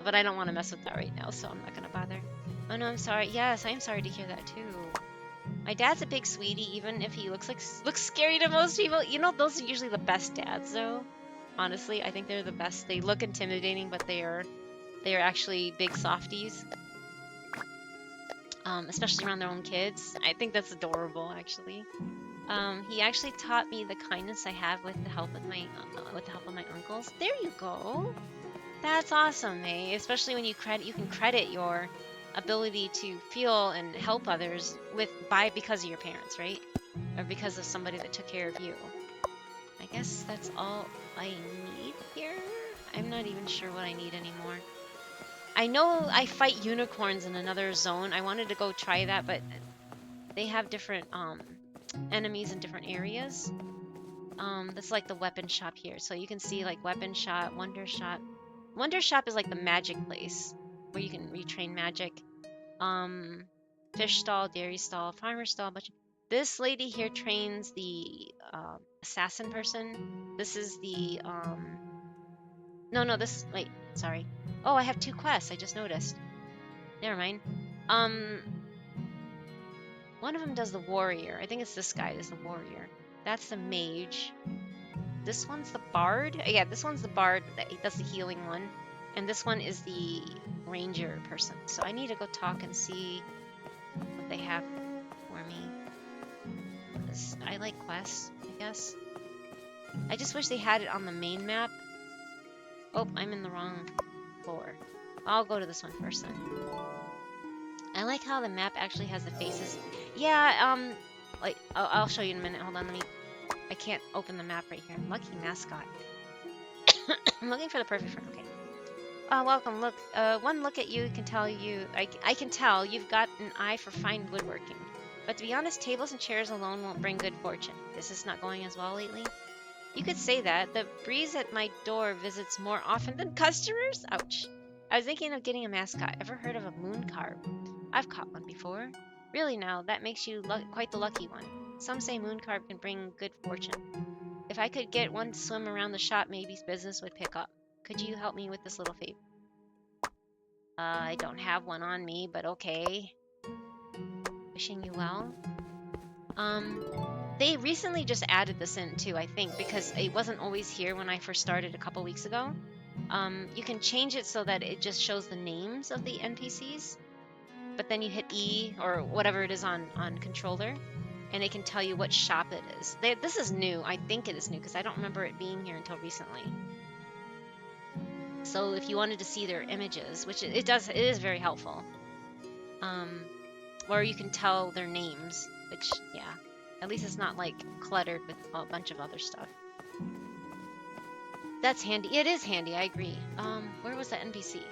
But I don't want to mess with that right now, so I'm not gonna bother. Oh no, I'm sorry. Yes, I'm sorry to hear that too. My dad's a big sweetie, even if he looks scary to most people. You know, those are usually the best dads, though. Honestly, I think they're the best. They look intimidating, but they are actually big softies. Especially around their own kids. I think that's adorable, actually. He actually taught me the kindness I have with the help of my uncles. There you go. That's awesome, May. Especially when you can credit your ability to feel and help others because of your parents, right? Or because of somebody that took care of you. I guess that's all I need here. I'm not even sure what I need anymore. I know I fight unicorns in another zone. I wanted to go try that, but they have different enemies in different areas. That's like the weapon shop here. So you can see like weapon shop, wonder shop. Wonder shop is like the magic place where you can retrain magic. Fish stall, dairy stall, farmer stall. But this lady here trains the assassin person. This is the no, this wait, sorry. Oh, I have 2 quests. I just noticed. Never mind. One of them does the warrior. I think it's this guy is the warrior. That's the mage. This one's the bard. Yeah, this one's the bard. That's the healing one. And this one is the ranger person. So I need to go talk and see what they have for me. I like quests, I guess. I just wish they had it on the main map. Oh, I'm in the wrong floor. I'll go to this one first then. I like how the map actually has the faces. Yeah, like, I'll show you in a minute. Hold on, I can't open the map right here. Lucky mascot. I'm looking for the perfect friend. Okay. Welcome. Look, one look at you can tell you. I can tell you've got an eye for fine woodworking. But to be honest, tables and chairs alone won't bring good fortune. Is this not going as well lately? You could say that. The breeze at my door visits more often than customers. Ouch. I was thinking of getting a mascot. Ever heard of a moon carp? I've caught one before. Really now, that makes you quite the lucky one. Some say moon carp can bring good fortune. If I could get one to swim around the shop, maybe business would pick up. Could you help me with this little favor? I don't have one on me, but okay. Wishing you well. They recently just added this in too, I think, because it wasn't always here when I first started a couple weeks ago. You can change it so that it just shows the names of the NPCs, but then you hit E or whatever it is on controller, and it can tell you what shop it is. This is new. I think it is new because I don't remember it being here until recently. So if you wanted to see their images, which it is very helpful. Or you can tell their names, which, yeah. At least it's not, like, cluttered with a bunch of other stuff. That's handy. It is handy, I agree. Where was the NPC?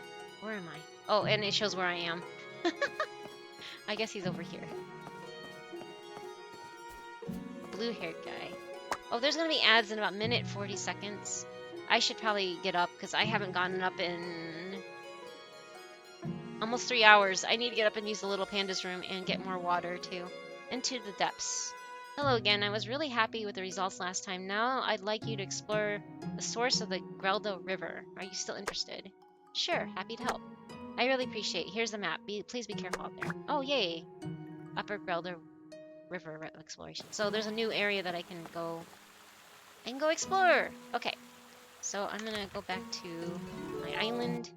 Where am I? Oh, and it shows where I am. I guess he's over here. Blue-haired guy. Oh, there's gonna be ads in about 1:40 seconds. I should probably get up, because I haven't gotten up in almost 3 hours. I need to get up and use the little panda's room and get more water, too. Into the depths. Hello again. I was really happy with the results last time. Now I'd like you to explore the source of the Greldo River. Are you still interested? Sure, happy to help. I really appreciate it. Here's the map. Please be careful out there. Oh, yay. Upper Greldo River exploration. So there's a new area that I can go explore. Okay. So I'm gonna go back to my island.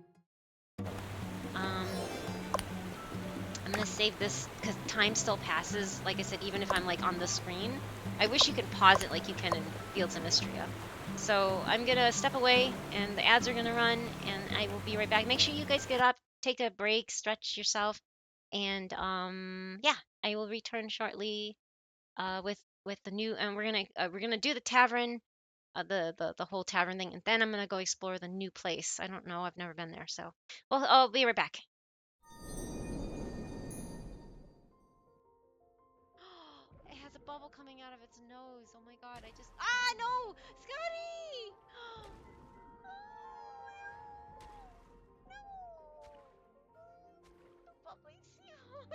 I'm gonna save this because time still passes. Like I said, even if I'm like on the screen, I wish you could pause it like you can in Fields of Mystria. So I'm gonna step away, and the ads are gonna run, and I will be right back. Make sure you guys get up, take a break, stretch yourself, and yeah, I will return shortly with the new. And we're gonna do the tavern, the whole tavern thing, and then I'm gonna go explore the new place. I don't know, I've never been there, so well, I'll be right back. It has a bubble coming out of its nose. Oh my god, no! Scotty! Oh, no! The bubbly seahorse!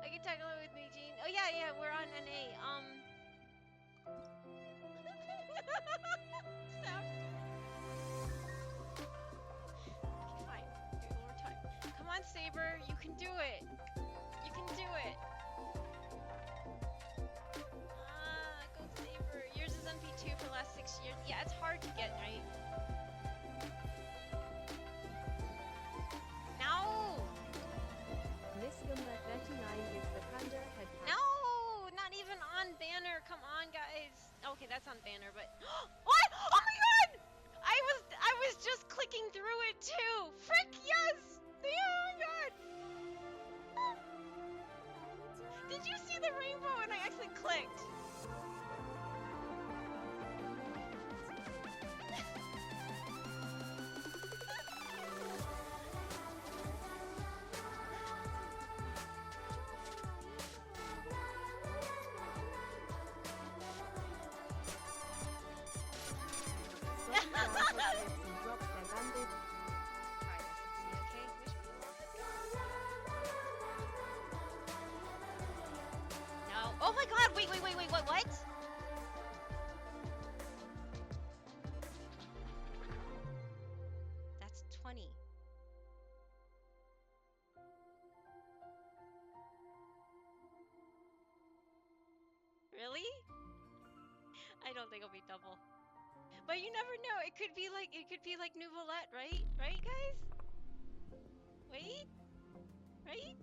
I can talk along with me, Jean. Oh yeah, we're on NA. Stop. Okay, fine. Do it one more time. Come on, Saber. You can do it. You can do it. Go Saber. Yours is NP2 for the last 6 years. Yeah, it's hard to get, right? No! No! Not even on banner. Come on, guys. Okay, that's on banner, but what? Oh my god! I was just clicking through it too. Frick yes! Oh my god! Did you see the rainbow and I actually clicked? Oh my god, wait, what? That's 20. Really? I don't think it'll be double. But you never know. It could be like Nouvelette, right? Right, guys? Wait. Right?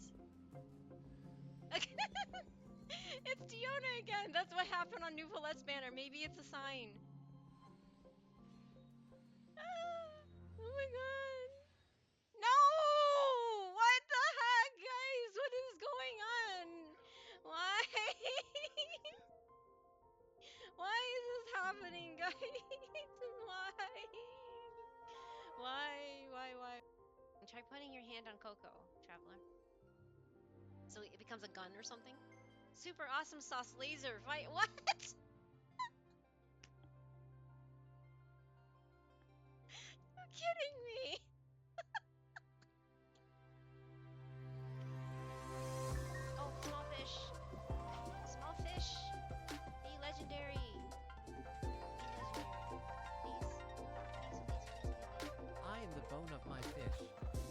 It's Diona again. That's what happened on Nouvelette's banner. Maybe it's a sign. Oh my god. No! What the heck, guys? What is going on? Why? Why is this happening, guys? Why? Try putting your hand on Coco, Traveler. So it becomes a gun or something? Super awesome sauce laser. Fight. What? You're kidding me. Oh, small fish. Small fish. Be legendary. I am the bone of my fish.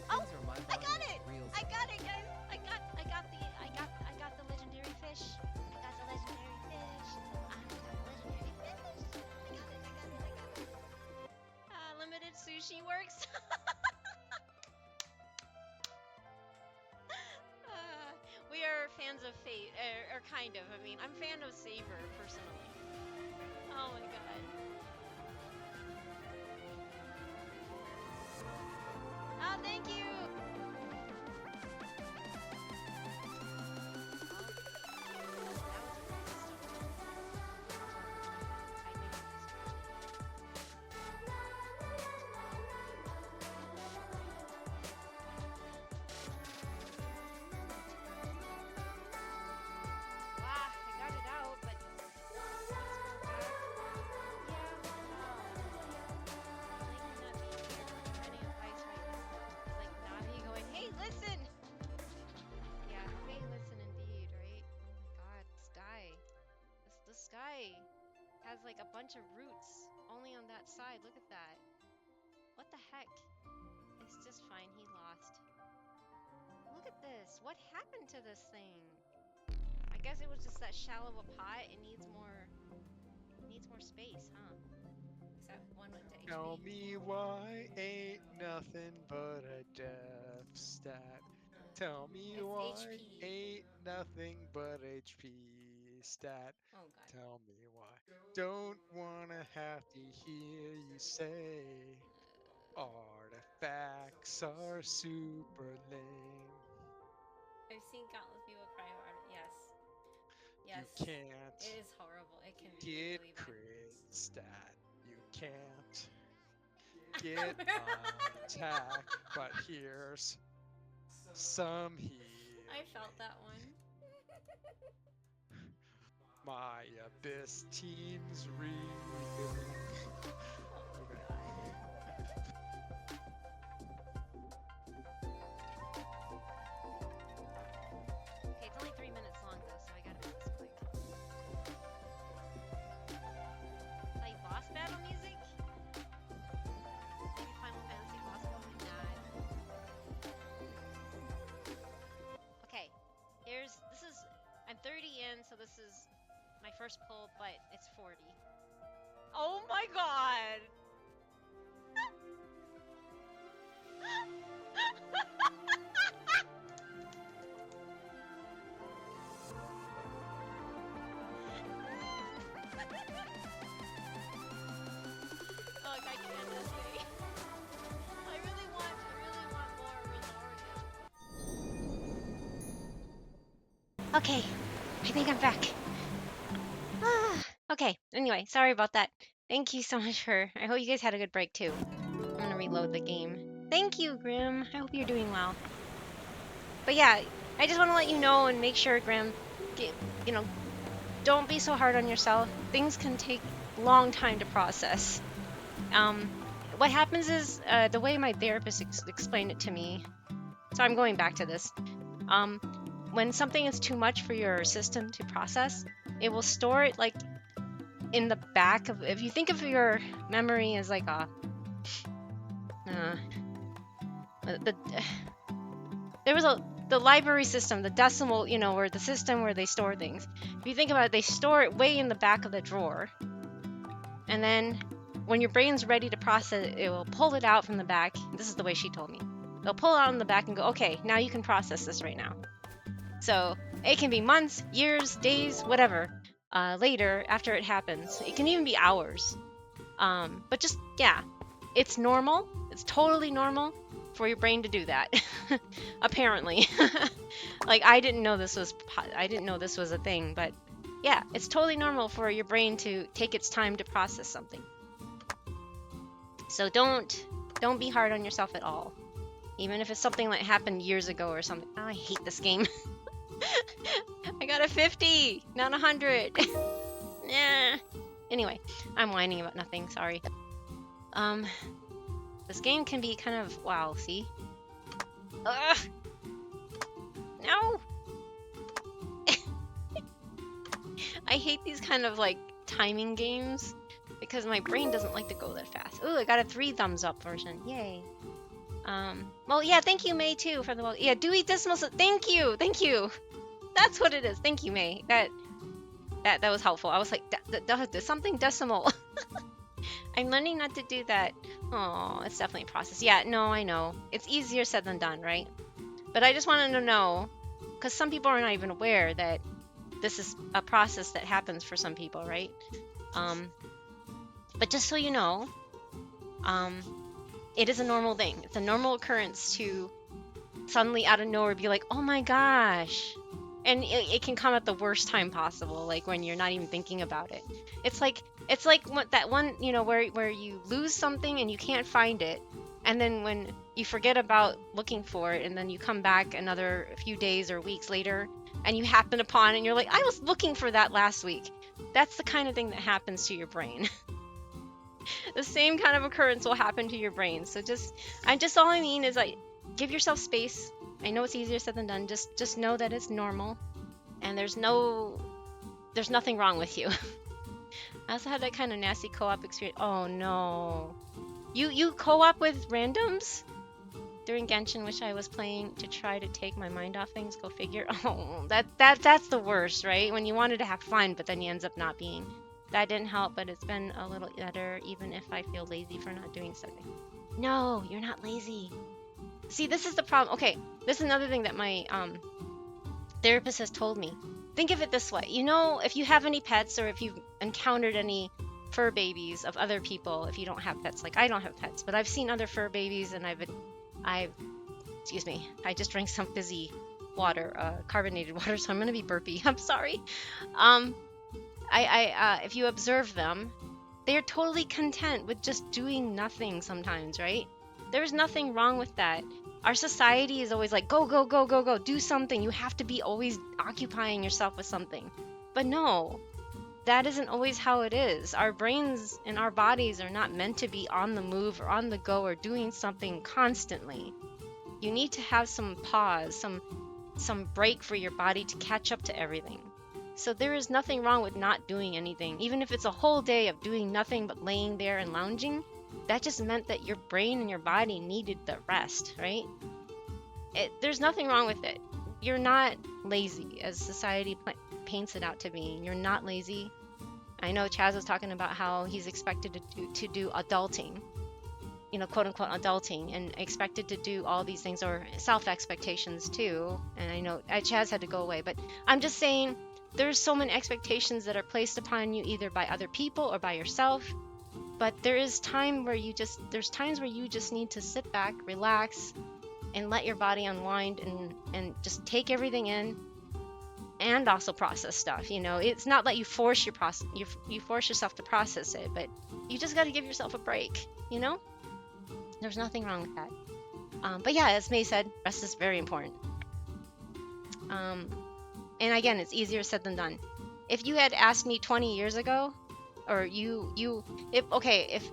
Oh, These are my I got body it. real I got it, guys. I got the legendary fish. I got the legendary fish. I got it. Limited sushi works. We are fans of Fate, or kind of. I mean, I'm a fan of Saber personally. Oh my god. Ah, thank you. Wow, I got it out, but hey, listen! Yeah, hey, listen indeed, right? Oh my god, this guy. This guy has like a bunch of roots only on that side. Look at that. What the heck? It's just fine, he lost. Look at this. What happened to this thing? I guess it was just that shallow of a pot. It needs more space, huh? Except one went to HP. Tell me why ain't nothing but a death stat. Tell me It's why HP. ain't nothing but HP stat. Oh god. Tell me why. Don't wanna have to hear you say artifacts are super lame. I've seen countless people cry about it. Yes. Yes. You can't It is horrible. It can be get really bad. crit stat. You can't get attack, but here's some heal. I felt that one. My abyss team's reeling. Okay, it's only 3 minutes long though, so I gotta make this quick. Play boss battle music? Maybe Final Fantasy boss battle? Nah. Okay, I'm 30 in, so this is my first pull, but it's 40. Oh my god! Look, I can't just say. I really want more Rosario. Okay, I think I'm back. Okay, anyway, sorry about that. Thank you so much I hope you guys had a good break too. I'm gonna reload the game. Thank you, Grim. I hope you're doing well. But yeah, I just want to let you know and make sure, Grim, don't be so hard on yourself. Things can take a long time to process. What happens is, the way my therapist explained it to me, so I'm going back to this. when something is too much for your system to process, it will store it like in the back of, if you think of your memory as like a there was the library system, the decimal, you know, or the system where they store things. If you think about it, they store it way in the back of the drawer. And then when your brain's ready to process it, it will pull it out from the back. This is the way she told me. They'll pull it out in the back and go, okay, now you can process this right now. So it can be months, years, days, whatever, later after it happens. It can even be hours. But just, yeah, it's normal. It's totally normal for your brain to do that. Apparently. Like I didn't know this was a thing, but yeah, it's totally normal for your brain to take its time to process something. So don't be hard on yourself at all. Even if it's something that happened years ago or something. Oh, I hate this game. I got a 50, not 100. Nah. Anyway, I'm whining about nothing, sorry. This game can be kind of, wow, see? Ugh! No! I hate these kind of like timing games because my brain doesn't like to go that fast. Ooh, I got a 3 thumbs up version. Yay. Well, yeah, thank you, May, too, for the, yeah, Dewey Decimal, thank you! That's what it is. Thank you, May. That was helpful. I was like, something decimal. I'm learning not to do that. Oh, it's definitely a process. Yeah, no, I know. It's easier said than done, right? But I just wanted to know, because some people are not even aware that this is a process that happens for some people, right? But just so you know, it is a normal thing. It's a normal occurrence to suddenly out of nowhere be like, oh my gosh. And it can come at the worst time possible, like when you're not even thinking about it. It's like that one, you know, where you lose something and you can't find it, and then when you forget about looking for it, and then you come back another few days or weeks later, and you happen upon it, and you're like, I was looking for that last week. That's the kind of thing that happens to your brain. The same kind of occurrence will happen to your brain. So all I mean is like, give yourself space. I know it's easier said than done. Just know that it's normal, and there's nothing wrong with you. I also had that kind of nasty co-op experience. Oh no, you co-op with randoms during Genshin, which I was playing to try to take my mind off things. Go figure. Oh, that's the worst, right? When you wanted to have fun, but then you ends up not being. That didn't help, but it's been a little better, even if I feel lazy for not doing something. No, you're not lazy. See, this is the problem. Okay, this is another thing that my therapist has told me. Think of it this way. You know, if you have any pets or if you've encountered any fur babies of other people, if you don't have pets, like I don't have pets, but I've seen other fur babies, and excuse me, I just drank some fizzy water, carbonated water, so I'm gonna be burpy. I'm sorry. If you observe them, they're totally content with just doing nothing sometimes, right? There's nothing wrong with that. Our society is always like, go, go, go, go, go, do something. You have to be always occupying yourself with something. But no, that isn't always how it is. Our brains and our bodies are not meant to be on the move or on the go or doing something constantly. You need to have some pause, some break for your body to catch up to everything. So there is nothing wrong with not doing anything. Even if it's a whole day of doing nothing but laying there and lounging, that just meant that your brain and your body needed the rest, right? There's nothing wrong with it. You're not lazy, as society paints it out to be. You're not lazy. I know Chaz was talking about how he's expected to do adulting, you know, quote unquote adulting, and expected to do all these things, or self-expectations too. And I know Chaz had to go away, but I'm just saying there's so many expectations that are placed upon you either by other people or by yourself. But there's times where you just need to sit back, relax, and let your body unwind and just take everything in, and also process stuff. You know, it's not that you force yourself to process it, but you just got to give yourself a break. You know, there's nothing wrong with that. But yeah, as May said, rest is very important. And again, it's easier said than done. If you had asked me 20 years ago, or if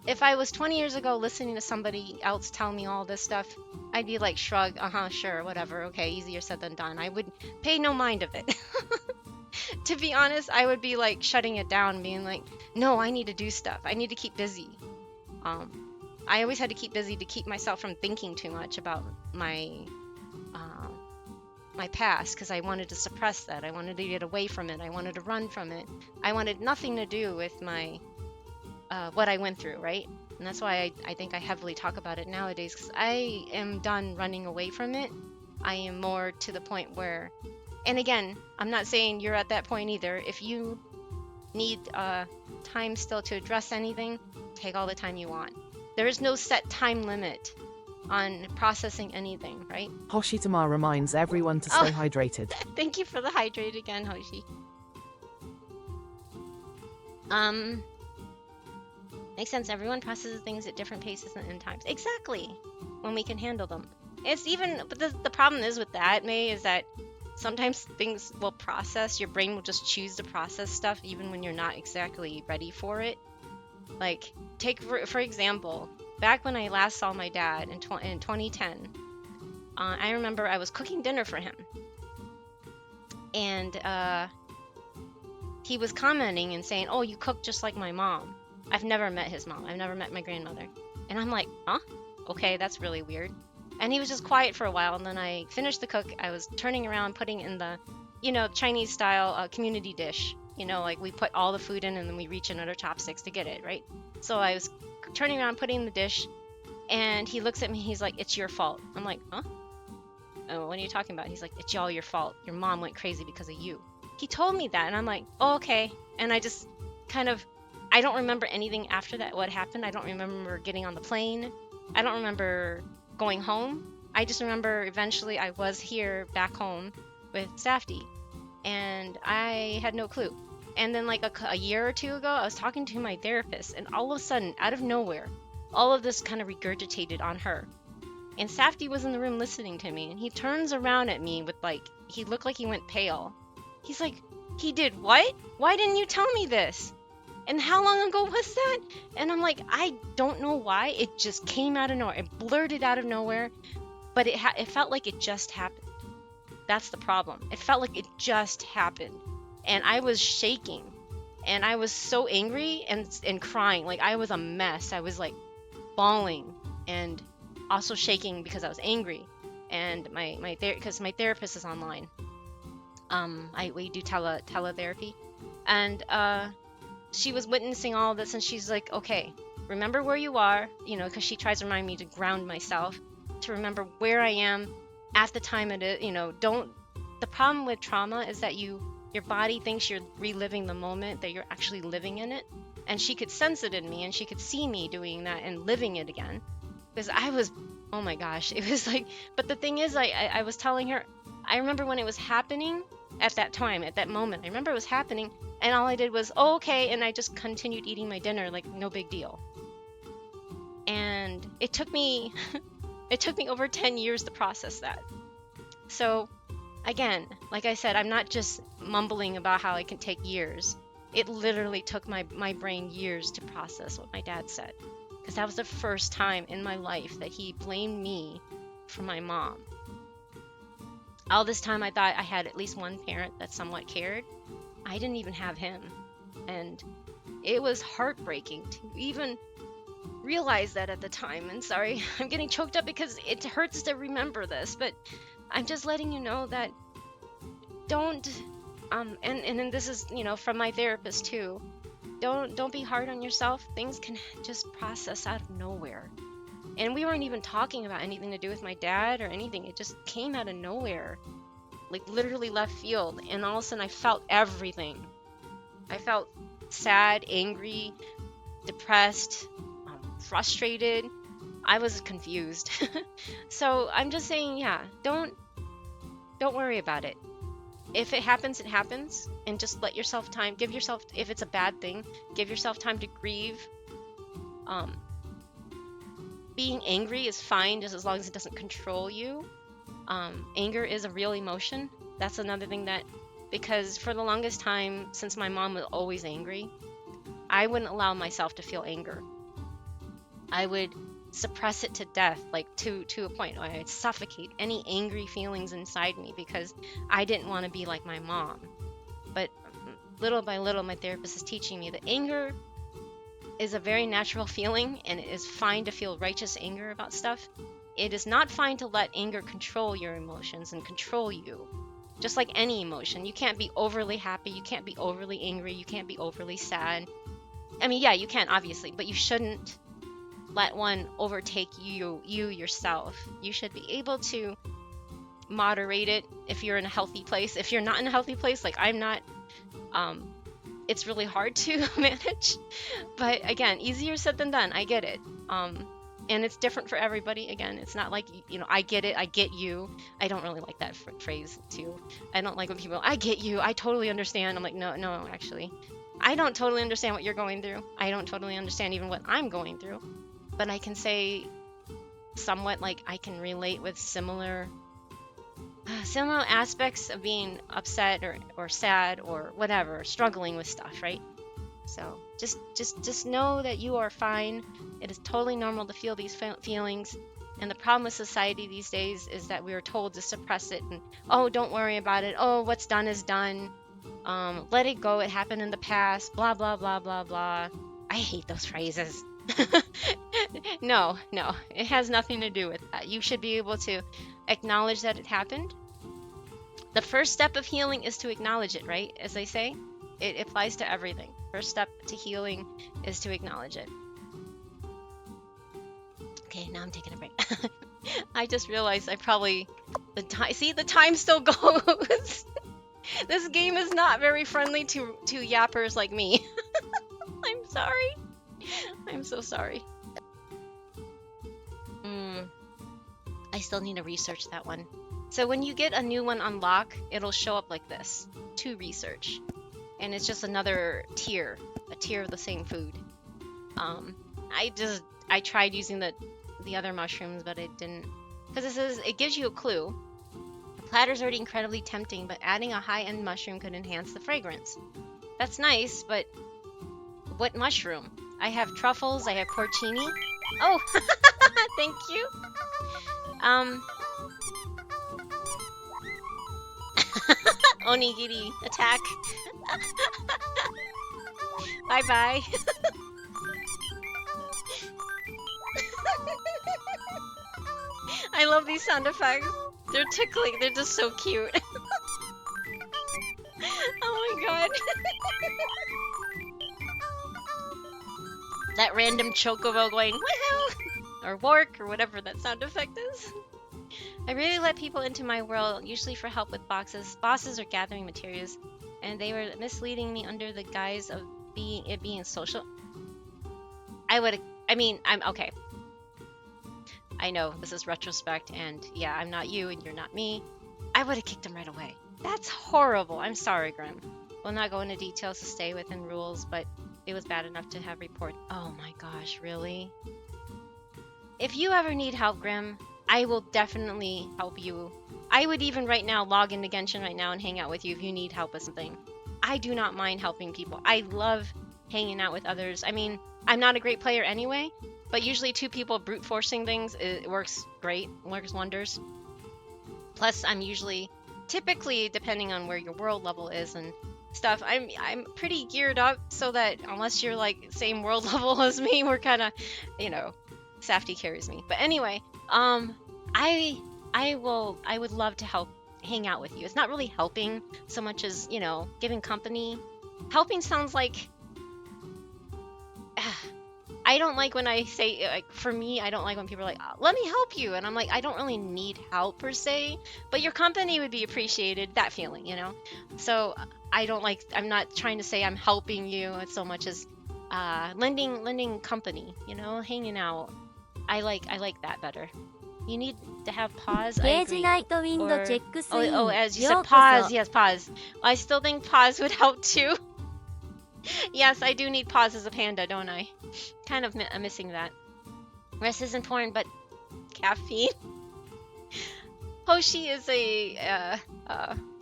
if I was 20 years ago listening to somebody else tell me all this stuff, I'd be like, shrug, sure, whatever, okay, easier said than done. I would pay no mind of it. To be honest, I would be like shutting it down, being like, no, I need to do stuff. I need to keep busy. I always had to keep busy to keep myself from thinking too much about my my past, because I wanted to suppress that. I wanted to get away from it. I wanted to run from it. I wanted nothing to do with my what I went through, right? And that's why I think I heavily talk about it nowadays, because I am done running away from it. I am more to the point where, and again, I'm not saying you're at that point either. If you need time still to address anything, take all the time you want. There is no set time limit on processing anything, right? Hoshitama reminds everyone to stay hydrated. Thank you for the hydrate again, Hoshi. Makes sense. Everyone processes things at different paces and in times. Exactly. When we can handle them. It's even, but the problem is with that, May, is that sometimes things will process. Your brain will just choose to process stuff even when you're not exactly ready for it. Like, take for example, back when I last saw my dad in 2010, I remember I was cooking dinner for him. And he was commenting and saying, oh, you cook just like my mom. I've never met his mom. I've never met my grandmother. And I'm like, huh? Okay, that's really weird. And he was just quiet for a while, and then I finished the cook. I was turning around, putting in the, Chinese style community dish. Like we put all the food in and then we reach in under chopsticks to get it, right? So I was turning around, putting in the dish, and he looks at me, he's like, it's your fault. I'm like, huh? Oh, what are you talking about? He's like, it's all your fault. Your mom went crazy because of you. He told me that, and I'm like, oh, okay. And I just I don't remember anything after that, what happened. I don't remember getting on the plane. I don't remember going home. I just remember eventually I was here back home with Safety, and I had no clue. And then like a year or two ago, I was talking to my therapist, and all of a sudden, out of nowhere, all of this kind of regurgitated on her. And Safety was in the room listening to me, and he turns around at me with he looked like he went pale. He's like, he did what? Why didn't you tell me this? And how long ago was that? And I'm like, I don't know why. It just came out of nowhere. It blurted out of nowhere, but it felt like it just happened. That's the problem. It felt like it just happened. And I was shaking. And I was so angry and crying. Like, I was a mess. I was, like, bawling and also shaking because I was angry. And because my therapist is online. We do teletherapy. And, she was witnessing all this, and she's like, okay, remember where you are, because she tries to remind me to ground myself, to remember where I am at the time it is, the problem with trauma is that your body thinks you're reliving the moment, that you're actually living in it. And she could sense it in me, and she could see me doing that and living it again, because I was, oh my gosh, it was like, but the thing is, I was telling her, I remember when it was happening at that time, at that moment, I remember it was happening. And all I did was, oh, okay, and I just continued eating my dinner like no big deal. And it took me over 10 years to process that. So, again, like I said, I'm not just mumbling about how it can take years. It literally took my brain years to process what my dad said. Because that was the first time in my life that he blamed me for my mom. All this time I thought I had at least one parent that somewhat cared. I didn't even have him, and it was heartbreaking to even realize that at the time. And sorry, I'm getting choked up because it hurts to remember this, but I'm just letting you know that don't and then this is from my therapist too, don't be hard on yourself. Things can just process out of nowhere, and we weren't even talking about anything to do with my dad or anything. It just came out of nowhere. Like literally left field, and all of a sudden I felt everything. I felt sad, angry, depressed, frustrated. I was confused. So I'm just saying, yeah, don't worry about it. If it happens, it happens, and just let yourself time. Give yourself, if it's a bad thing, give yourself time to grieve. Being angry is fine, just as long as it doesn't control you. Anger is a real emotion. That's another thing because for the longest time, since my mom was always angry, I wouldn't allow myself to feel anger. I would suppress it to death, like to a point where I'd suffocate any angry feelings inside me because I didn't want to be like my mom. But little by little, my therapist is teaching me that anger is a very natural feeling, and it is fine to feel righteous anger about stuff. It is not fine to let anger control your emotions and control you. Just like any emotion, you can't be overly happy, you can't be overly angry, you can't be overly sad. I mean, yeah, you can, obviously, but you shouldn't let one overtake you yourself. You should be able to moderate it if you're in a healthy place. If you're not in a healthy place, like I'm not, it's really hard to manage. But again, easier said than done. I get it. And it's different for everybody. Again, it's not like, I get it, I get you. I don't really like that phrase too. I don't like when people, I get you, I totally understand. I'm like, no, actually. I don't totally understand what you're going through. I don't totally understand even what I'm going through. But I can say somewhat like I can relate with similar aspects of being upset or sad or whatever, struggling with stuff, right? So just know that you are fine. It is totally normal to feel these feelings. And the problem with society these days is that we are told to suppress it and, oh, don't worry about it. Oh, what's done is done. Let it go. It happened in the past. Blah, blah, blah, blah, blah. I hate those phrases. No, it has nothing to do with that. You should be able to acknowledge that it happened. The first step of healing is to acknowledge it, right? As they say, it applies to everything. First step to healing is to acknowledge it. Okay, now I'm taking a break. I just realized I probably, the time still goes. This game is not very friendly to yappers like me. I'm sorry. I'm so sorry. I still need to research that one. So when you get a new one unlock, it'll show up like this, to research. And it's just another tier, a tier of the same food. I tried using the other mushrooms, but it didn't, because it gives you a clue. The platter's already incredibly tempting, but adding a high-end mushroom could enhance the fragrance. That's nice, but what mushroom? I have truffles, I have porcini. Oh, thank you. Onigiri attack. Bye bye. I love these sound effects. They're tickling. They're just so cute. Oh my god. That random chocobo going woohoo, or work, or whatever that sound effect is. I really let people into my world, usually for help with boxes. Bosses are gathering materials, and they were misleading me under the guise of being social. I'm okay. I know this is retrospect, and yeah, I'm not you, and you're not me. I would have kicked him right away. That's horrible. I'm sorry, Grim. We'll not go into details to stay within rules, but it was bad enough to have report. Oh my gosh, really? If you ever need help, Grim, I will definitely help you. I would even right now log into Genshin right now and hang out with you if you need help with something. I do not mind helping people. I love hanging out with others. I mean, I'm not a great player anyway, but usually two people brute forcing things, it works great, works wonders. Plus, I'm usually, typically, depending on where your world level is and stuff, I'm pretty geared up so that unless you're like same world level as me, we're kind of, Safety carries me. But anyway, I would love to help hang out with you. It's not really helping so much as, giving company. Helping sounds like, I don't like when I say, like, for me, I don't like when people are like, oh, let me help you. And I'm like, I don't really need help per se, but your company would be appreciated, that feeling, So I'm not trying to say I'm helping you as so much as lending company, hanging out. I like that better. You need to have pause. I ゲージ agree. ナイトウィンドチェックスイン Oh, as you よ said, うこ pause. そ Yes, pause. I still think pause would help too. Yes, I do need pause as a panda, don't I? Kind of missing that. Rest is important, but caffeine. Hoshi is a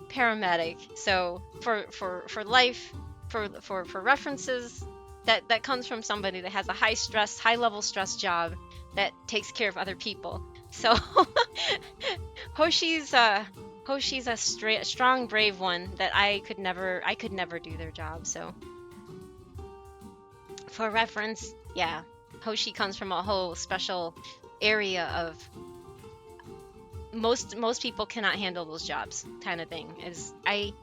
paramedic, so for life, for references, that comes from somebody that has a high stress, high level stress job that takes care of other people. So Hoshi's a strong, brave one that I could never do their job. So for reference, yeah, Hoshi comes from a whole special area of most people cannot handle those jobs kind of thing. Is I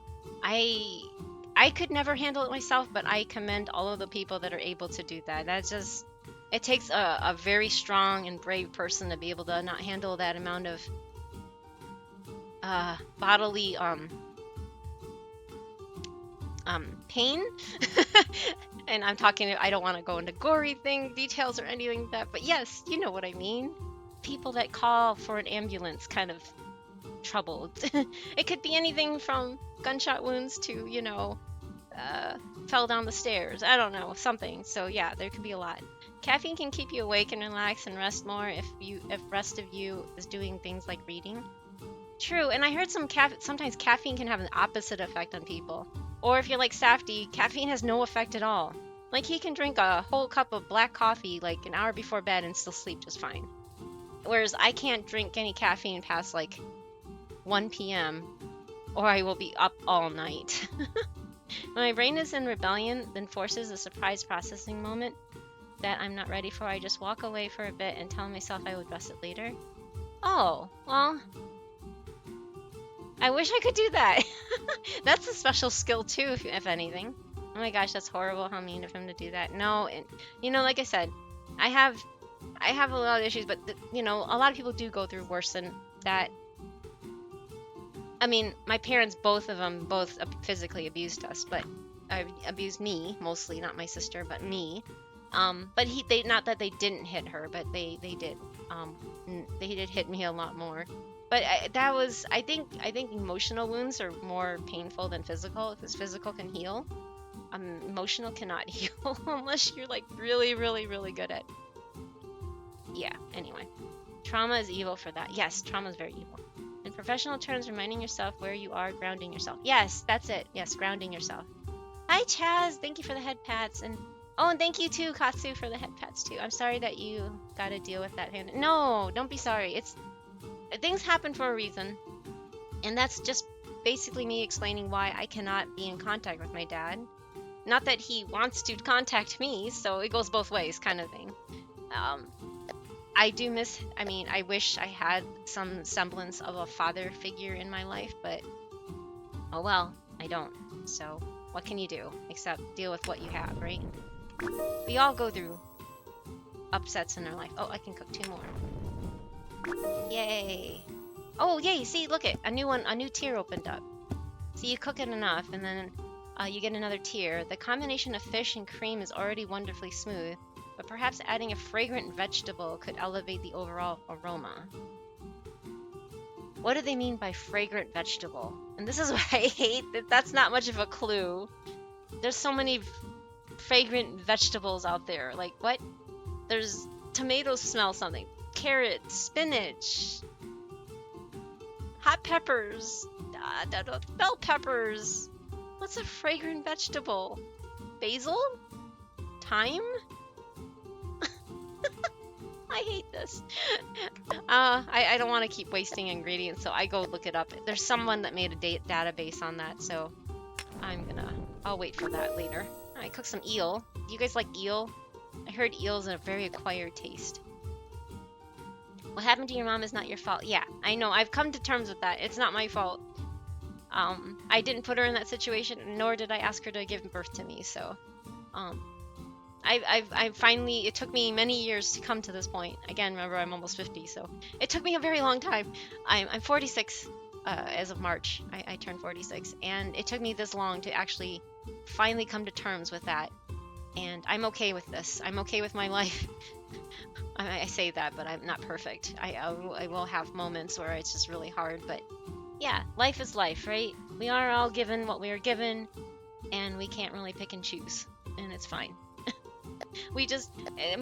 could never handle it myself, but I commend all of the people that are able to do that. That's just, it takes a very strong and brave person to be able to not handle that amount of bodily pain. And I'm talking, I don't want to go into gory details or anything like that, but yes, you know what I mean. People that call for an ambulance kind of troubled. It could be anything from gunshot wounds to, you know, fell down the stairs. I don't know, something. So yeah, there could be a lot. Caffeine can keep you awake and relax and rest more if rest of you is doing things like reading. True, and I heard sometimes caffeine can have an opposite effect on people. Or if you're like Safty, caffeine has no effect at all. Like he can drink a whole cup of black coffee like an hour before bed and still sleep just fine. Whereas I can't drink any caffeine past like 1 p.m. or I will be up all night. When my brain is in rebellion, then forces a surprise processing moment that I'm not ready for, I just walk away for a bit and tell myself I would address it later. Oh, well, I wish I could do that. That's a special skill too, if anything. Oh my gosh, that's horrible. How mean of him to do that. No, and you know, like I said, I have a lot of issues, but you know, a lot of people do go through worse than that. I mean, my parents, both of them, physically abused us, but abused me mostly, not my sister, but me. But they not that they didn't hit her, but they did. They did hit me a lot more. But I think emotional wounds are more painful than physical, because physical can heal. Emotional cannot heal unless you're like really, really, really good at. Yeah. Anyway, trauma is evil for that. Yes, trauma is very evil. In professional terms, reminding yourself where you are, grounding yourself. Yes, that's it. Yes, grounding yourself. Hi, Chaz. Thank you for the head pats. And thank you too, Katsu, for the head pats too. I'm sorry that you got to deal with that. No, don't be sorry. Things happen for a reason. And that's just basically me explaining why I cannot be in contact with my dad. Not that he wants to contact me, so it goes both ways kind of thing. I wish I had some semblance of a father figure in my life, but oh well, I don't. So what can you do except deal with what you have, right? We all go through upsets in our life. Oh, I can cook 2 more. Yay. Oh, yay, see, look it, a new tier opened up. So you cook it enough and then you get another tier. The combination of fish and cream is already wonderfully smooth, but perhaps adding a fragrant vegetable could elevate the overall aroma. What do they mean by fragrant vegetable? And this is what I hate, that's not much of a clue. There's so many fragrant vegetables out there. Like, what? There's tomatoes smell something. Carrots, spinach, hot peppers, bell peppers. What's a fragrant vegetable? Basil? Thyme? I hate this. I don't want to keep wasting ingredients, so I go look it up. There's someone that made a database on that, so I'll wait for that later. I cooked some eel. Do you guys like eel? I heard eel's a very acquired taste. What happened to your mom is not your fault. Yeah, I know. I've come to terms with that. It's not my fault. I didn't put her in that situation, nor did I ask her to give birth to me. So, I finally. It took me many years to come to this point. Again, remember, I'm almost 50, so it took me a very long time. I'm 46 as of March. I turned 46, and it took me this long to actually finally come to terms with that. And I'm okay with this. I'm okay with my life. I say that, but I'm not perfect. I will have moments where it's just really hard, but yeah, life is life, right? We are all given what we are given, and we can't really pick and choose, and it's fine. We just,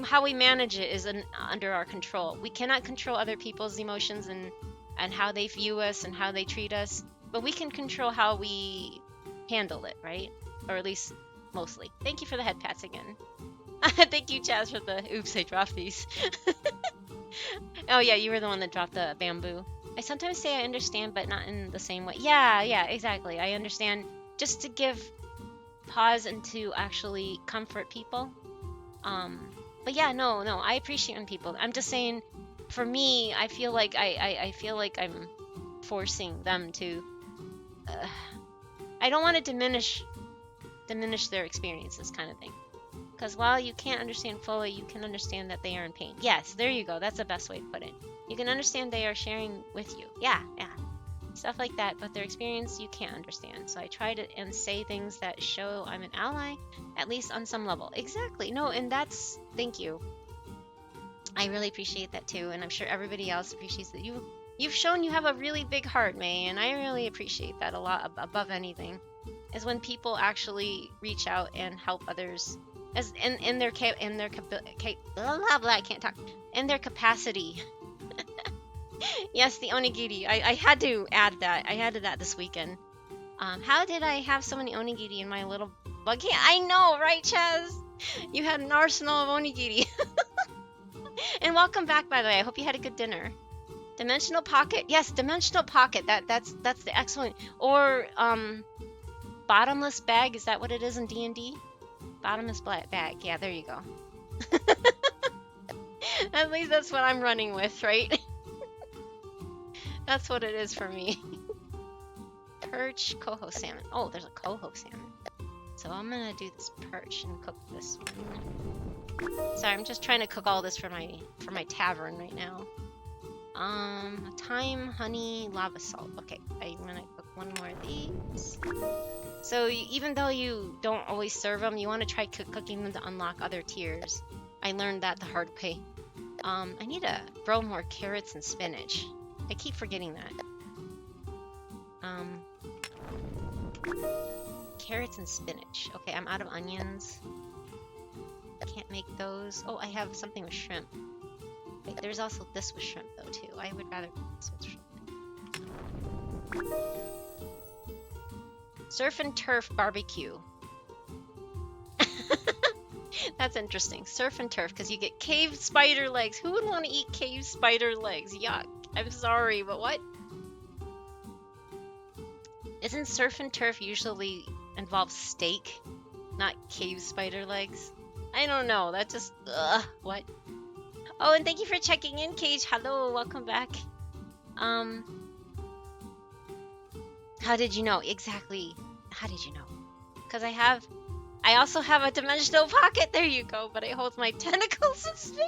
how we manage it is under our control. We cannot control other people's emotions and how they view us and how they treat us, but we can control how we handle it, right? Or at least mostly. Thank you for the head pats again. Thank you, Chaz, for the oops, I dropped these. Oh yeah, you were the one that dropped the bamboo. I sometimes say I understand, but not in the same way. Yeah, yeah, exactly. I understand just to give pause and to actually comfort people. But yeah, no, I appreciate when people. I'm just saying, for me, I feel like I feel like I'm forcing them to. I don't want to diminish their experiences, kind of thing. Because while you can't understand fully, you can understand that they are in pain. Yes, there you go. That's the best way to put it. You can understand they are sharing with you. Yeah, stuff like that. But their experience you can't understand. So I try to and say things that show I'm an ally, at least on some level. Exactly. No, and that's thank you. I really appreciate that too, and I'm sure everybody else appreciates that. You've shown you have a really big heart, May, and I really appreciate that a lot above anything. Is when people actually reach out and help others as in their blah, blah, blah, I can't talk. In their capacity. Yes, the onigiri. I had to add that. I added that this weekend. How did I have so many onigiri in my little buggy? I know, right, Chaz? You had an arsenal of onigiri. And welcome back, by the way. I hope you had a good dinner. Dimensional pocket. Yes, dimensional pocket. That's the excellent. Or bottomless bag. Is that what it is in D&D? Bottomless bag. Yeah, there you go. At least that's what I'm running with, right? That's what it is for me. Perch, coho salmon. Oh, there's a coho salmon. So I'm gonna do this perch and cook this one. Sorry, I'm just trying to cook all this for my tavern right now. Thyme, honey, lava salt. Okay, I'm gonna cook one more of these. So even though you don't always serve them, you want to try cooking them to unlock other tiers. I learned that the hard way. I need to grow more carrots and spinach. I keep forgetting that. Carrots and spinach. Okay, I'm out of onions. Can't make those. Oh, I have something with shrimp. Wait, there's also this with shrimp though too. I would rather this with shrimp. Surf and turf barbecue. That's interesting. Surf and turf, because you get cave spider legs. Who would want to eat cave spider legs? Yuck. I'm sorry, but what? Isn't surf and turf usually involves steak, not cave spider legs? I don't know. That just what? Oh, and thank you for checking in, Cage. Hello, welcome back. How did you know? Exactly. How did you know? Because I also have a dimensional pocket. There you go. But it holds my tentacles in space.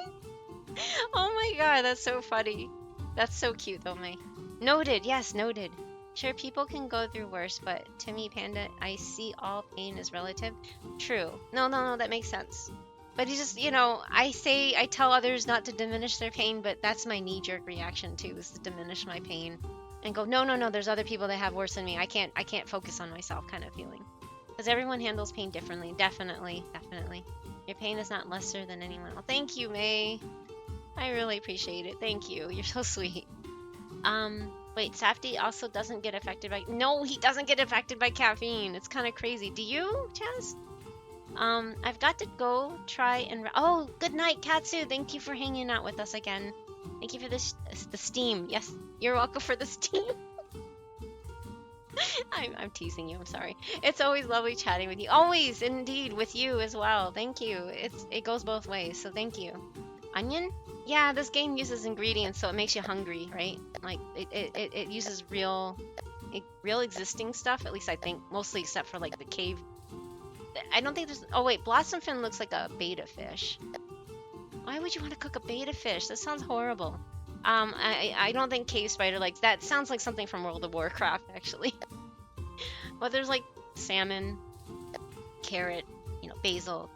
Oh my god, that's so funny. That's so cute, though, May. Noted. Yes, noted. Sure, people can go through worse, but to me, Panda, I see all pain as relative. True. No, that makes sense. But it's just, I tell others not to diminish their pain, but that's my knee-jerk reaction too, is to diminish my pain and go, no, there's other people that have worse than me. I can't focus on myself kind of feeling. Because everyone handles pain differently. Definitely. Your pain is not lesser than anyone else. Thank you, May. I really appreciate it. Thank you. You're so sweet. Wait, Safdie also doesn't get affected by... No, he doesn't get affected by caffeine. It's kind of crazy. Do you, Chaz? I've got to go try and... Oh, good night, Katsu. Thank you for hanging out with us again. Thank you for the steam. Yes, you're welcome for the steam. I'm teasing you. I'm sorry. It's always lovely chatting with you. Always, indeed, with you as well. Thank you. It goes both ways, so thank you. Onion? Yeah, this game uses ingredients, so it makes you hungry, right? Like, it uses real existing stuff, at least I think, mostly except for, like, the cave. I don't think there's... Oh, wait, Blossomfin looks like a beta fish. Why would you want to cook a beta fish? That sounds horrible. I don't think cave spider legs... That sounds like something from World of Warcraft, actually. But there's, like, salmon, carrot, basil,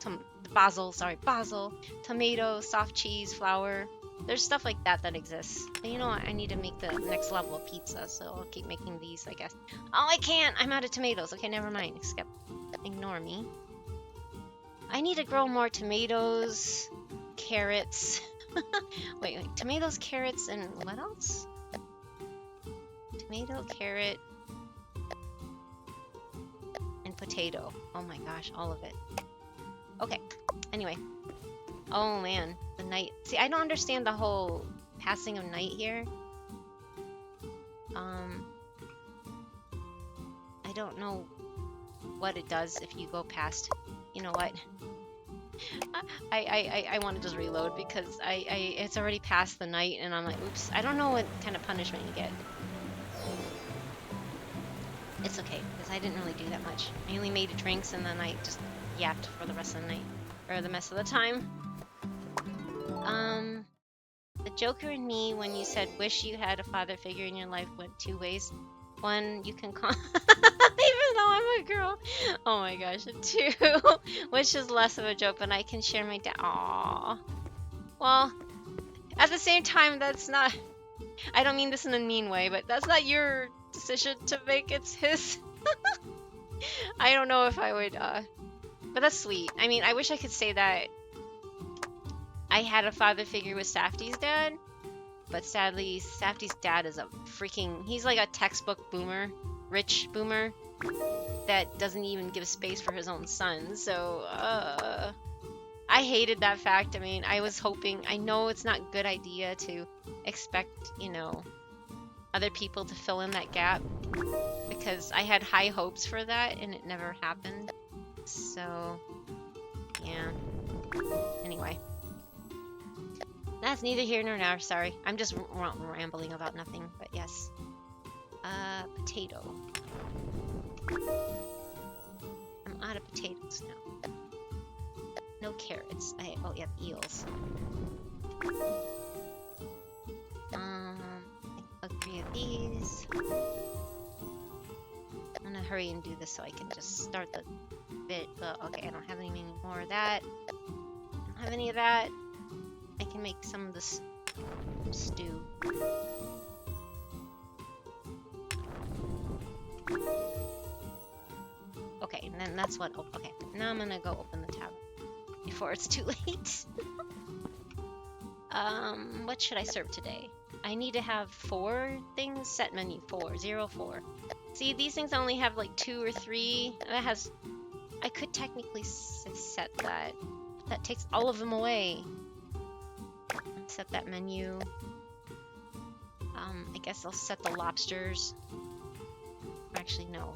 tomato, soft cheese, flour. There's stuff like that exists. But you know what? I need to make the next level of pizza, so I'll keep making these, I guess. Oh, I can't! I'm out of tomatoes. Okay, never mind. Ignore me. I need to grow more tomatoes, carrots. wait, tomatoes, carrots, and what else? Tomato, carrot, and potato. Oh my gosh, all of it. Okay, Anyway. Oh man, the night. See, I don't understand the whole passing of night here. I don't know what it does if you go past. You know what? I want to just reload because it's already past the night and I'm like, oops. I don't know what kind of punishment you get. It's okay because I didn't really do that much. I only made drinks and then I just yapped for the rest of the night or the rest of the time. The Joker and me, when you said wish you had a father figure in your life, went two ways. One, you can call, even though I'm a girl. Oh my gosh. Two, which is less of a joke, but I can share my dad. Aww. Well, at the same time, that's not. I don't mean this in a mean way, but that's not your decision to make. It's his. I don't know if I would. But that's sweet. I mean, I wish I could say that. I had a father figure with Safty's dad, but sadly, Safty's dad is a freaking... He's like a textbook boomer, rich boomer, that doesn't even give space for his own son, so, I hated that fact. I mean, I was hoping... I know it's not a good idea to expect, you know, other people to fill in that gap, because I had high hopes for that, and it never happened, so, yeah. Anyway. That's neither here nor there, sorry. I'm just rambling about nothing, but yes. Potato. I'm out of potatoes now. No carrots. Oh, yeah, eels. I'll three of these. I'm gonna hurry and do this so I can just start the bit. Okay, I don't have any more of that. I don't have any of that. I can make some of this stew. Okay, and then that's what. Oh, okay, now I'm gonna go open the tab before it's too late. What should I serve today? I need to have 4 things. Set menu 4, 0, 4. See, these things only have like 2 or 3. That has. I could technically set that. That takes all of them away. Set that menu. I guess I'll set the lobsters. Actually, no.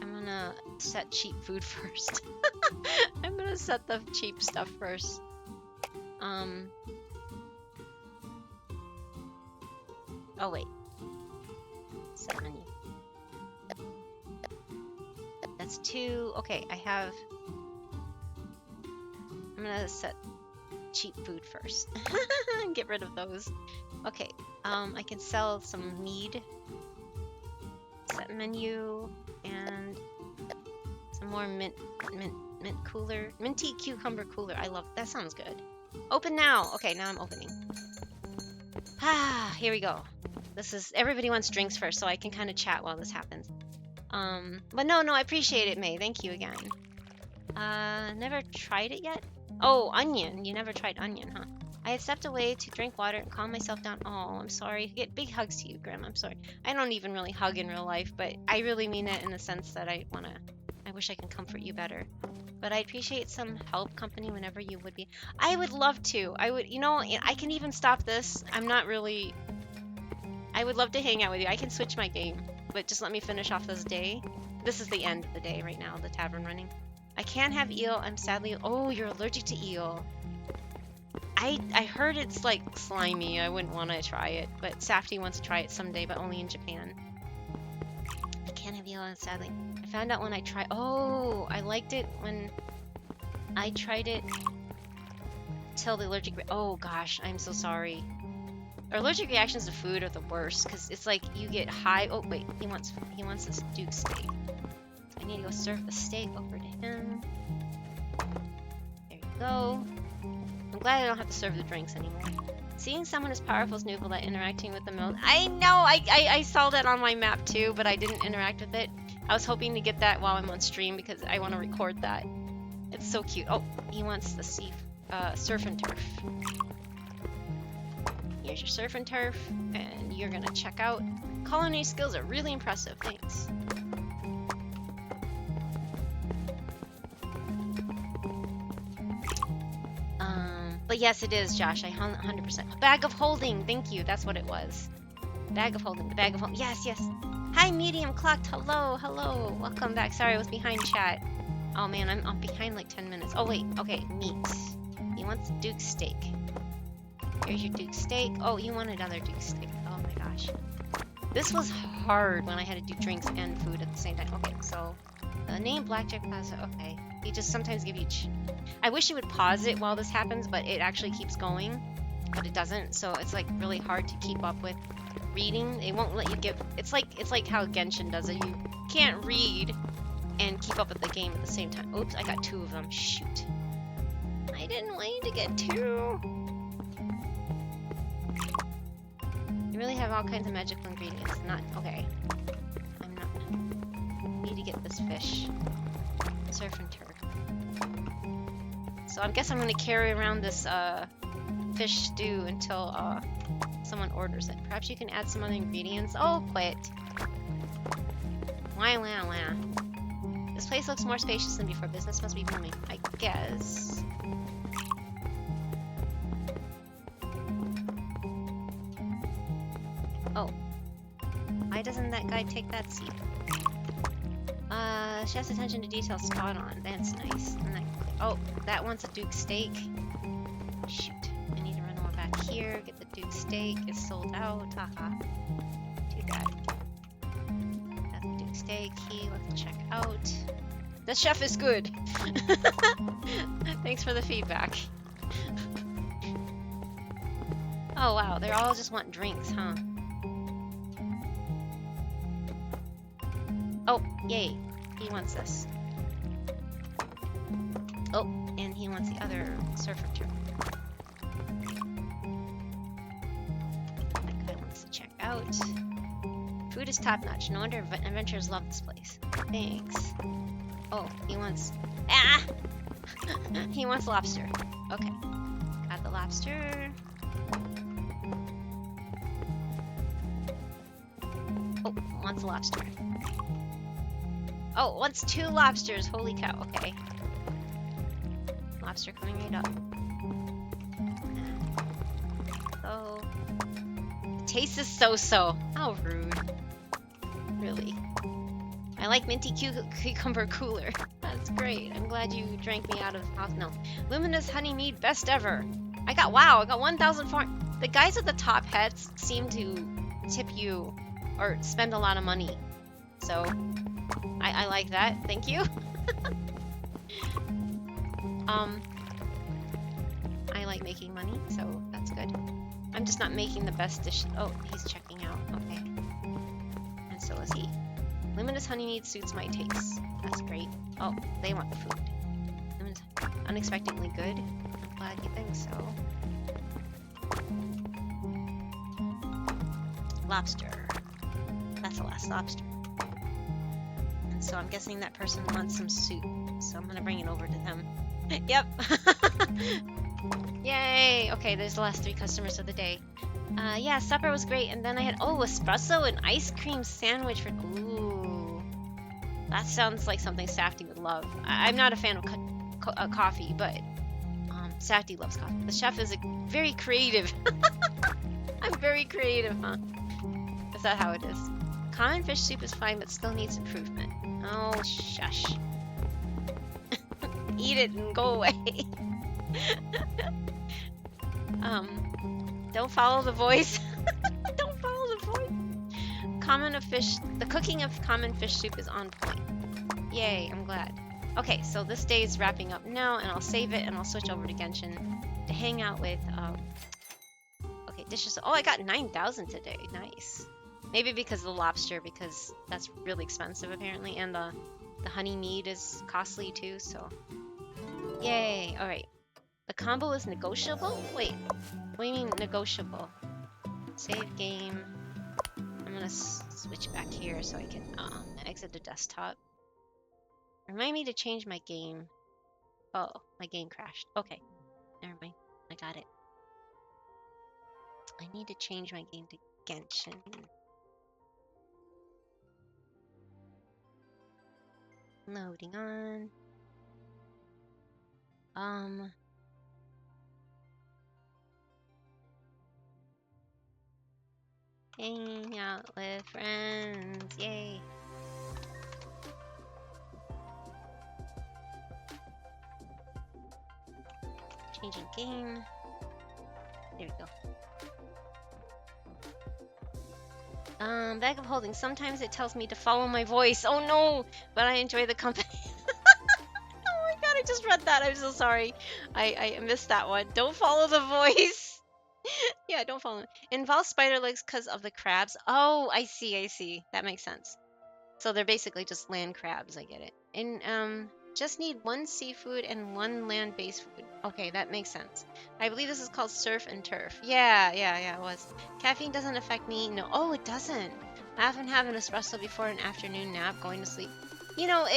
I'm gonna set cheap food first. I'm gonna set the cheap stuff first. Oh wait. Set menu. That's 2. Okay, I have. I'm gonna set cheap food first and get rid of those. Okay, I can sell some mead. Set menu and some more mint cooler, minty cucumber cooler. I love that. Sounds good. Open now. Okay, now I'm opening. Here we go. This is everybody wants drinks first, so I can kind of chat while this happens. But no, I appreciate it, May. Thank you again. Never tried it yet. Oh, onion. You never tried onion, huh? I had stepped away to drink water and calm myself down. Oh, I'm sorry. Get big hugs to you, Grim. I'm sorry. I don't even really hug in real life, but I really mean it in the sense that I wish I can comfort you better. But I appreciate some help company whenever you would be. I would love to. I would, you know, I can even stop this. I'm not really... I would love to hang out with you. I can switch my game, but just let me finish off this day. This is the end of the day right now, the tavern running. I can't have eel. I'm sadly... Oh, you're allergic to eel. I heard it's like slimy. I wouldn't want to try it, but Safty wants to try it someday, but only in Japan. I can't have eel, sadly. I found out when I tried... Oh, I liked it when I tried it till the allergic... Oh gosh, I'm so sorry. Allergic reactions to food are the worst, because it's like you get high... Oh wait, he wants this Duke steak. I need to go serve the steak over to him. There you go. I'm glad I don't have to serve the drinks anymore. Seeing someone as powerful as Nuvola interacting with the milk. I know! I saw that on my map too, but I didn't interact with it. I was hoping to get that while I'm on stream because I want to record that. It's so cute. Oh, he wants the surf and turf. Here's your surf and turf, and you're gonna check out. Culinary skills are really impressive. Thanks. But yes, it is, Josh. I 100%. Bag of holding. Thank you. That's what it was. Bag of holding. The bag of holding. Yes, yes. Hi, medium clocked. Hello, hello. Welcome back. Sorry, I was behind chat. Oh man, I'm behind like 10 minutes. Oh wait. Okay, meat. He wants Duke steak. Here's your Duke steak. Oh, you want another Duke steak. Oh my gosh. This was hard when I had to do drinks and food at the same time. Okay, so the name Blackjack Plaza. Okay. He just sometimes give you. I wish he would pause it while this happens, but it actually keeps going. But it doesn't, so it's like really hard to keep up with reading. It won't let you give. It's like how Genshin does it. You can't read and keep up with the game at the same time. Oops, I got 2 of them. Shoot. I didn't want you to get 2. You really have all kinds of magical ingredients. Not okay. I'm not. Need to get this fish. Surf and turf. So I guess I'm gonna carry around this fish stew until someone orders it. Perhaps you can add some other ingredients. Oh, quit. Wah, wah, wah. This place looks more spacious than before. Business must be booming. I guess. Oh. Why doesn't that guy take that seat? Chef's attention to detail spot on. That's nice. And that, oh, that wants a Duke steak. Shoot. I need to run over back here. Get the Duke steak. It's sold out. Haha. Too bad. That's the Duke steak. Let's check out. The chef is good. Thanks for the feedback. Oh wow, they all just want drinks, huh? Oh, yay. He wants this. Oh, and he wants the other surfer turtle. That guy wants to check out. Food is top notch. No wonder adventurers love this place. Thanks. Oh, he wants. Ah! He wants lobster. Okay. Got the lobster. Oh, wants lobster. Oh, wants 2 lobsters. Holy cow. Okay. Lobster coming right up. Oh. The taste is so-so. How rude. Really. I like minty cucumber cooler. That's great. I'm glad you drank me out of house. No. Luminous honey mead, best ever. I got 1,004. The guys at the top hats seem to tip you or spend a lot of money. So I like that. Thank you. I like making money, so that's good. I'm just not making the best dish. Oh, he's checking out. Okay. And so is he. Luminous honey mead suits my taste. That's great. Oh, they want the food. Luminous, unexpectedly good. I'm glad you think so. Lobster. That's the last lobster. And so I'm guessing that person wants some soup. So I'm gonna bring it over to them. Yep. Yay! Okay, there's the last 3 customers of the day. Yeah, supper was great, and then I had espresso and ice cream sandwich for. Ooh, that sounds like something Safty would love. I'm not a fan of coffee, but Safty loves coffee. The chef is very creative. I'm very creative, huh? Is that how it is? Common fish soup is fine, but still needs improvement. Oh, shush. Eat it and go away. Don't follow the voice. Don't follow the voice. The cooking of common fish soup is on point. Yay, I'm glad. Okay, so this day is wrapping up now, and I'll save it, and I'll switch over to Genshin to hang out with, okay, dishes. Oh, I got 9,000 today. Nice. Maybe because of the lobster, because that's really expensive, apparently, and the honey mead is costly, too, so. Yay, alright. The combo is negotiable? Wait, what do you mean negotiable? Save game. I'm gonna switch back here so I can exit the desktop. Remind me to change my game. Oh, my game crashed. Okay, never mind. I got it. I need to change my game to Genshin. Loading on. Hanging out with friends. Yay. Changing game. There we go. Bag of holding. Sometimes it tells me to follow my voice. Oh no! But I enjoy the company. Oh my god, I just read that. I'm so sorry. I missed that one. Don't follow the voice. Yeah, don't follow it. Involves spider legs because of the crabs. Oh, I see. That makes sense. So they're basically just land crabs. I get it. And just need one seafood and one land-based food. Okay, that makes sense. I believe this is called surf and turf. Yeah, it was. Caffeine doesn't affect me. No, oh, it doesn't. I often have an espresso before an afternoon nap, going to sleep. You know,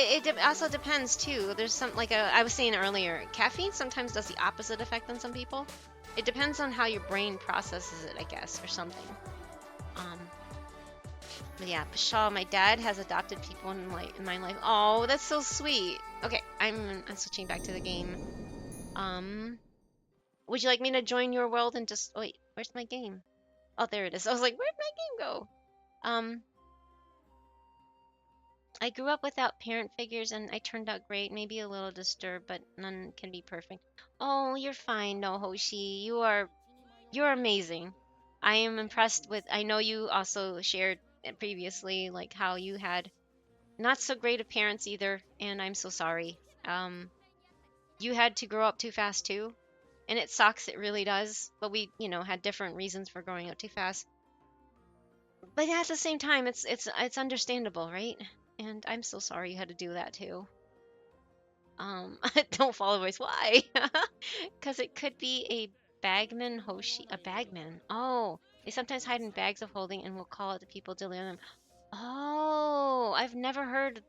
also depends too. There's some I was saying earlier, caffeine sometimes does the opposite effect on some people. It depends on how your brain processes it, I guess, or something. But yeah, Pshaw, my dad has adopted people in my life. Oh, that's so sweet. Okay, I'm switching back to the game. Would you like me to join your world and just wait? Where's my game? Oh, there it is. I was like, where'd my game go? I grew up without parent figures and I turned out great. Maybe a little disturbed, but none can be perfect. Oh, you're fine, no Hoshi. You're amazing. I am impressed with. I know you also shared previously like how you had not so great of parents either, and I'm so sorry. You had to grow up too fast too, and it sucks. It really does. But we, had different reasons for growing up too fast. But at the same time, it's understandable, right? And I'm so sorry you had to do that too. Don't follow voice. Why? Because it could be a bagman Hoshi. A bagman. Oh, they sometimes hide in bags of holding and will call out to people to lure them. Oh, I've never heard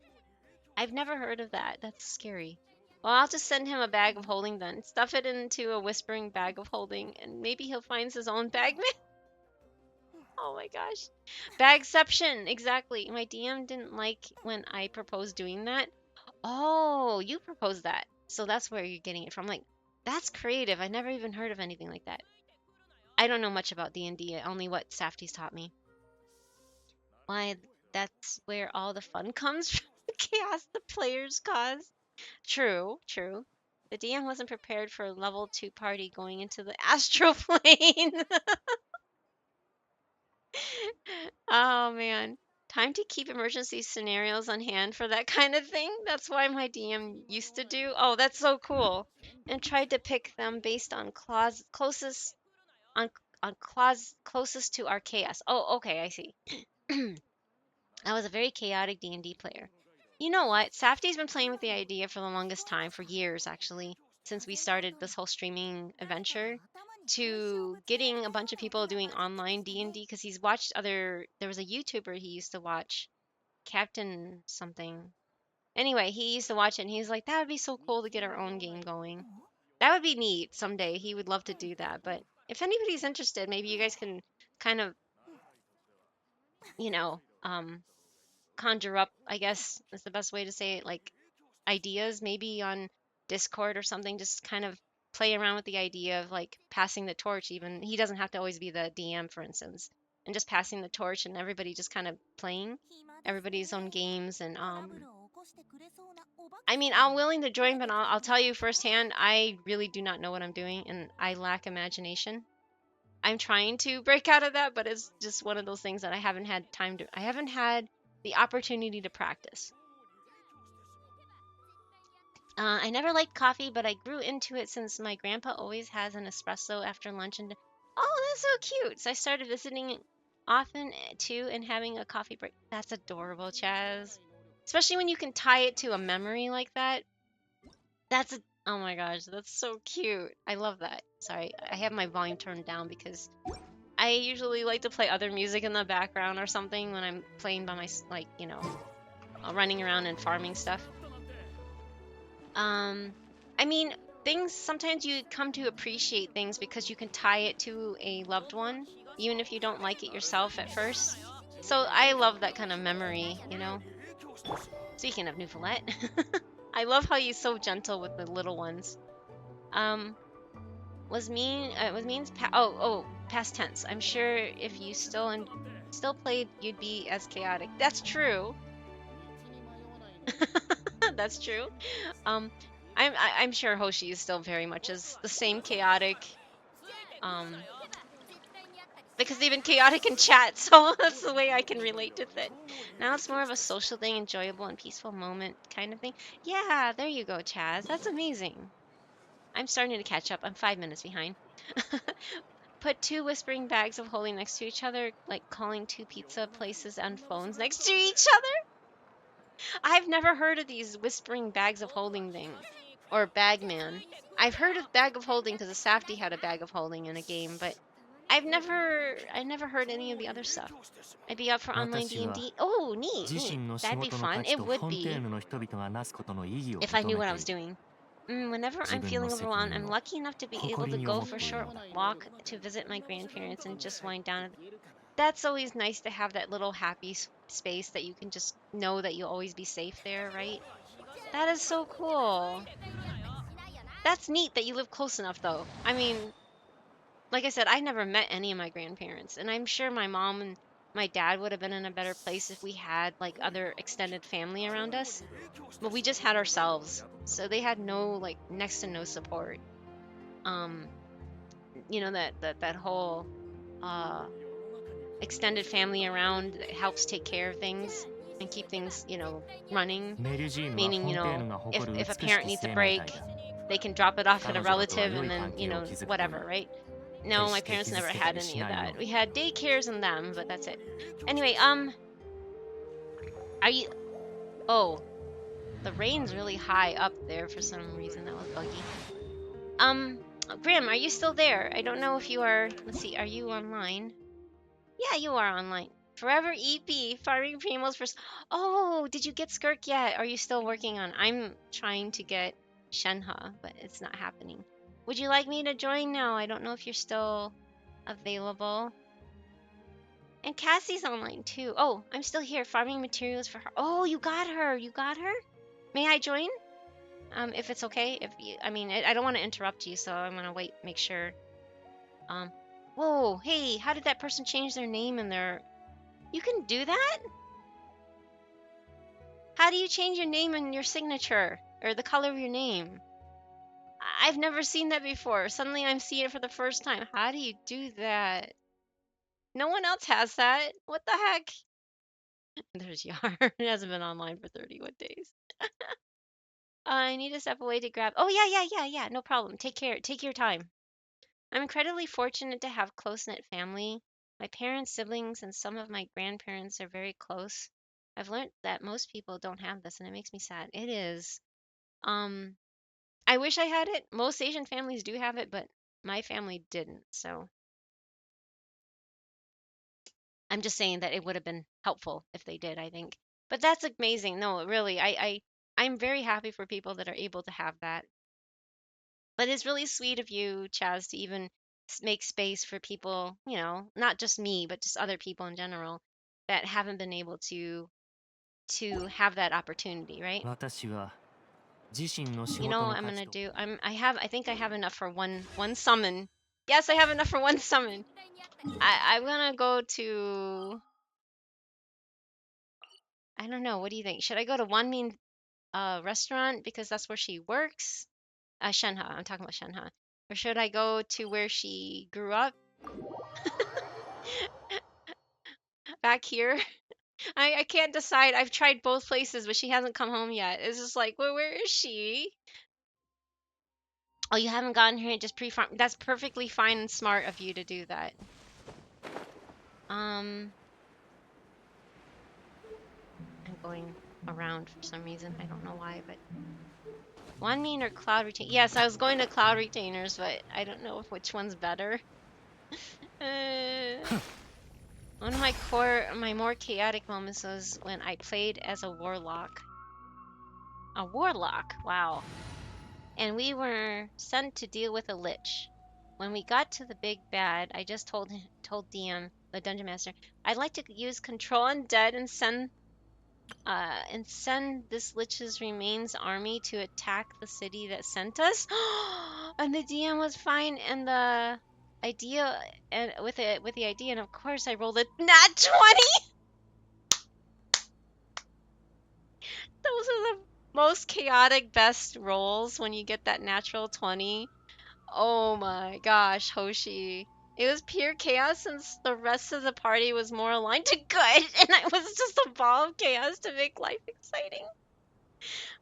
of that. That's scary. Well, I'll just send him a bag of holding then. Stuff it into a whispering bag of holding, and maybe he'll find his own bagman. Oh my gosh. Bagception, exactly. My DM didn't like when I proposed doing that. Oh, you proposed that. So that's where you're getting it from. Like, that's creative. I never even heard of anything like that. I don't know much about D&D, only what Safty's taught me. Why, that's where all the fun comes from. Chaos the players cause. True. The DM wasn't prepared for a level 2 party going into the astral plane. Oh man. Time to keep emergency scenarios on hand for that kind of thing. That's why my DM used to do. Oh, that's so cool. And tried to pick them based on clause closest to our chaos. Oh, okay, I see. I was a very chaotic D&D player. You know what? Safty's been playing with the idea for the longest time, for years actually, since we started this whole streaming adventure, to getting a bunch of people doing online D&D because he's watched there was a YouTuber he used to watch, Captain something. Anyway, he used to watch it and he's like, that would be so cool to get our own game going. That would be neat someday. He would love to do that. But if anybody's interested, maybe you guys can kind of, you know, conjure up, I guess is the best way to say it, like ideas maybe on Discord or something, just kind of play around with the idea of like passing the torch. Even he doesn't have to always be the DM, for instance, and just passing the torch and everybody just kind of playing everybody's own games. And I mean, I'm willing to join, but I'll tell you firsthand, I really do not know what I'm doing and I lack imagination. I'm trying to break out of that, but it's just one of those things that I haven't had the opportunity to practice. I never liked coffee, but I grew into it since my grandpa always has an espresso after lunch. And oh, that's so cute. So I started visiting often too and having a coffee break. That's adorable, Chaz. Especially when you can tie it to a memory like that. Oh my gosh, that's so cute. I love that. Sorry, I have my volume turned down because I usually like to play other music in the background or something when I'm playing by running around and farming stuff. I mean, sometimes you come to appreciate things because you can tie it to a loved one, even if you don't like it yourself at first. So I love that kind of memory, Speaking of Newfoundland, I love how he's so gentle with the little ones. Was means past tense. I'm sure if you still still played, you'd be as chaotic. That's true. That's true. Um, I'm sure Hoshi is still very much as the same chaotic. Um, because they've been chaotic in chat, so that's the way I can relate with it. Now it's more of a social thing, enjoyable and peaceful moment kind of thing. Yeah, there you go, Chaz. That's amazing. I'm starting to catch up. I'm 5 minutes behind. Put two whispering bags of holding next to each other, like calling two pizza places and phones next to each other. I've never heard of these whispering bags of holding thing, or bagman. I've heard of bag of holding because the Safdie had a bag of holding in a game, but I never heard any of the other stuff. I'd be up for online D&D. Oh, neat, neat. That'd be fun. It would be if I knew what I was doing. Whenever I'm feeling overwhelmed, I'm lucky enough to be able to go for a short walk to visit my grandparents and just wind down. That's always nice to have that little happy space that you can just know that you'll always be safe there, right? That is so cool. That's neat that you live close enough, though. I mean, like I said, I never met any of my grandparents, and I'm sure my mom and my dad would have been in a better place if we had like other extended family around us. But we just had ourselves, so they had no like next to no support. Um, you know that whole extended family around that helps take care of things and keep things, running. Meaning, if a parent needs a break, they can drop it off at a relative and then, whatever, right? No, my parents never had any of that. We had daycares and them, but that's it. Anyway, are you? Oh, the rain's really high up there for some reason. That was buggy. Grim, are you still there? I don't know if you are. Let's see. Are you online? Yeah, you are online. Forever EP, firing primos for. Oh, did you get Skirk yet? Are you still working on? I'm trying to get Shenhe, but it's not happening. Would you like me to join now? I don't know if you're still available. And Cassie's online too. Oh, I'm still here farming materials for her. Oh, you got her. You got her? May I join? If it's okay. If you, I mean, I don't want to interrupt you, so I'm gonna wait, make sure. Whoa, hey, how did that person change their name and their? You can do that? How do you change your name and your signature or the color of your name? I've never seen that before. Suddenly I'm seeing it for the first time. How do you do that? No one else has that. What the heck? There's Yar. It hasn't been online for 31 days. I need to step away to grab. Oh, yeah. No problem. Take care. Take your time. I'm incredibly fortunate to have close-knit family. My parents, siblings, and some of my grandparents are very close. I've learned that most people don't have this, and it makes me sad. It is. I wish I had it. Most Asian families do have it, but my family didn't. So I'm just saying that it would have been helpful if they did, I think. But that's amazing. No, really, I'm very happy for people that are able to have that. But it's really sweet of you, Chaz, to even make space for people, not just me, but just other people in general that haven't been able to have that opportunity, right? You know what I'm gonna do? I think I have enough for one summon. Yes, I have enough for one summon. I'm gonna go to, I don't know, what do you think? Should I go to Wanmin restaurant because that's where she works? Shenhe, I'm talking about Shenhe. Or should I go to where she grew up? Back here? I can't decide. I've tried both places, but she hasn't come home yet. It's just like, well, where is she? Oh, you haven't gotten here just pre-farm. That's perfectly fine and smart of you to do that. I'm going around for some reason. I don't know why, but Wanmin or Cloud Retain? Yes, I was going to Cloud Retainers, but I don't know if which one's better. One of my more chaotic moments was when I played as a warlock. A warlock, wow. And we were sent to deal with a lich. When we got to the big bad, I just told DM, the dungeon master, I'd like to use control undead and send this lich's remains army to attack the city that sent us. And the DM was fine, and idea and with the idea, and of course I rolled a nat 20. Those are the most chaotic best rolls when you get that natural 20. Oh my gosh, Hoshi. It was pure chaos since the rest of the party was more aligned to good, and I was just a ball of chaos to make life exciting.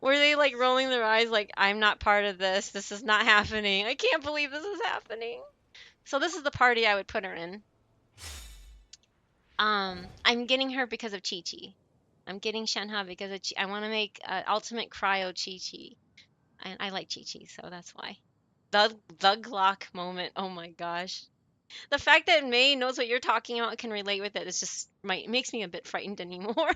Were they like rolling their eyes like, I'm not part of this? This is not happening. I can't believe this is happening. So this is the party I would put her in. I'm getting her because of Chi Chi. I'm getting Shenhe because of I want to make ultimate cryo Chi Chi. And I like Chi Chi, so that's why. The Glock moment. Oh my gosh. The fact that May knows what you're talking about and can relate with it is just makes me a bit frightened anymore.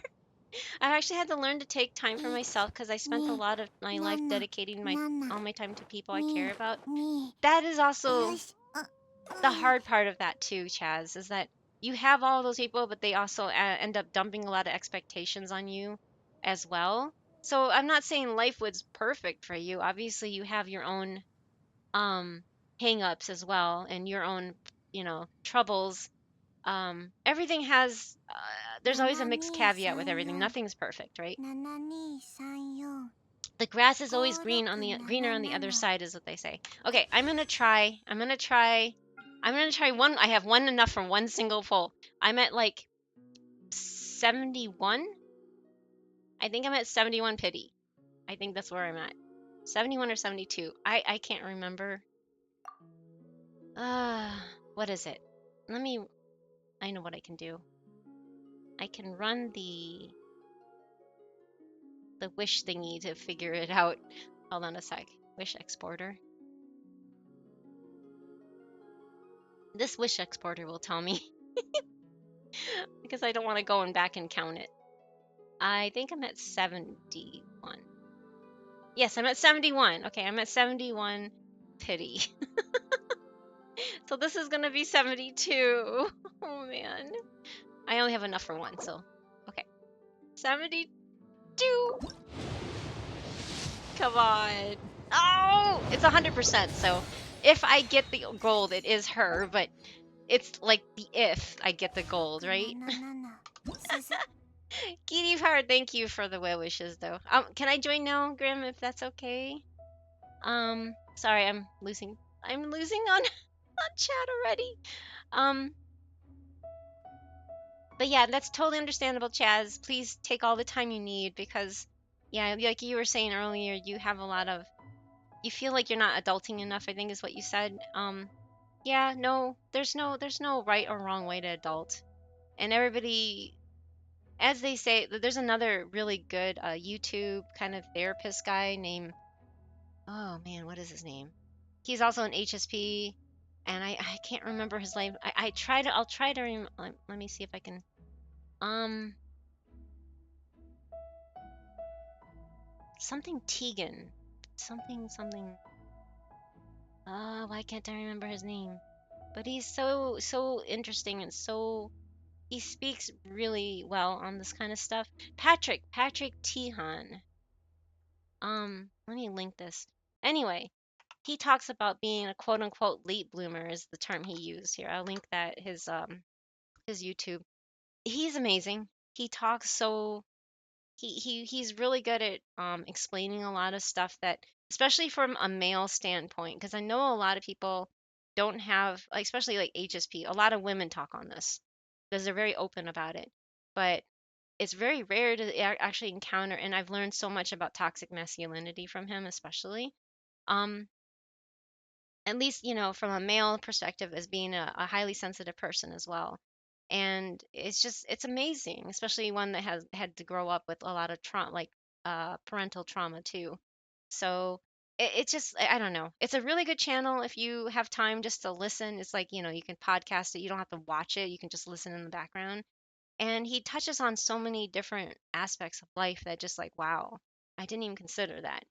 I've actually had to learn to take time for myself because I spent a lot of my life dedicating all my time to people I care about. That is also the hard part of that too, Chaz, is that you have all those people, but they also end up dumping a lot of expectations on you as well. So I'm not saying life was perfect for you. Obviously, you have your own hang-ups as well and your own, troubles. Everything has there's always a mixed caveat with everything. Nothing's perfect, right? The grass is always greener on the other side is what they say. Okay, I'm gonna try one. I have one enough for one single pull. I'm at like 71. I think I'm at 71 pity. I think that's where I'm at. 71 or 72. I can't remember. What is it? I know what I can do. I can run the wish thingy to figure it out. Hold on a sec. Wish exporter. This wish exporter will tell me because I don't want to go back and count it. I think I'm at 71. Yes, I'm at 71. Okay, I'm at 71 pity. So this is gonna be 72. Oh man. I only have enough for one, so okay. 72. Come on. Oh, it's 100%. So if I get the gold, it is her, but it's like the if I get the gold, right? Kitty Power, thank you for the well wishes though. Can I join now, Grim, if that's okay? Sorry, I'm losing on chat already. But yeah, that's totally understandable, Chaz. Please take all the time you need because yeah, like you were saying earlier, you feel like you're not adulting enough, I think is what you said. Yeah, no, there's no right or wrong way to adult. And everybody, as they say, there's another really good YouTube kind of therapist guy named, oh man, what is his name? He's also an HSP, and I can't remember his name. I'll try to let me see if I can. Something Tegan, something. Why can't I remember his name? But he's so interesting and he speaks really well on this kind of stuff. Patrick Tihan. Let me link this. Anyway, he talks about being a quote unquote late bloomer is the term he used here. I'll link that his YouTube. He's amazing. He talks so he's really good at explaining a lot of stuff that especially from a male standpoint because I know a lot of people don't have like, especially like HSP. A lot of women talk on this because they're very open about it. But it's very rare to actually encounter and I've learned so much about toxic masculinity from him especially. Um at least from a male perspective as being a highly sensitive person as well, and it's amazing, especially one that has had to grow up with a lot of trauma, like parental trauma too. So it's just I don't know, it's a really good channel if you have time just to listen. It's like you can podcast it, you don't have to watch it, you can just listen in the background, and he touches on so many different aspects of life that just like wow, I didn't even consider that.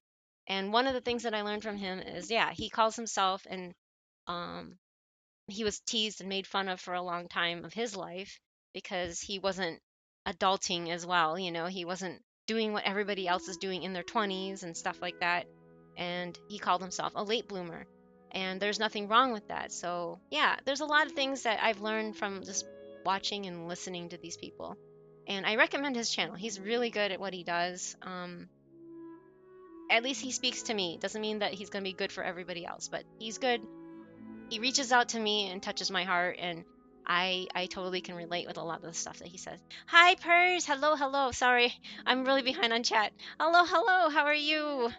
And one of the things that I learned from him is, yeah, he calls himself, and um, he was teased and made fun of for a long time of his life because he wasn't adulting as well. He wasn't doing what everybody else is doing in their 20s and stuff like that. And he called himself a late bloomer. and there's nothing wrong with that. So yeah, there's a lot of things that I've learned from just watching and listening to these people, and I recommend his channel. He's really good at what he does. At least he speaks to me. Doesn't mean that he's going to be good for everybody else, but he's good. He reaches out to me and touches my heart, and I totally can relate with a lot of the stuff that he says. Hi Purrs, hello. Sorry, I'm really behind on chat. Hello, how are you?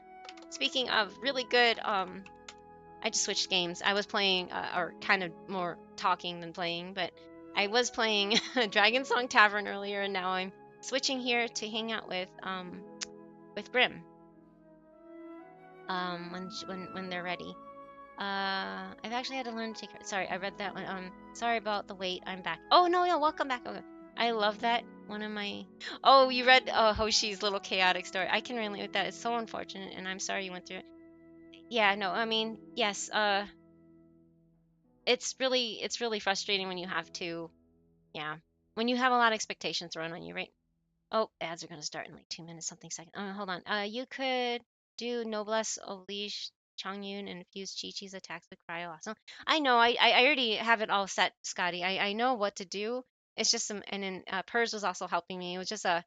Speaking of really good, I just switched games. I was playing, or kind of more talking than playing, but I was playing Dragon Song Tavern earlier, and now I'm switching here to hang out with Brim. When they're ready. I've actually had to learn to take. Sorry, I read that one. Sorry about the wait. I'm back. Oh no, welcome back. Okay. I love that. One of my. Oh, you read Hoshi's little chaotic story. I can relate with that. It's so unfortunate, and I'm sorry you went through it. Yeah, no, I mean, yes. It's really frustrating when you have to. Yeah, when you have a lot of expectations thrown on you, right? Oh, ads are gonna start in like 2 minutes, something second. Hold on. You could do Noblesse Oblige Changyun and infuse Chi-Chi's attacks with cryo. Awesome. I know. I already have it all set, Scotty. I know what to do. It's just some, and then Pers was also helping me. It was just a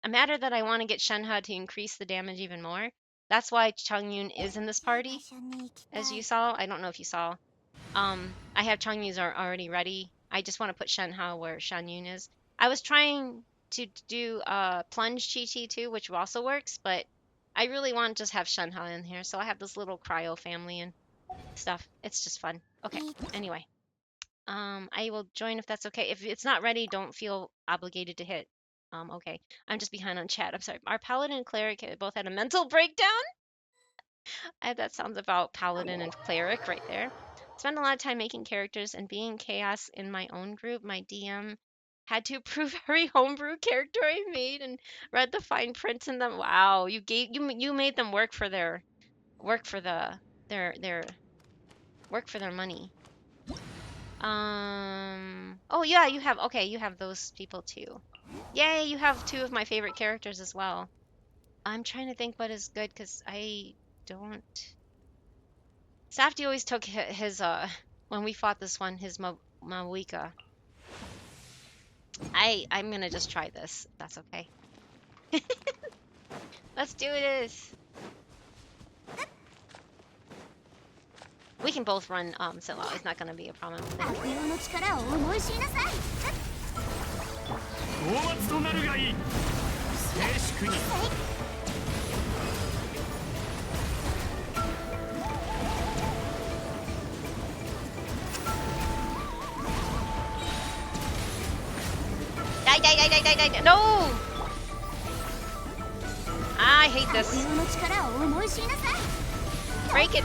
matter that I want to get Shenhe to increase the damage even more. That's why Changyun is in this party, as you saw. I don't know if you saw. I have Changyun's are already ready. I just want to put Shenhe where Shanyun is. I was trying to do plunge Chi-Chi too, which also works, but I really want to just have Shenhe in here. So I have this little cryo family and stuff. It's just fun. Okay. Anyway, I will join if that's okay. If it's not ready, don't feel obligated to hit. Okay. I'm just behind on chat. I'm sorry. Our paladin and cleric both had a mental breakdown. That sounds about paladin and cleric right there. Spent a lot of time making characters and being chaos in my own group. My DM had to approve every homebrew character I made and read the fine print in them. Wow, you made them work for their work for their work for their money. Oh yeah, you have those people too. Yay, you have two of my favorite characters as well. I'm trying to think what is good because I don't. Safdie always took his when we fought this one, his Mawika. I'm gonna just try this. If that's okay. Let's do this. We can both run Silo. It's not gonna be a problem. Die. No! I hate this. Break it.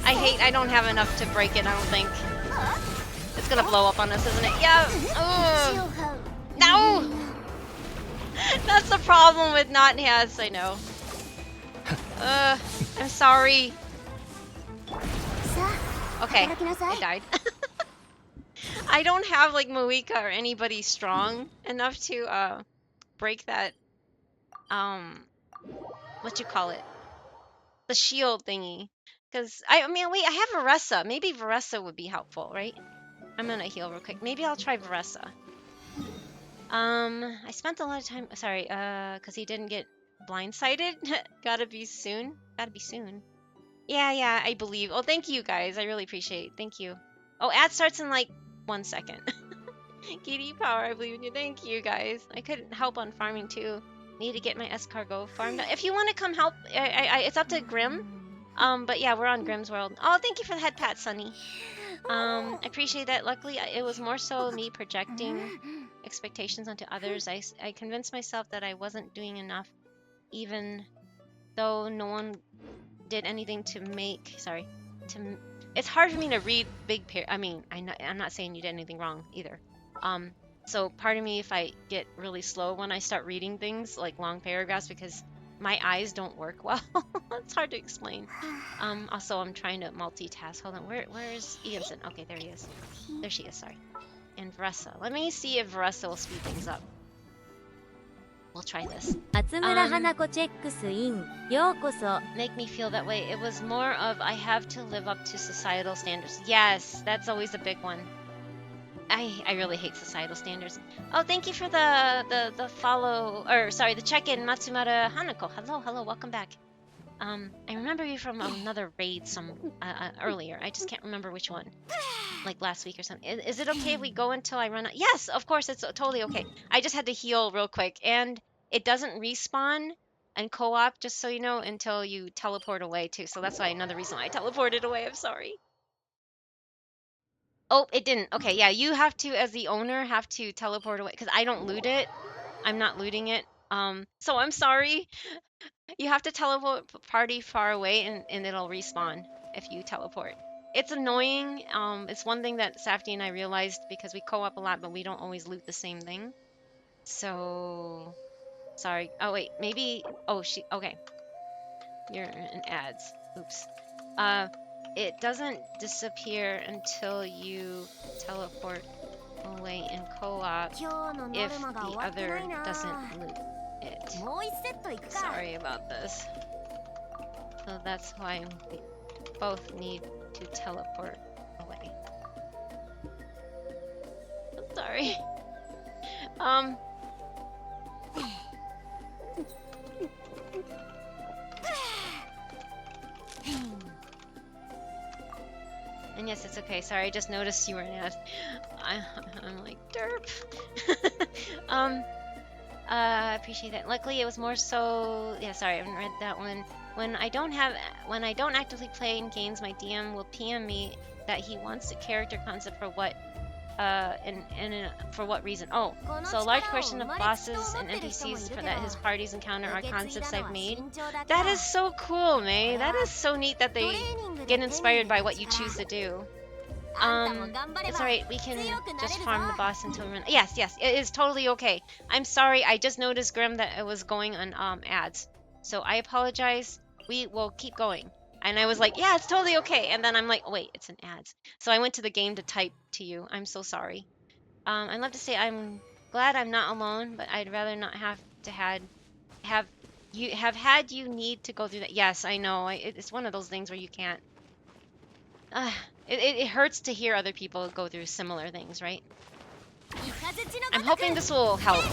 I don't have enough to break it, I don't think. It's gonna blow up on us, isn't it? Yeah! Ugh. No! That's the problem with not, yes, I know. I'm sorry. Okay, I died. I don't have like Moika or anybody strong enough to break that what you call it? The shield thingy. Cause I mean wait, I have Varessa. Maybe Varessa would be helpful, right? I'm gonna heal real quick. Maybe I'll try Varessa. I spent a lot of time sorry, cause he didn't get blindsided. Gotta be soon. Yeah, I believe. Oh, thank you guys. I really appreciate it. Thank you. Oh, ad starts in like 1 second. Kitty Power, I believe in you. Thank you guys. I couldn't help on farming too. Need to get my escargot farmed. If you want to come help, it's up to Grim. But yeah, we're on Grim's world. Oh, thank you for the head pat, Sunny. I appreciate that. Luckily, it was more so me projecting expectations onto others. I convinced myself that I wasn't doing enough, even though no one did anything to make. Sorry, it's hard for me to read big I mean, I'm not saying you did anything wrong either. So pardon me if I get really slow when I start reading things like long paragraphs because my eyes don't work well. It's hard to explain. Also, I'm trying to multitask. Hold on, where is Ianson? Okay, there he is. There she is. Sorry. And Varessa. Let me see if Varessa will speed things up. we'll try this. 厚村花子チェックスイン。ようこそ。 Make me feel that way. It was more of I have to live up to societal standards. Yes, that's always a big one. I really hate societal standards. Oh, thank you for the follow, or sorry, the check-in, Matsumara Hanako. Hello, welcome back. I remember you from another raid earlier. I just can't remember which one. Like last week or something. Is it okay if we go until I run out? Yes, of course, it's totally okay. I just had to heal real quick, and it doesn't respawn and co-op, just so you know, until you teleport away too. So that's why another reason why I teleported away. I'm sorry. Oh, it didn't. Okay, yeah, you have to, as the owner, have to teleport away because I don't loot it. I'm not looting it. So I'm sorry. You have to teleport party far away and it'll respawn if you teleport. It's annoying. It's one thing that Safety and I realized because we co-op a lot, but we don't always loot the same thing. So sorry. Oh wait, maybe. Oh, okay. You're in ads. Oops. It doesn't disappear until you teleport away in co-op if the other doesn't loot it. Sorry about this. So that's why we both need to teleport away. I'm sorry. And yes, it's okay. Sorry, I just noticed you were an ad. I'm like, derp. I appreciate that. Luckily, it was more so. Yeah, sorry, I haven't read that one. When I don't actively play in games, my DM will PM me that he wants a character concept for what, for what reason. Oh, so a large portion of bosses and NPCs that his parties encounter are concepts I've made. That is so cool, May. That is so neat that they get inspired by what you choose to do. It's alright, we can just farm the boss until we run. Yes, it is totally okay. I'm sorry, I just noticed, Grim, that it was going on ads. So I apologize. We will keep going. And I was like, yeah, it's totally okay. And then I'm like, oh, wait, it's an ads. So I went to the game to type to you. I'm so sorry. I'd love to say I'm glad I'm not alone, but I'd rather not have to have had you need to go through that. Yes, I know. It's one of those things where you can't. It hurts to hear other people go through similar things, right? I'm hoping this will help.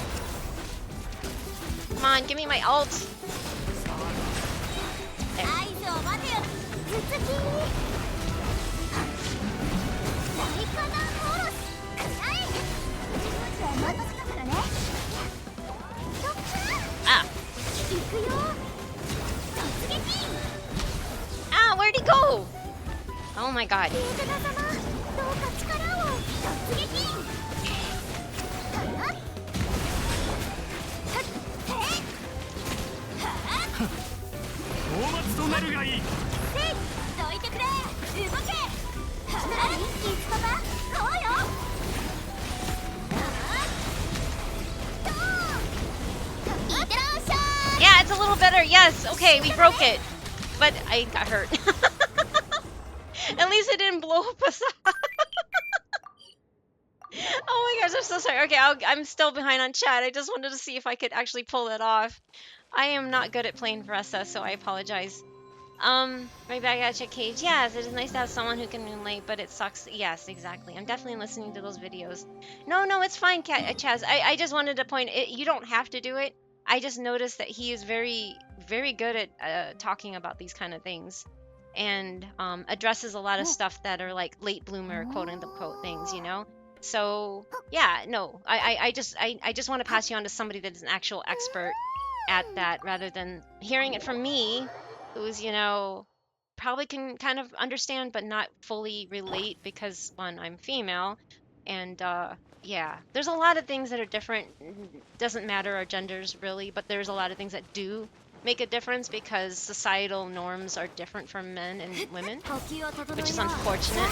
Come on, give me my ult. There. Ah. Ah, where'd he go? Oh my god. Yeah, it's a little better. Yes, okay, we broke it. But I got hurt. At least it didn't blow up us up. Oh my gosh, I'm so sorry. Okay, I'm still behind on chat. I just wanted to see if I could actually pull it off. I am not good at playing Vressa, so I apologize. Right back at your cage. Yes, it is nice to have someone who can relate, but it sucks. Yes, exactly. I'm definitely listening to those videos. No, it's fine, Chaz. I just wanted to point it. You don't have to do it. I just noticed that he is very, very good at talking about these kind of things. And addresses a lot of stuff that are like late bloomer, quote unquote things, you know? So yeah, no, I just want to pass you on to somebody that is an actual expert at that rather than hearing it from me, who's, you know, probably can kind of understand but not fully relate because, one, I'm female, and yeah, there's a lot of things that are different. Doesn't matter our genders really, but there's a lot of things that do make a difference because societal norms are different for men and women, which is unfortunate.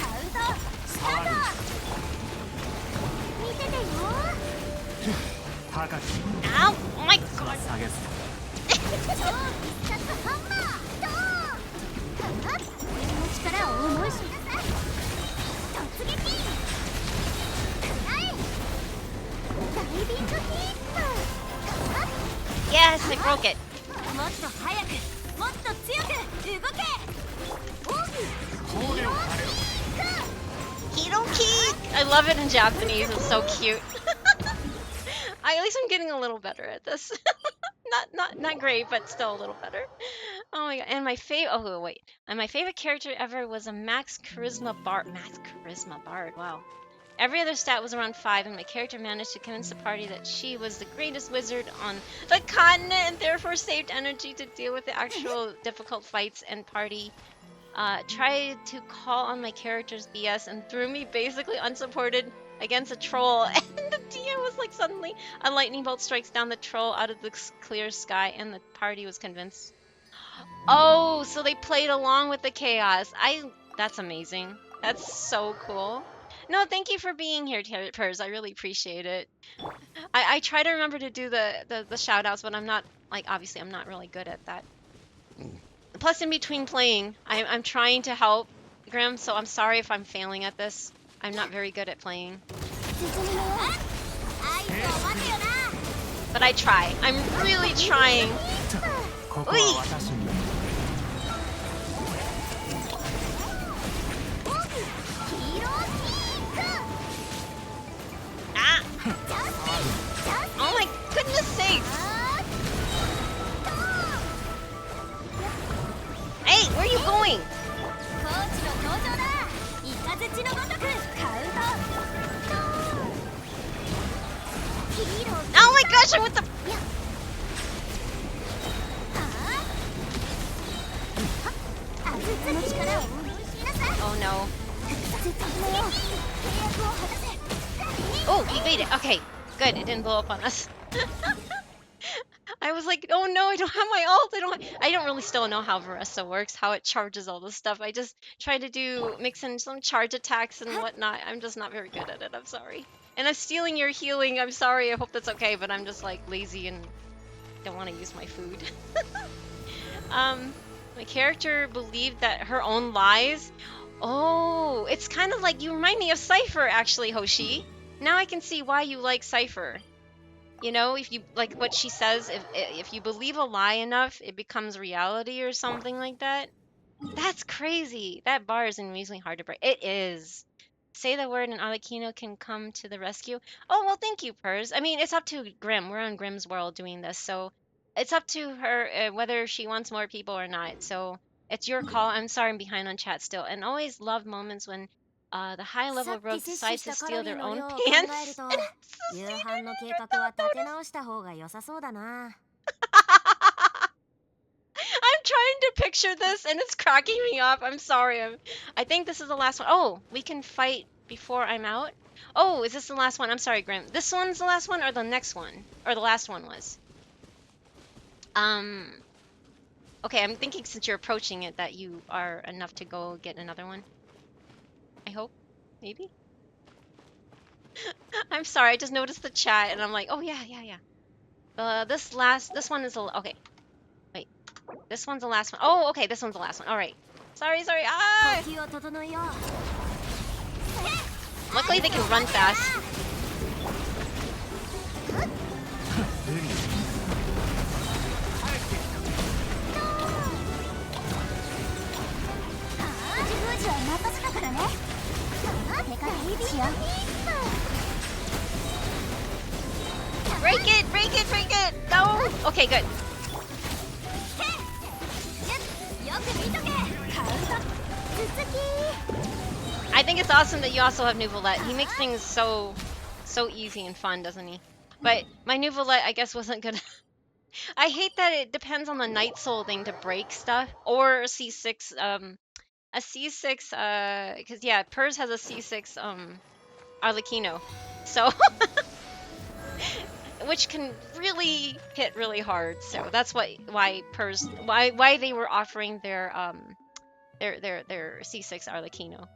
Ow! Oh my god! Yes, I broke it. もっと早くもっと強く動け Hero kick! I love it in Japanese. It's so cute. At least I'm getting a little better at this. not great, but still a little better. Oh my god! And my favorite. Oh wait. And my favorite character ever was a Max Charisma Bard. Max Charisma Bard. Wow. Every other stat was around 5, and my character managed to convince the party that she was the greatest wizard on the continent, and therefore saved energy to deal with the actual difficult fights and party. Tried to call on my character's BS and threw me basically unsupported against a troll. And the DM was like, suddenly a lightning bolt strikes down the troll out of the clear sky, and the party was convinced. Oh, so they played along with the chaos. That's amazing. That's so cool. No, thank you for being here, Pers. I really appreciate it. I try to remember to do the shout outs, but I'm not, like, obviously I'm not really good at that. Plus, in between playing, I'm trying to help Grim, so I'm sorry if I'm failing at this. I'm not very good at playing. But I try. I'm really trying. Oi! Ah! Oh my goodness sakes! Hey, where are you going? Oh my gosh, I went the... Oh no. Oh, you made it. Okay, good. It didn't blow up on us. I was like, oh no, I don't have my ult. I don't really still know how Varessa works, how it charges all this stuff. I just try to mix in some charge attacks and whatnot. I'm just not very good at it. I'm sorry. And I'm stealing your healing. I'm sorry. I hope that's okay, but I'm just like lazy and don't want to use my food. My character believed that her own lies. Oh, it's kind of like, you remind me of Cypher, actually, Hoshi. Now I can see why you like Cypher. You know, if you like what she says, if you believe a lie enough, it becomes reality or something like that. That's crazy. That bar is amazingly hard to break. It is. Say the word and Alekino can come to the rescue. Oh, well, thank you, Pers. I mean, it's up to Grim. We're on Grim's world doing this, so it's up to her whether she wants more people or not. So it's your call. I'm sorry I'm behind on chat still. And always love moments when the high-level rogue decides to steal their own pants. I'm trying to picture this and it's cracking me up. I'm sorry. I think this is the last one. Oh, we can fight before I'm out? Oh, is this the last one? I'm sorry, Grim. This one's the last one or the next one? Or the last one was? Okay, I'm thinking since you're approaching it that you are enough to go get another one. I hope. Maybe? I'm sorry, I just noticed the chat and I'm like, oh yeah. This one is okay. Wait, this one's the last one. Oh, okay, this one's the last one. All right. Sorry. Ah! Luckily, they can run fast. Break it! No! Okay, good. I think it's awesome that you also have Nouvelette. He makes things so easy and fun, doesn't he? But my Nouvelette, I guess, wasn't good. I hate that it depends on the Night Soul thing to break stuff, or a C6, because yeah, Pers has a C6, Arlecchino, so, which can really hit really hard, so that's why they were offering their C6 Arlecchino.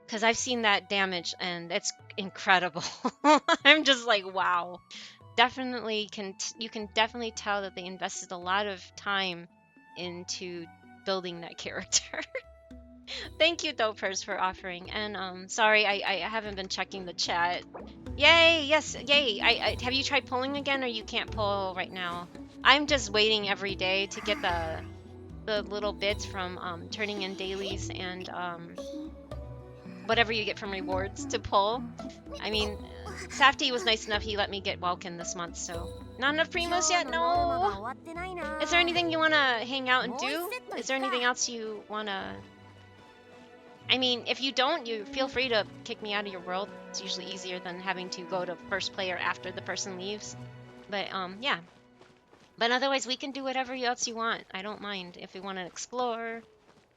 Because I've seen that damage and it's incredible. I'm just like, wow. Definitely you can definitely tell that they invested a lot of time into building that character. Thank you, Dopers, for offering. And sorry, I haven't been checking the chat. Yay! Yes, yay! Have you tried pulling again, or you can't pull right now? I'm just waiting every day to get the little bits from turning in dailies and whatever you get from rewards to pull. I mean, Safty was nice enough, he let me get Welkin this month, so. Not enough Primos yet? No! Is there anything you want to hang out and do? Is there anything else you want to... I mean, if you don't, you feel free to kick me out of your world. It's usually easier than having to go to first player after the person leaves. But, yeah. But otherwise, we can do whatever else you want. I don't mind. If you want to explore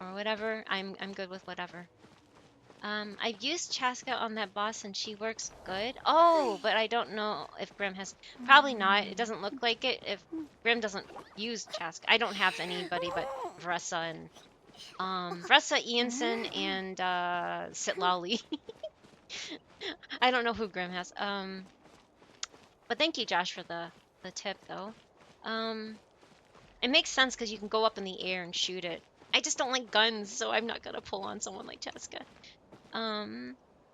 or whatever, I'm good with whatever. I've used Chaska on that boss and she works good. Oh, but I don't know if Grim has... Probably not. It doesn't look like it if Grim doesn't use Chaska. I don't have anybody but Vressa and... Vressa, Ianson, and Sitlali. I don't know who Grim has. But thank you, Josh, for the tip, though. It makes sense because you can go up in the air and shoot it. I just don't like guns, so I'm not gonna pull on someone like Chaska.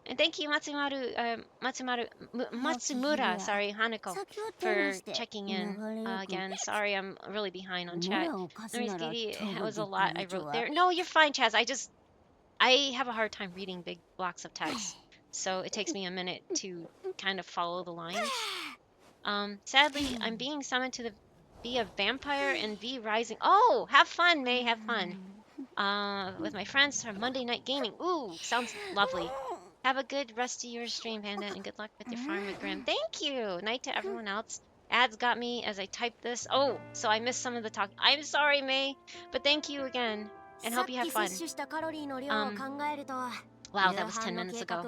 And thank you, Matsumura, sorry, Hanako, for checking in again. Sorry, I'm really behind on chat. It was a lot I wrote there. No, you're fine, Chaz. I have a hard time reading big blocks of text, so it takes me a minute to kind of follow the lines. Sadly, I'm being summoned to be a vampire in V Rising. Oh, have fun, May, have fun. With my friends for Monday Night Gaming. Ooh, sounds lovely. Have a good rest of your stream, Panda, and good luck with your farm with Grim. Thank you! Night to everyone else. Ads got me as I typed this. Oh, so I missed some of the talk. I'm sorry, May, but thank you again, and hope you have fun. Wow, that was 10 minutes ago.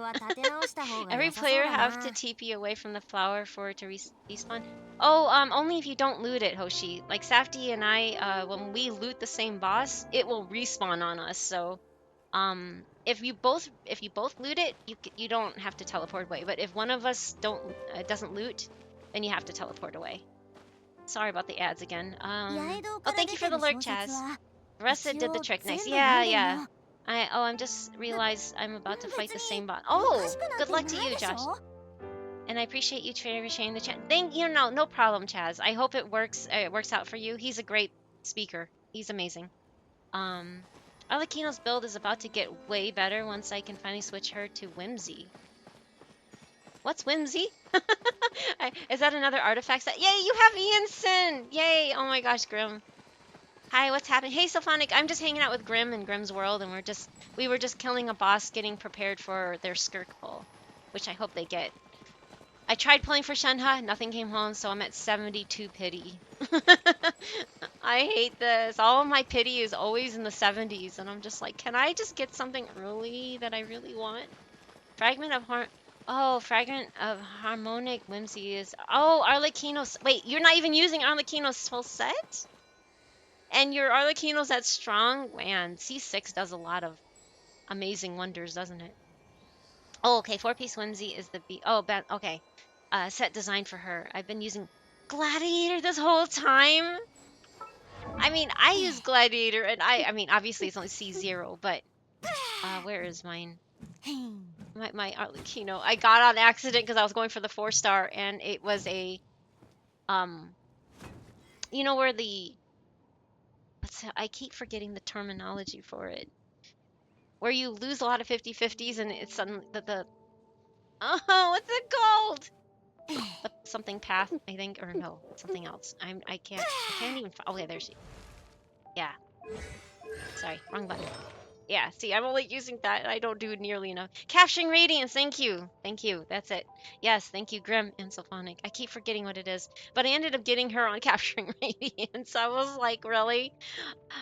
Every player have to TP away from the flower for it to respawn? Oh, only if you don't loot it, Hoshi. Like Safty and I, when we loot the same boss, it will respawn on us. So, if you both loot it, you don't have to teleport away. But if one of us doesn't loot, then you have to teleport away. Sorry about the ads again. Oh, thank you for the lurk, Chaz. Ressa did the trick. Nice. Yeah. I'm just realized I'm about to fight the same bot. Oh, good luck to you, Josh. And I appreciate you sharing the chat. Thank you. No problem, Chaz. I hope it works out for you. He's a great speaker. He's amazing. Arlecchino's build is about to get way better once I can finally switch her to Whimsy. What's Whimsy? Is that another artifact set? Yay, you have Ianson! Yay! Oh my gosh, Grim. Hi, what's happening? Hey, Sophonic, I'm just hanging out with Grim in Grim's world, and we were just killing a boss, getting prepared for their skirk pull, which I hope they get. I tried pulling for Shenhe, nothing came home, so I'm at 72 pity. I hate this. All of my pity is always in the 70s, and I'm just like, can I just get something early that I really want? Fragment of Harmonic Whimsy is... Oh, Arlecchino's... Wait, you're not even using Arlecchino's full set? And your Arlecchino's that strong? Man, C6 does a lot of amazing wonders, doesn't it? Oh, okay, 4-piece Whimsy is the B... Oh, okay. Set designed for her. I've been using Gladiator this whole time? I mean, I use Gladiator, and I mean, obviously it's only C0, but... where is mine? My Arlecchino. I got on accident because I was going for the 4-star, and it was a... You know where the... I keep forgetting the terminology for it. Where you lose a lot of 50-50s and it's suddenly oh, what's it called? Something path, I think, or no, something else. I can't even. Oh yeah, there she. Yeah. Sorry, wrong button. Yeah, see, I'm only using that. I don't do nearly enough. Capturing Radiance, thank you. Thank you, that's it. Yes, thank you, Grim and Sylphonic. I keep forgetting what it is. But I ended up getting her on Capturing Radiance. I was like, really?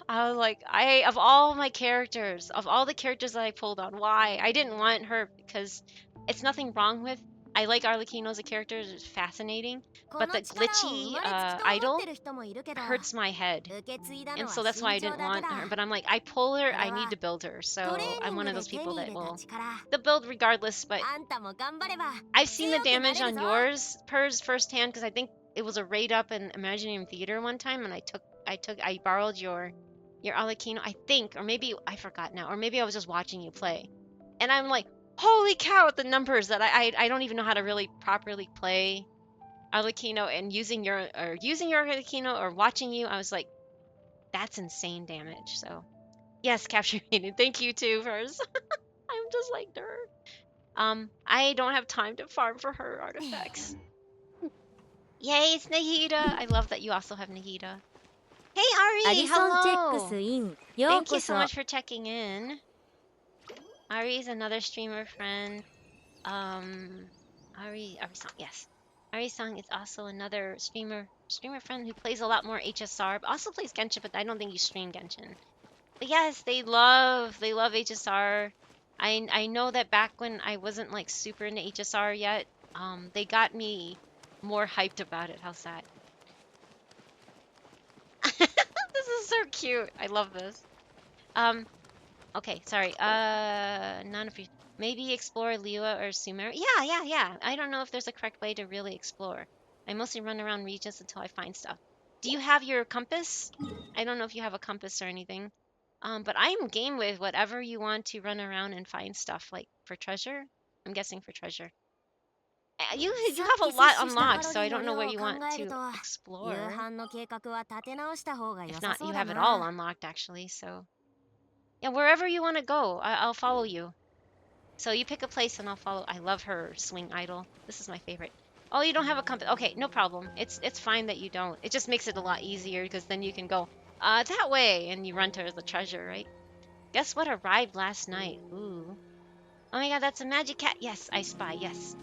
I was like, of all my characters, of all the characters that I pulled on, why? I didn't want her because it's nothing wrong with... I like Arlecchino as a character, it's fascinating, but the glitchy idol hurts my head, and so that's why I didn't want her, but I'm like, I pull her, I need to build her, so I'm one of those people that will the build regardless, but I've seen the damage on yours, Pers, firsthand, because I think it was a raid up in Imaginarium Theater one time, and I borrowed your Arlecchino, I think, or maybe, I forgot now, or maybe I was just watching you play, and I'm like, holy cow, with the numbers that I don't even know how to really properly play Arlecchino and using your Arlecchino or watching you, I was like, that's insane damage. So yes, capture rated. Thank you too, first. I'm just like her. I don't have time to farm for her artifacts. Yay, it's Nahida. I love that you also have Nahida. Hey ア Ari, ディソンチェック hello. スインよう Thank こ you so そ much for checking in. Ari is another streamer friend. Ari-san, yes. Ari-san is also another streamer friend who plays a lot more HSR, but also plays Genshin, but I don't think you stream Genshin. But yes, they love HSR. I know that back when I wasn't like super into HSR yet, they got me more hyped about it. How's that? This is so cute. I love this. Okay, sorry. None of you. Maybe explore Liua or Sumeru. Yeah. I don't know if there's a correct way to really explore. I mostly run around regions until I find stuff. Do you have your compass? I don't know if you have a compass or anything. But I'm game with whatever you want to run around and find stuff, like for treasure. I'm guessing for treasure. You have a lot unlocked, so I don't know where you want to 夕 explore. 飯の計画は立て直した方が良 If さ not, そ you うだ have it all な unlocked actually, so yeah, wherever you want to go, I'll follow you. So you pick a place and I'll follow. I love her swing idol. This is my favorite. Oh, you don't have a compass. Okay, no problem. It's fine that you don't. It just makes it a lot easier because then you can go that way and you run to the treasure, right? Guess what arrived last night? Ooh. Oh my god, that's a magic cat. Yes, I spy. Yes.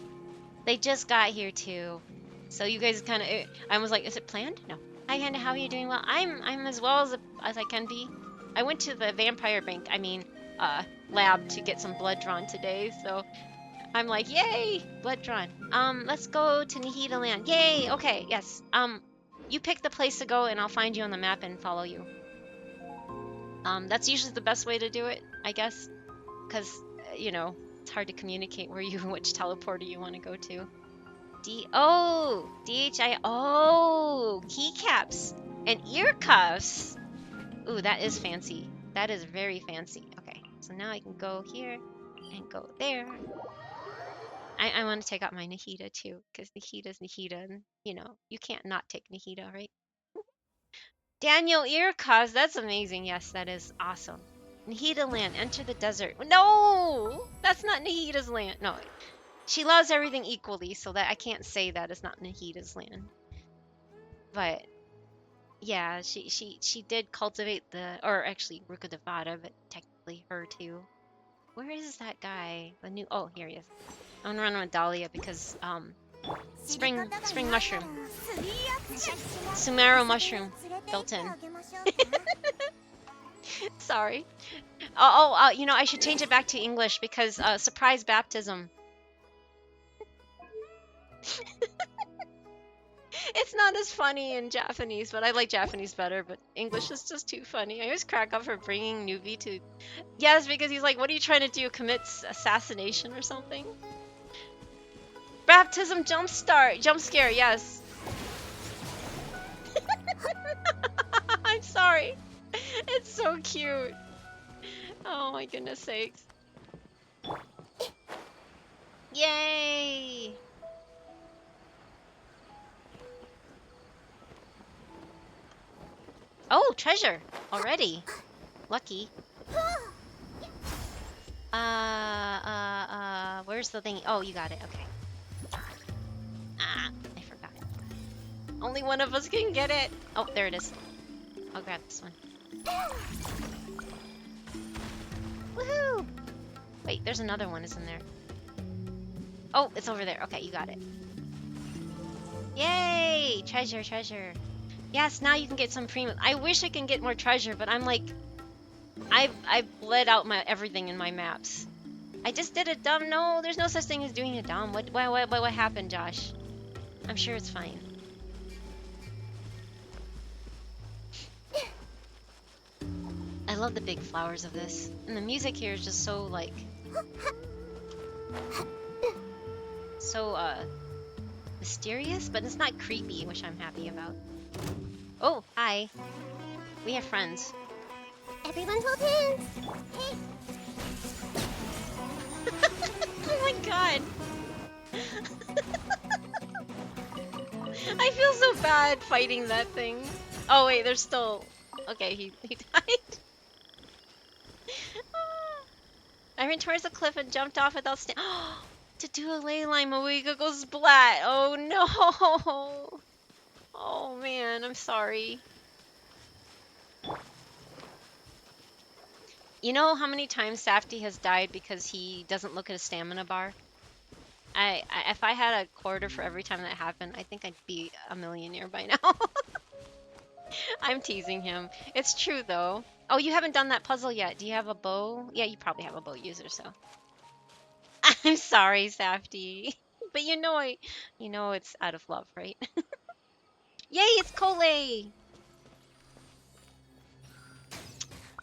They just got here too. So you guys kind of I was like, is it planned? No. Hi Hannah, how are you doing? Well, I'm as well as I can be. I went to the vampire bank, lab to get some blood drawn today, so I'm like, yay, blood drawn. Let's go to Nihida Land. Yay. Okay, yes. You pick the place to go and I'll find you on the map and follow you. That's usually the best way to do it, I guess, because it's hard to communicate which teleporter you want to go to. DHI. Oh, keycaps and ear cuffs. Ooh, that is fancy. That is very fancy. Okay, so now I can go here and go there. I want to take out my Nahida too, because Nahida's Nahida, and you can't not take Nahida, right? Daniel ear cuffs. That's amazing. Yes, that is awesome. Nahida land. Enter the desert. No, that's not Nahida's land. No, she loves everything equally, so that I can't say that it's not Nahida's land. But yeah, she did cultivate or actually Ruka Devada, but technically her too. Where is that guy? The new. Oh, here he is. I'm gonna run with Dahlia because spring mushroom, Sumeru mushroom built in. Sorry. I should change it back to English because surprise baptism. It's not as funny in Japanese, but I like Japanese better, but English is just too funny. I always crack up for bringing Nubi to... Yes, because he's like, what are you trying to do? Commit assassination or something? Baptism jump scare, yes. I'm sorry. It's so cute. Oh my goodness sakes. Yay! Oh, treasure already. Lucky. Where's the thing? Oh, you got it. Okay. I forgot. Only one of us can get it. Oh, there it is. I'll grab this one. Woohoo! Wait, there's another one, isn't there? Oh, it's over there. Okay, you got it. Yay! Treasure. Yes, now you can get some premium. I wish I can get more treasure, but I'm like, I've bled out everything in my maps. I just did a dumb. No, there's no such thing as doing a dumb. What happened, Josh? I'm sure it's fine. I love the big flowers of this, and the music here is just so like, so mysterious, but it's not creepy, which I'm happy about. Oh, hi. We have friends. Everyone hold hands. Hey. Oh my god. feel so bad fighting that thing. Oh wait, there's still... Okay, he died. I ran towards the cliff and jumped off without to do a ley line, Moiga goes splat. Oh no. Oh man, I'm sorry. You know how many times Safty has died because he doesn't look at his stamina bar? If I had a quarter for every time that happened, I think I'd be a millionaire by now. I'm teasing him. It's true though. Oh, you haven't done that puzzle yet. Do you have a bow? Yeah, you probably have a bow user, so. I'm sorry, Safty. But you know it's out of love, right? Yay, it's Kole!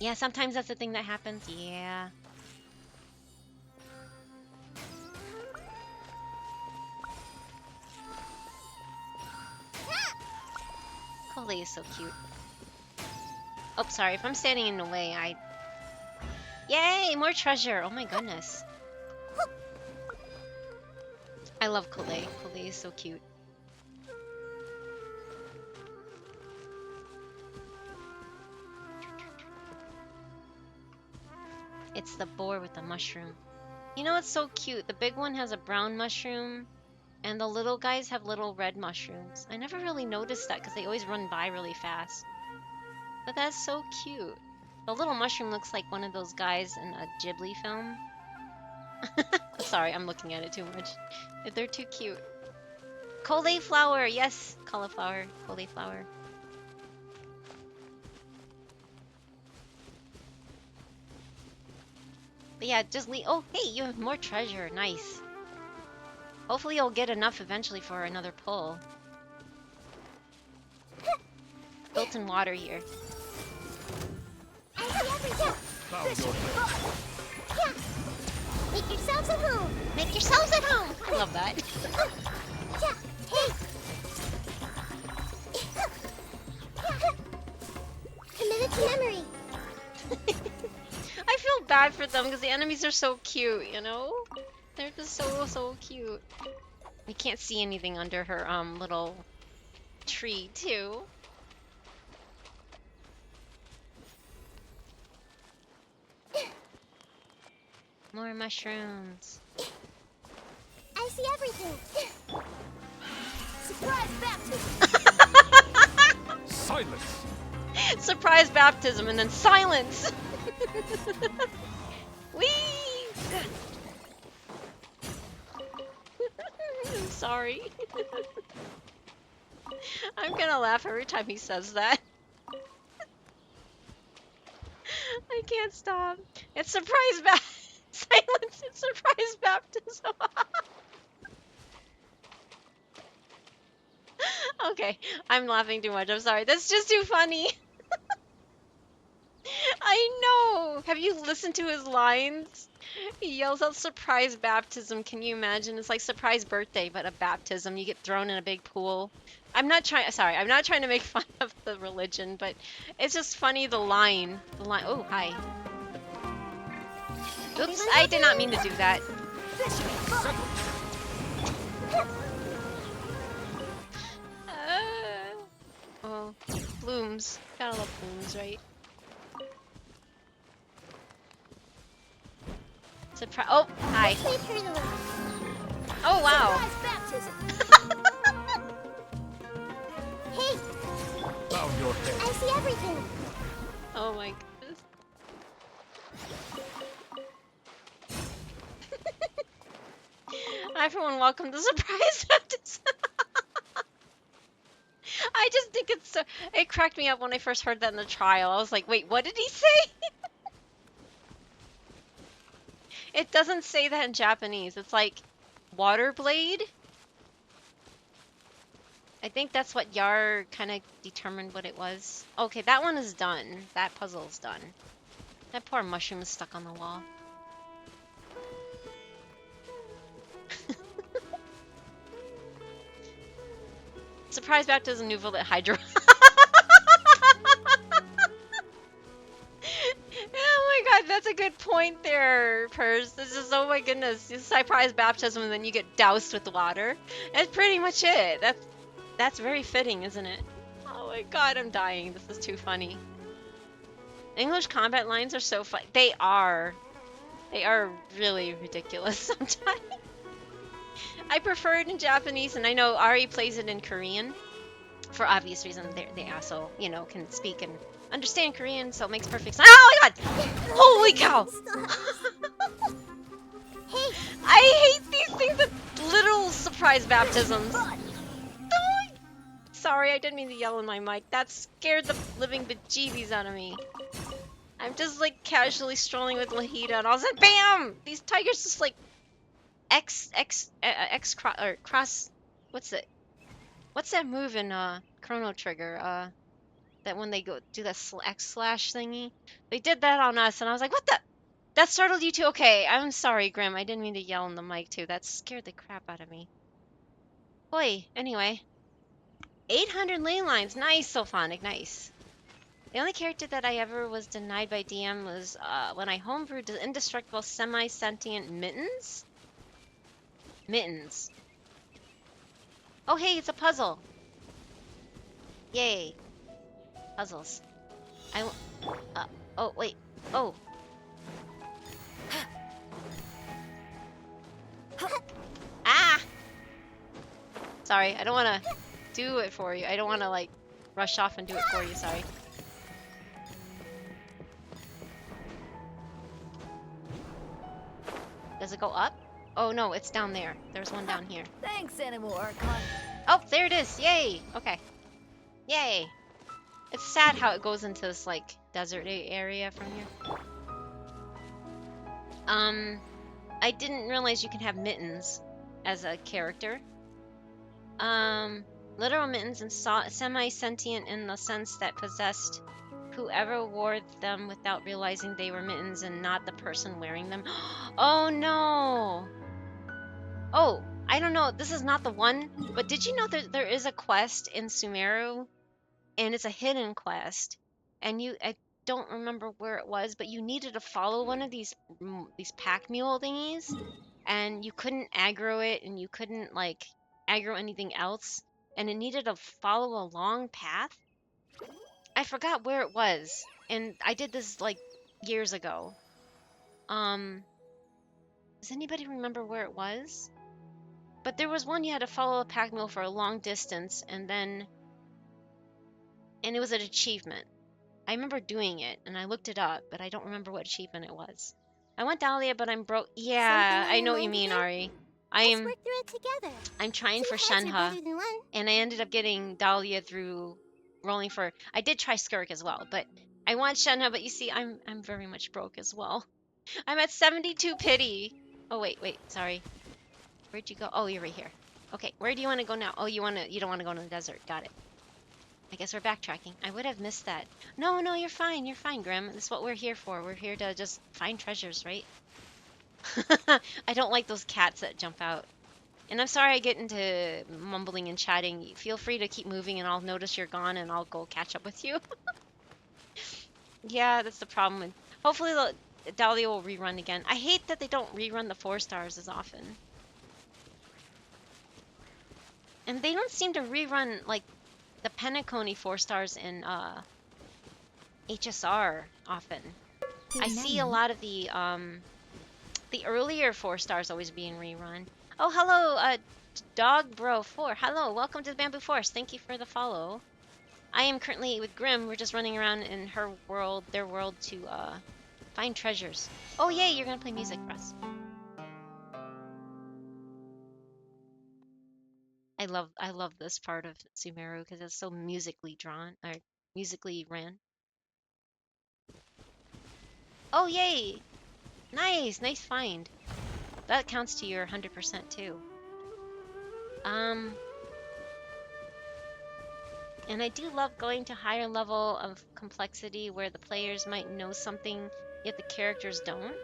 Yeah, sometimes that's the thing that happens. Yeah. Kole is so cute. Oh, sorry. If I'm standing in the way, Yay! More treasure! Oh my goodness. I love Kole. Kole is so cute. It's the boar with the mushroom. You know what's so cute? The big one has a brown mushroom, and the little guys have little red mushrooms. I never really noticed that because they always run by really fast. But that's so cute. The little mushroom looks like one of those guys in a Ghibli film. Sorry, I'm looking at it too much. They're too cute. Cauliflower! Yes! Cauliflower. Cauliflower. But yeah, just leave. Oh, hey, you have more treasure. Nice. Hopefully you'll get enough eventually for another pull. Built-in water here. Make yourselves at home. Make yourselves at home! I love that. Hey. Committed to memory. I feel bad for them because the enemies are so cute, you know? They're just so cute. We can't see anything under her little tree too. More mushrooms. I see everything. Surprise baptism. Silence! Surprise baptism and then silence! Whee! I'm sorry. I'm gonna laugh every time he says that. I can't stop. It's surprise silence. It's surprise baptism. Okay, I'm laughing too much. I'm sorry. That's just too funny. I know. Have you listened to his lines? He yells out surprise baptism. Can you imagine? It's like surprise birthday, but a baptism. You get thrown in a big pool. I'm not trying to make fun of the religion, but it's just funny the line. Oh, hi. Oops, I did not mean to do that. Oh, blooms. Gotta love blooms, right? Oh, hi. Oh, wow. Hey. Bow your head. I see everything. Oh my goodness. Hi everyone, welcome to Surprise Baptism. I just think it's so... It cracked me up when I first heard that in the trial. I was like, wait, what did he say? It doesn't say that in Japanese. It's like water blade. I think that's what Yar kind of determined what it was. Okay, that one is done. That puzzle's done. That poor mushroom is stuck on the wall. Surprise baptism nouveau at Hydro. Oh my god, that's a good point there, Purse. This is, oh my goodness, this surprise baptism and then you get doused with water. That's pretty much it. That's very fitting, isn't it? Oh my god, I'm dying. This is too funny. English combat lines are so fun. They are. They are really ridiculous sometimes. I prefer it in Japanese, and I know Ari plays it in Korean. For obvious reasons, they also, you know, can speak and understand Korean, so it makes perfect sense. Oh my god! Holy cow! Hey, I hate these things that literal surprise baptisms. Sorry, I didn't mean to yell in my mic. That scared the living bejeebies out of me. I'm just like casually strolling with Lahita, and all of a sudden, BAM! These tigers just like cross. What's it? What's that move in Chrono Trigger? That when they go do that X slash thingy, they did that on us, and I was like, what the? That startled you too? Okay, I'm sorry, Grim. I didn't mean to yell in the mic too. That scared the crap out of me. Boy, anyway. 800 ley lines. Nice, Sophonic. Nice. The only character that I ever was denied by DM was when I homebrewed the indestructible semi-sentient Mittens. Mittens. Oh, hey, it's a puzzle. Yay. Puzzles. Oh, wait. Oh. Ah! Sorry, I don't want to do it for you. I don't want to, like, rush off and do it for you. Sorry. Does it go up? Oh, no, it's down there. There's one down here. Thanks, Animal Archon. Oh, there it is. Yay. Okay. Yay. It's sad how it goes into this, like, desert area from here. I didn't realize you can have mittens as a character. Literal mittens and semi-sentient in the sense that possessed whoever wore them without realizing they were mittens and not the person wearing them. Oh no! Oh, I don't know. This is not the one, but did you know that there is a quest in Sumeru, and it's a hidden quest, and I don't remember where it was, but you needed to follow one of these pack mule thingies, and you couldn't aggro it, and you couldn't like aggro anything else, and it needed to follow a long path. I forgot where it was, and I did this like years ago. Does anybody remember where it was? But there was one you had to follow a pack mule for a long distance, and it was an achievement. I remember doing it, and I looked it up, but I don't remember what achievement it was. I want Dahlia, but I'm broke. Yeah, Something on I your know what you mind mean, again? Ari. let's work through it together. I'm trying Two for heads are Shenhe, better than one. and I ended up getting Dahlia through rolling for. I did try Skirk as well, but I want Shenhe. But you see, I'm very much broke as well. I'm at 72 pity. Oh wait, sorry. Where'd you go? Oh, you're right here. Okay, where do you want to go now? Oh, you don't want to go to the desert. Got it. I guess we're backtracking. I would have missed that. No, you're fine. You're fine, Grim. This is what we're here for. We're here to just find treasures, right? I don't like those cats that jump out. And I'm sorry I get into mumbling and chatting. Feel free to keep moving and I'll notice you're gone and I'll go catch up with you. Yeah, that's the problem. Hopefully Dahlia will rerun again. I hate that they don't rerun the 4 stars as often. And they don't seem to rerun, like, the Penacony 4 stars in HSR often. I see a lot of the earlier 4 stars always being rerun. Oh, hello, Dog Bro 4. Hello, welcome to the Bamboo Forest. Thank you for the follow. I am currently with Grim. We're just running around in their world to find treasures. Oh, yay, you're gonna play music for us. I love this part of Sumeru because it's so musically drawn or musically ran. Oh, yay! Nice find. That counts to your 100% too. And I do love going to higher level of complexity where the players might know something, yet the characters don't.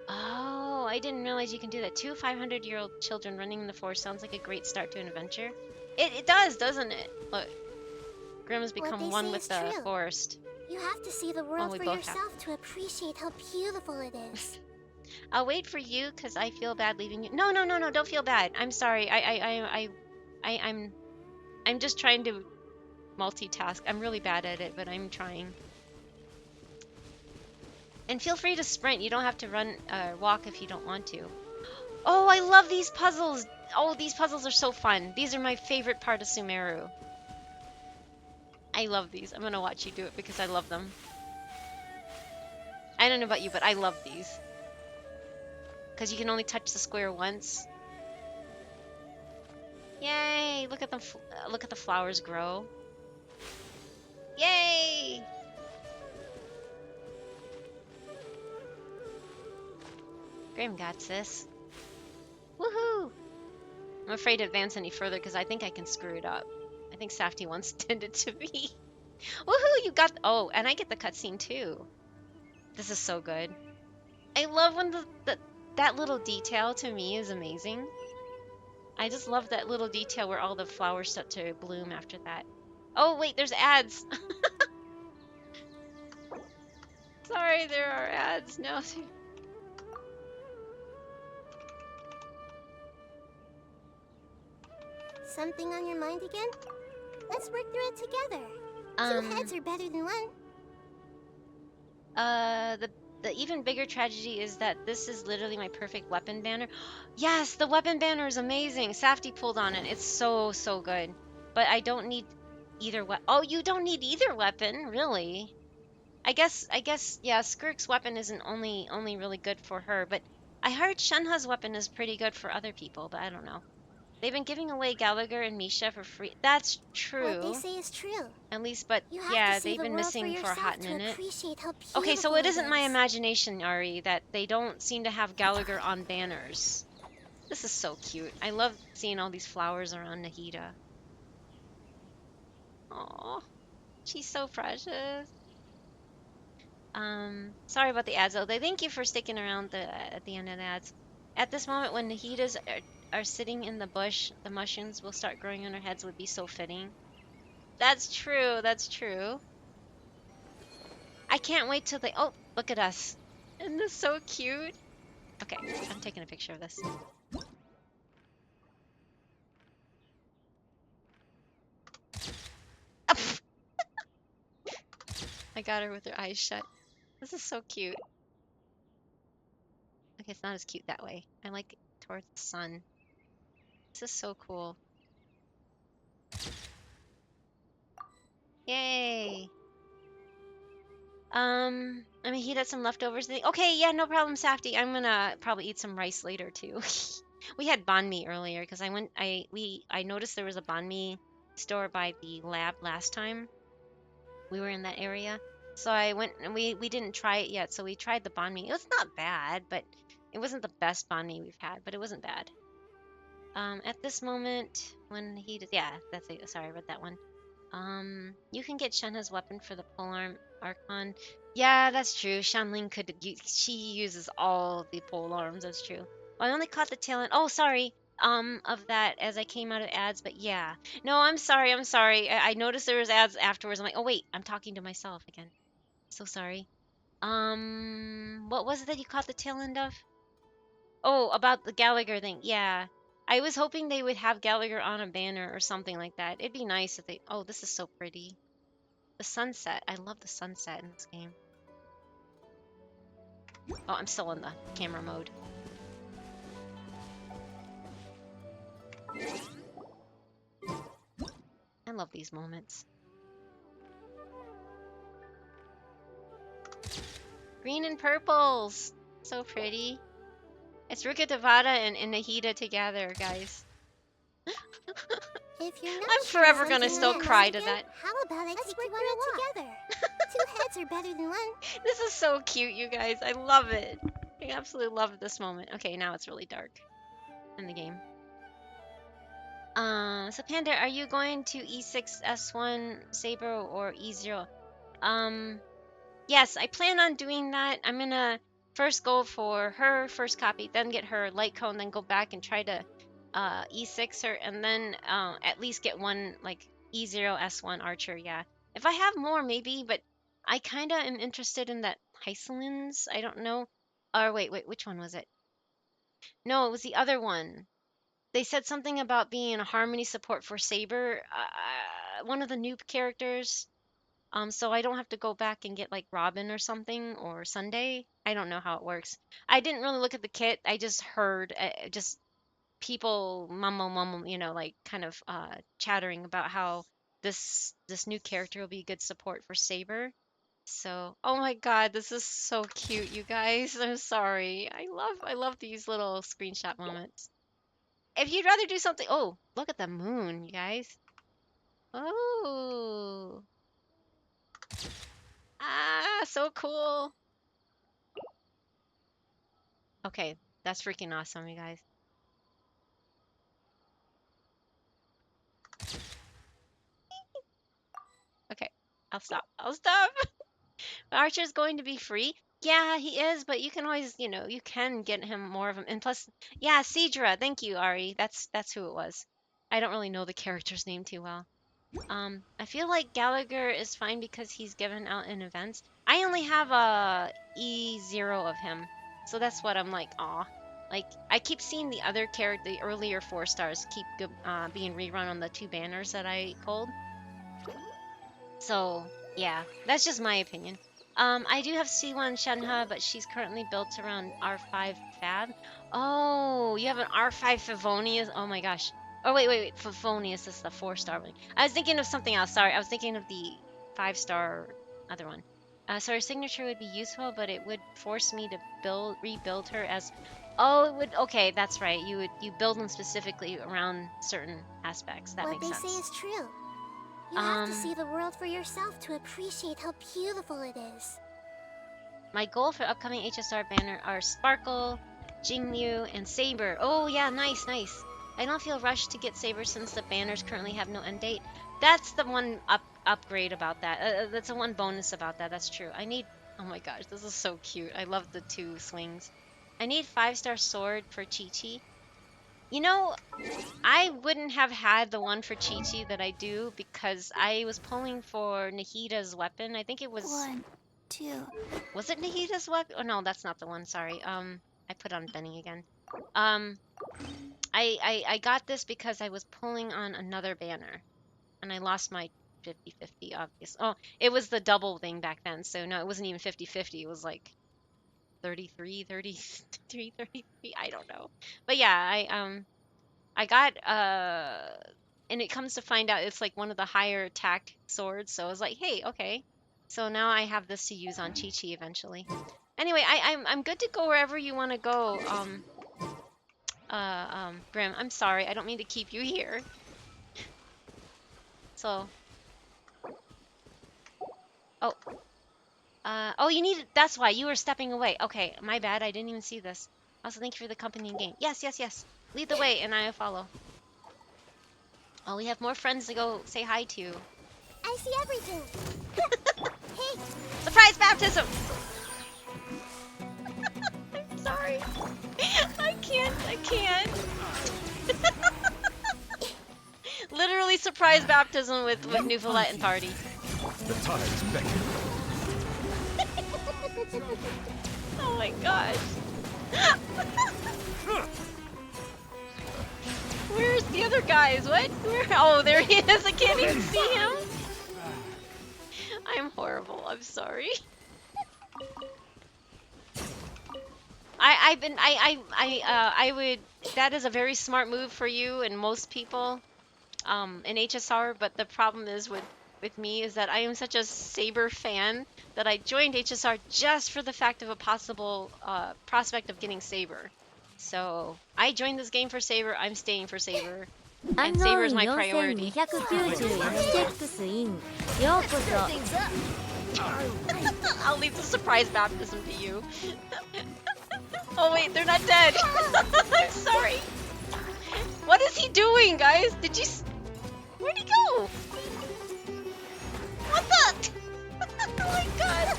Oh, I didn't realize you can do that. 2 500-year-old children running in the forest sounds like a great start to an adventure. It does, doesn't it? Look, Grim has become one with the forest. You have to see the world we for both yourself to appreciate how beautiful it is. I'll wait for you because I feel bad leaving you. No, don't feel bad. I'm sorry. I'm just trying to multitask. I'm really bad at it, but I'm trying. And feel free to sprint. You don't have to run walk if you don't want to. Oh, I love these puzzles. Oh, these puzzles are so fun. These are my favorite part of Sumeru. I love these. I'm gonna watch you do it because I love them. I don't know about you, but I love these. Because you can only touch the square once. Yay! Look at them. Look at the flowers grow. Yay! Grim got this. Woohoo! I'm afraid to advance any further because I think I can screw it up. I think Safty once did it to me. Woohoo! You got. Oh, and I get the cutscene too. This is so good. I love when that little detail to me is amazing. I just love that little detail where all the flowers start to bloom after that. Oh wait, there's ads. Sorry, there are ads now. Something on your mind again? Let's work through it together. Two heads are better than one. The even bigger tragedy is that this is literally my perfect weapon banner. Yes, the weapon banner is amazing. Safty pulled on it. It's so good. But I don't need either weapon. Oh, you don't need either weapon, really? I guess yeah. Skirk's weapon isn't only really good for her, but I heard Shenhe's weapon is pretty good for other people. But I don't know. They've been giving away Gallagher and Misha for free. That's true. What they say is true. At least, but You have yeah, to see they've the been world missing for a hot minute. appreciate how beautiful Okay, so it isn't my is. imagination, Ari, that they don't seem to have Gallagher on banners. This is so cute. I love seeing all these flowers around Nahida. Aww, she's so precious. Sorry about the ads, though. Thank you for sticking around at the end of the ads. At this moment, when Nahidas are sitting in the bush, the mushrooms will start growing on her heads. Would be so fitting. That's true. That's true. I can't wait till they. Oh, look at us. Isn't this so cute? Okay, I'm taking a picture of this. I got her with her eyes shut. This is so cute. Okay, it's not as cute that way. I like it towards the sun. This is so cool. Yay! I mean, he had some leftovers. Okay, yeah, no problem, Safty. I'm gonna probably eat some rice later too. We had banh mi earlier because I noticed there was a banh mi store by the lab last time we were in that area. So I went and we didn't try it yet, so we tried the banh mi. It was not bad, but it wasn't the best banh mi we've had, but it wasn't bad. At this moment, when he did, yeah, that's it. Sorry, I read that one. You can get Shenhe's weapon for the polearm Archon. Yeah, that's true. Shanling she uses all the polearms. That's true. Well, I only caught the tail end. Oh, sorry. Of that as I came out of ads, but yeah. No, I'm sorry. I noticed there was ads afterwards. I'm like, oh wait, I'm talking to myself again. So sorry. What was it that you caught the tail end of? Oh, about the Gallagher thing. Yeah. I was hoping they would have Gallagher on a banner or something like that. It'd be nice if they. Oh, this is so pretty. The sunset. I love the sunset in this game. Oh, I'm still in the camera mode. I love these moments. Green and purples. So pretty. It's Ruka Devada and Nahida together, guys. If you're not I'm sure forever gonna something still on your cry mind to again, that. How about I take you on it together? Two heads are better than one. This is so cute, you guys. I love it. I absolutely love this moment. Okay, now it's really dark in the game. So Panda, are you going to E6 S1 Saber or E0? Yes, I plan on doing that. I'm gonna first go for her first copy, then get her light cone, then go back and try to E6 her, and then at least get one like E0 S1 Archer. Yeah, if I have more, maybe, but I kind of am interested in that Hysolins. I don't know. Or wait, which one was it? No, it was the other one. they said something about being a harmony support for Saber, one of the new characters. So I don't have to go back and get like Robin or something or Sunday. I don't know how it works. I didn't really look at the kit. I just heard just people mumble, like kind of chattering about how this new character will be good support for Saber. So, oh my God, this is so cute, you guys. I'm sorry. I love these little screenshot moments. If you'd rather do something, oh, look at the moon, you guys. Oh, so cool. Okay, that's freaking awesome, you guys. Okay, I'll stop. I'll stop. Archer's going to be free. Yeah, he is, but you can always, you can get him more of him. And plus, yeah, Sidra. Thank you, Ari. That's who it was. I don't really know the character's name too well. I feel like Gallagher is fine because he's given out in events. I only have a E0 of him, so that's what I'm like. Aw, like I keep seeing the other character, the earlier 4 stars, keep being rerun on the 2 banners that I pulled. So yeah, that's just my opinion. I do have C1 Shenhe, but she's currently built around R5 Fab. Oh, you have an R5 Favonius. Oh my gosh. Oh wait. Favonius is the 4-star one. I was thinking of something else. Sorry, I was thinking of the 5-star other one. So her signature would be useful, but it would force me to rebuild her as. Oh, it would. Okay, that's right. You build them specifically around certain aspects. That What makes they sense. say is true. You have to see the world for yourself to appreciate how beautiful it is. My goal for upcoming HSR banner are Sparkle, Jingyu, and Saber. Oh yeah, nice. I don't feel rushed to get Saber since the banners currently have no end date. That's the one upgrade about that. That's the one bonus about that. That's true. I need. Oh my gosh, this is so cute. I love the 2 swings. I need 5-star sword for Chi-Chi. I wouldn't have had the one for Chi-Chi that I do because I was pulling for Nahida's weapon. I think it was 1, 2. Was it Nahida's weapon? Oh no, that's not the one. Sorry. I put on Benny again. I got this because I was pulling on another banner, and I lost my 50-50. Obvious. Oh, it was the double thing back then. So no, it wasn't even 50-50. It was like 33, 33, 33. I don't know. But yeah, I got and it comes to find out it's like one of the higher attack swords. So I was like, hey, okay. So now I have this to use on Chi-Chi eventually. Anyway, I'm good to go wherever you want to go. Brim, I'm sorry. I don't mean to keep you here. So, oh, you need. That's why you were stepping away. Okay, my bad. I didn't even see this. Also, thank you for the company in game. Yes. Lead the way, and I'll follow. Oh, we have more friends to go say hi to. I see everything. Hey, Surprise baptism! I'm sorry. I can't. Literally surprise baptism with Nuvalet and party. The tides beckon. Oh my gosh. Where's the other guys? What? Oh, there he is. I can't even see him. I'm horrible. I'm sorry. I would. That is a very smart move for you and most people, in HSR. But the problem is with me is that I am such a Saber fan that I joined HSR just for the fact of a possible prospect of getting Saber. So I joined this game for Saber. I'm staying for Saber. And Saber is my priority. 4291チェックスインようこそ I'll leave the surprise baptism to you. Oh wait, they're not dead. I'm sorry. What is he doing, guys? Did you? Where'd he go? What the? Oh my god.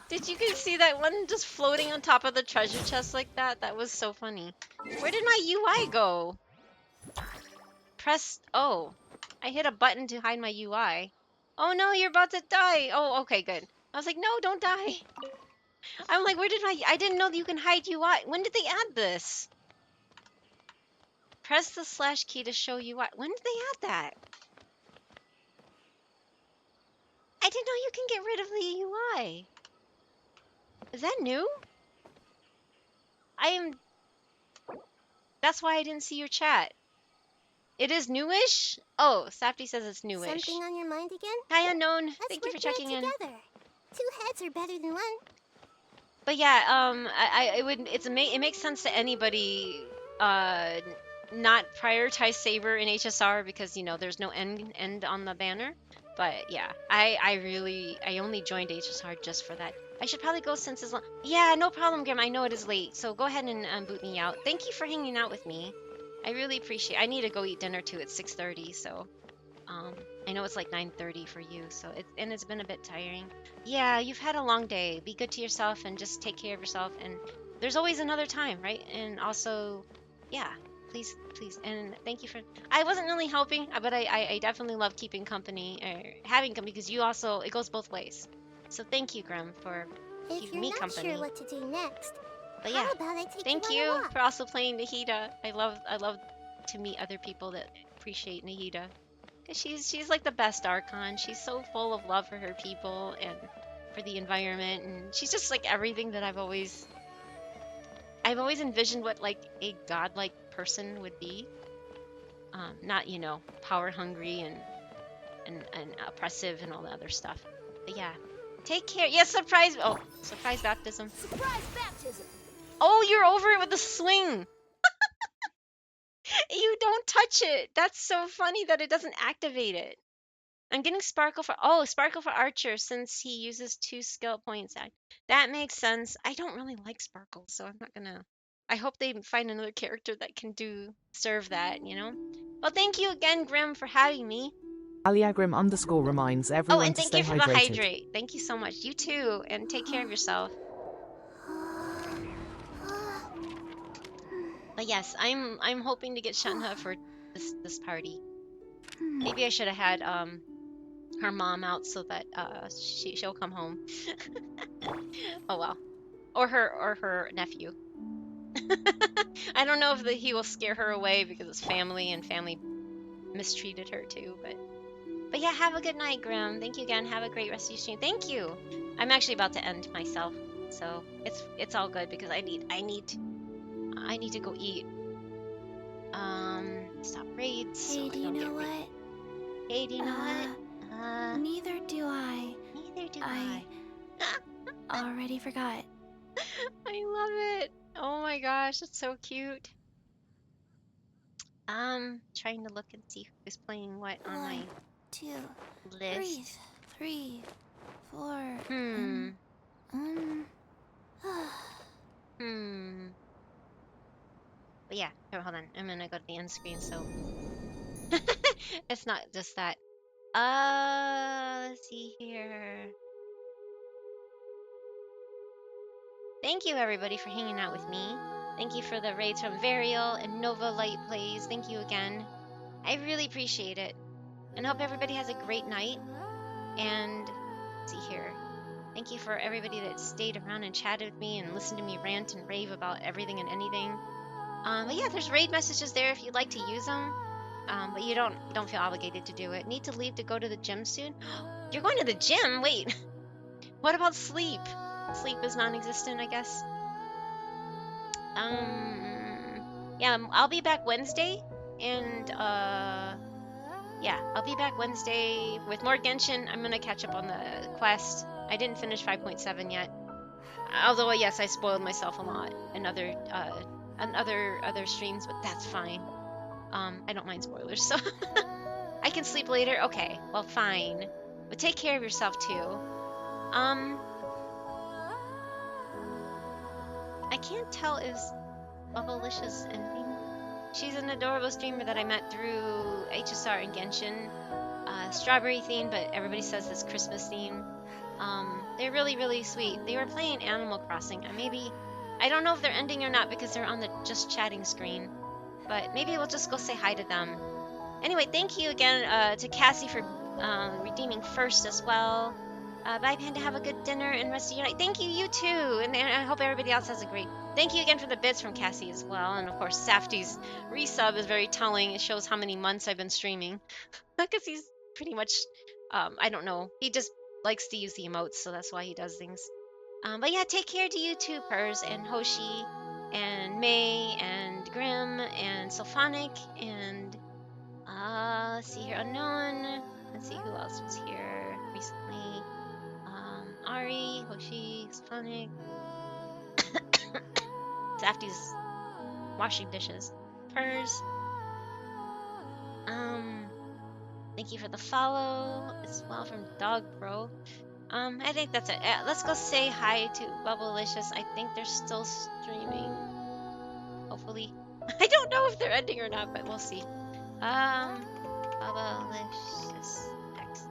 Did you guys see that one just floating on top of the treasure chest like that? That was so funny. Where did my UI go? Press O. I hit a button to hide my UI. Oh no, you're about to die. Oh, okay, good. I was like, no, don't die. I'm like, where did I didn't know that you can hide UI. When did they add this? Press the slash key to show UI. When did they add that? I didn't know you can get rid of the UI. Is that new? That's why I didn't see your chat. It is newish? Oh, Safty says it's newish. Something on your mind again? Hi, Unknown. Let's Thank you work for through it checking in. together. Two heads are better than one. But yeah, it makes sense to anybody not prioritize Saber in HSR because there's no end on the banner. But yeah, I only joined HSR just for that. I should probably go since it's long. Yeah, no problem, Grim. I know it is late, so go ahead and boot me out. Thank you for hanging out with me. I really appreciate. I need to go eat dinner too. It's 6:30, so I know it's like 9:30 for you. So it's been a bit tiring. Yeah, you've had a long day. Be good to yourself and just take care of yourself. And there's always another time, right? And also, yeah, please, and thank you for. I wasn't really helping, but I definitely love keeping company or having company because you also it goes both ways. So thank you, Grim, for If keeping you're me not company. sure what to do next, But how yeah, about I take thank you on a you walk? for also playing Nahida. I love to meet other people that appreciate Nahida. 'Cause she's like the best Archon. She's so full of love for her people and for the environment, and she's just like everything that I've always envisioned what like a godlike person would be. Not power hungry and oppressive and all the other stuff. But yeah, take care. Yes, surprise baptism. Surprise baptism! Oh, you're over it with the swing. You don't touch it. That's so funny that it doesn't activate it. I'm getting Sparkle for Archer since he uses 2 skill points. That makes sense. I don't really like Sparkle, so I'm not gonna. I hope they find another character that can serve that. Well, thank you again, Grim, for having me. Aliagrim_ reminds Oh, everyone and to thank stay you for the hydrated. hydrate. Thank you so much. You too, and take care of yourself. But yes, I'm hoping to get Shenhe for this party. Maybe I should have had her mom out so that she'll come home. Oh well, or her nephew. I don't know if he will scare her away because it's family and family mistreated her too. But yeah, have a good night, Grim. Thank you again. Have a great rest of your stream. Thank you. I'm actually about to end myself, so it's all good because I need to go eat. Stop raids. Hey, so do you know what? Hey, do you know what? Neither do I. Neither do I. Already forgot. I love it. Oh my gosh, that's so cute. Trying to look and see who's playing what on my 1, 2, list. 3, 4. Hmm. Hmm. But yeah, here, hold on. I'm gonna go to the end screen so it's not just that. Let's see here. Thank you everybody for hanging out with me. Thank you for the raids from Varial and Nova Light Plays. Thank you again. I really appreciate it. And hope everybody has a great night. And let's see here. Thank you for everybody that stayed around and chatted with me and listened to me rant and rave about everything and anything. But yeah, there's raid messages there if you'd like to use them. But you don't feel obligated to do it. Need to leave to go to the gym soon? You're going to the gym? Wait. What about sleep? Sleep is non-existent, I guess. Yeah, I'll be back Wednesday, and yeah, I'll be back Wednesday with more Genshin. I'm gonna catch up on the quest. I didn't finish 5.7 yet, although yes, I spoiled myself a lot in other streams, but that's fine. I don't mind spoilers, so I can sleep later. Okay, well, fine, but take care of yourself too. I can't tell if Bubblicious ending. She's an adorable streamer that I met through HSR and Genshin. Strawberry theme, but everybody says this Christmas theme. They're really, really sweet. They were playing Animal Crossing. Maybe, I don't know if they're ending or not because they're on the just chatting screen. But maybe we'll just go say hi to them. Anyway, thank you again to Cassie for redeeming first as well. Bye, Panda. Have a good dinner and rest of your night. Thank you, you too. And I hope everybody else has a great. Thank you again for the bits from Cassie as well. And of course, Safty's resub is very telling. It shows how many months I've been streaming. Because he's pretty much, I don't know. He just likes to use the emotes, so that's why he does things. But yeah, take care to you too, Pers and Hoshi and May and Grim and Sophonic and let's see here, Unknown. Let's see who else was here recently. Ari, Hoshi, Sophonic. Safty's washing dishes. Pers. Thank you for the follow as well from Dog Bro. I think that's it. Let's go say hi to Bubblelicious. I think they're still streaming. Hopefully. I don't know if they're ending or not, but we'll see. Bubblelicious X.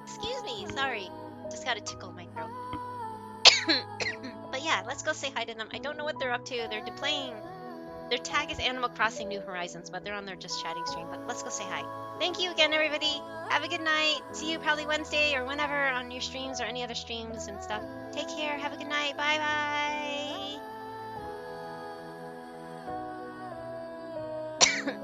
Excuse me, sorry. Just got a tickle in my throat. But yeah, let's go say hi to them. I don't know what they're up to. They're playing. Their tag is Animal Crossing New Horizons, but they're on their just chatting stream. But let's go say hi. Thank you again, everybody. Have a good night. See you probably Wednesday or whenever on your streams or any other streams and stuff. Take care. Have a good night. Bye bye.